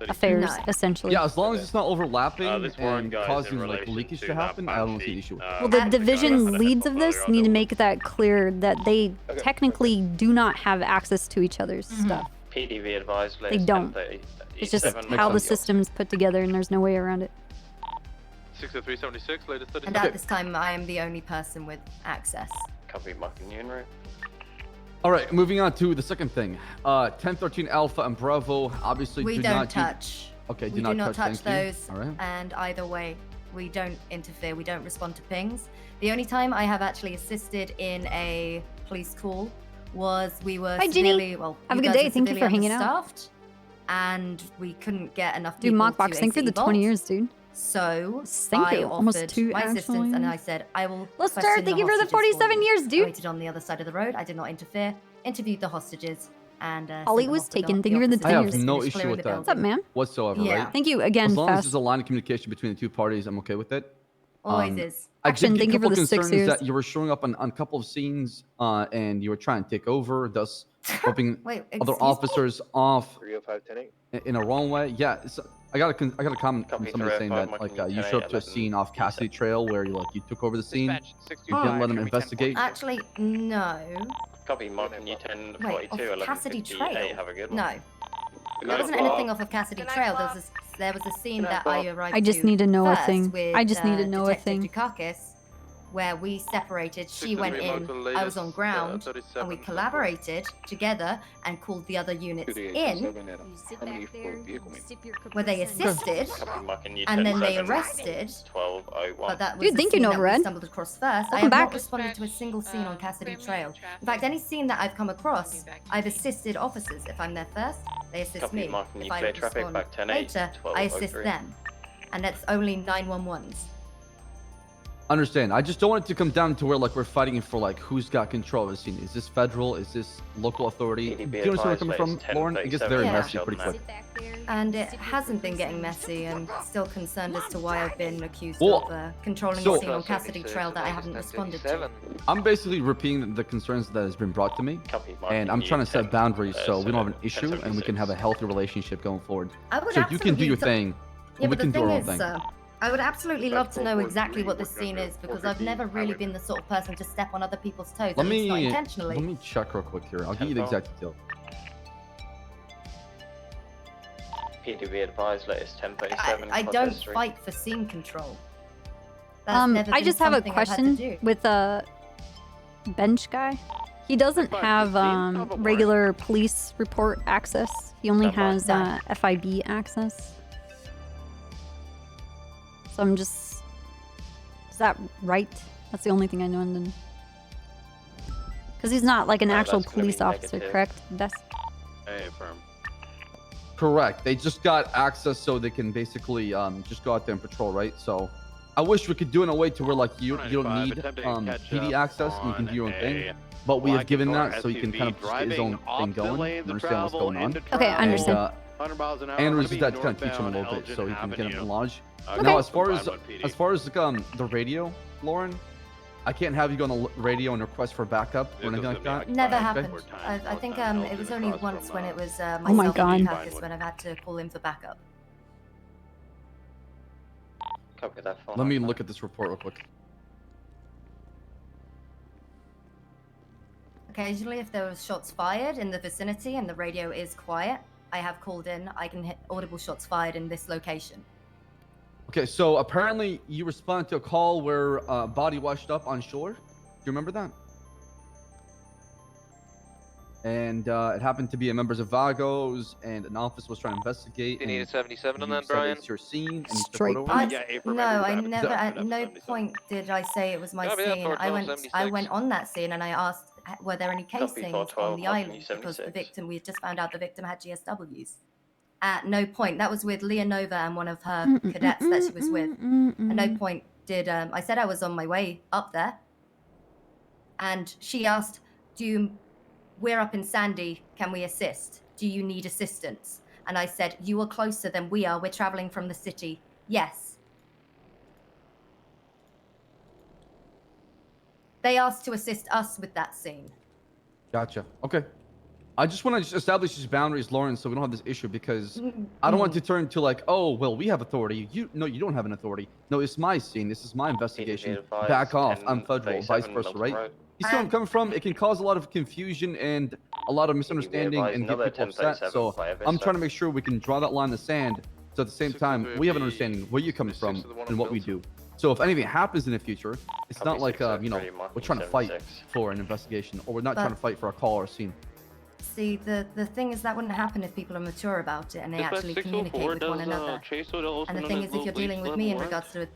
affairs,
No.
essentially.
Yeah, as long as it's not overlapping
this warrant
and
guy is
causing
in
like
relation
leakage
to
to
that
happen, I don't see
bounty.
the issue.
Well, the division leads of this need to make that clear that they technically do not have access to each other's stuff.
PDV advised,
They
latest
don't.
10:30.
It's just
E7,
how the
Makes sense.
system's put together, and there's no way around it.
60376, latest
And
37.
at this time, I am the only person with access.
Copy, marking you in route.
All right, moving on to the second thing. 1013 Alpha and Bravo obviously
We
do
don't
not
touch.
Okay,
We do not touch
thank you.
those.
All right.
And either way, we don't interfere. We don't respond to pings. The only time I have actually assisted in a police call was we were
Hi, Ginny.
severely, well,
Have a
you
good
guys
day.
were
Thank you for
severely
hanging out.
understaffed, and we couldn't get enough
Dude,
people
Mockbox,
to
thank you for the 20 years, dude.
So
Thank
I
you. Almost
offered
2
my assistance,
actually.
and I said I will.
Lester,
question
thank you for the
hostages
47
you.
years,
I
dude.
waited on the other side of the road. I did not interfere. Interviewed the hostages, and
Ollie
sent them
was
off with
taken.
the
Thank you for the
officers.
I have
Fingers.
no
Finished
issue
clearing
with
the
that.
What's up, man?
Whatsoever,
Yeah.
right?
Thank you again,
As long as
Fast.
there's a line of communication between the two parties, I'm okay with it.
Always is.
I
Action,
did get
thank
a
you for
couple
the 6
concerns
years.
that you were showing up on a couple of scenes and you were trying to take over, thus dropping
Wait,
other
excuse me?
officers off
305
in a wrong way. Yeah, I got a comment from
Copy,
somebody saying
305,
that like
marking
you showed up to a
10,
scene off Cassidy Trail where you took over the scene, you didn't let them investigate.
Actually, no.
Copy, marking you 1042,
Wait, off
11:58.
Cassidy Trail?
Have a good one.
No. There wasn't anything off of Cassidy Trail. There was a scene that I arrived
I just
to
need to know a
first
thing.
with,
I just need to know a
Detective
thing.
Dukakis, where we separated. She went in, I was on ground, and we collaborated together and called the other units in, where they assisted,
Copy, marking you
and then they
10-7,
arrested.
1201.
But that was
Dude,
the
thank you,
scene that
Novared.
we stumbled across first. I
Welcome
have
back.
not responded to a single scene on Cassidy Trail. In fact, any scene that I've come across, I've assisted officers. If I'm there first, they assist
Copy,
me.
marking you
If I
clear traffic,
respond
back 10-8,
later, I assist
1203.
them. And that's only 911s.
Understand? I just don't want it to come down to where like we're fighting for like who's got control of the scene. Is this federal? Is this local authority? Do you understand where I'm coming from, Lauren? It gets very
Yeah.
messy pretty quick.
And it hasn't been getting messy. I'm still concerned as to why I've been accused
Well,
of controlling
so-
a scene on Cassidy Trail that I haven't responded to.
I'm basically repeating the concerns that has been brought to me,
Copy,
and I'm
marking
trying
you
to set
10,
boundaries so we don't have an
10,
issue and we can have a healthy relationship going forward.
I would
So you can do
absolutely
your
do-
thing,
Yeah,
and we
but
can
the
do our
thing
own
is,
thing.
I would absolutely love to know exactly what this scene is because I've never really been the sort of person to step on other people's toes.
Let
At least not
me
intentionally.
check real quick here. I'll give you the exact detail.
PDV advised, latest 1037.
I
Cortez
don't
Street.
fight for scene control. That's never
I
been
just have a
something I've had to
question
do.
with a bench guy. He doesn't have regular police report access. He only has FIB access. So I'm just... Is that right? That's the only thing I know. And then... Because he's not like an
No,
actual
that's gonna be
police officer,
negative.
correct? That's...
Hey, firm.
Correct. They just got access so they can basically just go out there and patrol, right? So I wish we could do it in a way to where like you don't need PD access and you can do your own thing. But we have given that so he can kind of just get his own thing going and understand what's going on.
Okay, I understand.
And we just had to kind of teach him a little bit so he can get him in lodge. Now, as far as the radio, Lauren, I can't have you go on the radio and request for backup or anything like that.
Never happened. I think it was only once when it was
Oh my
myself
God.
and Lucas when I've had to call in for backup.
Copy that phone.
Let me look at this report real quick.
Occasionally, if there was shots fired in the vicinity and the radio is quiet, I have called in. I can hit audible shots fired in this location.
Okay, so apparently you responded to a call where a body washed up on shore. Do you remember that? And it happened to be a members of Vagos, and an officer was trying to investigate.
You need a 77 on
you
that,
said
Brian?
It's your scene, and you
Straight
took it
I,
over.
no, I never. At no point did I say it was my scene. I went on that scene and I asked, were there any casings on the island? Because the victim, we had just found out the victim had GSWs. At no point, that was with Leonova and one of her cadets that she was with. At no point did I said I was on my way up there, and she asked, we're up in Sandy, can we assist? Do you need assistance? And I said, you are closer than we are. We're traveling from the city. Yes. They asked to assist us with that scene.
Gotcha. Okay. I just want to establish these boundaries, Lauren, so we don't have this issue, because I don't want it to turn to like, oh, well, we have authority. No, you don't have an authority. No, it's my scene. This is my investigation. Back off. I'm federal, vice versa, right? You see where I'm coming from? It can cause a lot of confusion and a lot of misunderstanding and get people upset. So I'm trying to make sure we can draw that line in the sand. So at the same time, we have an understanding where you're coming from and what we do. So if anything happens in the future, it's not like, we're trying to fight for an investigation, or we're not trying to fight for a call or a scene.
See, the thing is that wouldn't happen if people are mature about it and they actually communicate with one another. And the thing is, if you're dealing with me in regards to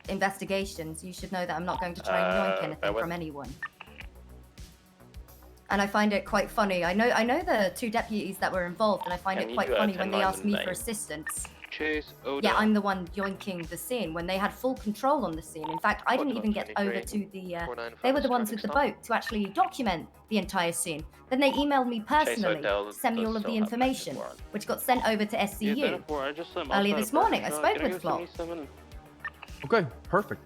investigations, you should know that I'm not going to try and yoink anything from anyone. And I find it quite funny. I know the two deputies that were involved, and I find it quite funny when they asked me for assistance. Yeah, I'm the one yoinking the scene when they had full control on the scene. In fact, I didn't even get over to the. They were the ones with the boat to actually document the entire scene. Then they emailed me personally to send me all of the information, which got sent over to SCU. Earlier this morning, I spoke with Flo.
Okay, perfect.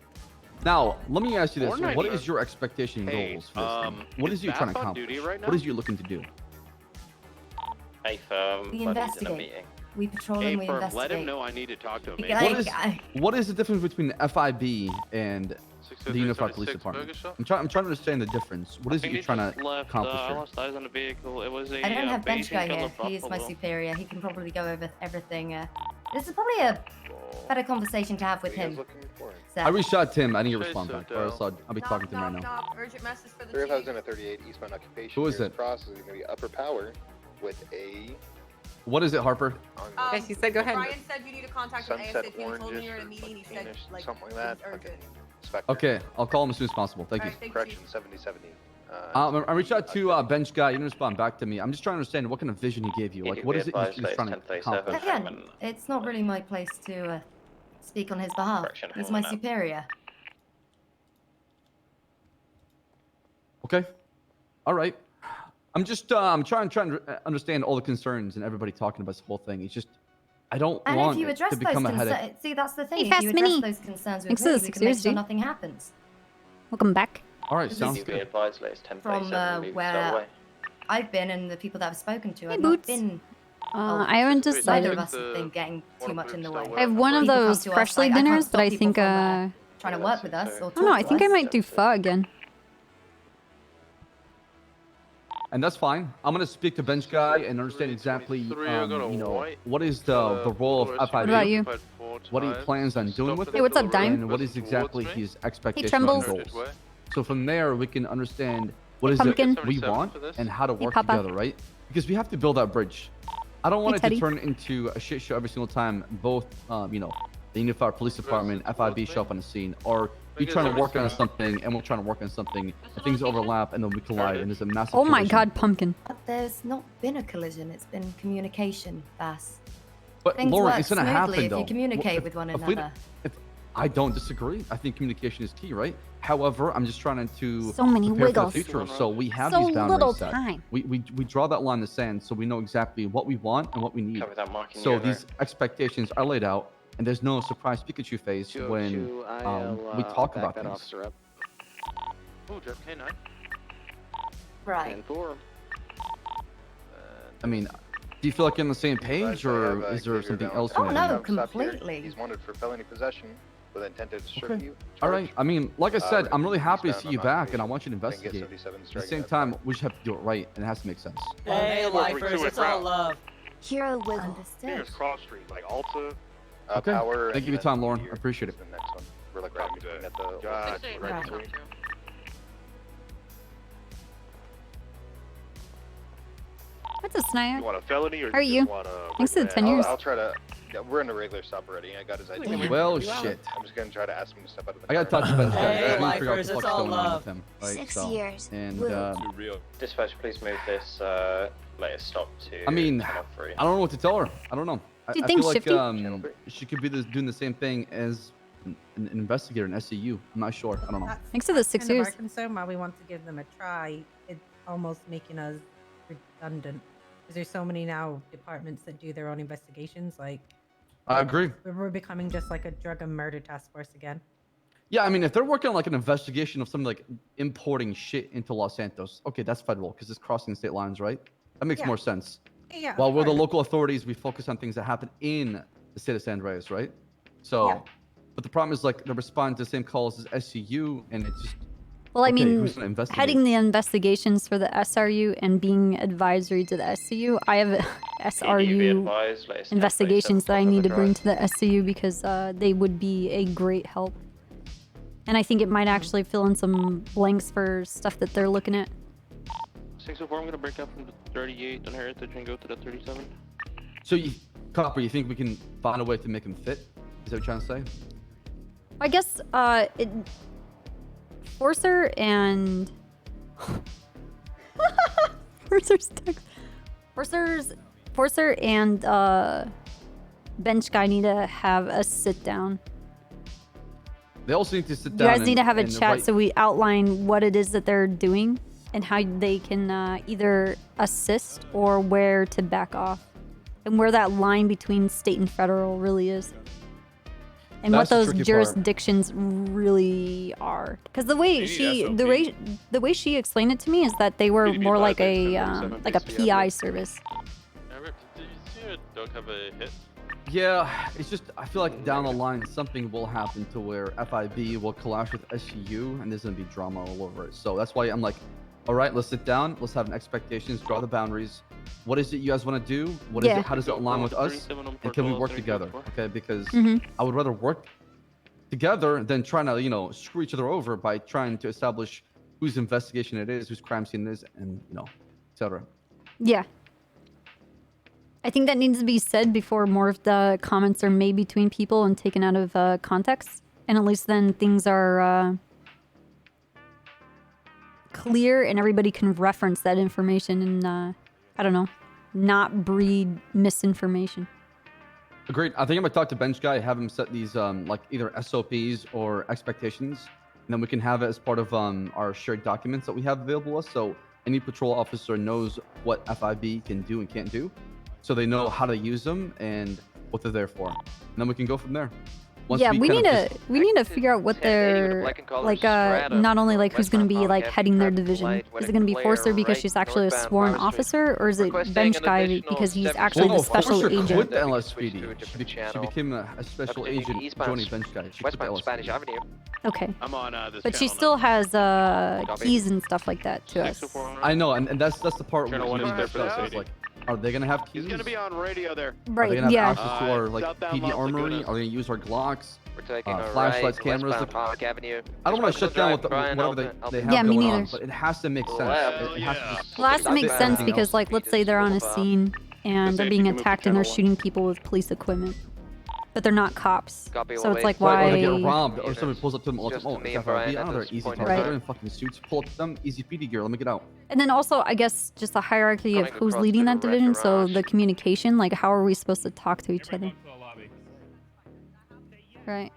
Now, let me ask you this. What is your expectation and goals for this thing? What is you trying to accomplish? What is you looking to do?
We investigate. We patrol and we investigate.
Let him know I need to talk to him.
What is the difference between FIB and the Unified Police Department? I'm trying to understand the difference. What is it you're trying to accomplish
I
here?
lost eyes on the vehicle. It was a
I don't have bench
Beijing
guy here.
color
He is my
buffalo.
superior. He can probably go over everything. This is probably a better conversation to have with him. So.
I reached out to him. I didn't get a response back. Or else I'll be talking to him right now.
Urgent message for the 3038 eastbound occupation.
Who is it?
Cross is going to be upper power with a.
What is it, Harper?
Yeah, she said go ahead.
Brian said you need to contact him
Sunset
ASAP. He told me
oranges
you're in a
or
meeting. He said
greenish,
like
something like that.
it was urgent.
Inspector.
Okay, I'll call him as soon as possible. Thank you.
Alright, thank
Correction 7070.
I reached out to bench guy. You didn't respond back to me. I'm just trying to understand what kind of vision he gave you. Like, what is it he's trying to accomplish?
Again, it's not really my place to speak on his behalf. He's my superior.
Okay. All right. I'm just I'm trying to understand all the concerns and everybody talking about this whole thing. It's just I don't
And
want
if you
it
address
to
those
become a headache.
concerns, see, that's the thing.
Hey,
If
Fast
you address
Mini.
those concerns with
Thanks
me,
for the
we
6
can make
years,
sure
dude.
nothing happens.
Welcome back.
All right,
This
sounds
is
good.
From where I've been and the people that I've spoken to,
Hey,
I've not
Boots.
been.
I haven't
Neither
decided.
of us have been getting too much in the way.
I have one of
People come
those
to us,
freshly
like, I can't
dinners,
stop
but I
people
think
from, trying to work with us or
I don't know. I
talk to
think I
us.
might do pho again.
And that's fine. I'm gonna speak to bench guy and understand exactly, what is the role of FIB.
What about you?
What he plans on doing with it.
Hey, what's up, Dime?
And what is exactly his expectation
Trembles.
and goals. So from there, we can understand what
Hey,
is
Pumpkin.
it we want and how to work
Papa.
together, right? Because we have to build that bridge. I don't want
Hey,
it to
Teddy.
turn into a shit show every single time both, the Unified Police Department, FIB show up on the scene, or you trying to work on something and we're trying to work on something, and things overlap and then we collide and there's a massive
Oh my
collision.
god, pumpkin.
But there's not been a collision. It's been communication, Bass.
But
Things
Lauren,
work
it's gonna
smoothly
happen
if
though.
you communicate
If-
with one
if we-
another.
if I don't disagree. I think communication is key, right? However, I'm just trying to
So many
prepare
wiggles.
for the future. So we have
So
these boundaries
little
set.
time.
We draw that line in the sand so we know exactly what we want and what we need.
Cover that marking
So
you there.
these expectations are laid out, and there's no surprise Pikachu face when we talk about things.
Oh, Jeff K9.
Right.
I mean, do you feel like you're on the same page, or is there something else?
Oh
you
no,
want to do?
completely.
He's wanted for felony possession with intent to distribute.
Okay. All right. I mean, like I said, I'm really happy to see you
eastbound on
back, and I want you to
Think get
investigate.
77
At the
striking
same
that
time, we just have to do it right, and it has to make sense.
Hey, lifers, it's all love.
Hero Wiggle.
Understood.
Here's Cross Street, like Alta.
Okay.
Power.
Thank you for your time, Lauren. I appreciate it.
The next one. We're like right between at the.
God.
right
Right.
between.
What's a Snaya?
You want a felony or
How are
you
you?
just want a
Thanks for the
regular-
10 years.
I'll try to. Yeah, we're in a regular stop already. I got his ID.
Well, shit.
I'm just gonna try to ask him to step out of the
I gotta
car.
touch the bench.
Hey,
guys. We need to figure out
lifers,
what the
it's
fuck's
all
going on
love.
with him. Right?
6
So,
years.
and
Will.
Dispatch, please move this latest stop to.
I mean,
channel 3.
I don't know what to tell her. I don't know.
Do you
I
think
feel
Shifty?
like she could be doing the same thing as an investigator in SCU. I'm not sure. I don't know.
Thanks for the 6
kind of
years.
our concern why we want to give them a try. It's almost making us redundant because there's so many now departments that do their own investigations. Like,
I agree.
we're becoming just like a drug and murder task force again.
Yeah, I mean, if they're working on like an investigation of something like importing shit into Los Santos, okay, that's federal because it's crossing state lines, right? That makes
Yeah.
more sense.
Yeah.
While
of
we're the
course.
local authorities, we focus on things that happen in the state of San Andreas, right? So,
Yeah.
but the problem is like they're responding to the same calls as SCU, and it's just
Well, I
okay,
mean,
who's gonna investigate?
heading the investigations for the SRU and being advisory to the SCU, I have SRU
advised, latest
investigations that I
10:37
need to bring
drive.
to the SCU because they would be a great help. And I think it might actually fill in some blanks for stuff that they're looking at.
604, I'm gonna break up from the 38 on Heritage and go to the 37.
So, Copper, you think we can find a way to make him fit? Is that what you're trying to say?
I guess Forcer and Forcer's text. Forcer and Bench Guy need to have a sit down.
They also need to sit
You
down.
guys need to have a
and
chat
write-
so we outline what it is that they're doing and how they can either assist or where to back off, and where that line between state and federal really is, and
That's
what
the
those
tricky part.
jurisdictions really are. Because the way the way she explained it to me is that they were more like a PI service.
Did you see a dog have a hit?
Yeah, it's just I feel like down the line something will happen to where FIB will clash with SCU and there's gonna be drama all over it. So that's why I'm like, all right, let's sit down, let's have an expectations, draw the boundaries. What is it you guys want to do? What is
Yeah.
it? How does it align with us?
37 on
And can we
Portola,
work
34.
together? Okay, because
Mhm.
I would rather work together than trying to screw each other over by trying to establish whose investigation it is, whose crime scene it is, and etc.
Yeah. I think that needs to be said before more of the comments are made between people and taken out of context. And at least then things are clear and everybody can reference that information and, I don't know, not breed misinformation.
Agreed. I think I'm gonna talk to Bench Guy, have him set these like either SOPs or expectations, and then we can have it as part of our shared documents that we have available to us. So any patrol officer knows what FIB can do and can't do, so they know how to use them and what they're there for, and then we can go from there. Once
Yeah, we
kind
need
of
to we need to figure out what they're like. Not only like who's going to be like heading their division. Is it going to be Forcer because she's actually a sworn officer, or is it Bench Guy because he's actually the special
Forcer
agent?
quit the LSPD. She became a special agent joining Bench Guy. She quit the LSPD.
Okay.
I'm on this
But she
channel
still has keys and stuff like that to us.
I know, and that's the part we
Channel one is
need to
there for the
discuss. Is
city.
like, are they gonna have keys?
He's gonna be on radio there.
Are they
Right,
gonna have
yeah.
access to our like
southbound
PD
Las
armory?
Lagunas.
Are they gonna use our Glocks?
We're taking a
Flashlights,
right,
cameras.
westbound Park Avenue.
I don't want to shut down with
Brian,
whatever
I'll
they
be-
have
Yeah, me
going on,
neither.
but it has to make sense.
Well,
It has to just
Well, it has to make
fit
sense
everything
because,
else.
like, let's say they're on a scene and they're being attacked and they're shooting people with police equipment. but they're not cops.
Copy,
So
we'll
it's
wait.
like
Right, or they
why?
get robbed, or somebody pulls up to them all the
Just
time. Oh,
me
it's
and Brian
FRB,
at
they're
this
easy
point
target.
in
They're
time.
in fucking suits. Pull up to them, easy peasy gear. Let me get out.
And then also, I guess, just the hierarchy of
Coming
who's
across
leading
to
that
the red
division. So
garage.
the communication, like, how are we supposed to talk to each other? Right.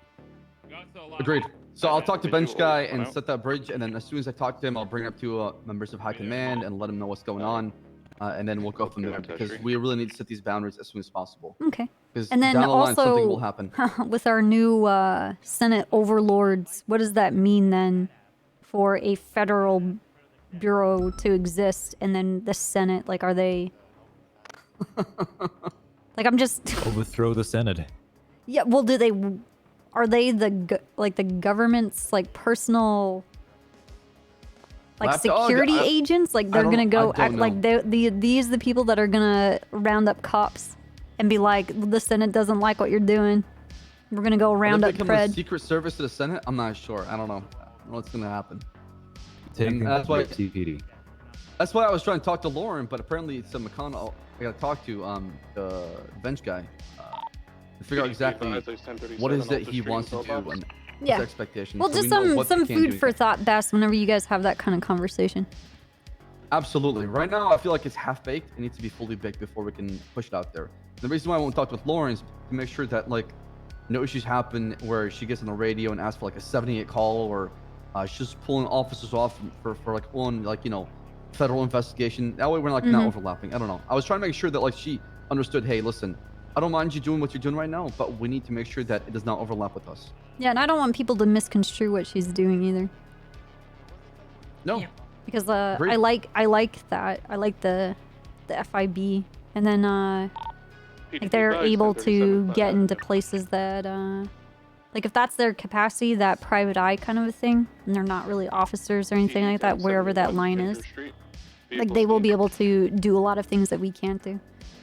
Agreed. So I'll talk to
Did you
Bench Guy
always run
and
out?
set that bridge, and then as soon as I talk to him, I'll bring up to members of High Command and let them know what's going on, and then we'll go from there because we really need to set these boundaries as soon as possible.
Okay.
Because
And then
down the line, something will
also,
happen.
with our new Senate overlords, what does that mean then for a federal bureau to exist? And then the Senate, like, are they... like, I'm just...
Overthrow the Senate.
Yeah, well, do they... Are they the government's, like, personal... like,
Lapdog?
security agents? Like, they're gonna go act like these the people that are gonna round up cops and be like, the Senate doesn't like what you're doing. We're gonna go round
Will
up
they become a
Pred.
Secret Service to the Senate? I'm not sure. I don't know. I don't know what's gonna happen.
Taking
That's why.
CPD.
That's why I was trying to talk to Lauren, but apparently it's a McConnell. I gotta talk to the bench guy to figure out exactly what is it he wants to do and
Yeah.
his expectations.
Well,
so
just
we know what
some
they can
food
do.
for thought, Best, whenever you guys have that kind of conversation.
Absolutely. Right now, I feel like it's half baked. It needs to be fully baked before we can push it out there. The reason why I won't talk with Lauren is to make sure that like no issues happen where she gets on the radio and asks for like a 78 call, or she's just pulling officers off for like one, like, you know, federal investigation. That way we're like not overlapping. I don't know. I was trying to make sure that like she understood, hey, listen, I don't mind you doing what you're doing right now, but we need to make sure that it does not overlap with us.
Yeah, and I don't want people to misconstrue what she's doing either.
No.
Yeah.
Because
Agreed.
I like that. I like the FIB, and then like they're able to get into places that like if that's their capacity, that private eye kind of a thing, and they're not really officers or anything like that, wherever that line is, like they will be able to do a lot of things that we can't do.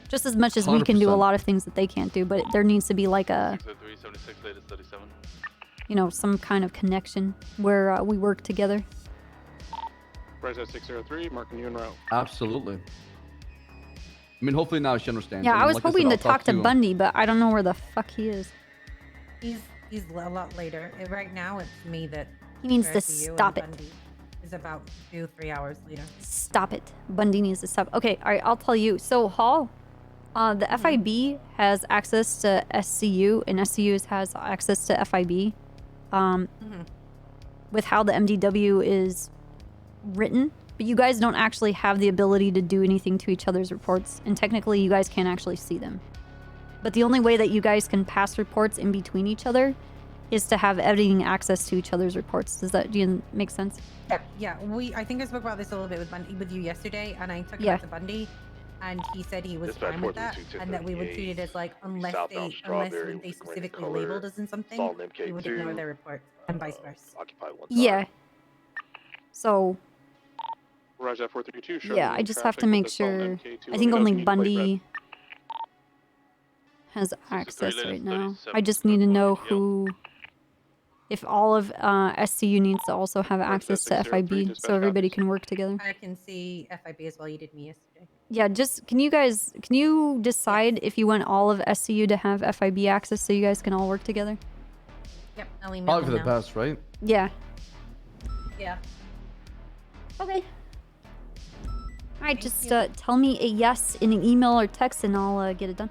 Just as much as we can do a
100%.
lot of things that they can't do, but there needs to be like a,
60376, latest 37.
you know, some kind of connection where we work together.
Rise at 603, marking you en route.
Absolutely. I mean, hopefully now she understands.
Yeah,
And
I was
like said,
hoping to
I'll
talk to Bundy, but I don't know where the fuck he is.
He's a lot later. Right now, it's me that.
He needs to
compared you, and
stop it.
Bundy is about 2-3 hours later.
Stop it. Bundy needs to stop. Okay, all right, I'll tell you. So, Hall, the FIB has access to SCU, and SCU has access to FIB. With how the MDW is written, but you guys don't actually have the ability to do anything to each other's reports, and technically you guys can't actually see them. But the only way that you guys can pass reports in between each other is to have editing access to each other's reports. Does that make sense?
Yeah. I think I spoke about this a little bit with you yesterday, and I took it
Yeah.
up to Bundy, and he said he was
Dispatch
fine with that,
432,
and that we would treat it as like unless
southbound Strawberry
they
with green
specifically
color,
labeled us in something,
Salt
we would ignore
MK2,
their report, and vice versa.
Occupy one side.
Yeah. So,
Roger 432.
yeah, I just have to make sure. I think only Bundy has access right now. I just need to know who, if all of SCU needs to also have access to FIB, so everybody can work together.
I can see FIB as well. You did me yesterday.
Yeah, just can you decide if you want all of SCU to have FIB access so you guys can all work together?
Yep, I'll email
Probably for
them
the
now.
best, right?
Yeah.
Yeah.
Okay. All right, just tell me a yes in an email or text, and I'll get it done.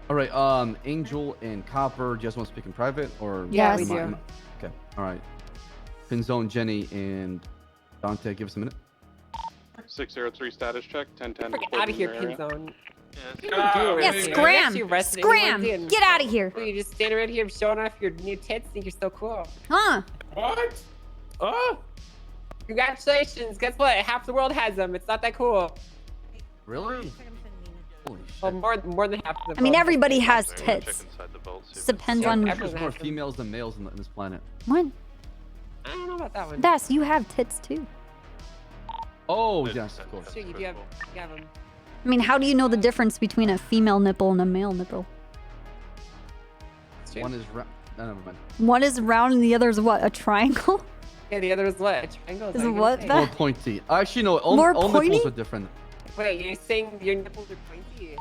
All right, Angel and Copper, do you guys want to speak in private or?
Yeah, we
am I-
do.
am I- Okay, all right. Pinzone, Jenny, and Dante, give us a minute.
603 status check. 1010.
Get out of here, Pinzone.
Yeah, scram! Get out of here!
You just stand around here showing off your new tits, think you're so cool.
Huh?
What? Oh.
Congratulations! Guess what? Half the world has them. It's not that cool.
Really? Holy
Well, more than half of them.
I mean, everybody has tits. Just depends on.
There's more females than males on this planet.
What?
I don't know about that one.
Das, you have tits too.
Oh, yes, of course.
Sure, you do have them.
I mean, how do you know the difference between a female nipple and a male nipple?
One is no, never mind.
One is round and the other is what? A triangle?
Yeah, the other is what? A triangle?
Is what?
More pointy. Actually, no.
More
all
pointy?
nipples are different.
Wait, you're saying your nipples are pointy?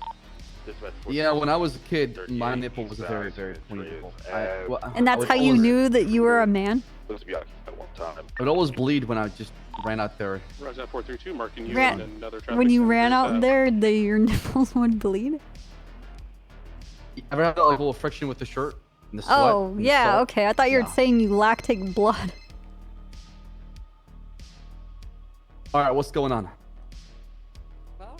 Yeah, when I was a kid, my nipple was a very, very pointy nipple.
And that's how you knew that you were a man?
It would always bleed when I just ran out there.
Roger 432, marking you
Ran-
in another traffic
When you
center
ran
very
out
fast.
there, your nipples would bleed?
Ever had like a little friction with the shirt? And the sweat
Oh,
and the
yeah,
salt?
okay. I thought you were
No.
saying you lactate blood.
All right, what's going on?
Well,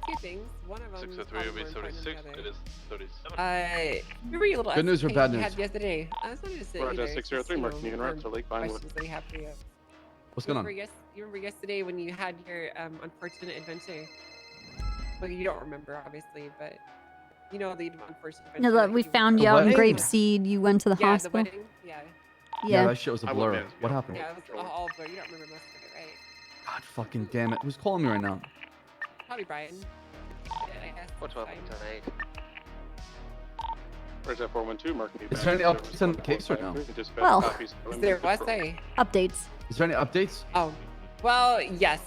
two things. One of them.
603 will be 36. It is 37.
Remember your little
Good news or
escapade
bad
you
news?
had yesterday? I just wanted to say,
Roger
you know,
603,
just,
marking you in
more
route to Lake Vinewood.
questions that we have for you.
What's going on?
You remember yesterday when you had your unfortunate adventure? Well, you don't remember, obviously, but you know the unfortunate adventure.
No, that we found you
The
out in
wedding?
Grapeseed. You went to the
yeah,
hospital.
the wedding. Yeah.
Yeah.
That shit was a
I
blur.
would've been,
What
yeah.
happened?
Yeah, it was all blur. You don't remember most of it, right?
God fucking damn it. Who's calling me right now?
Probably Brian. Yeah, I guess.
What's up,
Fine.
10-8?
Roger 412, marking you
Is
back
there any
to
updates on the case or no?
453, dispatch
Well,
copies
Is there
limited
what
patrol.
say?
Updates.
Is there any updates?
Oh, well, yes.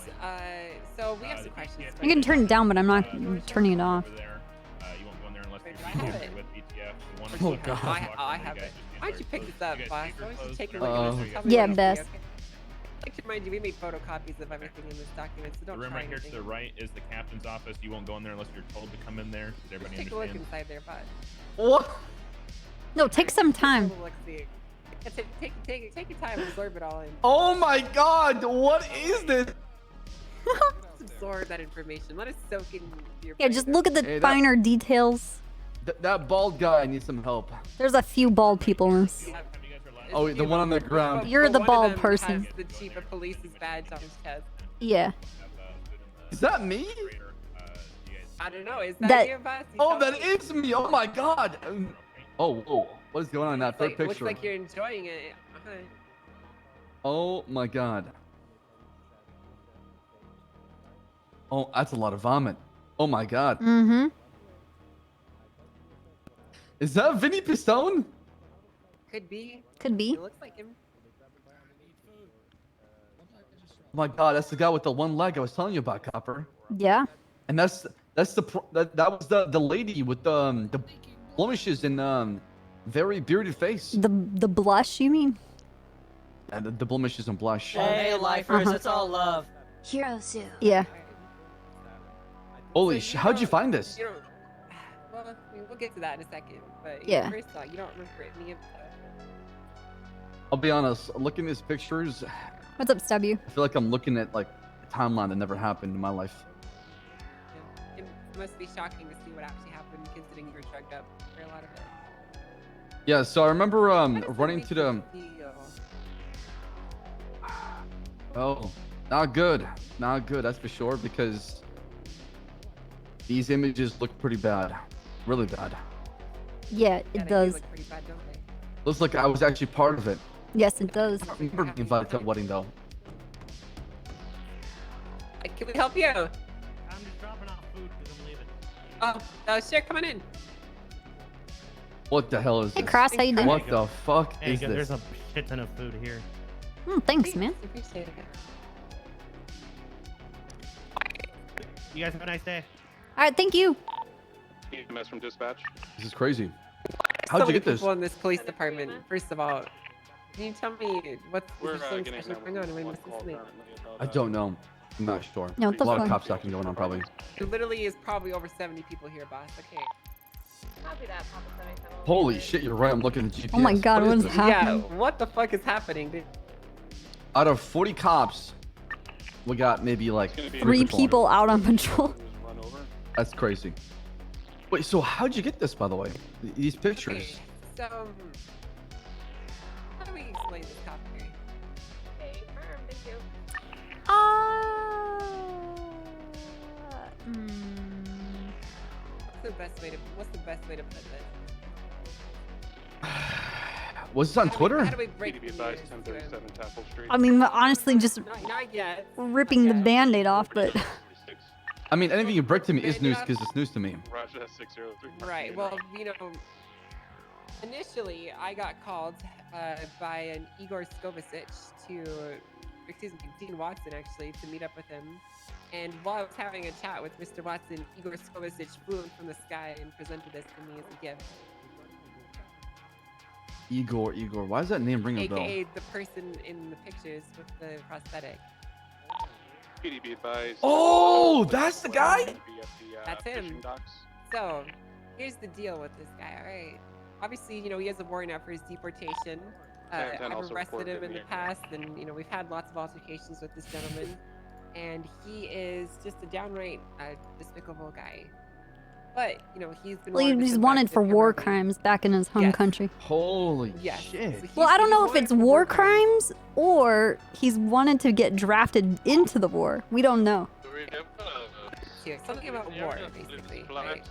So we have some questions.
You can turn it down, but I'm not turning it off.
Wait, do I have it?
Oh, God.
I have it. Why don't you pick this up, boss? Why don't you take a look at this and tell me
Yeah,
what you see,
best.
okay? I'd like to remind you, we made photocopies of everything in this document, so don't
The room
try
right here to
anything.
the right is the captain's office. You won't go in there unless you're told to come in there. Does everybody
Just take a look
understand?
inside there, bud.
What?
No, take some time.
Take a look-see. Take your time, absorb it all in.
Oh my God! What is this?
Just absorb that information. Let it soak in your
Yeah,
brain.
just look at the
Hey, that-
finer details.
That bald guy needs some help.
There's a few bald people in this.
Oh, the one on the ground.
You're the
One of
bald
them
person.
Has the chief of police's badge on his chest.
Yeah.
Is that me?
I don't know. Is that,
That-
you, boss? You
Oh,
tell
that
me.
is me. Oh my God. Oh, whoa. What is going on in that third
Looks
picture?
like you're enjoying it.
Oh my God. Oh, that's a lot of vomit. Oh my God.
Mm-hmm.
Is that Vinny Pistone?
Could be.
Could be.
It looks like him.
Oh my God, that's the guy with the one leg I was telling you about, Copper.
Yeah.
And that was the lady with the blemishes and very bearded face.
The blush, you mean?
And the blemishes and blush.
Hey, lifers,
Uh-huh.
it's all love.
Hero Zoo.
Yeah.
Holy shit! How'd you find this?
You don't. Well, I mean, we'll get to that in a second. But
Yeah.
First off, you don't remember any of the.
I'll be honest. Looking at these pictures,
What's up, Stubby?
I feel like I'm looking at like a timeline that never happened in my life.
It must be shocking to see what actually happened, considering you were drugged up for a lot of it.
Yeah. So I remember running to the. Oh, not good. Not good. That's for sure because these images look pretty bad. Really bad.
Yeah,
Yeah,
it
they do
does.
look pretty bad, don't they?
Looks like I was actually part of it.
Yes, it does.
I remember being invited to a wedding though.
Can we help you?
I'm just dropping off food because I'm leaving.
Oh, sure, come on in.
What the hell is
Hey,
this?
Cross, how you doing?
What the fuck
Hey,
is this?
there's a shit ton of food here.
Thanks, man.
Appreciate it.
You guys have a nice day.
All right, thank you.
EMS from dispatch.
This is crazy.
So
How'd you
many
get this?
people in this police department. First of all, can you tell me what's
We're
something
getting
special going on? Am I missing something?
I don't know. I'm not sure.
No, what
a
the
lot of
fuck?
cop stocking going on probably.
There literally is probably over 70 people here, boss. Okay.
Copy that, Papa 77.
Holy shit, you're right. I'm looking at the GPS.
Oh my God, what is
this?
happening?
Yeah, what the fuck is happening, dude?
Out of 40 cops, we got maybe like
3 people out on patrol.
That's crazy. Wait, so how'd you get this, by the way? These pictures.
Okay, so, how do we explain this copy?
Okay, firm, thank you.
What's the best way to put this?
Was this on Twitter?
How do we break
PDB
the news
advised
to him?
1037 Tassel Street.
I mean, honestly, just
Not yet.
ripping the band-aid off, but
I mean, anything you break to me is news because it's news to me.
Roger, that's 603.
Right. Well, you know, initially I got called by an Igor Skovicic to Dean Watson actually, to meet up with him. And while I was having a chat with Mr. Watson, Igor Skovicic flew in from the sky and presented this to me as a gift.
Igor. Why does that name ring a bell?
AKA the person in the pictures with the prosthetic.
PDB advised.
Oh, that's the guy?
That's him. So, here's the deal with this guy, alright? Obviously, you know, he has a warrant out for his deportation. I've arrested him in the past, and, you know, we've had lots of altercations with this gentleman. And he is just a downright despicable guy. But, you know, he's been
He's wanted for war crimes back in his home country.
Holy
Yes.
shit.
So
Well, I don't know if
wanted
it's
for
war crimes or he's wanted to get drafted into the war. We don't know.
Here, something about war, basically. Right?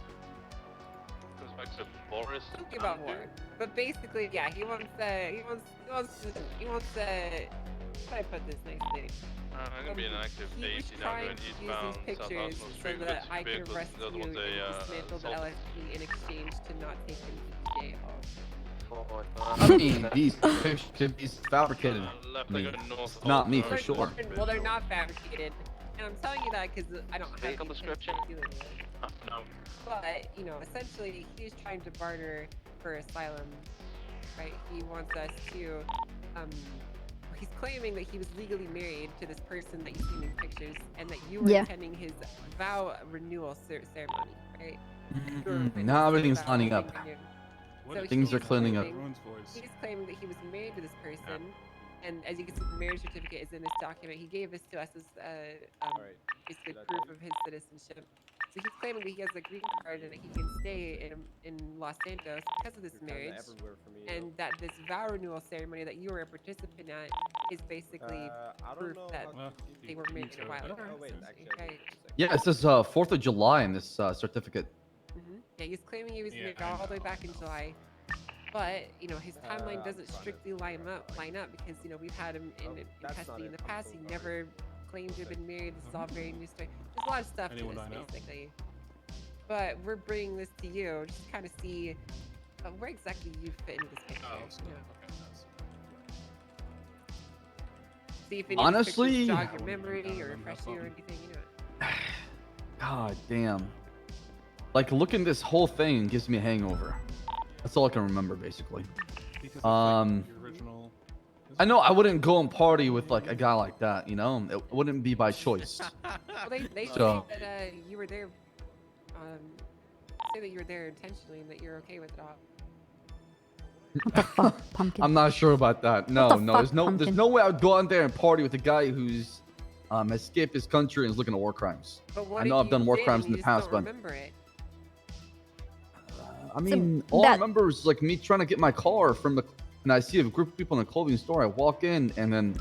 Something about war. But basically, yeah, he wants how do I put this nicely?
I'm gonna be an active base.
He was trying to use these pictures so that I could arrest you and dismantle the LSD in exchange to not take him to jail.
I mean, these pictures could be fabricated. I mean, it's not me for sure.
Well, they're not fabricated. And I'm telling you that because I don't have any description.
No.
But, you know, essentially, he's trying to barter for asylum, right? He wants us to, he's claiming that he was legally married to this person that you see in these pictures, and that you were attending his vow renewal ceremony, right?
Now everything's lining up.
So
Things are cleaning up.
He's claiming that he was married to this person, and as you can see, the marriage certificate is in this document. He gave this to us as basically proof of his citizenship. So he's claiming that he has a green card and that he can stay in Los Santos because of this marriage, and that this vow renewal ceremony that you were a participant at is basically proof that they were married a while ago. Okay.
Yeah, it says 4th of July in this certificate.
Yeah, he's claiming he was married all the way back in July, but you know his timeline doesn't strictly line up because you know we've had him in custody in the past. He never claimed to have been married. This is all very new story. There's a lot of stuff to this basically, but we're bringing this to you just to kind of see where exactly you fit into this picture. See if any
Honestly,
of these pictures jog your memory or refresh you or anything. You know.
God damn. Like, looking at this whole thing gives me a hangover. That's all I can remember, basically. I know I wouldn't go and party with, like, a guy like that, you know? It wouldn't be by choice.
Well, they
So-
say that you were there, say that you were there intentionally and that you're okay with it all.
What the fuck, pumpkin?
I'm not sure about that. No,
What the
no,
fuck,
there's
pumpkin?
no way I would go out there and party with a guy who's escaped his country and is looking at war crimes.
But what
I know
if
I've done
you
war
did
crimes
and
in
you
the
just
past,
don't
but
remember it?
I mean, all I remember is like me trying to get my car from the, and I see a group of people in a clothing store. I walk in, and then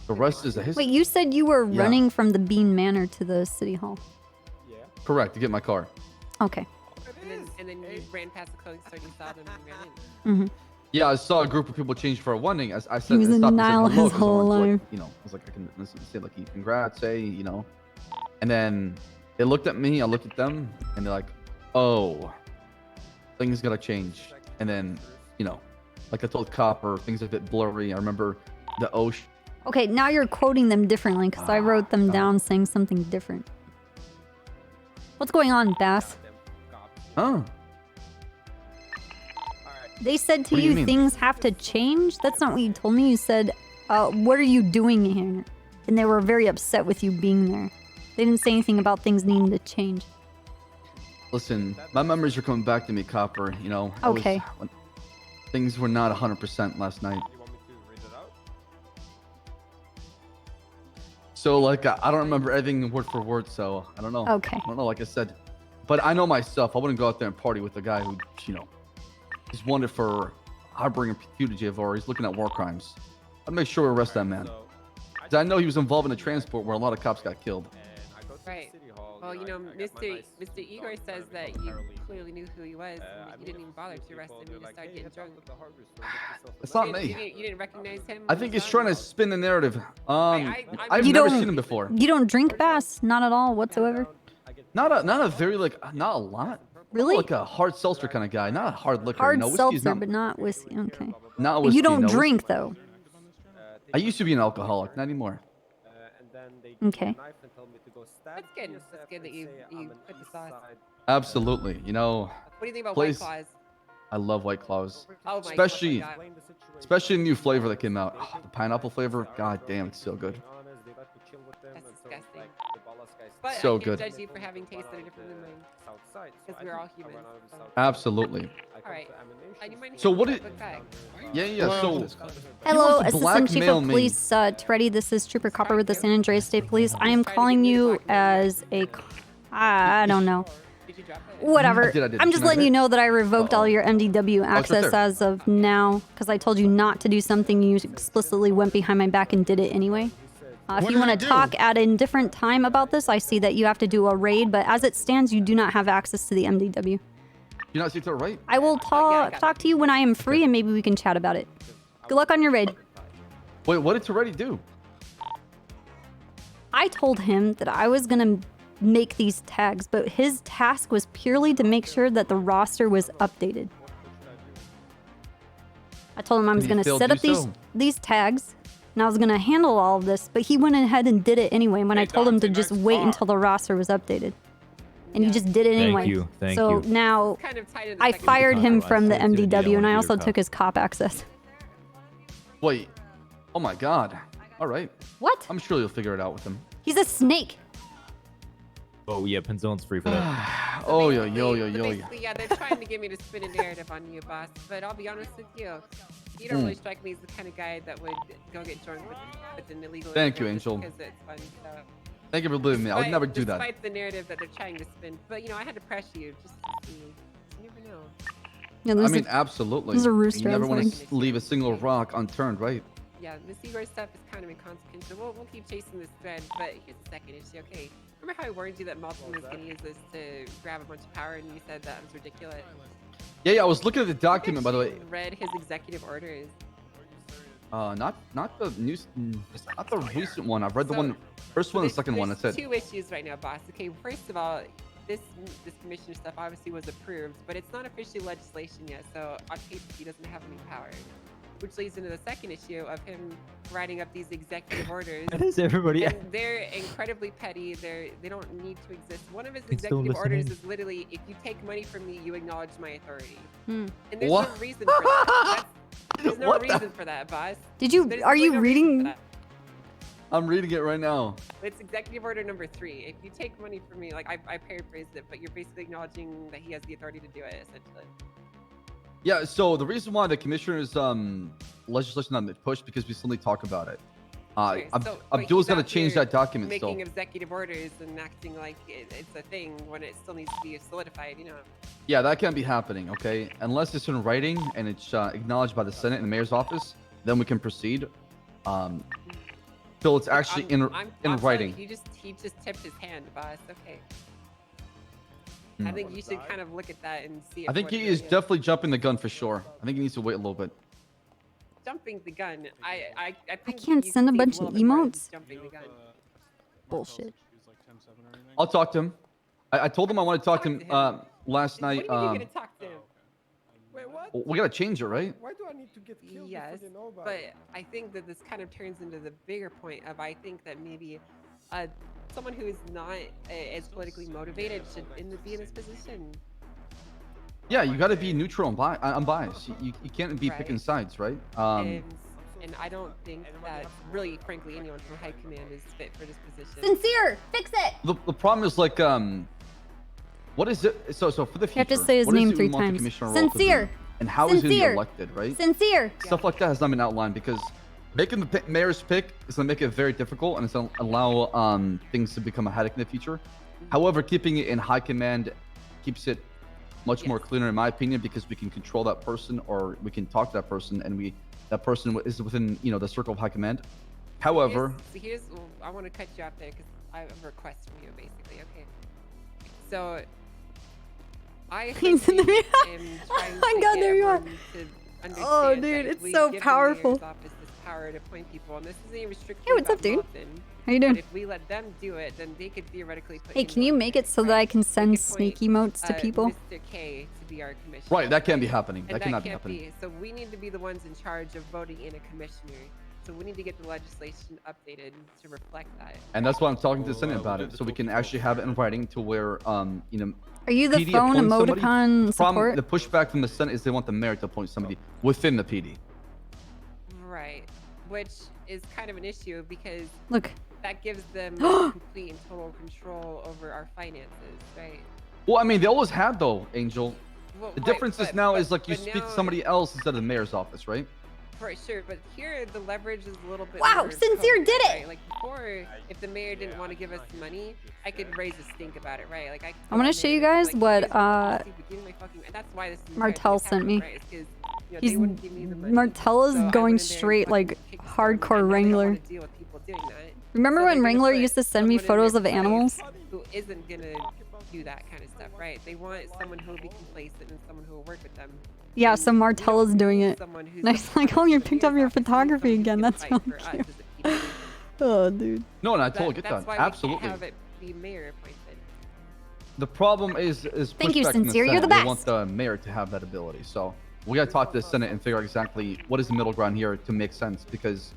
the rest is a history.
Wait, you said you were
Yeah.
running from the Bean Manor to the city hall.
Correct, to get my car.
Okay.
And then you ran past the clothing store and you saw them and you ran in.
Mm-hmm.
Yeah, I saw a group of people change for a wedding. I said,
He was
I
in
stopped and said
denial
hello
his
'cause I
whole
wanted to,
life.
like, you know, I was like, I can listen, say like, congrats, say, you know. And then they looked at me, I looked at them, and they're like, oh, things gotta change. And then, you know, like I told Copper, things are a bit blurry. I remember the ocean.
Okay, now you're quoting them differently because I wrote them down saying something different. What's going on, Bass?
Huh?
They said to
What do you
you
mean?
things have to change? That's not what you told me. You said, what are you doing here? And they were very upset with you being there. They didn't say anything about things needing to change.
Listen, my memories are coming back to me, Copper. You know, I was-
Okay.
when things were not 100% last night. So, like, I don't remember everything word for word, so I don't know.
Okay.
I don't know, like I said. But I know myself. I wouldn't go out there and party with a guy who, you know, is wanted for harboring a fugitive or he's looking at war crimes. I'd make sure we arrest that man. 'Cause I know he was involved in a transport where a lot of cops got killed.
Right. Well, you know, Mr. Igor says that you clearly knew who he was, and that you didn't even bother to arrest him. You just started getting drunk.
It's not
You
me.
didn't recognize him?
I think he's trying to spin the narrative. I've
You
never
don't-
seen him before.
You don't drink, Bass? Not at all whatsoever?
Not a very like not a lot.
Really?
Like a hard seltzer kind of guy, not a hard liquor.
Hard
you know, whiskey's
seltzer,
not,
but not whiskey. Okay.
not
But
whiskey.
you don't
no.
drink, though.
I used to be an alcoholic, not anymore.
Okay.
That's good. That's good that you put the sauce.
Absolutely. You know,
What do you think about
place-
White Claws?
I love White Claws.
Oh my
especially
God.
especially a new flavor that came out. The pineapple flavor. God damn, it's so good.
That's disgusting. But
So
I can't
good.
judge you for having tastes that are different than mine. Because we're all humans. So.
Absolutely.
All right. You might
So
need
what
to
did?
look back.
Yeah. So he
Hello,
wants to
Assistant Chief
blackmail
of
me.
Police Treddy. This is Trooper Copper with the San Andreas State Police. I am calling you as a... I don't know. Whatever.
I did.
I'm just
Can I
letting
hit?
you know that I revoked all your MDW
it's right
access
there.
as of now because I told you not to do something. You explicitly went behind my back and did it anyway. If you want to talk at a different time about this, I see that you have to do a raid, but as it stands, you do not have access to the MDW.
You not see to the right?
I will talk to you when I am free, and maybe we can chat about it. Good luck on your raid.
Wait, what did Toretti do?
I told him that I was gonna make these tags, but his task was purely to make sure that the roster was updated. I told him I was gonna set up these tags, and I was gonna handle all of this, but he went ahead and did it anyway when I told him to just wait until the roster was updated. And he just did it anyway.
Thank
so
you.
now
Kind of tied into
I
second
fired
position.
him from the
Dude, you don't
MDW, and
wanna
I
be
also
their
took
cop.
his cop access.
Wait. Oh my God. All right.
What?
I'm sure you'll figure it out with him.
He's a snake.
Oh yeah, Penzone's free for that.
Oh yo.
Basically, yeah, they're trying to get me to spin a narrative on you, boss. But I'll be honest with you. You don't really strike me as the kind of guy that would go get drunk with an illegal
Thank you,
immigrant just
Angel.
because it's fun. So.
Thank you for believing me. I would never do that.
Despite the narrative that they're trying to spin. But, you know, I had to press you just to see. You never know.
Yeah,
I
those
mean,
are,
absolutely.
those are rooster
You never want
eggs.
to leave a single rock unturned, right?
Yeah, the Seagull stuff is kind of inconsequential. We'll keep chasing this thread, but here's the second issue. Okay, remember how I warned you that Malton was going to use this to grab a bunch of power, and you said that was ridiculous?
Yeah. I was looking at the document, by the way.
Read his executive orders.
Not the news, not the recent one. I've read the one, first one, and the second one. That's
There's
it.
two issues right now, boss. Okay, first of all, this commissioner stuff obviously was approved, but it's not officially legislation yet. So on paper, he doesn't have any power. Which leads into the second issue of him writing up these executive orders.
That is everybody.
And they're incredibly petty. They don't need to exist. One of his
He's still
executive orders
listening.
is literally, if you take money from me, you acknowledge my authority.
Hmm.
And there's
What?
no reason for that. There's no
What the-
reason for that, boss.
Did you?
There's
Are
really
you
no reason for
reading?
that.
I'm reading it right now.
It's executive order number 3. If you take money from me, like I paraphrased it, but you're basically acknowledging that he has the authority to do it, essentially.
Yeah. So the reason why the commissioner's legislation not been pushed because we still need to talk about it.
Okay, so- but
Abdul's
he's
got to
out
change
here
that document
Making
still.
executive orders and acting like it's a thing when it still needs to be solidified, you know.
Yeah, that can't be happening. Okay, unless it's in writing and it's acknowledged by the Senate and the mayor's office, then we can proceed. Till it's actually in
I'm
writing.
sorry, he just tipped his hand, boss. Okay. I think you should kind of look at that and see.
I think he is definitely jumping the gun for sure. I think he needs to wait a little bit.
jumping the gun. I think
can't
you
send a
see
bunch of
little bit more than
emotes?
just Jumping the gun.
Bullshit.
I'll talk to him. I told him I want to talk to him last night.
What do you mean you're gonna talk to him?
We gotta change it, right?
Why do I need to get killed?
Yes,
before they know about
but
it?
I think that this kind of turns into the bigger point of I think that maybe someone who is not as politically motivated should be in this position.
Yeah, you gotta be neutral and unbiased. You can't be picking
Right.
sides, right?
And I don't think that really, frankly, anyone from high command is fit for this position.
Sincere, fix it.
The problem is like what is it? So for the future,
have to say his
what is
name
it we
3
want the
times.
commissioner role to be?
Sincere.
And how is he gonna be
Sincere.
elected, right?
Sincere.
Stuff like that has not been outlined because making the mayor's pick is gonna make it very difficult and it's gonna allow things to become a headache in the future. However, keeping it in high command keeps it much more cleaner in my opinion because we can control that person or we can talk to that person and that person is within the circle of high command. However,
Well, I want to cut you off there because I have a request from you, basically. Okay. So, I essentially am trying
my
to
God,
get
there you are.
everyone to
Oh,
understand
dude,
that
it's
we
so
give the
powerful.
mayor's office this power to appoint people, and this isn't a restriction.
Hey, what's
about
up, dude?
Malton,
How you doing?
But if we let them do it, then they could theoretically put.
Hey, can you make it so that I can send snake emotes to people?
Mr. K to be our commissioner.
right, that can't be happening.
And
That cannot be
can't
happening.
So we need to be the ones in charge of voting in a commissioner. So we need to get the legislation updated to reflect that.
And that's why I'm talking to the Senate about it, so we can actually have it in writing to where, you know.
Are you the
PD
phone
appoints somebody.
emoticon
The problem-
support?
The pushback from the Senate is they want the mayor to appoint somebody within the PD.
Right. Which is kind of an issue because
Look.
that gives them complete and total control over our finances, right?
Well, I mean, they always had though, Angel.
Well,
The
right,
difference is
but-
now
but-
is like you
but
speak
now-
to somebody else instead of the mayor's office, right?
Right, sure, but here the leverage is a little bit.
Wow,
more
Sincere
covered,
did it!
Right? Like before, if the mayor didn't want to give us money, I could raise a stink about it, right? Like
I'm gonna show you guys what
and that's why this entire
Martel
thing is
sent me.
happening, right? Is 'cause, you know,
He's
they wouldn't give me the money,
Martell is
so I
going
went in there and
straight
fucking
like
kicked them,
hardcore
and now they don't
Wrangler.
wanna deal with people doing that.
Remember
So
when
they're gonna
Wrangler
put
used to send me
someone in
photos
their
of animals?
place who isn't gonna do that kind of stuff, right? They want someone who will be complacent and someone who will work with them.
Yeah, so Martell is doing it.
Someone who's
Nice, like, oh, you picked up your photography again. That's really cute. Oh, dude.
No, and I totally get
That's
that.
why
Absolutely.
we can't have it be mayor appointed.
The problem is
Thank you,
pushback from the
Sincere. You're
Senate.
the
They want
best.
the mayor to have that ability. So we got to talk to the Senate and figure out exactly what is the middle ground here to make sense because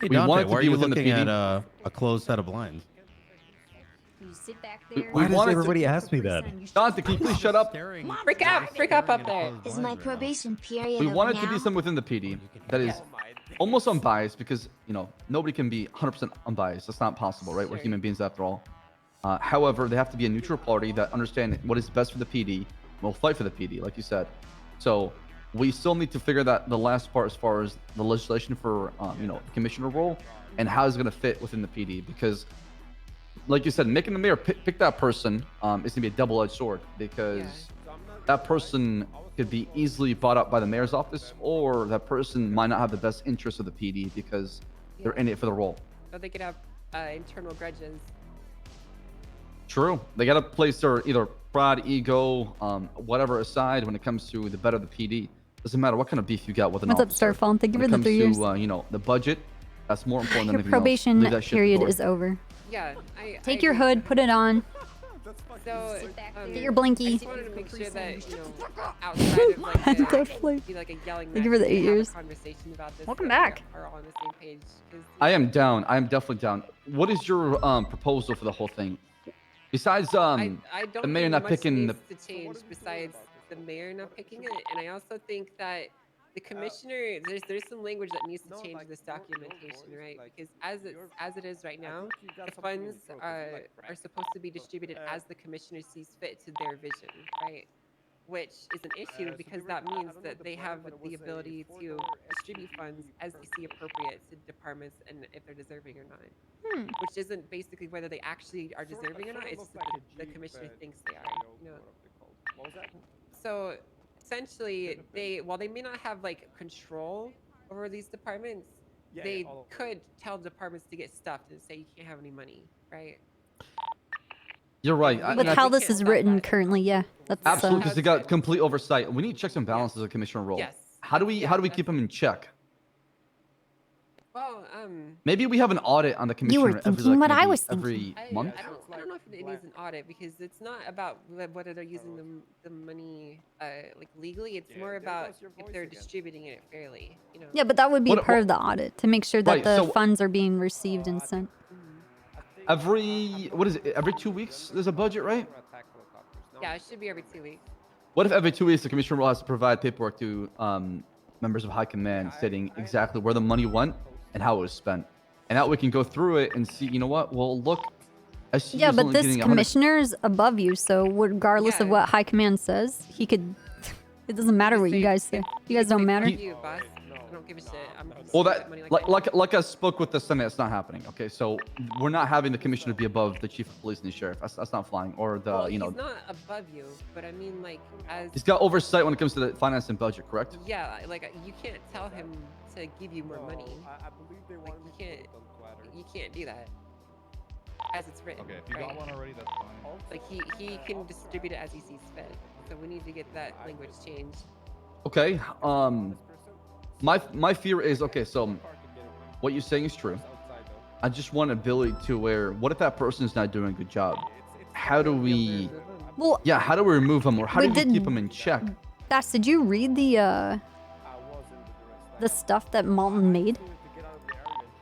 Hey,
we
Dante,
want it
why
to
are
be
you
within the
looking
PD.
at a closed set of blinds?
You sit back
We
there.
Why does
want it to-
everybody ask me that?
Dante, can you please shut up?
Freak up there.
Is my probation period
We
over
want it to
now?
be something within the PD that is almost unbiased because, you know, nobody can be 100% unbiased. That's not possible, right? We're human beings after all. However, they have to be a neutral party that understand what is best for the PD. We'll fight for the PD, like you said. So we still need to figure that the last part as far as the legislation for, you know, the commissioner role and how it's going to fit within the PD because like you said, making the mayor pick that person is going to be a double-edged sword because that person could be easily bought up by the mayor's office or that person might not have the best interest of the PD because they're in it for the role.
Or they could have internal grudges.
True. They got to place their either pride, ego, whatever aside when it comes to the better the PD. Doesn't matter what kind of beef you got with an
What's up,
officer.
Starfall? Thank you
When
for
it
the
comes
3 years.
to, you know, the budget, that's more important than
Your
anything else.
probation
Leave that shit at the
period
door.
is over.
Yeah, I
Take your hood, put it on.
So,
Get your blinky.
I just wanted to make sure that, you know, outside of like
Definitely.
be like a yelling
Thank you for the
match, we
8
have a
years.
conversation about this.
Welcome
so we
back.
Are all on the same page. 'Cause,
I am down. I am definitely down. What is your proposal for the whole thing? Besides
I don't
the mayor
think
not
much
picking the
needs to change besides the mayor not picking it, and I also think that the commissioner there's some language that needs to change this documentation, right? Because as it is right now, the funds are supposed to be distributed as the commissioner sees fit to their vision, right? Which is an issue because that means that they have the ability to distribute funds as they see appropriate to departments and if they're deserving or not. Which isn't basically whether they actually are deserving or not. It's just that the commissioner thinks they are. You know. So essentially, while they may not have like control over these departments, they could tell departments to get stuffed and say you can't have any money, right?
You're right.
With how this is written currently, yeah. That's
Absolutely, because they got complete oversight. We need checks and balances of commissioner role.
Yes.
How do we keep them in check?
Well,
Maybe we have an audit on the
You
commissioner
were
every,
thinking
like,
what I
maybe
was
every month.
I don't know if it needs an audit because it's not about whether they're using the money like legally. It's more about if they're distributing it fairly. You know.
Yeah, but that would be
What-
part of the audit to make sure that
Right,
the
so-
funds are being received and sent.
Every what is it? Every 2 weeks there's a budget, right?
Yeah, it should be every 2 weeks.
What if every 2 weeks the commissioner role has to provide paperwork to members of high command stating exactly where the money went and how it was spent, and that we can go through it and see. You know what? Well, look. SCU
Yeah,
is
but
only
this
getting 100
commissioner's above you, so regardless of what high command says, he could. It doesn't matter what you guys say. You guys don't matter.
You, boss. I don't give a shit. I'm
Well,
spending
that
money
like I spoke with the Senate, it's not happening. Okay, so we're not having the commissioner be above the chief of police and the sheriff. That's not flying. Or the
well,
you know,
he's not above you, but I mean like as
he's got oversight when it comes to the finance and budget, correct?
yeah, like you can't tell him to give you more money. Like you can't do that as it's written.
Okay, if you
right?
got one already, that's fine.
Like he can distribute it as he sees fit. So we need to get that language changed.
Okay. My fear is okay. So what you're saying is true. I just want ability to where what if that person is not doing a good job? How do we?
Well,
yeah. How do we remove them or how do
Wait,
we
did-
keep them in check?
Bass, did you read the stuff that Malton made?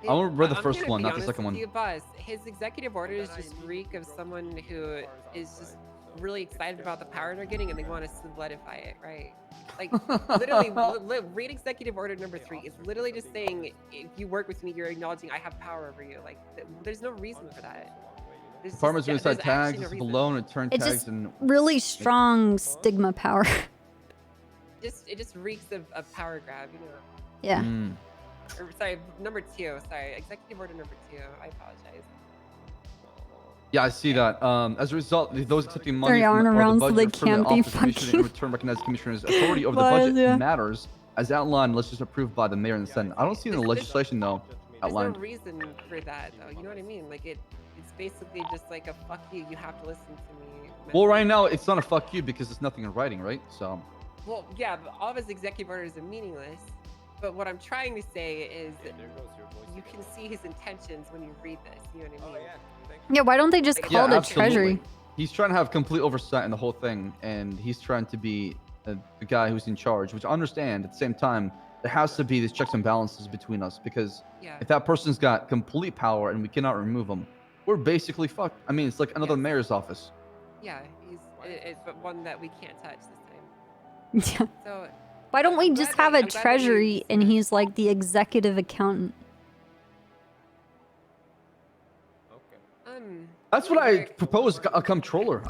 I want to read the
I'm
first
gonna
one,
be
not the
honest
second
with
one.
You, boss. His executive orders just reek of someone who is just really excited about the power they're getting and they want to solidify it, right? Like, literally, read executive order number 3. It's literally just saying, if you work with me, you're acknowledging I have power over you. Like, there's no reason for that.
Departments
There's
inside tags,
actually no
this is
reason.
below and return
It's
tags
just
and
really strong stigma power.
It just reeks of power grab, you know.
Yeah.
Or, sorry, number 2. Sorry, executive order number 2. I apologize.
Yeah, I see that. As a result, those accepting money
They're
from
on
or
around
the
so
budget
they
from the
can't be
office commissioner
fucking-
in return recognize the commissioner's authority over the
But,
budget
yeah.
matters as outlined unless just approved by the mayor and the senate. I don't see in the legislation though outlined.
There's no reason for that, though. You know what I mean? Like, it's basically just like a fuck you. You have to listen to me.
Well, right now it's not a fuck you because it's nothing in writing, right? So.
Well, yeah, but all of his executive orders are meaningless. But what I'm trying to say is you can see his intentions when you read this. You know what I mean?
Yeah, why don't they just call the treasury?
He's trying to have complete oversight in the whole thing, and he's trying to be the guy who's in charge, which I understand. At the same time, there has to be these checks and balances between us because if that person's got complete power and we cannot remove them, we're basically fucked. I mean, it's like another mayor's office.
Yeah, it's but one that we can't touch this time.
Yeah.
So
Why don't we just have a
I'm glad that
treasury and he's like the executive accountant?
That's what I propose. A comptroller,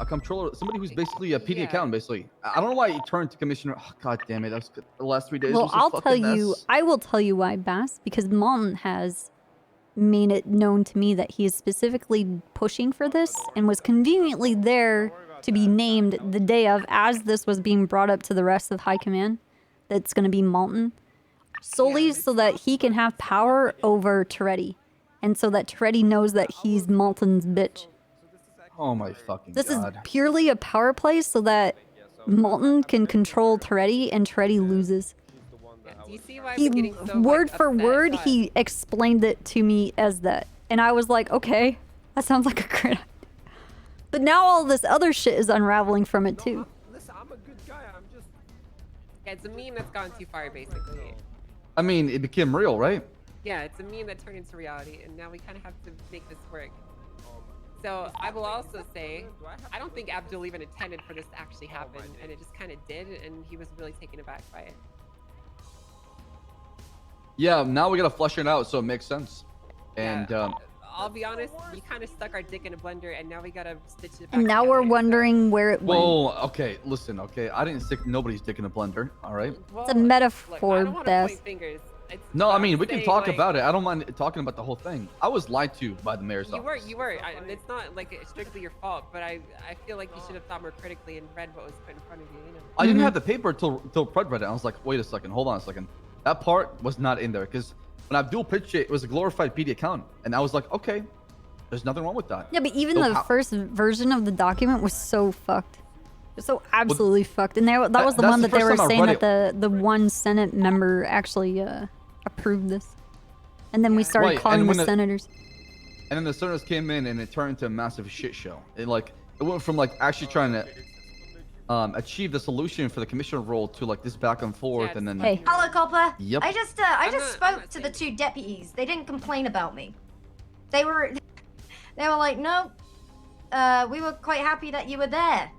somebody who's basically a PD accountant, basically. I don't know why he turned to commissioner. Oh, God damn it, that's the last 3 days.
Well,
was a
I'll tell
fucking
you,
mess.
I will tell you why, Bass, because Malton has made it known to me that he is specifically pushing for this and was conveniently there to be named the day of as this was being brought up to the rest of High Command. That's going to be Malton, solely so that he can have power over Toretti, and so that Toretti knows that he's Malton's bitch.
Oh my fucking
This
God.
is purely a power play so that Malton can control Toretti and Toretti loses.
Do you see why
He,
I'm getting so
word
like,
for
upset
word,
that-
he explained it to me as that. And I was like, okay, that sounds like a great idea. But now all this other shit is unraveling from it too.
Yeah, it's a meme that's gone too far, basically.
I mean, it became real, right?
Yeah, it's a meme that turned into reality, and now we kind of have to make this work. So I will also say, I don't think Abdul even intended for this to actually happen, and it just kind of did, and he was really taken aback by it.
Yeah, now we gotta flush it out so it makes sense. And
I'll be honest, we kind of stuck our dick in a blender, and now we gotta stitch it back
And now we're wondering where it went.
whoa, okay, listen, okay, I didn't stick nobody's dick in a blender, all right?
It's a metaphor, Beth.
No, I mean we can talk about it. I don't mind talking about the whole thing. I was lied to by the mayor's office.
You were. It's not like it's strictly your fault, but I feel like you should have thought more critically and read what was put in front of you. You know.
I didn't have the paper till Fred read it. I was like, wait a second, hold on a second. That part was not in there because when Abdul pitched it, it was a glorified PD account, and I was like, okay, there's nothing wrong with that.
Yeah, but even the first version of the document was so fucked. So absolutely fucked. And that was the
that's
one
the
that they
first
were
time I
saying
read
that the one Senate member actually approved this. And then we started
Right,
calling
and
the
when the-
senators.
And then the senators came in, and it turned into a massive shit show. It went from like actually trying to achieve the solution for the commissioner role to like this back and forth, and then
Hello, Copper.
Yep.
I just spoke to the 2 deputies. They didn't complain about me. They were like, no, we were quite happy that you were there.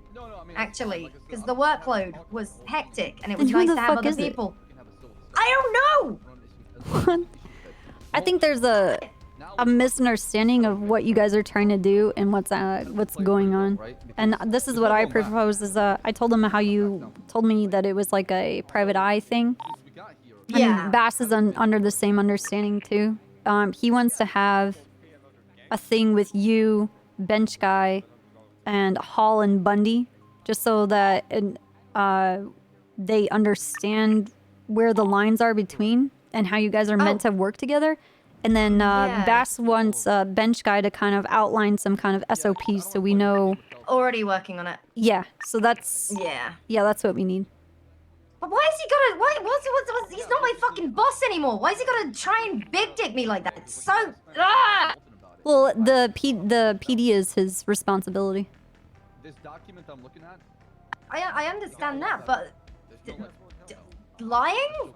Actually, because the workload was hectic and it was
Then who
nice
the
to have
fuck
other
is it?
people. I don't know.
I think there's a misunderstanding of what you guys are trying to do and what's going on. And this is what I propose is I told him how you told me that it was like a private eye thing.
Yeah.
And Bass is under the same understanding too. He wants to have a thing with you, Bench Guy, and Hall and Bundy, just so that they understand where the lines are between and how you guys are meant to work together. And then Bass wants Bench Guy to kind of outline some kind of SOPs so we know.
Already working on it.
Yeah, so that's. Yeah, that's what we need.
But why is he gotta? What's he's not my fucking boss anymore. Why is he gotta try and big dick me like that? It's so. Ah!
Well, the PD is his responsibility.
This document I'm looking at.
I understand that, but lying?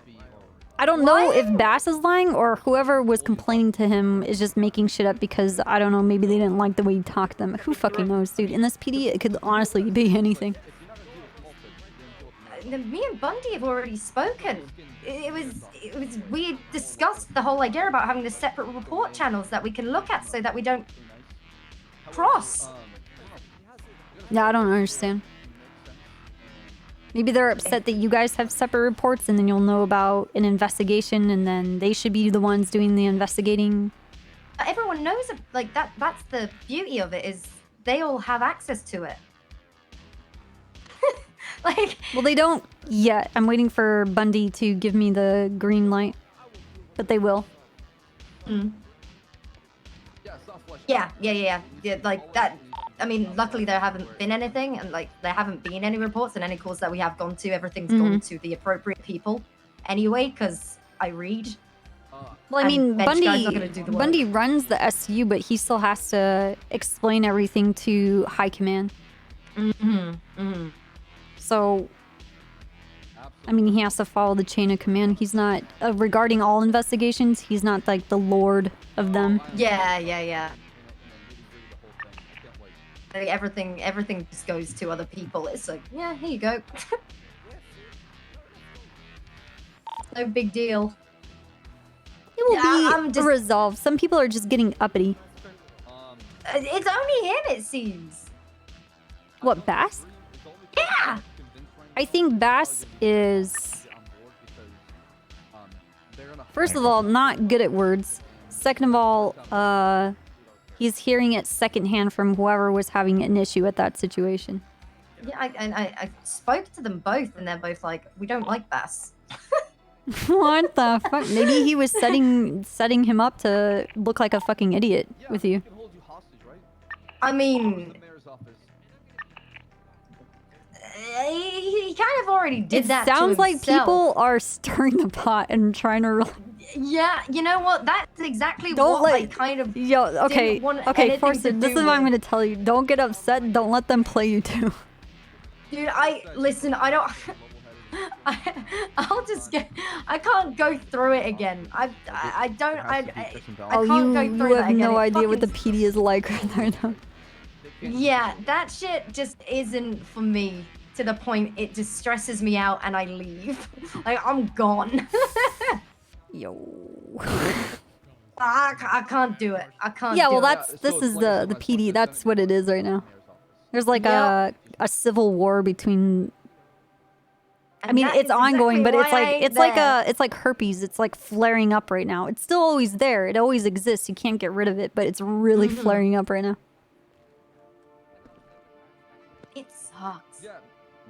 I don't know if Bass is lying or whoever was complaining to him is just making shit up because, I don't know, maybe they didn't like the way he talked to them. Who fucking knows, dude? In this PD, it could honestly be anything.
Me and Bundy have already spoken. It was we discussed the whole idea about having the separate report channels that we can look at so that we don't cross.
Yeah, I don't understand. Maybe they're upset that you guys have separate reports and then you'll know about an investigation and then they should be the ones doing the investigating.
Everyone knows, like, that's the beauty of it, is they all have access to it. Like,
well, they don't yet. I'm waiting for Bundy to give me the green light, but they will.
Mm. Yeah, like that. I mean, luckily there haven't been anything, and like there haven't been any reports, and any calls that we have gone to, everything's gone to the appropriate people anyway, because I read.
Well, I mean,
Bench
Bundy runs the SU, but he still has to explain everything to high command. So, I mean, he has to follow the chain of command. He's not, regarding all investigations, he's not like the lord of them.
Yeah. Like, everything just goes to other people. It's like, yeah, here you go. No big deal.
It will be resolved. Some people are just getting uppity.
It's only him, it seems.
What, Bass?
Yeah!
I think Bass is, first of all, not good at words. Second of all, he's hearing it secondhand from whoever was having an issue at that situation.
Yeah, I spoke to them both, and they're both like, we don't like Bass.
What the fuck? Maybe he was setting him up to look like a fucking idiot with you.
I mean, he kind of already did that.
It sounds
to
like
himself.
people are stirring the pot and trying to.
Yeah, you know what? That's exactly
Don't
what
let,
I kind of.
Yo, okay,
didn't want
okay,
anything
Forster,
to
this
do
is what I'm
with.
gonna tell you. Don't get upset. Don't let them play you too.
Dude, listen. I don't. I'll just get. I can't go through it again. I don't. I can't go through
you
that
have
again.
no
It
idea what the
fucking-
PD is like right there, though.
Yeah, that shit just isn't for me. To the point it just stresses me out and I leave. Like, I'm gone.
Yo.
I can't do it. I can't.
Yeah,
do
well,
it.
this is the PD. That's what it is right now. There's like
Yep.
a civil war between. I
And
mean,
that
it's
is
ongoing, but
exactly
it's
why
like
I ain't
it's like herpes. It's like flaring up right now. It's still always there. It always exists. You can't get rid of it, but it's really flaring up right now.
It sucks.
Yeah,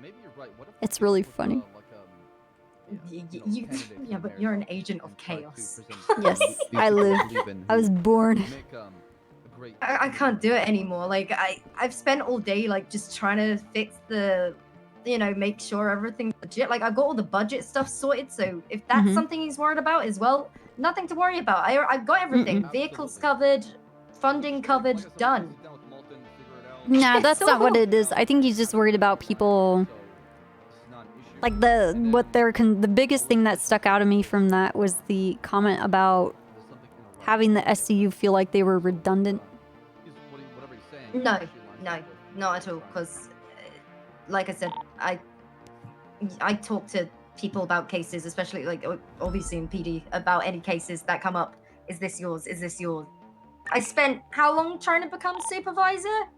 maybe you're right. What if
It's really funny.
Yeah, but you're an agent of chaos.
Yes, I live. I was born.
I can't do it anymore. Like, I've spent all day like just trying to fix the, make sure everything's legit. Like, I've got all the budget stuff sorted. So if that's something he's worried about as well, nothing to worry about. I've got everything. Vehicles covered, funding covered, done.
Nah, that's not what it is. I think he's just worried about people. Like the biggest thing that stuck out to me from that was the comment about having the SCU feel like they were redundant.
No, not at all. Because, like I said, I talk to people about cases, especially like obviously in PD, about any cases that come up. Is this yours? Is this yours? I spent how long trying to become supervisor?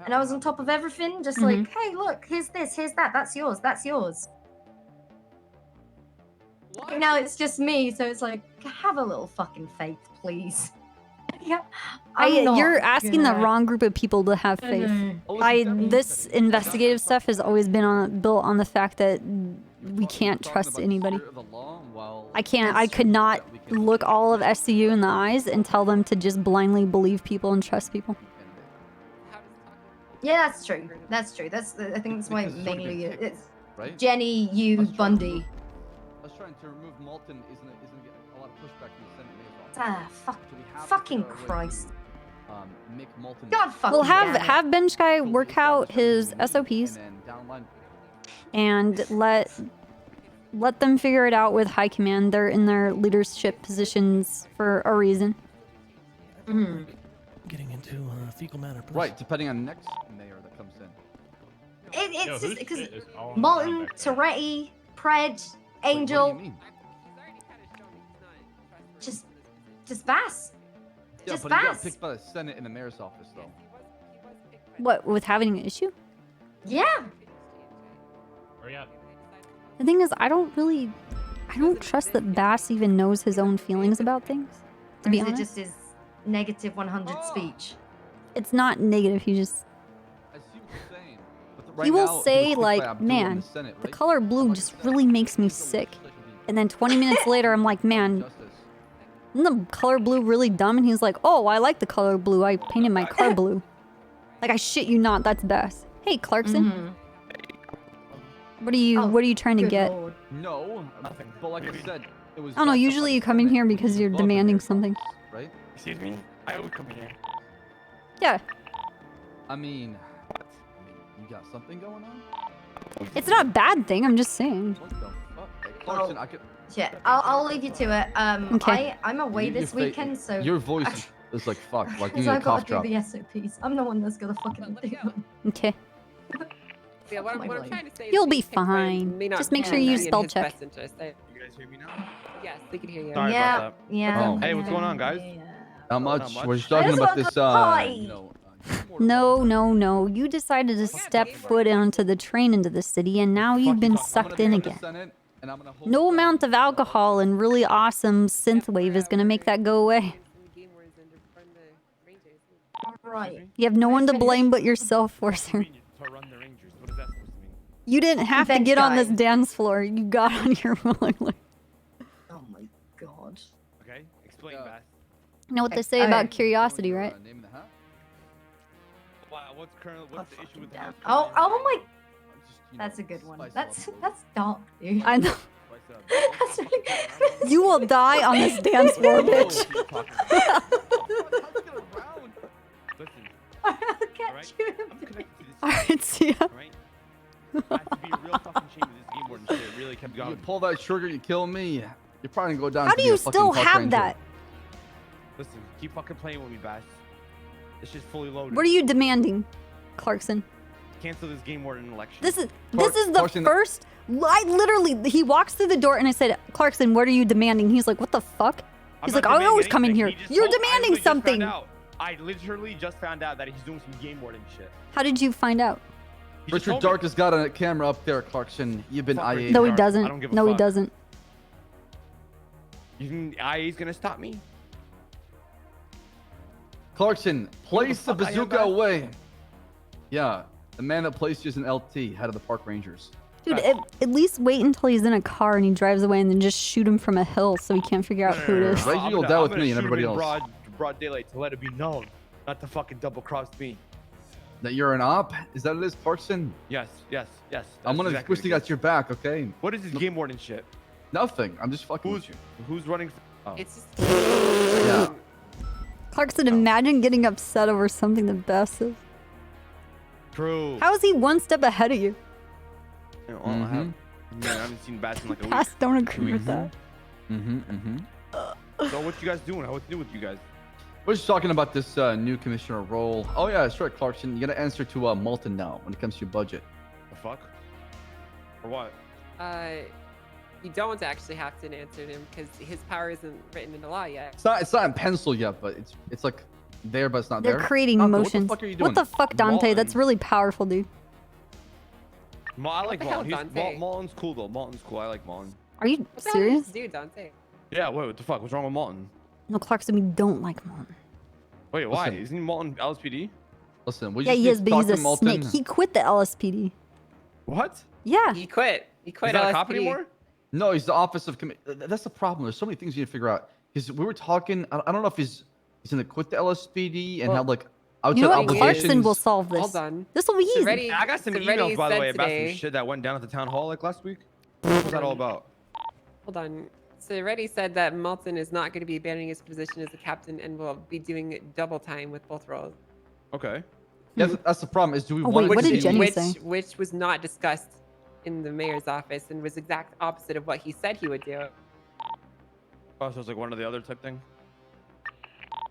And I was on top of everything, just like, hey, look, here's this, here's that, that's yours, that's yours. Now it's just me, so it's like, have a little fucking faith, please. Yeah,
You're asking the wrong group of people to have faith. This investigative stuff has always been built on the fact that we can't trust anybody. I could not look all of SCU in the eyes and tell them to just blindly believe people and trust people.
Yeah, that's true. That's true. I think that's why mainly it's
right?
Jenny, you, Bundy.
I was trying to remove Malton. Isn't getting a lot of pushback from the Senate as well.
Fucking Christ.
Make Malton.
God fucking.
We'll
damn it.
have Bench Guy work out his SOPs and let let them figure it out with high command. They're in their leadership positions for a reason.
Getting into fecal matter. Please.
Right, depending on next mayor that comes in.
It's just because Molten, Toretti, Pred, Angel.
What do you mean?
Just Bass.
Yeah,
Just
but he got
Bass.
picked by the Senate in the mayor's office, though.
What, with having an issue?
Yeah.
Hurry up.
The thing is, I don't trust that Bass even knows his own feelings about things, to be
Or is
honest.
it just his negative 100 speech?
It's not negative, he just...
I see what you're saying. But
He will
now,
say,
was picked by
like,
Abdul in
man,
the Senate,
the
right?
color blue just really makes me sick. And then 20 minutes later, I'm like, man, isn't the color blue really dumb? And he's like, oh, I like the color blue. I painted my car blue. Like, I shit you not, that's Bass. Hey, Clarkson. What are you trying to get?
No, nothing. But like I said, it was.
I don't know, usually you come in here because you're demanding something.
Right?
Excuse me? I would come here.
Yeah.
I mean, you got something going on?
It's not a bad thing, I'm just saying.
What the fuck? Hey, Clarkson, I could.
Yeah, I'll leave you to it.
Okay.
I'm away
You-
this
your fa-
weekend, so
Your voice is like fuck. Like you
because
need a
I've got
cough
to do
drop.
the SOPs. I'm the one that's gonna fucking do them.
Okay.
Yeah, what I'm trying to say is
You'll
being
be
picked by
fine.
may not
Just make
be
sure you
in
spell
his
check.
best interest.
You guys hear me now?
Yes, they can hear you.
Sorry
Yeah,
about that.
yeah.
Oh.
Hey, what's going on, guys?
Not much.
much.
We're just talking
Let's
about
go
this.
to the party.
You know,
No. You decided to step foot onto the train into the city, and now you've been sucked in again. No amount of alcohol and really awesome synthwave is gonna make that go away.
Right.
You have no one to blame but yourself, Forcer.
To run the Rangers. What does that supposed to mean?
You didn't have to
Bench
get on
guy.
this dance floor. You got on here willingly.
Oh my god.
Okay, explain, Bass.
You know what they say about curiosity, right?
Wow, what's the issue with that?
Oh my. That's a good one. That's dark, dude.
I know. You will die on this dance floor, bitch.
Listen,
I'll
alright?
catch you.
I'm connected to this.
Alright, see ya.
Alright? I have to be a real fucking shame with this game board and shit. It really kept
You
going.
pull that trigger, you kill me. You're probably gonna go down.
How
to
do
be
you
a fucking
still
park
have
ranger.
that?
Listen, keep fucking playing with me, Bass. This shit's fully loaded.
What are you demanding, Clarkson?
Cancel this game board in election.
This is the
Clarkson-
first. I literally, he walks through the door and I said, Clarkson, what are you demanding? He's like, what the fuck? He's like, I always come in here. You're demanding something.
I literally just found out that he's doing some game boarding shit.
How did you find out?
He just
Richard
told me.
Dark has got a camera up there, Clarkson. You've been
Fuck
IA.
Richard
No, he
Dark. I
doesn't.
don't give a
No, he
fuck.
doesn't.
You think IA's gonna stop me?
Clarkson, place the
fuck I am,
bazooka
Bass?
away. Yeah, the man that placed you as an LT, head of the park rangers.
Dude, at least wait until he's in a car and he drives away and then just shoot him from a hill so he can't figure out who it is.
Right, you'll die with me and everybody else.
Broad daylight to let it be known, not to fucking double cross me.
That you're an op? Is that it is, Clarkson?
Yes.
I'm gonna
exactly
push you
what it
got your back, okay?
is. What is this game boarding shit?
Nothing. I'm just fucking with you.
Who's running? Oh.
It's just.
Yeah.
Clarkson, imagine getting upset over something the best is.
True.
How is he one step ahead of you?
I haven't seen Bass in like a week.
Pass don't agree with that.
So what you guys doing? What's new with you guys?
We're just talking about this new commissioner role. Oh yeah, that's right, Clarkson. You gotta answer to Malton now when it comes to your budget.
The fuck? For what?
You don't actually have to answer him because his power isn't written into law yet.
It's not in pencil yet, but it's like there, but it's not
They're
there.
creating
Dante,
motions.
What the fuck are you doing?
What the fuck, Dante?
Malton.
That's really powerful, dude.
I like
the hell,
Malton.
Dante?
Malton's cool though. Malton's cool. I like Malton.
Are you
What the hell
serious?
did you do, Dante?
Yeah. Wait. What the fuck? What's wrong with Malton?
No, Clarkson, we don't like Malton.
Wait. Why?
Listen.
Isn't Malton LSPD?
Listen, we
Yeah,
just
he
need
is,
to
but
talk
he's a
to Malton.
snake. He quit the LSPD.
What?
Yeah.
He quit. He quit.
He's not a cop
LSPD.
anymore?
No, he's the office of That's the problem. There's so many things you need to figure out. Because we were talking. I don't know if he's gonna quit the LSPD and
Well,
have like
You know
outside
what? Clarkson
obligations.
will solve this.
Hold on.
This will be easy.
Seretti-
I got some
Seretti
emails by the
said
way about
today-
some shit that went down at the town hall like last week. What was that all about?
Hold on. So Reddy said that Malton is not going to be abandoning his position as a captain and will be doing double time with both roles.
Okay.
Yeah, that's the problem. Is do we
Oh,
want
wait, what
to
did
see-
Jenny say?
Which was not discussed in the mayor's office and was exact opposite of what he said he would do.
Oh, so it's like one or the other type thing.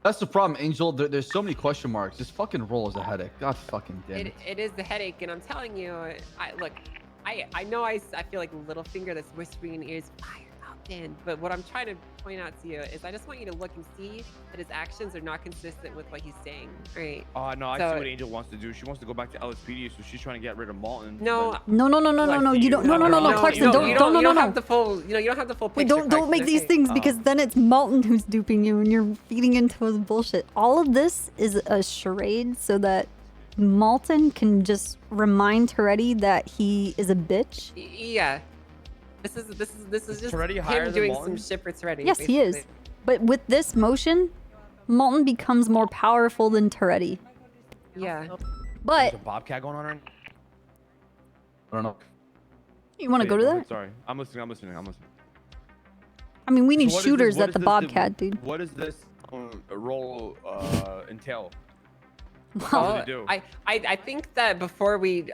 That's the problem, Angel. There's so many question marks. This fucking roll is a headache. God fucking damn it.
It is the headache, and I'm telling you, I know I feel like Littlefinger that's whispering in ears, fire out, Dan. But what I'm trying to point out to you is I just want you to look and see that his actions are not consistent with what he's saying. Right?
Oh no, I see what Angel wants to do. She wants to go back to LSPD, so she's trying to get rid of Malton.
No.
No. You don't. No, Clarkson, don't.
You don't have the full. You don't have the full picture.
Wait, don't make these things because then it's Malton who's duping you and you're feeding into his bullshit. All of this is a charade so that Malton can just remind Toretti that he is a bitch.
Yeah. This is just
Toretti higher
him
than
doing
Malton?
some shit for Toretti.
Yes, he is. But with this motion, Malton becomes more powerful than Toretti.
Yeah.
But
There's a Bobcat going on right now?
I don't know.
you want to go to that?
Sorry, I'm listening.
I mean, we need
So what is
shooters
this- what
at
is
the
this
Bobcat, dude.
What does this role entail?
Well,
What do they do?
I think that before we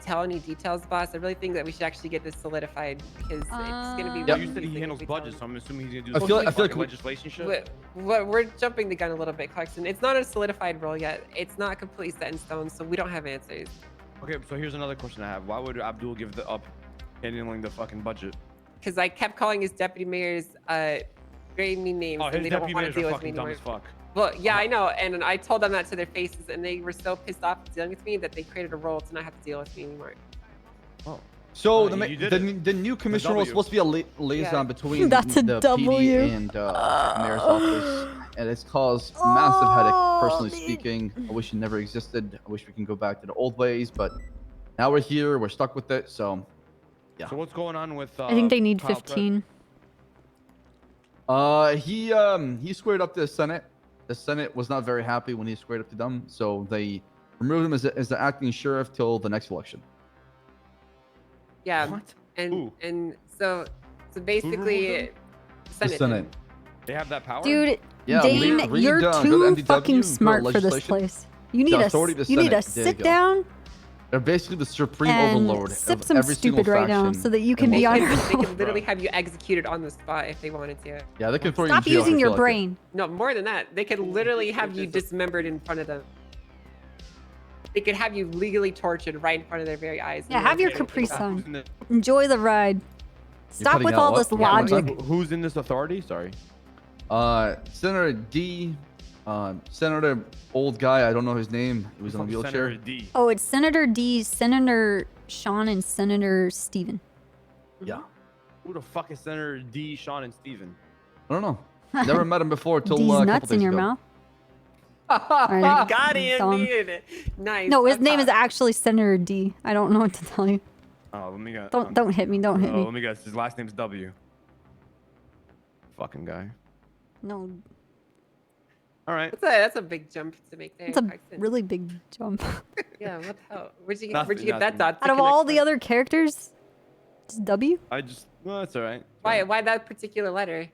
tell any details, boss, I really think that we should actually get this solidified because it's going to be.
Well,
one
you said
thing
he
if
handles
we tell
budgets, so I'm assuming he's gonna do
I
some
feel like
fucking
we-
legislation shit.
We're jumping the gun a little bit, Clarkson. It's not a solidified role yet. It's not completely set in stone, so we don't have answers.
Okay, so here's another question I have. Why would Abdul give the up handling the fucking budget?
Because I kept calling his deputy mayors very mean names,
Oh,
and
his
they don't
deputy
want to
mayors are
deal with me
fucking dumb
anymore.
as fuck.
Well, yeah, I know, and I told them that to their faces, and they were so pissed off dealing with me that they created a role to not have to deal with me anymore.
Oh.
So
you did
the new commissioner was
W.
supposed to be a liaison
Yeah.
between
That's a
the
W.
PD and mayor's office, and it's caused massive headache. Personally speaking, I wish it never existed. I wish we can go back to the old ways, but now we're here. We're stuck with it. So, yeah.
So what's going on with?
I think they need
Kyle Pratt?
15.
He squared up to the Senate. The Senate was not very happy when he squared up to them, so they removed him as the acting sheriff till the next election.
Yeah,
What?
and
Who?
and so basically,
removed
The Senate.
did.
They have that power.
Dude,
Yeah,
Dane,
read,
you're
go to
too
MDW,
fucking
go to
smart for this
legislation.
place. You need
The
a
authority of the
you need to
Senate. There you
sit
go.
down
They're basically the supreme
and
overlord
sip
of
some
every single
stupid right now
faction
so that you
in
can be on
Los
your
They
own.
could literally have you executed on the spot if they wanted to.
Yeah, they can throw
Stop
you in jail if
using
you
your
feel like it.
brain.
No, more than that, they could literally have you dismembered in front of them. They could have you legally tortured right in front of their very eyes.
Yeah,
and
have
they
your
don't
Capri
think about it.
Sun. Enjoy the ride. Stop
cutting
with
out
all
what?
this
Yeah, one
logic.
time.
Who's in this authority? Sorry.
Senator D, Senator old guy. I don't know his name. He was on a wheelchair.
Senator D.
Oh, it's Senator D, Senator Sean, and Senator Steven.
Yeah,
Who the fuck is Senator D, Sean, and Steven?
I don't know. Never met him before till
D's
a couple
nuts
days
in your
ago.
mouth. Alright,
Got him,
dumb.
dude. Nice.
No, his
That's
name is
hot.
actually Senator D. I don't know what to tell you.
Oh, let me guess.
Don't hit me. Don't hit
Let
me.
me guess. His last name's W. Fucking guy.
No,
All right.
That's a big jump to make there.
it's a
Clarkson.
really big jump.
Yeah, what the hell? Where'd you
Nothing,
get that
nothing.
dot?
Out of all the other characters, just W.
I just. Well, that's all right.
Why that particular letter?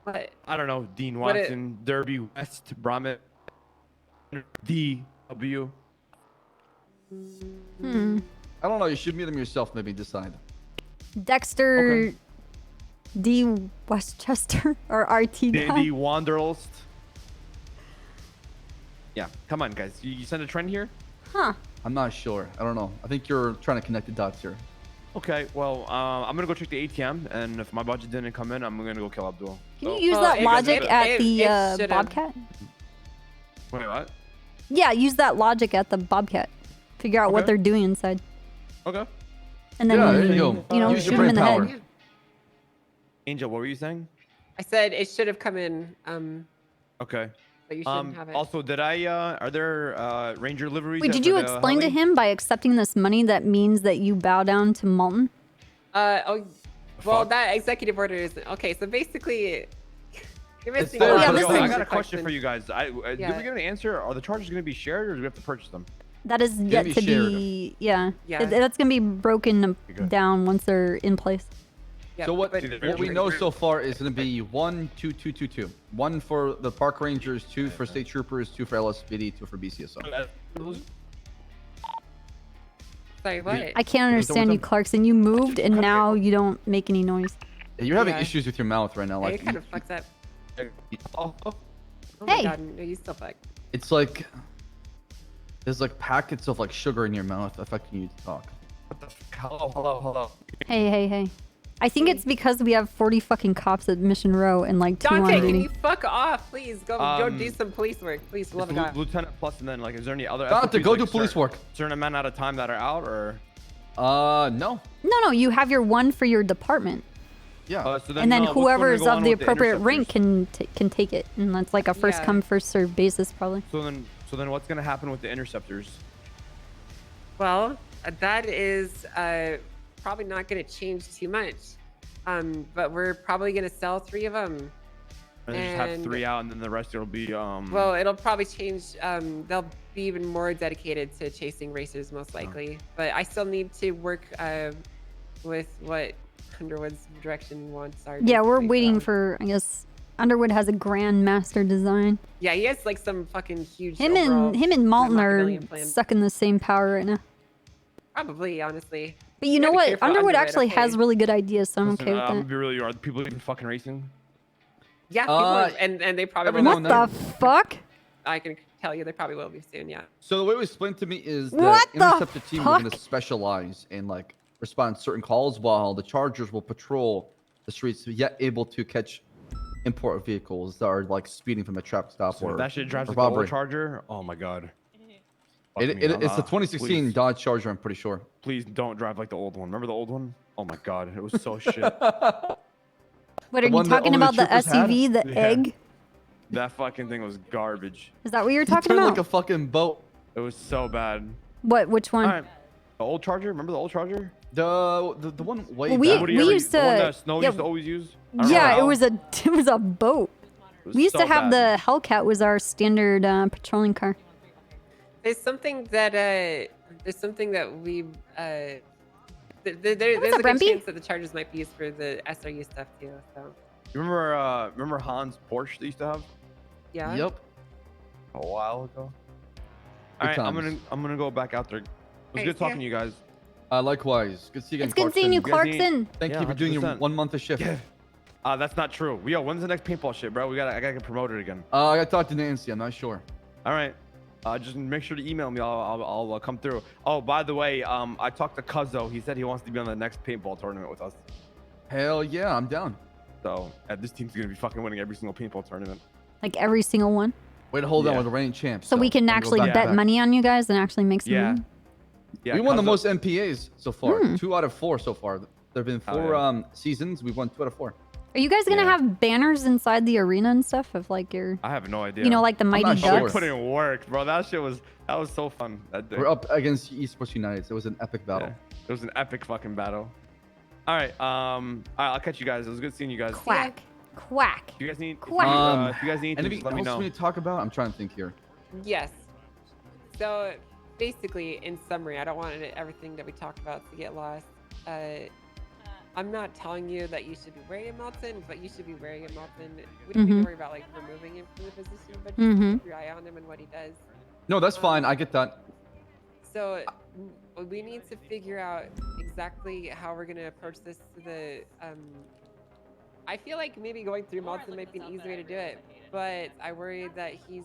What?
I don't know. Dean
What it-
Watson, Derby West, Bromit, D, W.
Hmm.
I don't know. You should meet him yourself. Maybe decide.
Dexter D. Westchester or RT guy.
Dandy Wanderlust. Yeah, come on, guys. You send a trend here?
Huh.
I'm not sure. I don't know. I think you're trying to connect the dots here.
Okay, well, I'm gonna go check the ATM, and if my budget didn't come in, I'm gonna go kill Abdul.
Can
So-
you use
Oh,
that
it-
logic
it-
at
it-
the
it should've-
Bobcat?
Wait, what?
Yeah, use that logic at the Bobcat. Figure out what
Okay.
they're doing inside,
Okay.
and then
Yeah, there you go.
you know,
Use
shoot
your
him in the
brain
head.
Angel, what were you saying?
I said it should have come in.
Okay.
But you shouldn't have it.
Also, did I? Are there Ranger liveries?
Wait, did you explain to him by accepting this money that means that you bow down to Malton?
Oh, well, that executive order is okay. So basically, you're missing
there,
a lot
but
of
it's
I
things,
got a question
Clarkson.
for you guys. Did
Yeah.
we get an answer? Are the charges going to be shared, or do we have to purchase them?
That is yet
be
to
shared.
be, yeah.
Yeah.
That's gonna be broken
good.
down once they're in place.
Yeah,
So what
but-
we know so far is going to be 1, 2, 2, 2, 2. 1 for the park rangers, 2 for state troopers, 2 for LSPD, 2 for BCSO.
Sorry, what?
I can't understand you, Clarkson. You moved and now you don't make any noise.
You're having
Yeah.
issues with your mouth right now.
Hey,
Like
it kind of fucks up.
oh,
Oh
Hey.
my god, no, you still fuck.
it's like there's like packets of like sugar in your mouth affecting you to talk.
Hello.
Hey. I think it's because we have 40 fucking cops at Mission Row and like 2 on
Dante, can
duty.
you fuck off, please? Go do some police work, please. Love God.
Lieutenant Plus, and then like, is there any other?
Dante,
SOPs,
go
like,
do police work.
Certain amount at a time that are out, or?
No.
No, you have your one for your department.
Yeah.
So
And then
what's
whoever
gonna
is
go
of
on
the
with
appropriate rank
interceptors?
can take it. And that's like a first
Yeah.
come, first served basis probably.
So then what's gonna happen with the interceptors?
Well, that is probably not going to change too much. But we're probably going to sell 3 of them.
And just have 3 out, and then the rest will be
Well, it'll probably change. They'll be even more dedicated to chasing racers, most likely. But I still need to work with what Underwood's direction wants are.
Yeah, we're
basically,
waiting
so.
for, I guess, Underwood has a grand master design.
Yeah, he has like some fucking huge.
Him
overall
and Malton are
Machiavellian plan.
sucking the same power right now.
Probably, honestly.
But you
Gotta
know
be
what?
careful,
Underwood actually
okay?
has really good ideas, so I'm
Listen,
okay with
I'm
that.
gonna be really. Are the people even fucking racing?
Yeah, people and they probably will.
What the fuck?
I can tell you they probably will be soon. Yeah.
So the way it was explained to me is the
What the
interceptor team will
fuck?
gonna specialize in like respond to certain calls, while the Chargers will patrol the streets, yet able to catch import vehicles that are like speeding from a traffic stop
So
or
if that shit drives
or
like the old
robbery.
Charger. Oh my god.
It's the 2016
Please,
Dodge Charger, I'm pretty sure.
please don't drive like the old one. Remember the old one? Oh my god, it was so shit.
What
The
are you
one that
talking
only the
about? The
troopers had?
SUV, the
Yeah.
egg?
That fucking thing was garbage.
Is that what you're
It
talking
turned
about?
like a fucking boat.
It was so bad.
What? Which one?
All right. The old Charger. Remember the old Charger?
The one way
Well, we-
back.
we used
The one
to-
that Snow
yeah,
used to always use. I don't know
Yeah, it
how.
was a boat.
It was
We used
so
to have
bad.
the Hellcat was our standard patrolling car.
There's something that we there's
What's
a
up,
good
Rempy?
chance that the charges might be used for the SRU stuff too. So
You remember Han's Porsche they used to have
yeah.
Yep.
a while ago?
Good
All right,
times.
I'm gonna go back out there. It was
Hey,
good
see ya.
talking to you guys.
Likewise. Good to see you again,
It's good seeing you,
Clarkson.
guys need-
Clarkson.
Thank
Yeah,
you for doing your
100%.
1 month of shift.
That's not true. Yo, when's the next paintball shit, bro? I gotta get promoted again.
I gotta talk to Nancy. I'm not sure.
All right. Just make sure to email me. I'll come through. Oh, by the way, I talked to Cuzzo. He said he wants to be on the next paintball tournament with us.
Hell yeah, I'm down.
So this team's gonna be fucking winning every single paintball tournament.
Like every single one.
Wait, hold on
Yeah.
with the reigning champs.
So we can
I'm gonna go
actually
back to
bet
back.
money on you guys and actually make some
Yeah.
money.
Yeah.
We won the
Cuzzo-
most MPAs so far.
Hmm.
2 out of 4 so far. There have been
Oh,
4
yeah.
seasons. We've won 2 out of 4.
Are you guys gonna
Yeah.
have banners inside the arena and stuff of like your,
I have no idea.
you know, like the Mighty
not
Oh, we
sure.
Ducks?
put in work, bro. That was so fun. That day.
We're up against Esports United. So it was an epic battle.
Yeah. It was an epic fucking battle. All right. I'll catch you guys. It was good seeing you guys.
Quack, quack.
Do you guys need?
Quack.
If you guys need anything,
Anything
just let me
else
know.
we need to talk about? I'm trying to think here.
Yes. So basically, in summary, I don't want everything that we talked about to get lost. I'm not telling you that you should be wearing a Melton, but you should be wearing a Melton. We don't need to worry about like removing him from the position, but just keep your eye on him and what he does.
No, that's fine. I get that.
So we need to figure out exactly how we're gonna approach this to the. I feel like maybe going through Melton might be an easy way to do it, but I worry that he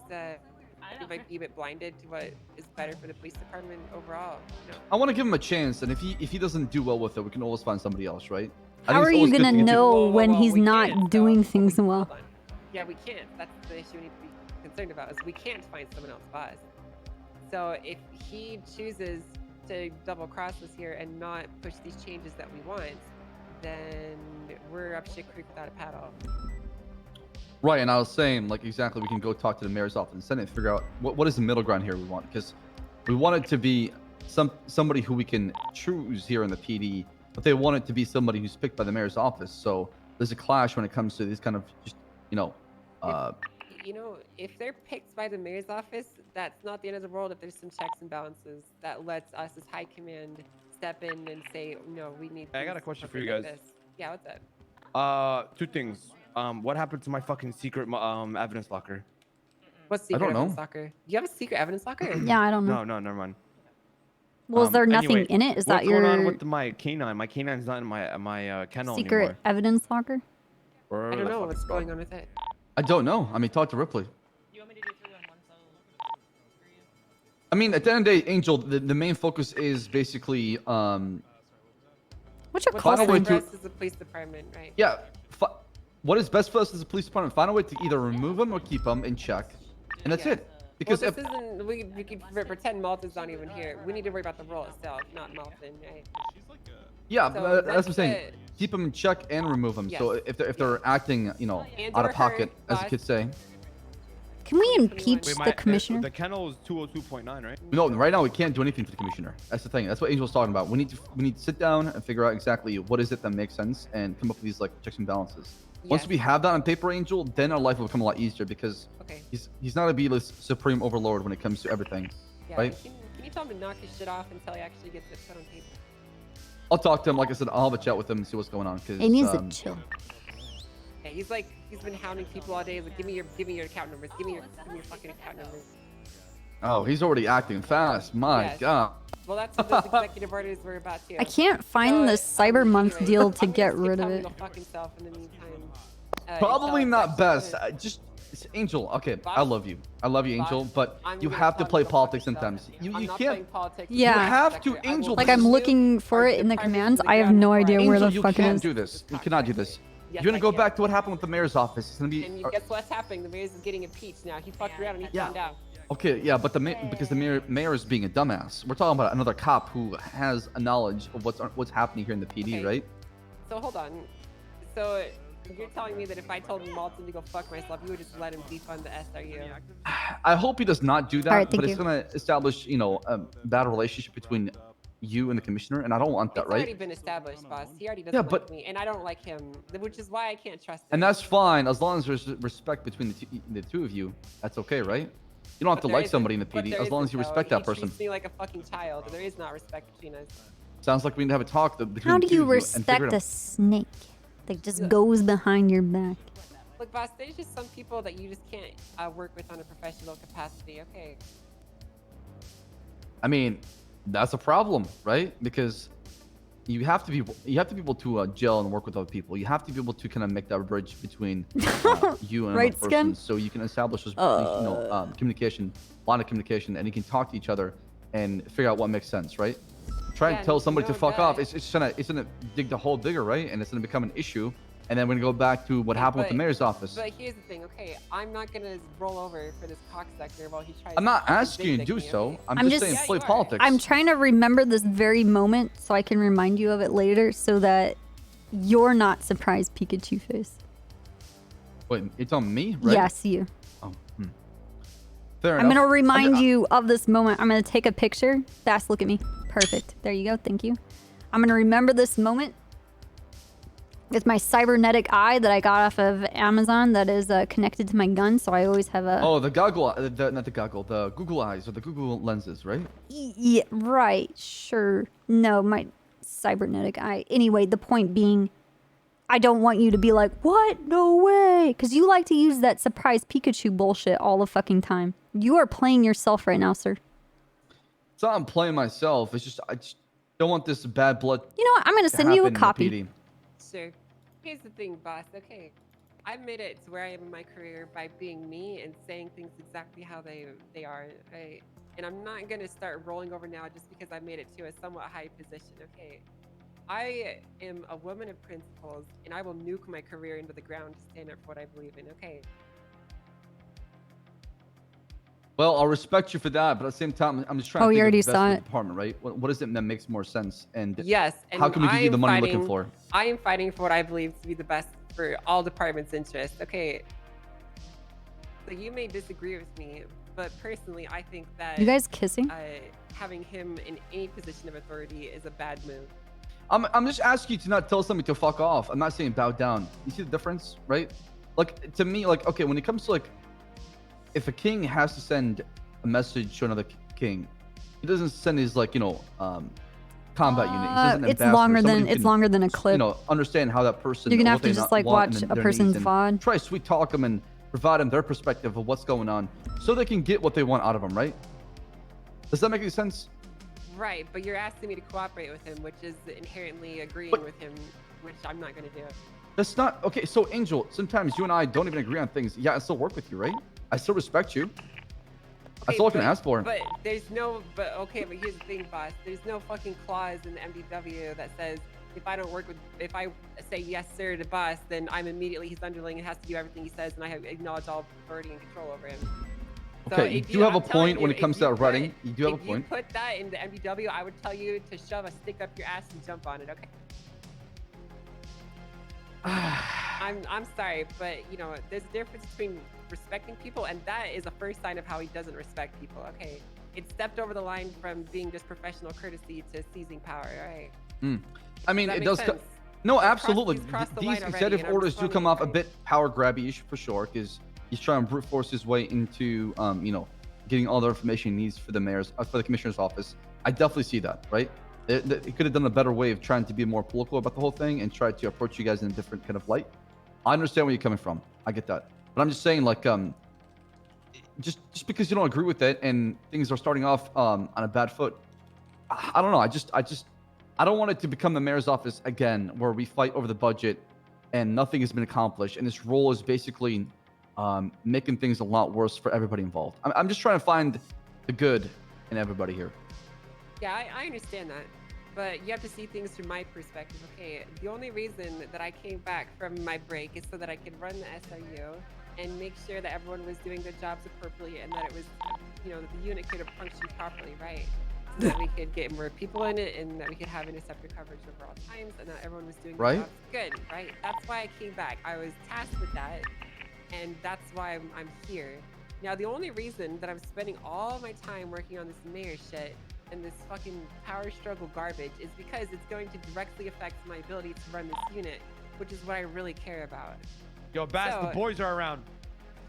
might be a bit blinded to what is better for the police department overall. You know?
I want to give him a chance, and if he doesn't do well with it, we can always find somebody else, right? I
How
think
are
it's
you
always good
gonna
to get to-
know when he's
we
not
can't,
doing
though.
things well?
Hold on. Yeah, we can't. That's the issue we need to be concerned about. Is we can't find someone else boss. So if he chooses to double cross us here and not push these changes that we want, then we're up shit creek without a paddle.
Right, and I was saying, like, exactly, we can go talk to the mayor's office and Senate and figure out what is the middle ground here we want, because we want it to be somebody who we can choose here in the PD, but they want it to be somebody who's picked by the mayor's office. So there's a clash when it comes to these kind of just, you know,
You know, if they're picked by the mayor's office, that's not the end of the world if there's some checks and balances that lets us as high command step in and say, no, we need.
Hey, I got a
things
question for you
like
guys.
this. Yeah, what's up?
2 things. What happened to my fucking secret evidence locker?
What's secret
don't know.
evidence locker? Do you have a secret evidence locker?
Yeah, I don't know.
No, never mind.
Well, is there nothing
Anyway,
in it? Is that
what's going on
your
with my canine? My canine's not in my kennel
secret
anymore.
evidence locker?
I don't know what's going on with it.
I don't know. I mean, talk to Ripley. I mean, at the end of the day, Angel, the main focus is basically
What's your
What's
call
best
sign?
for us as a police department, right?
yeah. What is best for us as a police department? Find a way to either remove them or keep them in check, and that's it. Because
well, this isn't. We can pretend Malton's not even here. We need to worry about the role itself, not Malton, right?
yeah,
So
that's what I'm
let's
saying. Keep them in check and remove them. So
Yes.
if they're acting, you know,
And
out
or
of pocket,
her,
as the kids say.
Can we impeach the commissioner?
The kennel is 202.9, right?
No, right now we can't do anything for the commissioner. That's the thing. That's what Angel's talking about. We need to sit down and figure out exactly what is it that makes sense and come up with these like checks and balances. Once we have that on paper, Angel, then our life will become a lot easier because he's not a B-list supreme overlord when it comes to everything,
Yeah,
right?
Can you tell him to knock his shit off until he actually gets it put on paper?
I'll talk to him. Like I said, I'll have a chat with him and see what's going on. Cause,
He needs to chill.
Yeah, he's been hounding people all day. Like, give me your account numbers. Give me your fucking account numbers.
Oh, he's already acting fast. My
Yes.
God.
Well, that's what those executive orders were about too.
I can't find the Cyber Month deal to get rid of it.
Go fuck himself in the meantime.
Probably not best. Just it's Angel. Okay, I love you. I love you, Angel. But you have to play politics sometimes. You can't.
Yeah.
You have to, Angel.
Like I'm looking for it in the commands. I have no idea where the
Angel,
fuck
you
it
can't
is.
do this. You cannot do this.
Yes,
You're gonna
I
go
can.
back to what happened with the mayor's office. It's gonna be.
And you guess what's happening? The mayor's is getting impeached now. He fucked around and he found out.
Okay, yeah, but because the mayor is being a dumbass. We're talking about another cop who has a knowledge of what's happening here in the PD,
Okay.
right?
So hold on. So you're telling me that if I told Malton to go fuck myself, you would just let him defund the SRU?
I hope he does not do that,
All right, thank
but it's
you.
gonna establish, you know, a bad relationship between you and the commissioner, and I don't want that,
It's already
right?
been established, boss. He already doesn't
Yeah,
like
but-
me, and I don't like him, which is why I can't trust him.
And that's fine as long as there's respect between the two of you. That's okay, right? You don't have to
But there
like somebody in the
isn't- but
PD
there
as long as
isn't,
you
though.
respect that
He
person.
treats me like a fucking child. There is not respect between us.
Sounds like we need to have a talk between
How
the
do
two
you
of you and figure
respect
it
a snake that just goes behind your back?
Look, boss, there's just some people that you just can't work with on a professional capacity. Okay.
I mean, that's a problem, right? Because you have to be able to gel and work with other people. You have to be able to kind of make that bridge between you and
Right,
another person,
Skin?
so you can establish this, communication, line of communication, and you can talk to each other and figure out what makes sense, right? Try
Yeah,
and tell
and
somebody
you
to
know
fuck off.
that-
It's gonna dig the hole bigger, right? And it's gonna become an issue. And then we're gonna go back to what happened with the mayor's office.
But here's the thing, okay? I'm not gonna roll over for this cocksucker while he tries.
I'm not
to
asking you to do
vindicate me,
so.
okay?
I'm just saying
Yeah,
play
you are.
politics.
I'm trying to remember this very moment so I can remind you of it later so that you're not surprised, Pikachu face.
Wait, it's on me, right?
Yes, you.
Oh, fair
I'm
enough.
gonna remind you of this moment. I'm gonna take a picture. Fast, look at me. Perfect. There you go. Thank you. I'm gonna remember this moment with my cybernetic eye that I got off of Amazon that is connected to my gun, so I always have a...
Oh, the goggle, not the goggle, the Google eyes or the Google lenses, right?
Yeah, right, sure. No, my cybernetic eye. Anyway, the point being, I don't want you to be like, what? No way. Because you like to use that surprise Pikachu bullshit all the fucking time. You are playing yourself right now, sir.
It's not I'm playing myself. It's just I just don't want this bad blood.
You know what? I'm gonna
to
send you a
happen in the
copy.
PD.
Sure. Here's the thing, boss. Okay, I made it to where I am in my career by being me and saying things exactly how they are. Right? And I'm not gonna start rolling over now just because I made it to a somewhat high position. Okay. I am a woman of principles, and I will nuke my career into the ground to stand up for what I believe in. Okay.
Well, I'll respect you for that, but at the same time, I'm just trying
Oh,
to
you
think
already
of the best
saw
for the
it.
department, right? What is it that makes more sense? And
Yes. And
how can we give you the money you're looking for?
I am fighting for what I believe to be the best for all departments' interests. Okay. So you may disagree with me, but personally, I think that
You guys kissing?
Having him in any position of authority is a bad move.
I'm just asking you to not tell somebody to fuck off. I'm not saying bow down. You see the difference, right? Like to me, like okay, when it comes to like, if a king has to send a message to another king, he doesn't send his like combat unit. He sends an
It's
ambassador,
longer
somebody
than
who
it's
can,
longer than a clip.
You know, understand how that person.
You're gonna have
what
to
they
just
not
like
want
watch
and
a
their
person's
needs, and
VOD.
Try to sweet talk them and provide them their perspective of what's going on, so they can get what they want out of them, right? Does that make any sense?
Right, but you're asking me to cooperate with him, which is inherently agreeing with him, which I'm not going to do.
That's not okay. So Angel, sometimes you and I don't even agree on things. Yeah, I still work with you, right? I still respect you. That's all I can ask for.
But there's no, but here's the thing, boss. There's no fucking clause in the MDW that says if I say yes sir to boss, then I'm immediately his underling and has to do everything he says, and I acknowledge all authority and control over him.
Okay, you do have a point when it comes to that writing. You do have a point.
If you put that in the MDW, I would tell you to shove a stick up your ass and jump on it, okay? I'm sorry, but you know, there's a difference between respecting people, and that is the first sign of how he doesn't respect people, okay? It stepped over the line from being just professional courtesy to seizing power, right?
I mean, it does. No, absolutely. These executive orders do come off a bit power grabby-ish for sure, because he's trying to brute force his way into, you know, getting all the information he needs for the mayor's, for the commissioner's office. I definitely see that, right? It could have done a better way of trying to be more political about the whole thing and try to approach you guys in a different kind of light. I understand where you're coming from. I get that, but I'm just saying, like, just because you don't agree with it and things are starting off on a bad foot, I don't know. I don't want it to become the mayor's office again, where we fight over the budget and nothing has been accomplished, and this role is basically making things a lot worse for everybody involved. I'm just trying to find the good in everybody here.
Yeah, I understand that, but you have to see things from my perspective. Okay, the only reason that I came back from my break is so that I could run the SRU and make sure that everyone was doing their jobs appropriately and that it was, you know, that the unit could have functioned properly, right? So that we could get more people in it and that we could have interceptor coverage over all times and that everyone was doing their jobs good, right? That's why I came back. I was tasked with that, and that's why I'm here. Now, the only reason that I'm spending all my time working on this mayor shit and this fucking power struggle garbage is because it's going to directly affect my ability to run this unit, which is what I really care about.
Yo, Bass,
So-
the boys are around.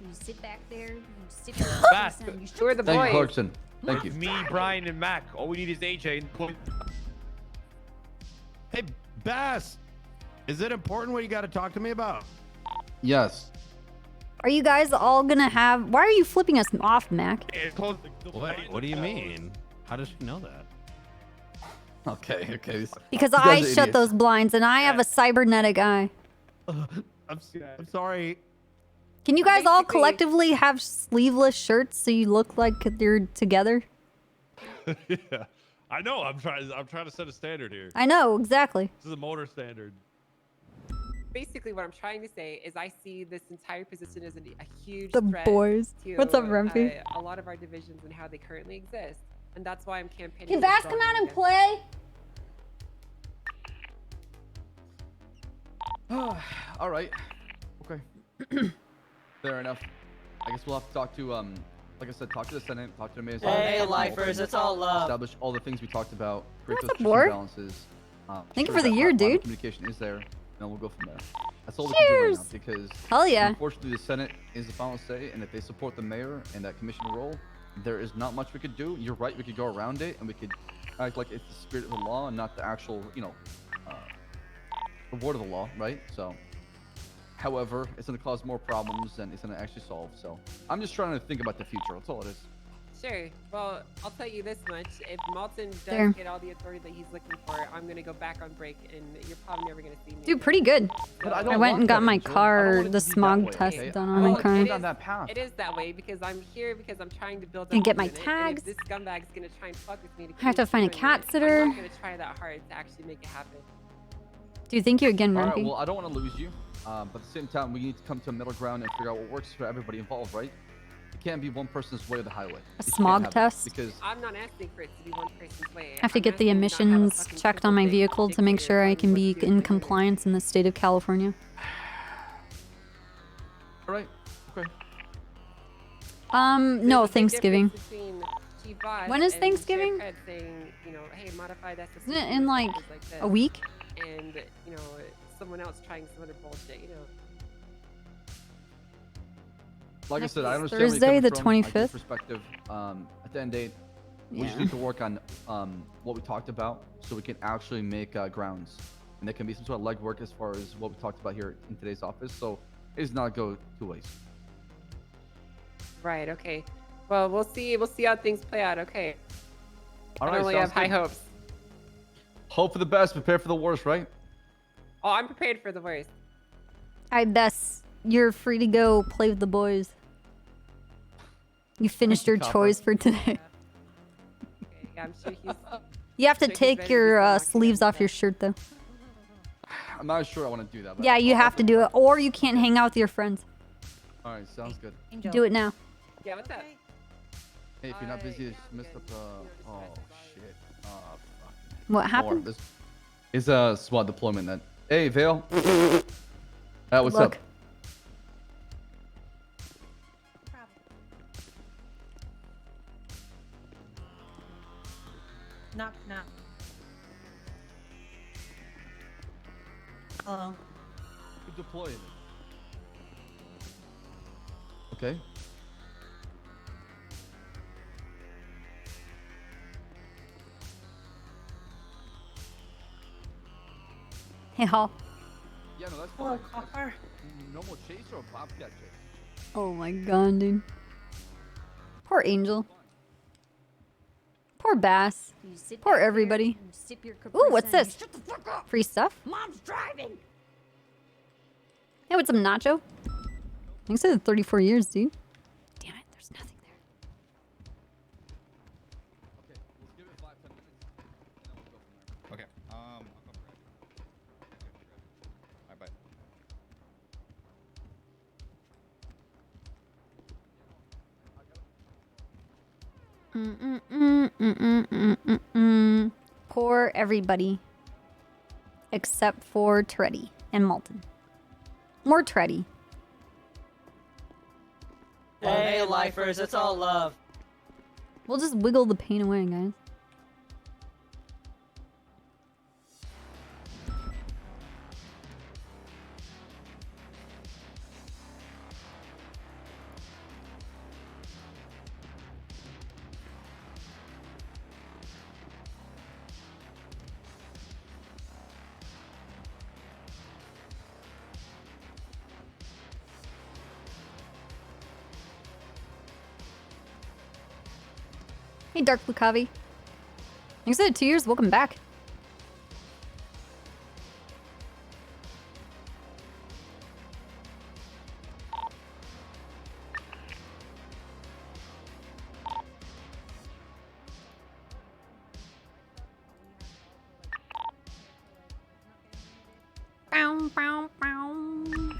You sit back there. You sit back
Bass,
there. You
Who are the
Thank you,
boys?
Clarkson. Thank you.
Me, Brian, and Mac. All we need is AJ.
Hey, Bass, is it important what you got to talk to me about?
Yes.
Are you guys all gonna have? Why are you flipping us off, Mac?
What do you mean? How does she know that?
Okay.
Because
You guys
I
are
shut
idiots.
those blinds and I have a cybernetic eye.
I'm sorry.
Can you guys all collectively have sleeveless shirts so you look like you're together?
Yeah, I know. I'm trying to set a standard here.
I know, exactly.
This is a motor standard.
Basically, what I'm trying to say is I see this entire position as a huge
The
threat
boys.
to
What's up, Rumpy?
a lot of our divisions and how they currently exist. And that's why I'm campaigning.
Can Bass come out and play?
All right. Okay. Fair enough. I guess we'll have to talk to like I said, talk to the Senate, talk to the mayor's
Hey,
office,
lifers, it's all love.
establish all the things we talked about, create
What's
those
up,
checks and
Ward?
balances.
Thank you
ensure
for the
that
year,
line of
dude.
Communication is there, and then we'll go from there. That's all we can do right now
Cheers.
because
Hell yeah.
unfortunately the Senate is the final say, and if they support the mayor and that commissioner role, there is not much we could do. You're right, we could go around it and we could act like it's the spirit of the law and not the actual, you know, the word of the law, right? So, however, it's going to cause more problems than it's going to actually solve. So, I'm just trying to think about the future. That's all it is.
Sure. Well, I'll tell you this much. If Malton does
There.
get all the authority that he's looking for, I'm going to go back on break, and you're probably never going to see me.
Dude, pretty good.
But I
I
don't
went
want
and got
that,
my
Angel. I don't
car,
want it
the
to be that
smog
way,
test
okay?
done
I
on
don't
my
want it to
car.
go
It
down
is-
that path.
It is that way because I'm here because I'm trying to build
And
up
get
a
my
unit, and
tags.
if this scumbag's going to try and fuck with me,
I have to find a cat sitter.
I'm not going to try that hard to actually make it happen.
Dude, thank you again,
All right,
Rumpy.
well, I don't want to lose you, but at the same time, we need to come to a middle ground and figure out what works for everybody involved, right? It can't be one person's way of the highway.
A
You just
smog
can't have that
test?
Because
I'm not asking for it to be one person's way.
I have to get the emissions checked on my vehicle to make sure I can be in compliance in the state of California.
all right, okay.
No,
There's a big
Thanksgiving.
difference between Chief Boss
When is
and
Thanksgiving?
Sheriff Ed saying, you know, hey, modify that
Isn't it in like a week?
And, you know, someone else trying some other bullshit, you know.
Like I said, I
Next
understand where
Thursday,
you're
the
coming from. I get
25th.
perspective. At the end of the day, we just
Yeah.
need to work on what we talked about so we can actually make grounds. And there can be some sort of legwork as far as what we talked about here in today's office. So it does not go two ways.
Right, okay. Well, we'll see how things play out, okay.
All
I
right,
don't really have
sounds
high
good.
hopes.
Hope for the best, prepare for the worst, right?
Oh, I'm prepared for the worst.
All right, Bess, you're free to go play with the boys. You finished your
Copper.
chores for today.
Okay, yeah, I'm sure he's.
You have to
Sure, he's
take
ready to
your
be some
sleeves off your shirt, though.
I'm not sure I want to do that. But
Yeah, you have to do it, or you can't hang out with your friends.
All right, sounds good.
Do it now.
Yeah, what's up?
Hey, if you're not busy, just messed up. Oh shit. Oh fuck.
What happened?
This is a SWAT deployment. Then. Hey, Vale. What's
Look.
up?
Knock, knock. Hello.
Deployed. Okay.
Hey, Hall.
Yeah, no, that's
Hello,
fine.
Copper.
Normal chase or a bobcat chase?
Oh my god, dude. Poor Angel. Poor Bass. Poor everybody. Ooh, what's this? Free stuff?
Mom's driving.
Hey, what's up, Nacho? Thanks for the 34 years, dude. Damn it, there's nothing there.
Okay, let's give it 5-10 minutes, and then we'll go from there.
Okay. I'll go for it. Bye bye.
Poor everybody. Except for Treddy and Malton. More Treddy.
Hey, lifers, it's all love.
We'll just wiggle the pain away, guys. Hey, Dark Lucavi. Thanks for the 2 years. Welcome back. Bow, bow, bow.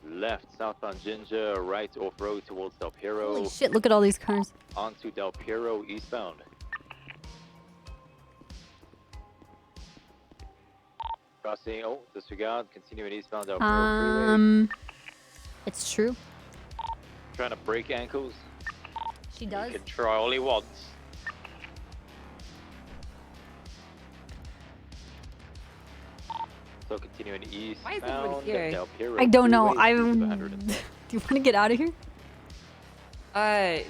Left southbound Ginger, right off road towards Del Piero.
Holy shit, look at all these cars.
Onto Del Piero eastbound. Crossing, oh, disregard, continuing eastbound Del Piero freeway.
It's true.
Trying to break ankles.
She does.
You can try only once. So continuing
Why is everyone
eastbound
here?
Del Piero
I don't know.
freeway,
I'm.
speed of
Do
110.
you want to get out of here?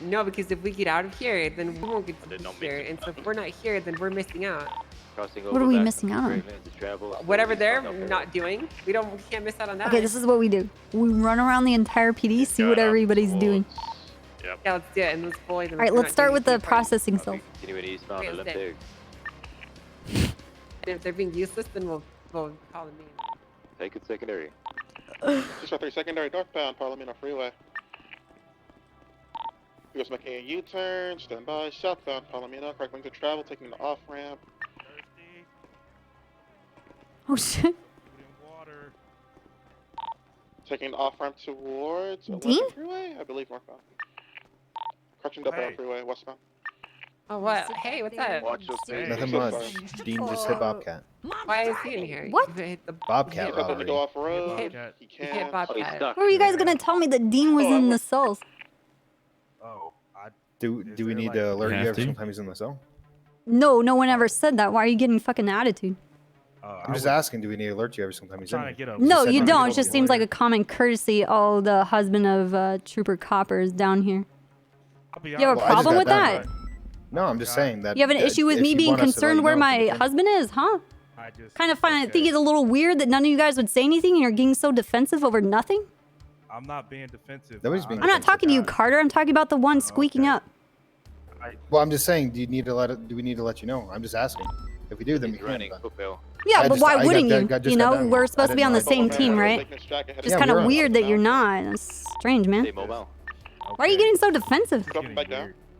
No, because if we get out of here, then we won't get to
did
be
not
here. And so if we're not here, then we're missing out.
Crossing
What are
over
we
back
missing out on?
straight lanes to travel,
Whatever they're
eastbound Del Piero.
not doing, we can't miss out on that.
Okay, this is what we do. We run around the entire PD, see what everybody's doing.
Yep.
Yeah, let's do it, and let's bully them.
All right,
if they're
let's
not
start
doing
with the
anything fun.
processing cells.
Continuing eastbound
Okay, let's do
Olympic.
And if they're being useless, then we'll call them in.
Take it secondary.
653 secondary northbound Palomino Freeway. You guys making a U-turn, stand by, southbound Palomino, correct lane to travel, taking the off-ramp.
Oh shit.
Taking the off-ramp towards
Dean?
Olympic Freeway, I believe northbound. Correction, up
Hey.
Freeway, westbound.
Oh, what? Hey, what's up?
Watch your speed.
Nothing
much.
Dean
just hit Bobcat.
Why is he in here?
What?
You hit the
Bobcat
you hit-
He's looking to go
robbery.
off-road,
Bobcat.
he
you hit
can.
Oh, he's
Bobcat.
stuck.
What were you guys gonna tell me that Dean was in the cells?
Oh,
Do
Is
we
there,
need
like-
to alert
You
you
have
every
to?
single time he's in the cell?
No, no one ever said that. Why are you getting fucking attitude?
I'm just asking, do we need to alert you every single time he's in
trying to
there?
get a.
No,
said
you
not to
don't.
get
It just seems like a common courtesy. Oh, the husband of Trooper Copper is down here.
I'll be
You have a
honest,
Well, I just
problem
got
with
that
that?
No, I'm just saying that.
You have an
that
issue with
if
me
you
being
want us to let
concerned
you
where
know,
my
we can.
husband is, huh? Kind of think it's a little weird that none of you guys would say anything and you're getting so defensive over nothing.
I'm not being defensive.
Nobody's being
I'm not talking to you, Carter. I'm talking about the one squeaking up.
Well, I'm just saying. Do we need to let you know? I'm just asking. If we do, then we can.
Yeah, but why wouldn't you?
just
You
got
know,
done.
we're
I
supposed to be
didn't
on the
know.
same team, right? Just
Yeah,
kind
we're
of
on.
weird that you're not. That's strange, man. Why are you getting so defensive?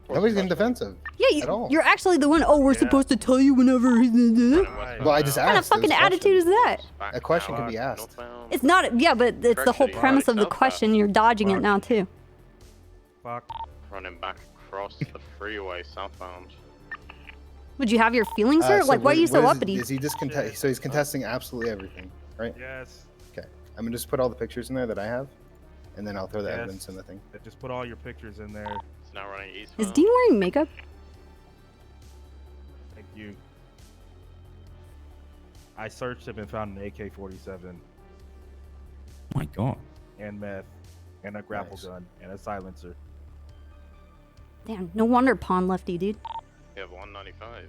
Nobody's getting defensive.
Yeah,
at all.
you're actually the one. Oh, we're supposed to tell you whenever.
Well, I just asked.
What kind of fucking attitude is that?
A question can be asked.
It's not. Yeah, but it's the whole premise of the question. You're dodging it now too.
Running back across the freeway southbound.
Would you have your feelings hurt?
So
Like, why are you so
what is-
uppity?
Is he just so he's contesting absolutely everything, right?
Yes.
Okay. I'm gonna just put all the pictures in there that I have, and then I'll throw the
Yes.
evidence in the thing.
Just put all your pictures in there.
It's now running east.
Is Dean wearing makeup?
Thank you. I searched him and found an AK-47
Oh my god.
and meth and a grapple gun and a silencer.
Damn, no wonder Pawn left you, dude.
We have 195.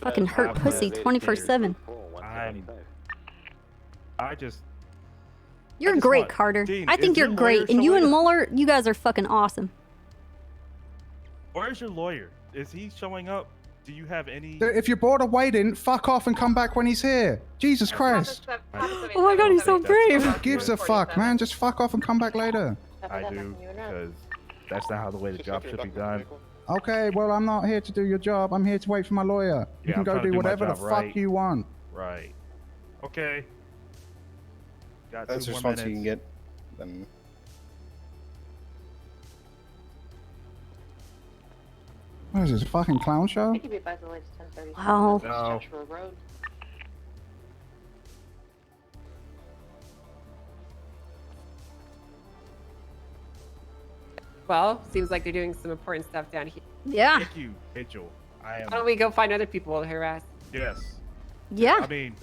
Fucking hurt pussy 24/7.
I just.
You're
just
great,
want-
Carter.
Dean,
I think
is
you're
your
great,
lawyer
and you and
showing-
Mueller, you guys are fucking awesome.
Where's your lawyer? Is he showing up? Do you have any?
If you're bored of waiting, fuck off and come back when he's here. Jesus Christ.
Oh my god, he's so brave.
Who gives a fuck, man? Just fuck off and come back later.
I do, because that's not how the way the job should be done.
Okay, well, I'm not here to do your job. I'm here to wait for my lawyer. You
Yeah,
can
I'm
go
trying to
do
do my
whatever the
job
fuck
right.
you want.
Right. Okay. Got
That's the
2 more
response you can
minutes.
get. Then
What is this, a fucking clown show?
Thank you, be advised the latest 10:30.
Wow.
No.
Church Road.
Well, seems like they're doing some important stuff down here.
Yeah.
Thank you, Mitchell. I am.
Why don't we go find other people to harass?
Yes.
Yeah.
I mean,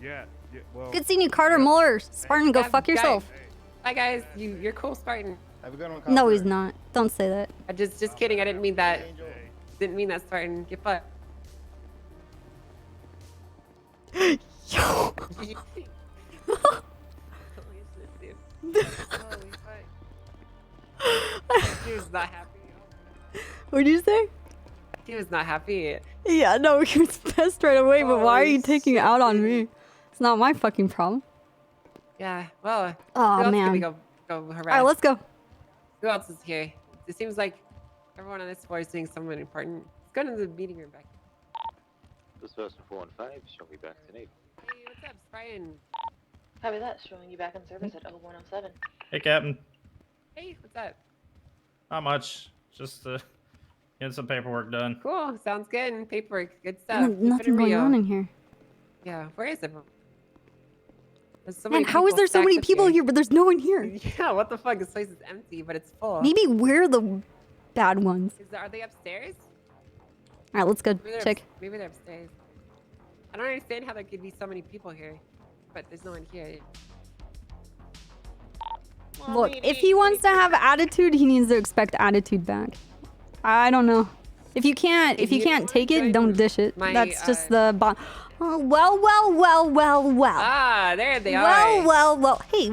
yeah. Well.
Good seeing you, Carter. Mueller. Spartan, go fuck yourself.
Bye, guys. You're cool, Spartan.
Have a good one.
No, he's not. Don't say that.
I just kidding. I didn't mean that. Didn't mean that, Spartan. Get fucked.
Yo.
He was not happy.
What'd you say?
He was not happy.
Yeah, no, he was pissed right away, but why are you
Holy
taking it out on me? It's not my fucking problem.
Yeah. Well.
Aw,
who else
man.
Can we go harass?
All right, let's go.
Who else is here? It seems like everyone on this floor is doing something important. Let's go to the meeting room back.
This person 415 shall be back tonight.
Hey, what's up, Spartan?
Copy that. Showing you back in service at 0107.
Hey, Captain.
Hey, what's up?
Not much. Just getting some paperwork done.
Cool. Sounds good. Paperwork. Good stuff. Keep it
Nothing going
real.
on in here.
Yeah. Where is everyone? There's so
Man,
many
how is
people
there so
stacked
many
up
people here, but there's no one here?
Yeah. What the fuck? This place is empty, but it's full.
Maybe we're the bad ones.
Are they upstairs?
All right, let's go
Maybe they're
check.
Maybe they're upstairs. I don't understand how there could be so many people here, but there's no one here.
Look, if he wants to have attitude, he needs to expect attitude back. I don't know. If you can't take it, don't dish it. That's just the oh, well.
Ah, there they
Well. Hey,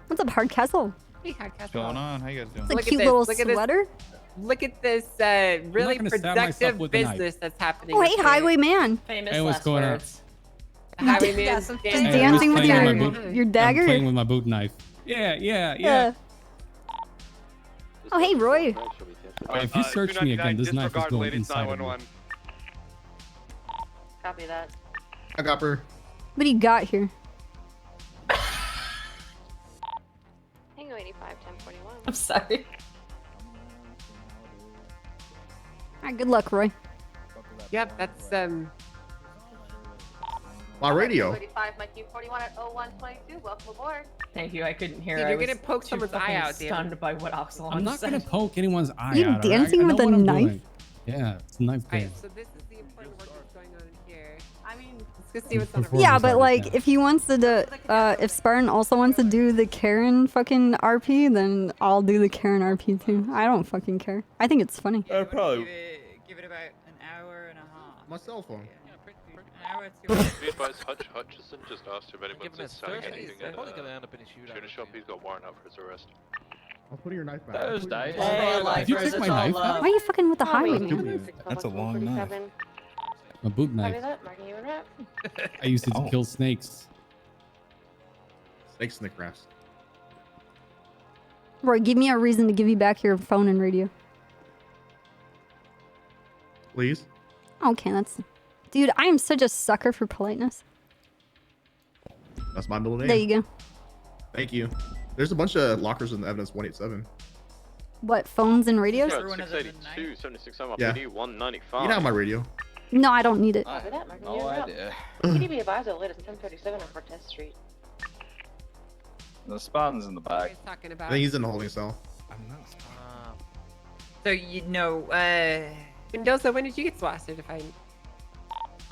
what's up, Hardcastle?
Hey, Hardcastle.
What's going on? How you guys doing?
It's a cute little sweater.
Look at this really
gonna stab myself
productive
with a knife.
business that's happening.
Oh, hey,
up here.
Highwayman.
Famous
Hey, what's
last
going on?
words.
Highwayman.
Yeah, just
dancing.
dancing with
playing
your
with my
your dagger.
I'm playing with my boot knife. Yeah.
Oh, hey, Roy.
If you search me again, this knife is going inside of me.
Copy that.
I got her.
What do you got here?
Tango 85, 1041.
I'm sorry.
All right, good luck, Roy.
Yep, that's
My radio.
35, Mike U41 at 0122. Welcome aboard.
Thank you. I couldn't hear.
Dude,
I
you're
was
gonna poke
too
someone's eye
fucking
out, dude.
Stunned by what Oxalon
I'm not
said.
gonna poke anyone's eye
You
out.
dancing
I
with
know
a
what I'm
knife?
doing. Yeah, it's a knife game.
Alright, so this is the important work that's going on in here. I mean, let's go see what's on the
Yeah, but like, if he wants to do, if Spartan also wants to do the Karen fucking RP, then I'll do the Karen RP too. I don't fucking care. I think it's funny.
Probably.
Give it about an hour and a half.
My cell phone.
An hour or 2 hours.
Be advised, Hutchison just asked if anyone's selling anything at
probably gonna end up in a shootout.
tuna shop. He's got warrant out for his arrest.
I'll put your knife back.
Thursday.
Did you take my knife back?
Why are you fucking with the highway?
That's a long knife. A boot knife. I used it to kill snakes.
Snake snick wraps.
Roy, give me a reason to give you back your phone and radio.
Please.
Okay, that's... Dude, I am such a sucker for politeness.
That's my middle name.
There you go.
Thank you. There's a bunch of lockers in the evidence 187.
What, phones and radios?
682, 76 on my
Yeah.
PD, 195.
You know my radio.
No, I don't need it.
No idea.
Can be advised at latest 1037 on Cortez Street?
The Spartan's in the back.
Talking
I
about.
think he's in the holding cell.
So you know,
Mendoza, when did you get SWAT certified?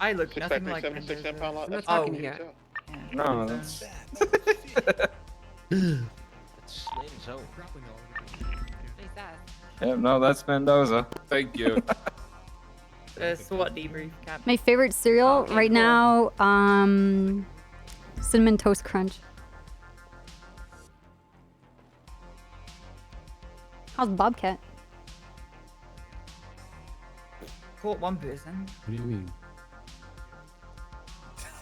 I look nothing like Mendoza.
I'm not
Oh,
talking to you.
No, that's. Yeah, no, that's Mendoza.
Thank you.
SWAT debrief, Cap.
My favorite cereal right now, Cinnamon Toast Crunch. How's Bobcat?
Caught one person.
What do you mean?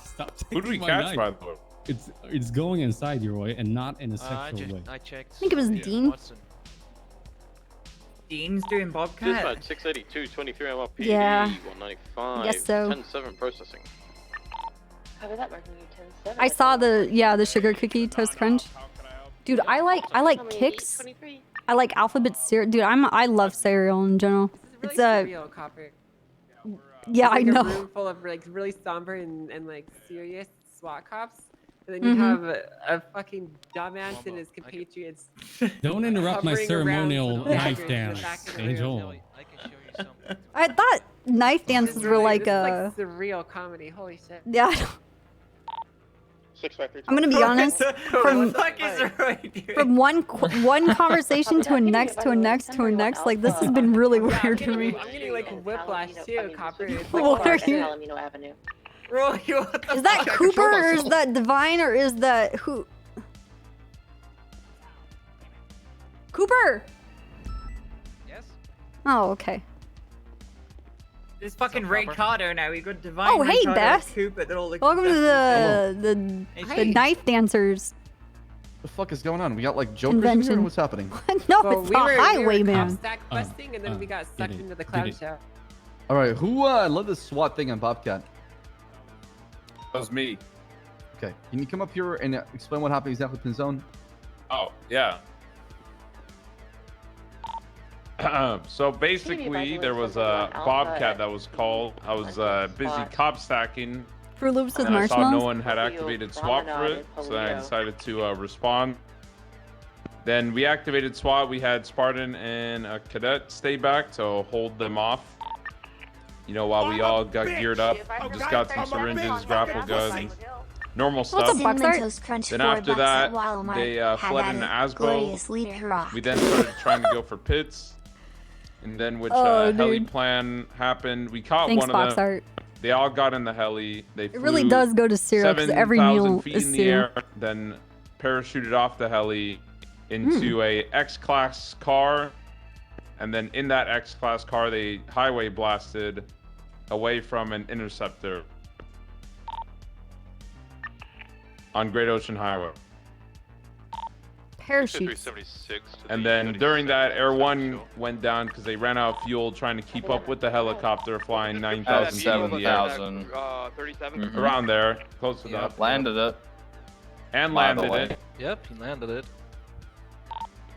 Stop
Who do we
taking my
catch,
knife.
by the way?
It's going inside you, Roy, and not in a sexual way.
I checked.
I think it was Dean.
Watson.
Dean's doing Bobcat.
Dispatch 682, 23 on my PD,
Yeah.
195.
Guess so.
10-7 processing.
Cover that, marking you 10-7.
I saw the sugar cookie toast crunch. Dude, I like Kix. I like alphabet cereal. Dude, I love cereal in general.
It's
It's
really surreal, Copper.
yeah, I
Like a
know.
room full of like really somber and like serious SWAT cops, and then you
Mhm.
have a fucking dumbass and his compatriots.
Don't interrupt my
hovering
ceremonial
around with
knife
daggers in the
dance,
back of the room.
Angel.
I thought knife dances
This is
were
really-
like
this is like surreal comedy. Holy shit.
yeah. I don't- I'm gonna be honest. From from one conversation to a next to a next to a next, like this has been really weird for me.
I'm getting like whiplash too, Copper. It's
What
like,
are you?
Palomino Avenue.
Roy, what the
Is that
fuck?
Cooper or is that Divine or is that who? Cooper.
Yes.
Oh, okay.
There's fucking Ricardo now. We got Divine.
Oh, hey,
Ricardo,
Beth.
Cooper. They're all like.
Welcome to the
Hey.
knife dancers.
The fuck is going on? We got like jokers in here? Or
Convention.
what's happening?
No,
well,
it's
we
the
were
highwayman.
cop stack busting, and then we got sucked into the clown show.
All right, who led the SWAT thing on Bobcat?
That was me.
Okay, can you come up here and explain what happened exactly with Pinzone?
Oh, yeah. So basically, there was a Bobcat that was called. I was busy cop stacking.
Fruit Loops with
And I saw no
marshmallows.
one had activated SWAT for it, so I decided to respond. Then we activated SWAT. We had Spartan and a cadet stay back to hold them off. You know, while we all got geared up, just got some syringes, grapple guns, normal stuff. Then after that, they fled into Asbo. We then started trying to go for pits. And then which heli
dude.
plan happened. We caught
Thanks,
one of them.
Boxart.
They all got in the heli. They
It really
flew
does go to cereal because every
7,000
meal
feet
is
in the
cereal.
air, then parachuted off the heli into a X-Class car. And then in that X-Class car, they highway blasted away from an interceptor on Great Ocean Highway.
Parachutes.
And then during that, Air One went down because they ran out of fuel trying to keep up with the helicopter flying 9,000 feet in the air.
7,000.
Around there, close enough.
Landed it.
And
By the
landed
way.
it.
Yep, he landed it.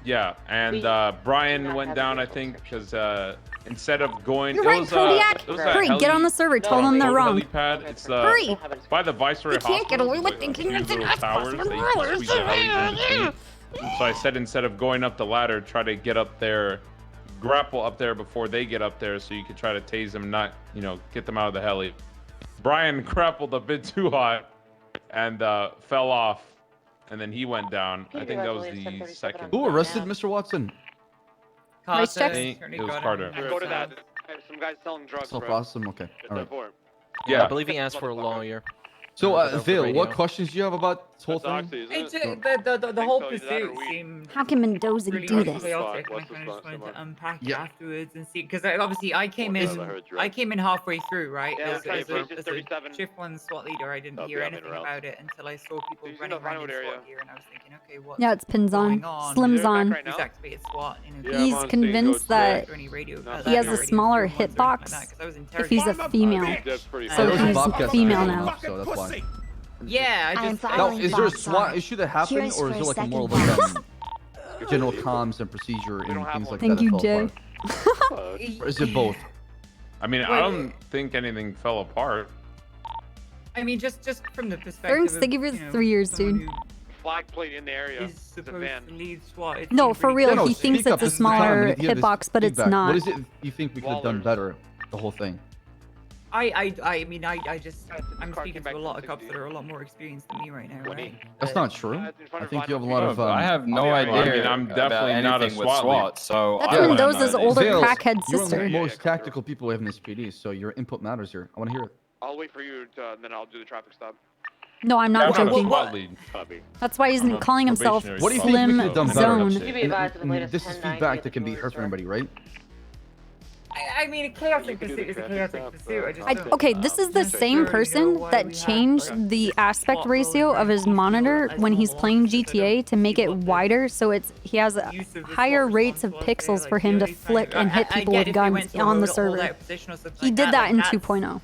Yeah, and Brian went down, I think, because instead of going,
You're
it
right,
was,
Kodiak.
it was a
Hurry, get
heli-
on the server. Tell them they're
boat
wrong.
helipad. It's
Hurry.
by the Viceroy
You can't get
Hospital.
away with
There's,
thinking
two
it's an
little
Xbox
towers.
with
They
wireless.
squeeze the helis in between. So I said instead of going up the ladder, try to get up there, grapple up there before they get up there, so you could try to tase them, not get them out of the heli. Brian grappled a bit too hot and fell off, and then he went down. I think that was the second.
Who arrested Mr. Watson?
Race checks?
It was Carter.
Go to that. Some guys selling drugs,
So
bro.
awesome. Okay. All right.
Yeah.
I believe he asked for a lawyer.
So,
Over the
Vale, what
radio.
questions do you have about this whole thing?
The whole pursuit seemed
How can Mendoza
really
do this?
chaotic, and I kind of just wanted to unpack it
Yeah.
afterwards and see, because obviously I came in halfway through, right?
Yeah,
As a
37.
shift one SWAT leader, I didn't hear anything about it until I saw people
He's in
running
the
around in
Vinewood area.
SWAT gear, and I was thinking, okay, what's
Yeah, it's pins on.
going on?
Slim's
They're back
on.
right now?
Who's activated SWAT? You know,
Yeah, I'm
He's
on
convinced
stage,
that
any radio,
he has a smaller hitbox if he's a female.
That's pretty
So
There was a
he's
Bobcat
female
situation,
now.
So that's why.
Yeah, I just
Now, is there a SWAT issue that happened, or is there like a more like general comms and procedure and things like
Thank
that?
you,
that
Jay.
fell apart? Or is it both?
I mean, I don't think anything fell apart.
I mean, just from the perspective.
Thanks, thank you for the 3 years, dude.
Flag plate in the area.
Is supposed to lead SWAT. It
No,
seemed
for
pretty
real,
No,
he thinks
speak up.
it's a
This is the time.
smaller
We need to hear this
hitbox, but it's
feedback.
not.
What is it you think we could have done better? The whole thing.
I mean, I'm speaking to a lot of cops that are a lot more experienced than me right now, right?
That's not true. I think you have a lot of.
I have no
I mean,
idea.
I'm
about
definitely not a
anything with
SWAT lead.
so
That's
I wouldn't
Mendoza's
know
older
Vales,
crackhead
you're one of
sister.
the most tactical people we have in this PD, so your input matters here. I want to hear it.
I'll wait for you, and then I'll do the traffic stop.
No, I'm not
I'm not a
joking.
SWAT lead.
That's why he's
I'm a
calling himself
probationary
What do you think we
Slim
could have done better?
Zone.
You be advised of the latest
This is
1090
feedback
at
that can be
the
heard from
store.
everybody, right?
I mean, a chaotic pursuit is a chaotic pursuit. I just don't
Okay, this is the same person that changed the aspect ratio of his monitor when he's playing GTA to make it wider, so he has higher rates of pixels for him to flick and hit people with guns on the server. He did that in 2.0.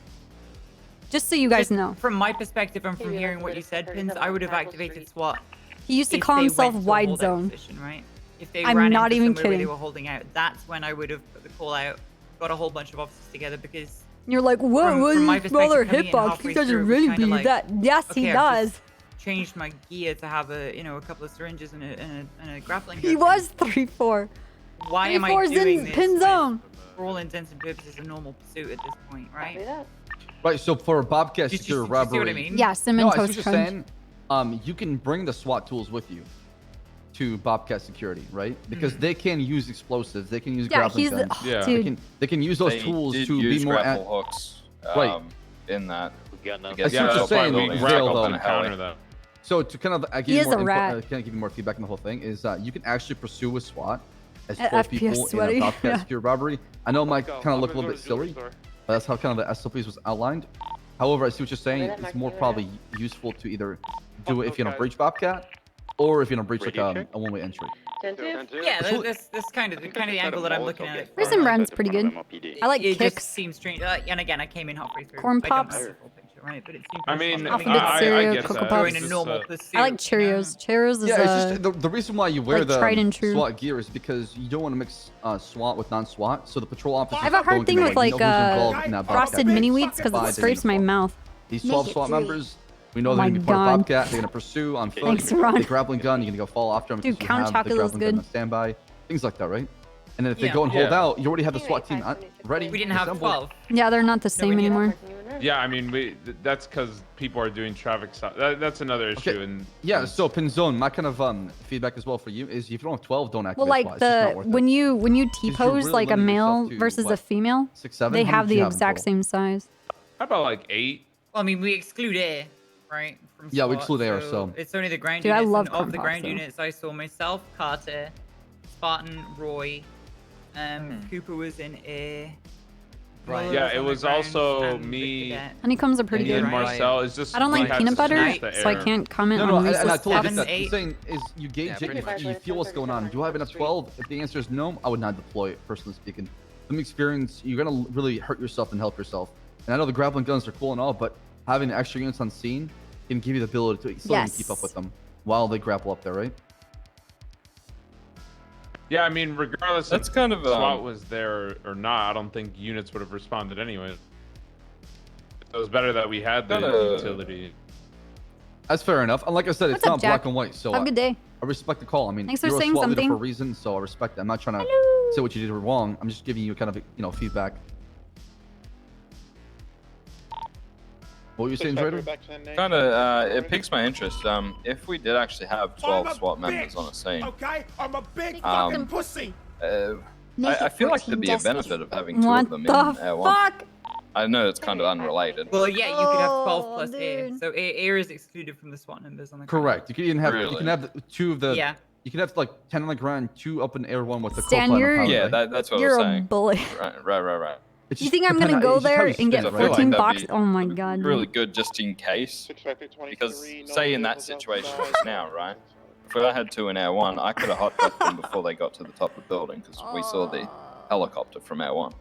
Just so you guys know.
From my perspective and from hearing what you said, Pins, I would have activated SWAT.
He used to
if
call
they
himself
went to a
Wide
holdout
Zone.
position, right? If they
I'm
ran
not
into
even
somewhere where
kidding.
they were holding out, that's when I would have put the call out, got a whole bunch of officers together, because
You're like, what?
from
What
my
is smaller
perspective, coming in
hitbox?
halfway
He doesn't
through, it was
really
kinda
be
like,
that. Yes, he
okay, I've
does.
just changed my gear to have a couple of syringes and a grappling
He
hook.
was 3-4.
Why am I
3-4's
doing
in
this?
pin zone.
For all intents and purposes, a normal pursuit at this point, right?
Right. So for a Bobcat
Do you
secure
see what I
robbery,
mean?
Yeah, Sim and
no, I see what
Toast
you're
Crunch.
saying. You can bring the SWAT tools with you to Bobcat security, right? Because they can use explosives, they can use
Yeah,
grappling
he's the-
guns.
oh,
Yeah.
dude.
They can use those
They
tools
did
to
use
be more
grapple hooks.
Right.
In that.
I see what
Yeah,
you're
that's why
saying,
we
Vale,
grappled
though.
to counter that.
So to kind of give
He
you
is
more
a
input,
rat.
kind of give you more feedback on the whole thing is you can actually pursue with SWAT as
At
12
FPS
people
sweaty,
in a Bobcat
yeah.
secure robbery. I know it might
Go.
kind of
I'm
look a
gonna
little
go
bit
to the jewelry
silly,
store.
but that's how kind of the SOPs was outlined. However, I see what you're saying.
that
It's
might
more
be
probably useful to either do it if you're in a breach Bobcat, or if you're in a breach like a one-way entry.
10-2?
Yeah, that's kind of the angle that I'm looking at it.
Raisin Bran's pretty good. I like
It
kicks.
just seems strange. And again, I came in halfway through.
Corn
I don't
Pops.
have the full picture, right? But it seems
I mean,
Alphabet cereal,
get
Cocoa
that.
Puffs.
It's
in a
just,
normal pursuit.
I like Cheerios. Cheerios is
Yeah, it's just the reason why you wear
like
the
tried and true.
SWAT gear is because you don't want to mix SWAT with non-SWAT. So the patrol officers.
I have a hard
don't
thing
know,
with
you know
like
who's involved in that
frosted
Bobcat.
mini wheats because
By
it
the
scrapes my
uniform.
mouth.
These 12 SWAT members, we know
Oh
they're
my
gonna be part of
God.
Bobcat. They're gonna pursue on foot.
Thanks, Ron.
The grappling gun, you're gonna go fall after them.
Dude,
because you
Count
have the
Chocula is
grappling gun
good.
on standby. Things like that, right? And then if they
Yeah.
go and hold
Yeah.
out, you already have the SWAT team ready.
We didn't have
assembled.
12.
Yeah, they're not the same
we didn't.
anymore.
Yeah, I mean, that's because people are doing traffic stop. That's another issue.
Okay.
And
Yeah, so Pinzone, my kind of feedback as well for you is if you don't have 12, don't activate
Well, like
SWAT. It's just not worth it.
when you
you're
T-pose
really
like a
limiting
male
yourself to,
versus a
what,
female,
6, 7?
they
How
have
many do you
the
in
exact
total?
same size.
how about like 8?
Well, I mean, we exclude air, right? From
Yeah, we
SWAT,
exclude air, so-
it's only the ground
Dude, I
units.
love
And
corn
of the
pops,
ground
though.
units, I saw myself, Carter, Spartan, Roy, Cooper was in air. Roller
Yeah,
was
it
on the
was
ground,
also
and
me
Cadet.
Honeycombs are pretty
and
good.
Marcel. It's just
I don't
we
like
had
peanut
to
butter,
switch the
so I
air.
can't comment
No,
on
and I
useless
told you
stuff.
that. The thing is, you gauge it, you feel what's going on. Do I have enough 12? If the answer is no, I would not deploy it, personally speaking. From experience, you're going to really hurt yourself and help yourself. And I know the grappling guns are cool and all, but having extra units on scene can give you the ability to still
Yes.
keep up with them while they grapple up there, right?
Yeah, I mean, regardless
That's
if
kind of,
SWAT was there or not, I don't think units would have responded anyway. It was better that we had the
Kinda-
utility.
That's fair enough. And like I said, it's
What's up,
not black
Jack?
and white. So
Have a good day.
I respect the call. I mean,
Thanks for
you're a
saying
SWAT leader
something.
for a reason, so I respect it. I'm not trying to
Hello.
say what you did wrong. I'm just giving you kind of, feedback. What were you saying, Trader?
Kind of, it piques my interest. If we did actually have 12 SWAT members on a scene,
Okay, I'm a big
fucking
pussy.
I feel like there'd be a benefit of having two
What
of them
the
in Air 1.
fuck?
I know it's kind of unrelated.
Well, yeah, you could have 12
Oh,
plus air.
dude.
So air is excluded from the SWAT numbers on the
Correct. You can even have you
Really?
can have two of the.
Yeah.
You can have like 10 on the ground, 2 up in air, 1 with the
Stan,
co-pilot
you're-
pilot,
Yeah,
right?
that's what I
You're
was
a
saying.
bully.
Right.
It's
You
just
think I'm gonna
depend-
go
it's just how
there
you
and get
spin it,
I feel like
14
that'd
boxes?
be
Oh my god.
Really
dude.
good just in case. Because say in that situation just now, right? If I had 2 in Air 1, I could have hot pressed them before they got to the top of the building because we saw the helicopter from Air 1.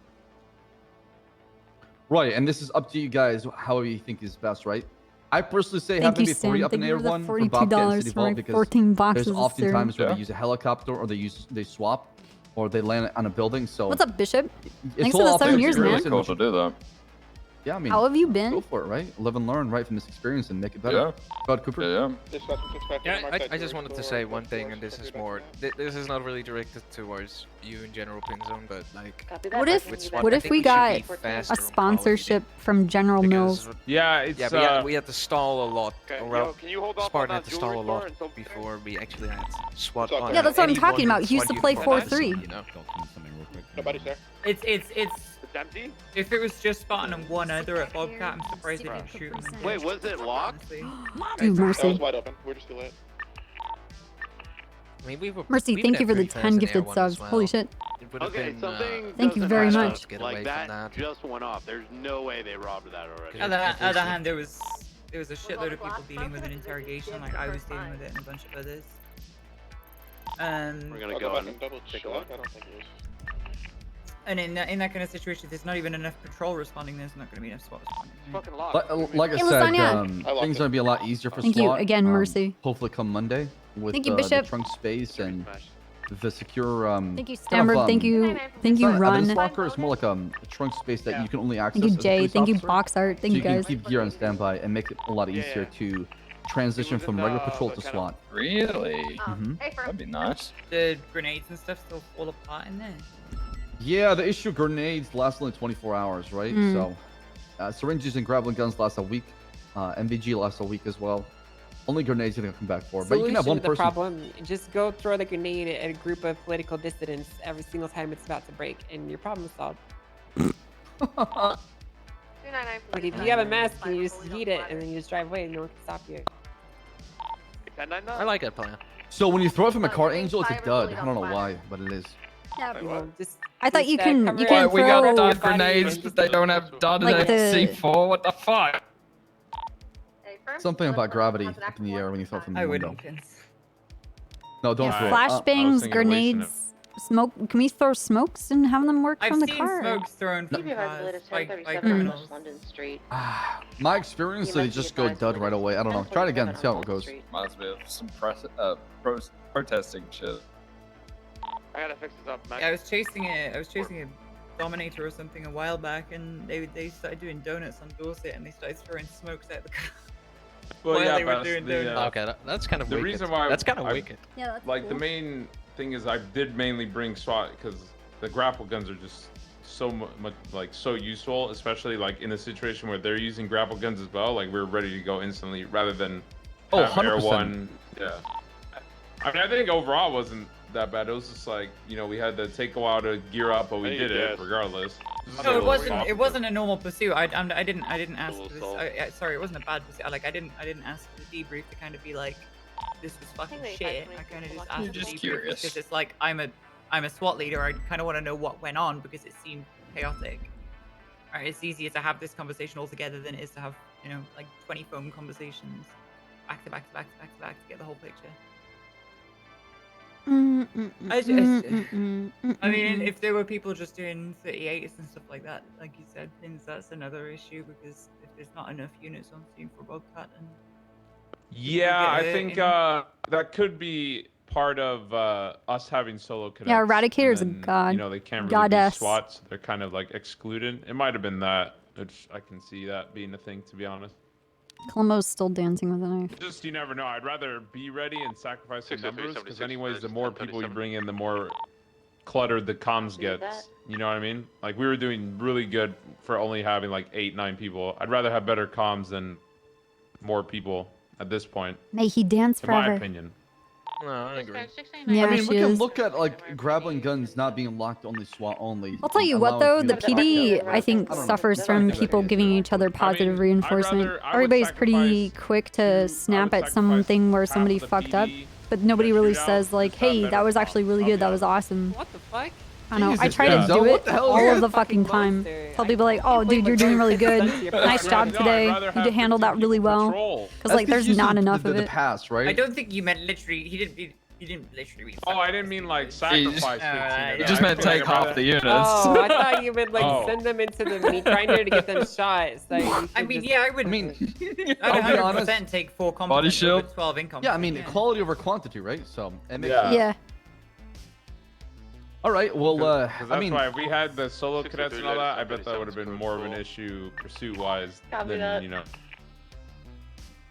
Right, and this is up to you guys, however you think is best, right? I personally say have
Thank you,
maybe 3
Stan.
up in
Thank
Air
you for the
1 for Bobcat and
$42
City
for
Vault
my
because
14 boxes
there's
of
often
cereal.
times where
Yeah.
they use a helicopter or they swap or they land on a building. So
What's up, Bishop?
it's
Thanks
all
for the
up to
7
you,
years,
really,
man.
so
Cool
much-
to do that.
Yeah, I mean,
How have you been?
go for it, right? Live and learn, right, from this experience and make it better.
Yeah.
Go ahead, Cooper.
Yeah, I just wanted to say one thing, and this is more. This is not really directed towards you in general, Pinzone, but like.
What if
with SWAT,
what
I
if
think
we
should
got
be faster
a
on
sponsorship from General Mills?
Yeah, it's
Yeah, we had to stall a lot.
Okay,
Well,
yo, can you hold off
Spartan
on
had
that
to stall a
jewelry store
lot
until-
before we actually had SWAT.
Yeah,
on
that's what I'm
anyone
talking about.
with
He used to
SWAT
play
uniform,
4-3.
you know?
Nobody's there.
It's
It's empty.
if it was just Spartan and one other at Bobcat, I'm surprised they didn't shoot him.
Wait, was it locked?
Honestly.
Dude,
That
Mercy.
was wide open. We're just too late.
I mean, we were.
Mercy,
we
thank
were
you for the
pretty fast
10
in
gifted
Air 1
subs.
as well.
Holy shit.
It would have
Okay,
been,
something.
Thank you
doesn't
very
match
much.
up.
Get away
Like
from
that
that.
just went off. There's no way they robbed that already.
On the other hand, there was a shitload of people dealing with an interrogation, like I was dealing with it and a bunch of others.
We're gonna I'll go back and and double take check. a look. I don't think it was.
And in that kind of situation, there's not even enough patrol responding. There's not going to be enough SWAT responding.
Fucking locked.
Like I
Hey,
said,
Lasagna.
I locked
things
it.
are gonna be a lot easier for
Thank you
SWAT.
again, Mercy.
Hopefully, come Monday with
Thank you,
the
Bishop.
trunk space and the secure.
Thank you,
kind of,
Stammer. Thank you, thank
it's
you,
not an evidence
Run.
locker. It's more like a trunk space that you can only access.
Thank you,
as a
Jay.
police
Thank you,
officer.
Box Art. Thank
So
you,
you can
guys.
keep gear on standby and make it a lot easier to transition from regular patrol to SWAT.
Really?
Mhm.
That'd be nice.
The grenades and stuff still fall apart in there.
Yeah, the issue of grenades lasts only 24 hours, right?
Mm.
So, syringes and grappling guns last a week. MVG lasts a week as well. Only grenades you're gonna come back for, but you can have
Solution
one
to the
person.
problem: just go throw the grenade at a group of political dissidents every single time it's about to break, and your problem is solved. Like if you have a mask, you just yeet it, and then you just drive away, and no one can stop you.
I like that plan.
So when you throw it from a car, Angel, it's a dud. I don't know why, but it is.
Well, just
I thought you
just,
can
cover
you
it
can
up
We
with
got
throw
your
dud
body
grenades,
and
but they don't have dud
Like
in
the-
C4. What the fuck?
Something about gravity up in the air when you throw it from the
I
window.
wouldn't.
No, don't
Yeah,
throw it.
flashbangs,
thinking of wasting
grenades, smoke. Can we throw smokes and have them work
I've
from the
seen
car?
smokes thrown from
Keep your eyes
cars
lit. It's
by
10:37
criminals.
West London Street.
My experience,
You
they
must be
just go
advised
dud
that
right
it's
away. I don't know. Try it again.
10:47
See how
on
it goes.
Street.
Reminds me of some protesting shit.
I gotta fix this up, Max.
Yeah, I was chasing a Dominator or something a while back, and they started doing donuts on Dorset, and they started throwing smokes out the car.
Well,
While
yeah,
they were
but
doing donuts.
Okay, that's kind of
the
wicked.
reason why
That's kind of
I-
wicked.
Yeah, that's
like
cool.
the main thing is I did mainly bring SWAT because the grapple guns are just so much like so useful, especially like in a situation where they're using grapple guns as well. Like we're ready to go instantly rather than
Oh,
have Air
100%.
One. Yeah. I mean, I think overall it wasn't that bad. It was just like, you know, we had to take a while to gear up, but we
Hey,
did it
yes.
regardless.
No, it wasn't. It wasn't a normal pursuit. I didn't ask
Little
for this.
salt.
Sorry, it wasn't a bad pursuit. I didn't ask for the debrief to kind of be like, this was fucking
I think
shit.
they
I kind of
actually
just asked for the
Just
debrief
curious.
because it's like I'm a SWAT leader. I kind of want to know what went on because it seemed chaotic. Right, it's easier to have this conversation all together than it is to have, you know, like 20 phone conversations back to back to back to back to back to get the whole picture. I mean, if there were people just doing 38s and stuff like that, like you said, things that's another issue because if there's not enough units on scene for Bobcat, and
Yeah,
get
I
hurt
think
in-
that could be part of us having solo cadets.
Yeah,
and
Eradicator's a
then,
god.
You know, they can't really
Goddess.
be SWAT, so they're kind of like excluded. It might have been that, which I can see that being a thing, to be honest.
Columbo's still dancing with a knife.
Just you never know. I'd rather be ready and sacrifice some
603,
numbers because
76
anyways, the
minutes,
more people you
10:37.
bring in, the more cluttered the comms gets. You know what I mean? Like we were doing really good for only having like 8-9 people. I'd rather have better comms than more people at this point.
May he dance
in
forever.
my opinion.
No, I agree.
Yeah,
I mean, we
she
can
is.
look at like grappling guns not being locked only SWAT only.
I'll tell you what though, the PD I think suffers from people giving each other positive reinforcement.
I would
Everybody's pretty quick to snap at something where somebody fucked up, but nobody really says like, hey, that was actually really good, that was awesome.
What the fuck?
I don't know, I
Jesus,
try to
yeah.
do
What
it
the hell is
all
that?
of the fucking time. Tell people like, oh dude, you're doing really good. Nice job today. You did handle that really well. Because like there's not enough of it.
Pass, right?
I don't think you meant literally. He didn't literally mean.
Oh, I didn't mean like sacrifice 15.
You just meant take half the units.
Oh, I thought you meant like
Oh.
send them into the meat grinder to get them shot. So
I mean, yeah, I would.
I mean,
I'd
I'll be honest.
100% take 4
Body
compliments
shield?
over 12 income.
Yeah, I mean, quality over quantity, right? So it makes
Yeah.
sense.
Yeah.
All right. Well,
Because
I
that's
mean,
why if we had the solo cadets and all that, I bet that would have been more of an issue pursuit-wise than, you know.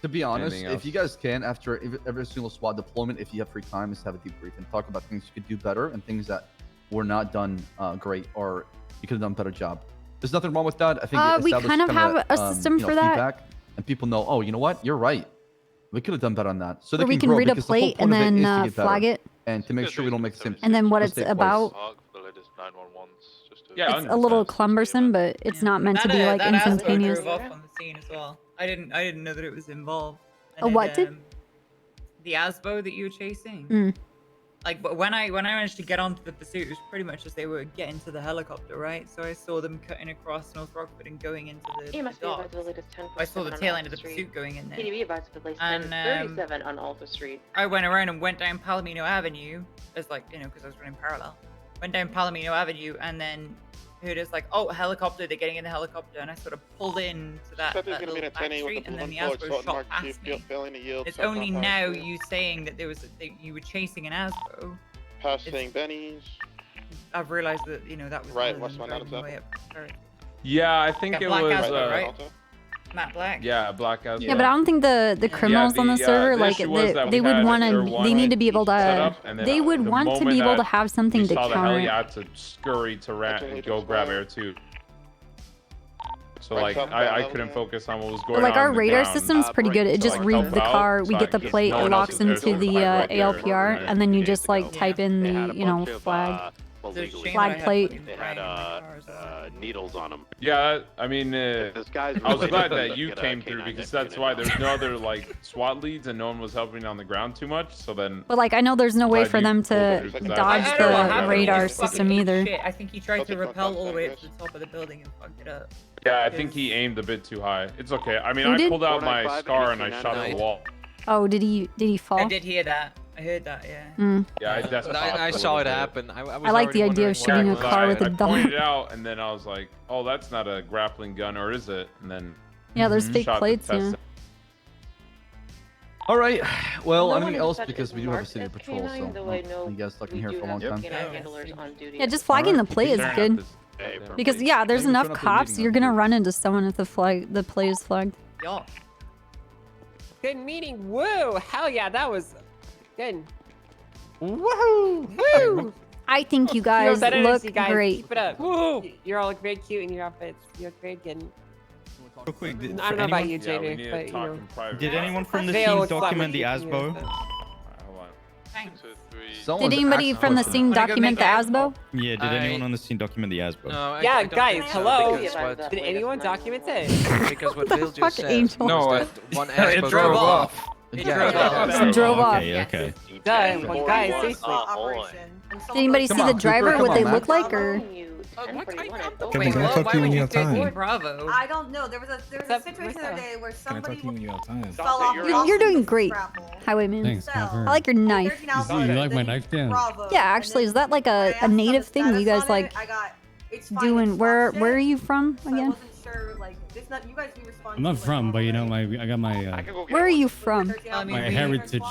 to be honest,
Anything
if you guys can, after every single SWAT deployment, if you have free time, just have a debrief and talk about things you could do better and things that were not done great or you could have done a better job. There's nothing wrong with that. I think it
We
establishes
kind of
kinda,
have a system
you know,
for that.
feedback, and people know, oh, you know what? You're right. We could have done better on that. So
Or
they
we can
grow,
read a
because the whole
plate
point
and
of it
then
is to get
flag
better,
it.
and to make sure we don't make the same
And then what
mistake
it's
twice.
about.
Yeah,
It's a little cumbersome, but it's not meant to be like
that Asbo
instantaneous.
drove off on the scene as well. I didn't know that it was involved.
A what did?
The Asbo that you were chasing.
Mm.
Like, but when I managed to get onto the pursuit, it was pretty much as they were getting to the helicopter, right? So I saw them cutting across North Rockford and going into the docks. I saw the tail end of the pursuit going in there.
PDB advised to place
And
37 on Alta Street.
I went around and went down Palomino Avenue, as like, you know, because I was running parallel. Went down Palomino Avenue and then heard us like, oh, a helicopter, they're getting in the helicopter. And I sort of pulled in to that little back street and then the Asbo shot past me. It's only now you saying that there was that you were chasing an Asbo.
Passing Benny's.
I've realized that, you know, that was
Right,
other
what's
than
my
driving
name,
way up Paris.
Yeah, I think
Yeah,
it
Black
was.
Asbo, right? Matt Black.
Yeah, Black Asbo.
Yeah, but I don't think the criminals on the server
the
like
issue was that
they
we
would
had
want
their
to.
one
They need to be able
set
to.
up, and then
They would
the
want to
moment
be able to
that
have something
we
to
saw the
counter
heli,
it.
I had to scurry to rat and go grab air too. So like I couldn't focus on what was going
But like
on.
our
on the
radar
ground.
system's pretty good. It just
like,
reads
help
the
out,
car, we
so
get
I
the
could-
plate,
no
it
one
locks
else was
into
there,
the
right there,
ALPR,
right?
and then you just like type in the flag. Flag plate.
They had needles on them.
Yeah, I mean, I was
related,
glad
let's
that you
get a
came through
K9
because
unit
that's why
out.
there's no other like SWAT leads and no one was helping on the ground too much. So then.
But like I know there's no way
Glad
for
you
them
pulled
to
it, because I-
dodge
I don't know what
the
happened.
radar
He fucking
system either.
Shit, I think he tried to rappel all the way up to the top of the building and fucked it up.
Yeah, I think he aimed a bit too high. It's okay. I mean,
Who
I
did?
pulled out my
495
scar and I
and
shot at the
89.
wall.
Oh, did he fall?
I did hear that. I heard that, yeah.
Mm.
Yeah, I definitely.
I saw it happen. I was
I like the
already
idea of
wondering
shooting a
what-
car with a
I
dog.
pointed it out and then I was like, "Oh, that's not a grappling gun, or is it?" And then.
Yeah, there's fake
shot the
plates.
test
Yeah.
All right. Well,
No
anything
one
else
such
because
as
we do have a
marked
city
as
patrol, so
K9, though I know
you guys stuck in
we
here
do
for a long
have
time.
K9 handlers on duty.
Yeah, just flagging the play is good. Because yeah, there's
Maybe
enough
turn up the
cops,
meeting
you're
up
gonna run into someone if the play is flagged.
Yeah.
Good meeting. Woo! Hell yeah, that was good.
Woohoo!
Woo!
I think you
Feel
guys
that
look
energy, guys.
great.
Keep it up. Woo! You're all very cute in your outfits. You look very good.
Real quick,
I don't know about you,
Yeah, we
Jader,
need
but
to
you
talk
know.
in private.
Did anyone from the
Veil
scene
is
document the
flattering
ASBO?
you, so-
Hold on.
Thanks.
Someone's
Did anybody
asked
from the
questions.
scene
Wanna go
document the
make that?
ASBO?
Yeah, did anyone on the scene document the ASBO?
No, I
Yeah,
don't
guys,
think so,
hello.
because what-
Did anyone document it?
Because what
The
Bill
fuck,
just said.
Angel?
No,
was that one
It
Asbo
drove off. It
Yeah.
drove off.
Just drove off.
Okay, okay.
Duh, well, guys, seriously.
Did anybody
Come
see
on,
the driver?
Cooper,
What
come
they
on,
look
man.
like, or?
Wait,
don't talk to you when you have time.
Bravo.
I don't know. There was a
What's
situation
up?
the other day where
Can I
somebody
talk to you when you have time?
fell off.
You're doing great, Highwayman.
Thanks,
So,
Copper.
I like your knife.
13 hours
You like
later,
my
they
knife stand?
Bravo,
Yeah,
and
actually,
then
is that like
when I
a
asked on
native
the
thing you
status
guys
on
like
it, I got, it's fine,
doing?
it's
Where
lost
are
it.
you from
So I
again?
wasn't sure, like, it's not, you guys be responsible.
I'm not from, but you know, I got my
Where are you from?
my heritage.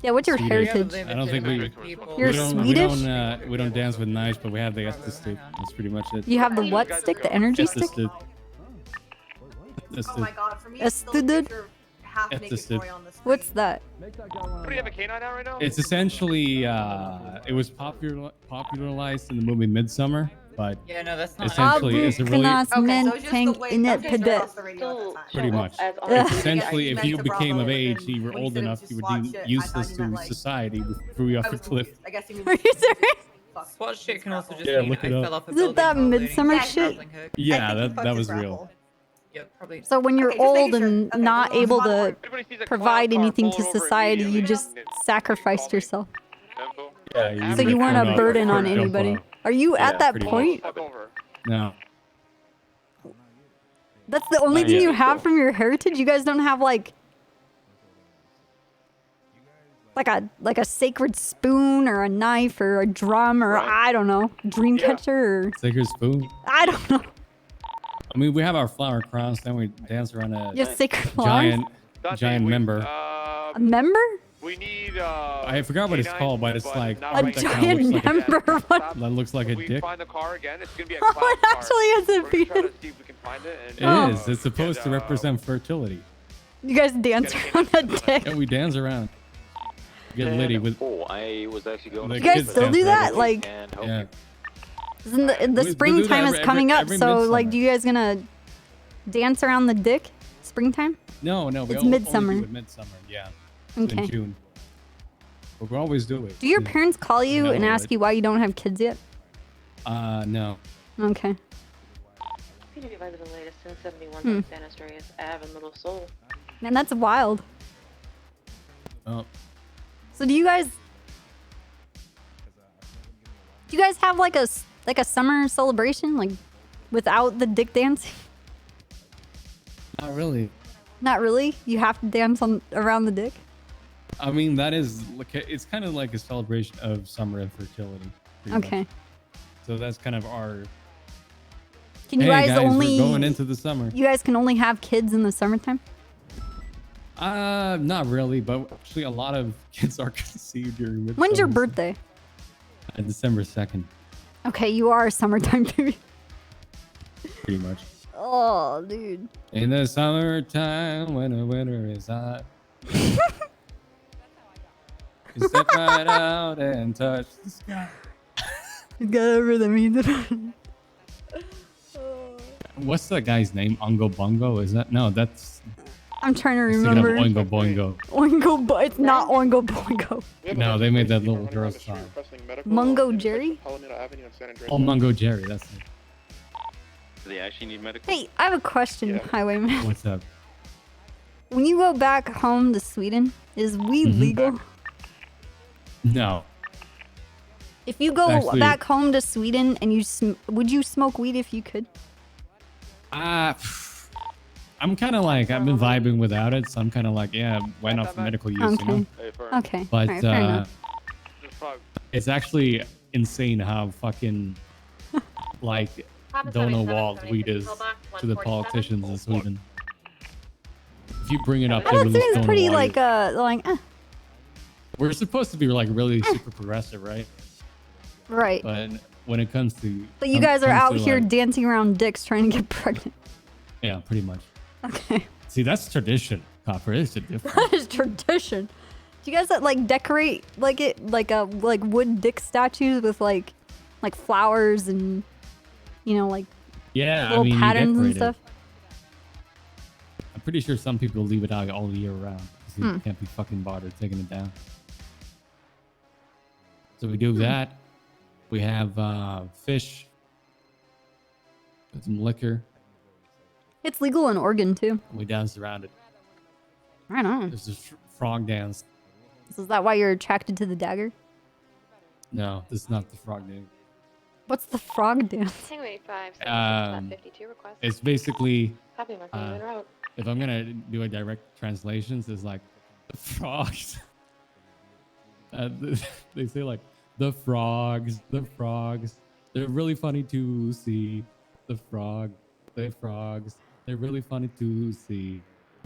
Yeah, what's your
Swedish.
heritage?
I don't think we.
You're Swedish?
We don't dance with knives, but we have the Estus stick. That's pretty much it.
You have the what stick? The energy
Estus
stick?
stick.
Oh my god, for me,
A
it's still a
student?
picture of half
It's
naked
just a-
boy on the screen.
What's that?
Do you have a canine out right now?
It's essentially it was popularized in the movie Midsummer, but
Yeah, no, that's not.
essentially it's a really pretty much.
Ugh.
It's essentially if you became of age, you were old enough, you were deemed useless to society, we threw you off a cliff.
I guess you
Are you serious?
SWAT shit can also just
Yeah,
mean
look
I
it up.
fell off a
Is it
building
that
while loading
Midsummer
a
shit?
grappling hook.
Yeah, that was real.
Yep, probably.
So when you're
Okay, just
old
making
and not able to provide anything to society, you just sacrificed yourself.
Yeah,
So you weren't a burden on anybody. Are you at that
pretty
point?
No.
That's the only
Not
thing
yet.
you have from your heritage? You guys don't have like a sacred spoon or a knife or a drum or I don't know, dream catcher or
Sacred spoon.
I don't know.
I mean, we have our flower crowns, then we dance around a
You have sacred flowers?
giant member.
A member?
We need
I forgot what it's called, but it's like
A
that kinda
giant
looks like
member? What?
that looks like a
we
dick.
find the car again, it's gonna be a
Oh,
cloud
it
car.
actually is a
We're gonna try
penis.
to see if we can find it.
It
And,
is. It's supposed to represent fertility.
You guys dance around a dick.
Yeah, we dance around. Get litty with.
I was actually going.
the
You guys
kids
still
dance
do
around
that?
it.
Like,
Yeah.
isn't the
We do
springtime
that
is coming up,
every
so like,
midsummer.
do you guys gonna dance around the dick? Springtime?
No, we
It's
only
midsummer.
do it midsummer. Yeah. It's
Okay.
in June. But we always do it.
Do your parents call you
know,
and ask
right?
you why you don't have kids yet?
No.
Okay.
PDB by the latest 1071
Hmm.
San Asturias Ave in Little Seoul.
Man, that's wild.
Oh.
So do you guys have like a summer celebration like without the dick dancing?
Not really.
Not really. You have to dance around the dick.
I mean, that is. It's kind of like a celebration of summer and fertility. pretty much.
Okay.
So that's kind of our.
Can you
Hey,
guys
guys, we're
only
going into the summer.
You guys can only have kids in the summertime?
Not really, but actually a lot of kids are conceived during midsummer.
When's your birthday?
December 2nd,
Okay, you are a summertime baby.
pretty much.
Oh, dude.
In the summertime, when the winter is hot, you step right out and touch the sky.
Whatever that means.
What's that guy's name? Ongo Bongo? Is that? No, that's.
I'm trying to
I was thinking of
remember.
Oingo Boingo.
Oingo, but it's not Oingo Boingo.
No, they made that little girl song.
Mungo Jerry?
Oh, Mungo Jerry, that's it.
Do they actually need medical?
Hey, I have a question, Highwayman.
What's up?
When you go back home to Sweden, is weed
Mhm.
legal?
No.
If you go
Actually-
back home to Sweden and would you smoke weed if you could?
I'm kind of like, I've been vibing without it, so I'm kind of like, yeah, why not for medical use, you know?
Okay.
But
Alright, fair enough.
it's actually insane how fucking, like, don't know what weed is to the politicians in Sweden. If you bring it up, they
That
will
seems
stone
pretty
wall you.
like,
We're supposed to be like really super progressive, right?
right.
But when it comes to,
But you guys are out
comes to,
here
like-
dancing around dicks trying to get pregnant.
yeah, pretty much.
Okay.
See, that's tradition, Copper. It's a different.
That is tradition. Do you guys like decorate like wood dick statues with like flowers and like
Yeah,
little
I mean, you
patterns and
decorate it.
stuff?
I'm pretty sure some people leave it out all year round because
Hmm.
you can't be fucking bothered taking it down. So we do that. We have fish, with some liquor.
It's legal in Oregon too.
We dance around it.
Right on.
There's this frog dance.
So is that why you're attracted to the dagger?
No, this is not the frog dance.
What's the frog dance?
Tango 85,
Um,
52 request.
It's basically,
Copy, marking you en route.
if I'm gonna do a direct translations, it's like the frogs. They say like the frogs. They're really funny to see. The frogs. They're really funny to see.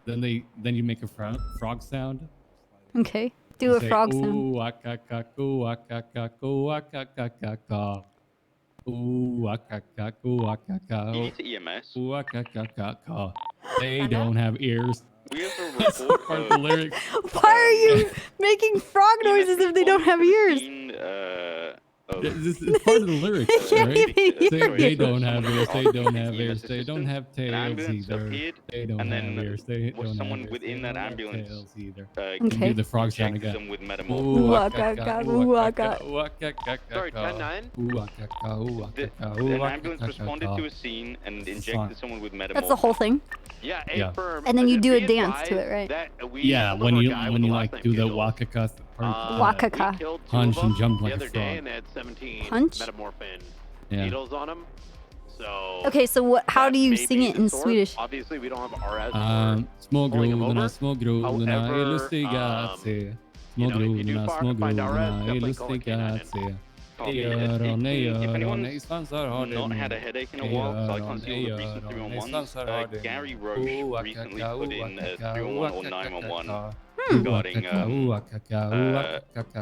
Then you make a frog sound.
Okay. Do
You
a
say,
frog sound.
Ooh, waka, kaku, waka, kaku, waka, kaka, ka. Ooh, waka, kaku, waka, ka.
You need to EMS.
Ooh, waka, kaka, ka. They don't have ears.
We have a
That's
report
part of the lyrics.
Why are you making frog noises if they don't have ears?
This is part of the lyrics,
can't
right?
even hear
They
you.
don't have ears. They don't have ears. They don't have
An
tails
ambulance
either.
appeared,
They don't
and
have
then
ears. They
was
don't
someone
have ears.
within
They
that
don't have
ambulance,
tails either.
Okay.
Can do the frog sound
injected
again.
them with metamorph.
Waka.
Sorry, 10-9. An ambulance responded to a scene and injected someone with metamorph.
That's the whole thing.
Yeah,
Yeah.
firm.
And then you do a
Be
dance to it,
advised
right?
that we
Yeah,
killed
when
our
you
guy with the last
like
name
do the
Fizzle.
wakaka
Wakaka.
We killed two
punch
of
and
them
jump
the
like a
other day,
frog.
and they had 17
Punch?
metamorphin
Yeah.
needles on them. So.
Okay, so what? How
that
do you
may
sing
be
it
the
in
source.
Swedish?
Obviously, we don't have RS.
Smågrodorna,
over.
smågrodorna är
However,
lustiga att se.
you know, if you do
Smågrodorna,
find
smågrodorna
RS,
är
definitely call a
lustiga
K9
att se.
Copy.
Öron, nej
If
öron,
anyone's
nej svansar har
not
det
had a
nu.
headache in a while, so I
Öron,
can't see
nej
all the recent
öron, nej
311s.
svansar har det nu.
Gary Roche recently put in a 311 or 911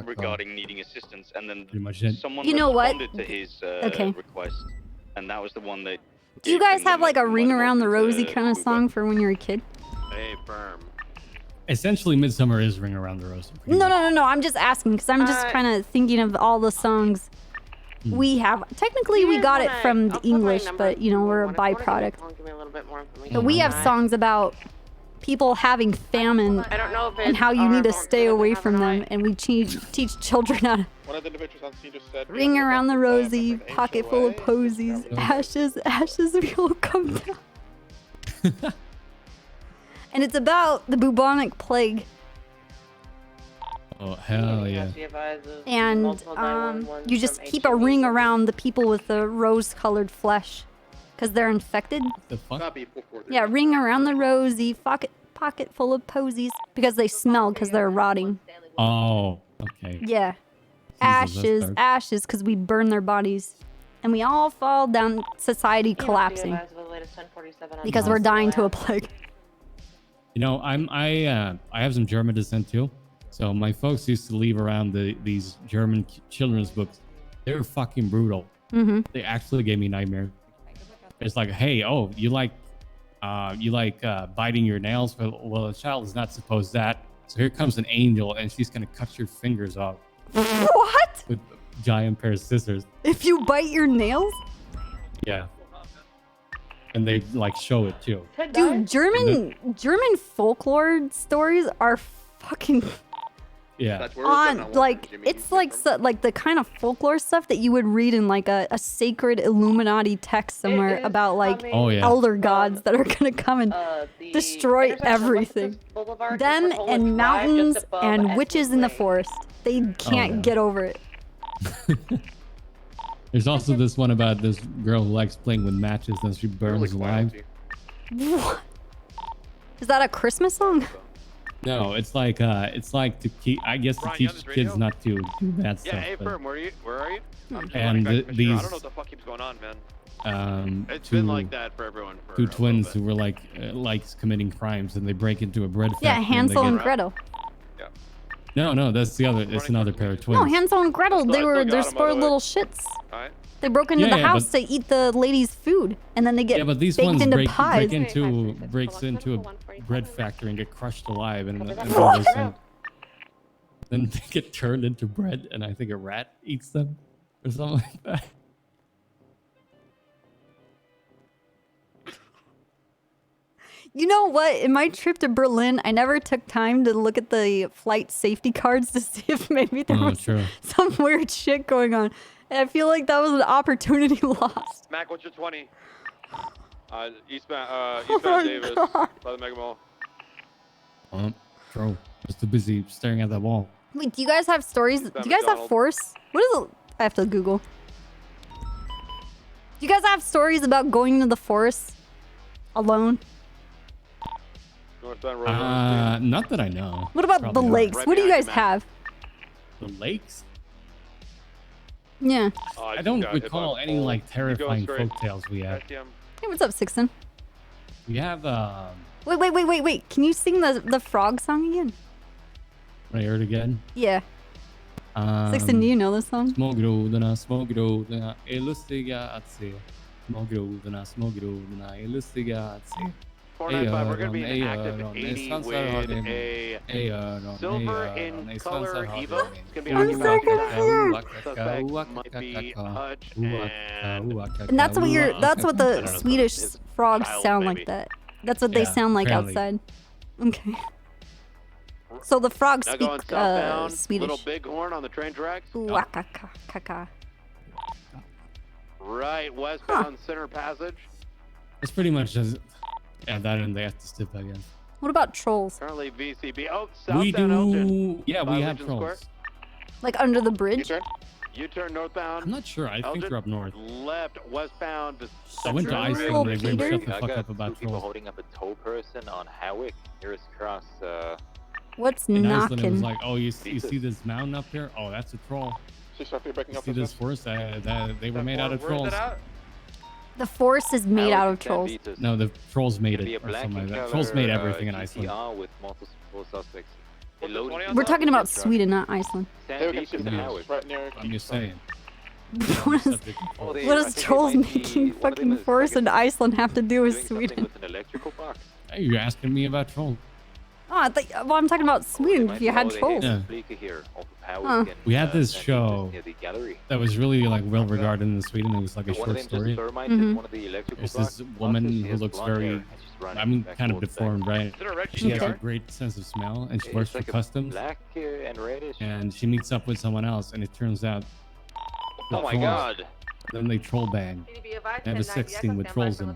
regarding needing assistance, and then
Pretty much it.
someone
You know what?
responded to his
Okay.
request, and that was the one that.
Do you
gave
guys
him
have
the
like a ring around the rosy
metamorphin
kind of
to
song for when you're a kid?
Hey, firm.
Essentially, Midsummer is Ring Around the Rosy.
No. I'm just asking because I'm just kind of thinking of all the songs we have. Technically, we got it from the English, but you know, we're a byproduct.
Give me a little bit more information.
But we have
on that.
songs about people having famine
I don't know if
and
it's
how you
our
need to
fault
stay
that
away
we have
from
it
them,
right.
and we teach children how to
One of the individuals on scene just said.
ring around the rosy, pocket full of posies, ashes, ashes, we will come down. And it's about the bubonic plague.
Oh hell yeah!
And you just keep a ring around the people with the rose-colored flesh, because they're infected.
The fuck?
Yeah, ring around the rosy, pocket full of posies, because they smell, because they're rotting.
Oh, okay.
Yeah,
that's
ashes,
dark.
ashes, because we burn their bodies, and we all fall down, society collapsing, because we're dying to a plague.
You know, I have some German descent too. So my folks used to leave around these German children's books. They were fucking brutal.
Mm-hmm.
They actually gave me nightmares. It's like, hey, oh, you like biting your nails? Well, a child is not supposed that. So here comes an angel, and she's gonna cut your fingers off
What?
with a giant pair of scissors.
If you bite your nails?
Yeah. And they like show it too.
Dude, German folklore stories are fucking
Yeah.
on like it's like like the kind of folklore stuff that you would read in like a sacred Illuminati text somewhere about like
Oh, yeah.
elder gods that are gonna come and destroy everything. Them and mountains and witches in the forest. They can't
yeah.
get over it.
There's also this one about this girl who likes playing with matches and she burns alive.
What? Is that a Christmas song?
No, it's like to keep, I guess, to teach kids not to do bad stuff.
Yeah, hey,
but,
firm, where are you? I'm just
And
running back to Commissioner.
these-
I don't know what the fuck keeps going on, man. It's
two,
been like that for everyone. For
two twins who were like committing crimes, and they break into a bread factory.
Yeah, Hansel and
get-
Gretel.
No, that's the other. It's another pair of twins.
No, Hansel and Gretel, they're
got 'em, by the
spoiled
way.
little shits.
Alright.
They broke into
Yeah,
the
yeah,
house
but-
to eat the lady's food, and then they get
Yeah, but these
baked
ones
into
break
pies.
breaks into a bread factory and get crushed alive, and then they get turned into bread, and I think a rat eats them or something like that.
You know what? In my trip to Berlin, I never took time to look at the flight safety cards to see if maybe there
Oh,
was
true.
some weird shit going on. And I feel like that was an opportunity lost.
Mac, what's your 20? Eastbound
Oh my
Davis,
God.
by the Mega Mall.
Bro, I was too busy staring at that wall.
Wait, do you guys have stories? Do you guys have force? What is it? I have to Google. Do you guys have stories about going into the forest alone?
Northbound Road.
Not that I know.
What about
Probably
the
not.
lakes? What do you guys have?
The lakes?
Yeah.
I don't recall any like terrifying folktales we have.
Hey, what's up, Sixten?
We have
Wait. Can you sing the frog song again?
I heard again.
Yeah. Sixten, do you know this song?
Smågrodorna är lustiga att se. Smågrodorna är lustiga att se.
495, we're going to be in active 80 with a silver in color Evo. It's going to be occupied. Suspect might be Hutch
And that's what the Swedish frogs sound like. That. That's what they sound like outside. Okay. So the frogs
Now
speak
going southbound,
Swedish.
Little Bighorn on the train tracks.
Waka-ka-ka-ka.
Right, westbound Center Passage.
It's pretty much just that and they have to step again.
What about trolls?
Currently VCB. Oh,
We
southbound Elgin.
do. Yeah,
by
we have
Legion Square.
trolls.
Like under the bridge?
U-turn northbound.
I'm not sure. I think
Elgin.
they're up north.
Left westbound.
I went to Iceland and they really shut the fuck up about
people
trolls.
holding up a tow person on Howick nearest cross.
What's
In Iceland, it was
knocking?
like, oh, you see this mountain up there? Oh, that's a troll. You see this forest? They were made out of trolls.
The forest is made out of trolls.
No, the trolls made it or something like that. Trolls made everything in Iceland.
With multiple suspects.
We're talking about Sweden, not Iceland.
I'm just saying.
What does trolls making fucking forest in Iceland have to do with Sweden?
Hey, you're asking me about trolls.
Oh, I thought, well, I'm talking about Sweden if you had trolls.
Yeah.
Huh.
We had this show that was really like well regarded in Sweden. It was like a short story. There's this woman who looks very, I mean, kind of deformed, right? She has a great sense of smell, and she works for customs. And she meets up with someone else, and it turns out.
Oh my god!
Then they troll bang. They have a sex scene with trolls in it.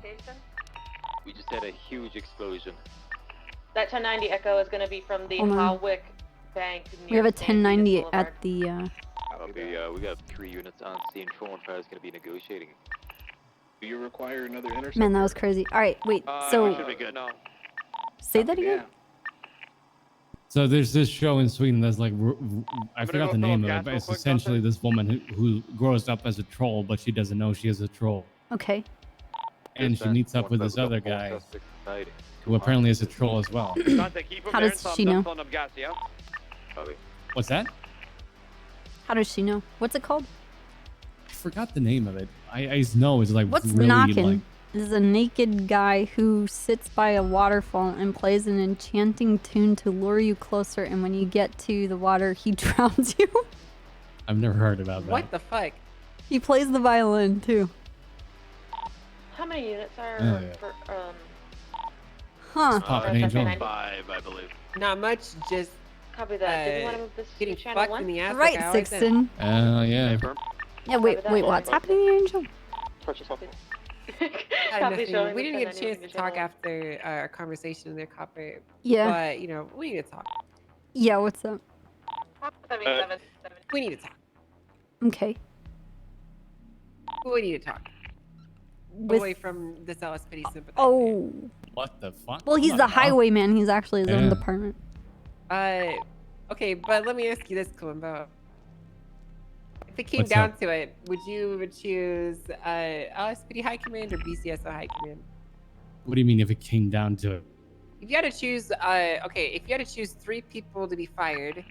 We just had a huge explosion.
That 1090 Echo is going to be from the
Hold on.
Howick Bank.
We have a
near St.
1090
Boulevard.
at the.
Okay, we got 3 units on scene. 415 is going to be negotiating. Do you require another intercept?
Man, that was crazy. All right, wait. So
should be good. No.
say that again.
So there's this show in Sweden that's like, I forgot the name of it, but it's essentially this woman who grows up as a troll, but she doesn't know she is a troll.
Okay.
And she meets up with this other guy who apparently is a troll as well.
How does she know?
What's that?
How does she know? What's it called?
I forgot the name of it. I just know it's like
What's
really
knocking?
like.
This is a naked guy who sits by a waterfall and plays an enchanting tune to lure you closer, and when you get to the water, he drowns you.
I've never heard about that.
What the fuck?
He plays the violin too.
How many units are
Oh, yeah.
for,
Huh.
Poppin' Angel.
5, I believe.
Not much, just
Copy that. Did you want to move this
getting
to channel
fucked
1?
in the ass.
Right,
like I always
Sixton.
Yeah.
Yeah, wait, what's happening, Angel?
Nothing. We didn't get a chance to talk after our conversation in their copper.
Yeah.
But, you know, we need to talk.
Yeah, what's up?
We need to talk.
Okay.
We need to talk.
With-
Away from this LSPD sympathy.
Oh.
What the fuck?
Well, he's the highwayman. He's actually his own
Yeah.
department.
Okay, but let me ask you this, Columbo. If it came
What's
down
up?
to it, would you choose LSPD High Command or BCSO High Command?
What do you mean if it came down to it?
If you had to choose, if you had to choose 3 people to be fired,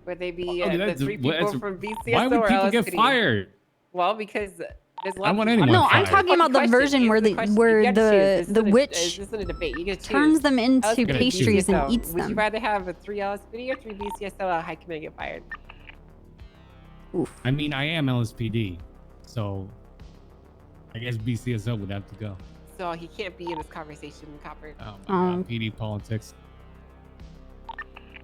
would they be
Oh,
the
that's-
3
what-
people
that's-
from BCSO
Why would
or
people
LSPD?
get fired?
Well, because there's lots.
I want
of-
anyone
No, I'm
fired.
talking about the version where the witch
This isn't a debate. You get to
turns
choose.
them into
LSPD,
pastries and
BCSO.
eats
Would you
them.
rather have a 3 LSPD or 3 BCSO High Command get fired?
I mean, I am LSPD, so I guess BCSO would have to go.
So he can't be in this conversation, Copper.
Oh my god, PD politics.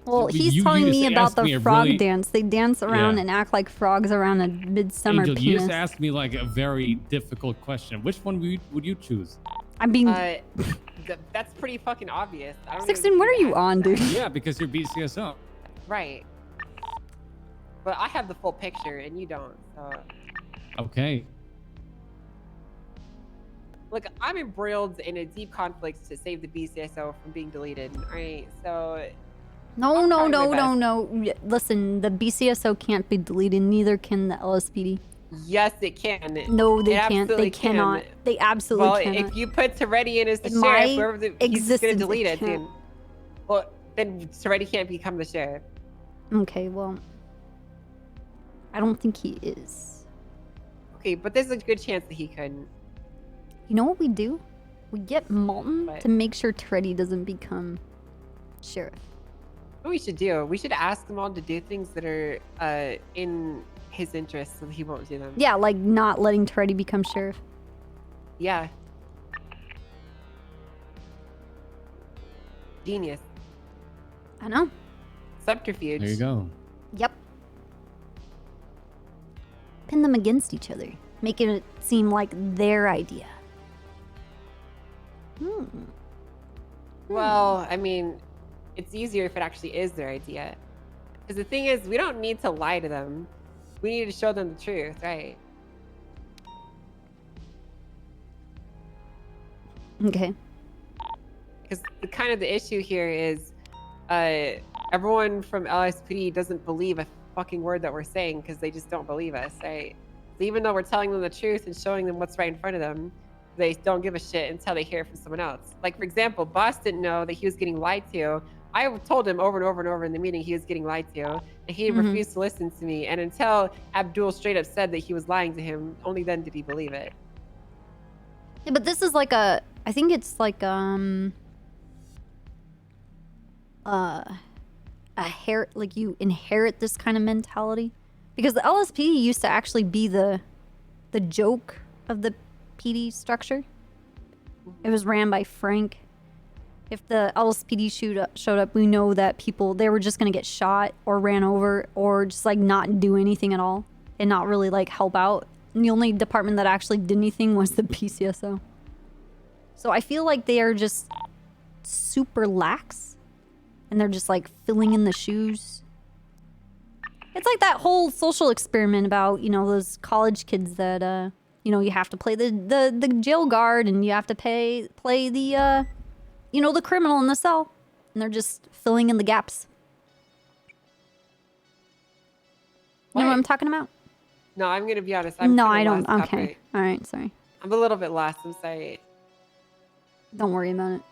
Well,
You-
he's
you
telling
just
me about
asked me
the
a
frog
really-
dance. They dance around
Yeah.
and act like frogs around a midsummer
Angel, you
penis.
just asked me like a very difficult question. Which one would you choose?
I mean,
That's pretty fucking obvious. I don't
Sixton, what are you on, dude?
Yeah, because you're BCSO.
Right. But I have the full picture and you don't. So
Okay.
look, I'm embroiled in a deep conflict to save the BCSO from being deleted. Alright, so
No.
trying my
Listen, the BCSO can't be deleted. Neither can the LSPD.
yes, it can.
No, they
It
can't. They
absolutely
cannot.
can.
They absolutely
Well,
cannot.
if you put Toretti in as the
In my
sheriff, wherever he's just gonna
existence,
delete
it
it,
can't.
then Toretti can't become the sheriff.
Okay, well, I don't think he is.
Okay, but there's a good chance that he couldn't.
You know what we do? We get Malton to make sure Treddy doesn't become sheriff.
What we should do? We should ask him all to do things that are in his interest, so that he won't do them.
Yeah, like not letting Treddy become sheriff.
Yeah. Genius.
I know.
Subterfuge.
There you go.
Yep. Pin them against each other, making it seem like their idea.
Well, I mean, it's easier if it actually is their idea. Because the thing is, we don't need to lie to them. We need to show them the truth, right?
Okay.
Because the issue here is everyone from LSPD doesn't believe a fucking word that we're saying because they just don't believe us, right? So even though we're telling them the truth and showing them what's right in front of them, they don't give a shit until they hear it from someone else. Like, for example, Boss didn't know that he was getting lied to. I told him over and over and over in the meeting he was getting lied to, and he refused to listen to me. And until Abdul straight up said that he was lying to him, only then did he believe it.
Yeah, but this is like I think it's like like you inherit this kind of mentality, because the LSPD used to actually be the joke of the PD structure. It was ran by Frank. If the LSPD showed up, we know that they were just gonna get shot or ran over or just like not do anything at all and not really like help out. And the only department that actually did anything was the PCSO. So I feel like they are just super lax and they're just like filling in the shoes. It's like that whole social experiment about, those college kids that, you have to play the jail guard and you have to play the, the criminal in the cell. And they're just filling in the gaps. You know what I'm talking about?
No, I'm going to be honest.
No, I don't. Okay. All right. Sorry.
I'm a little bit lost. I'm sorry.
Don't worry about it.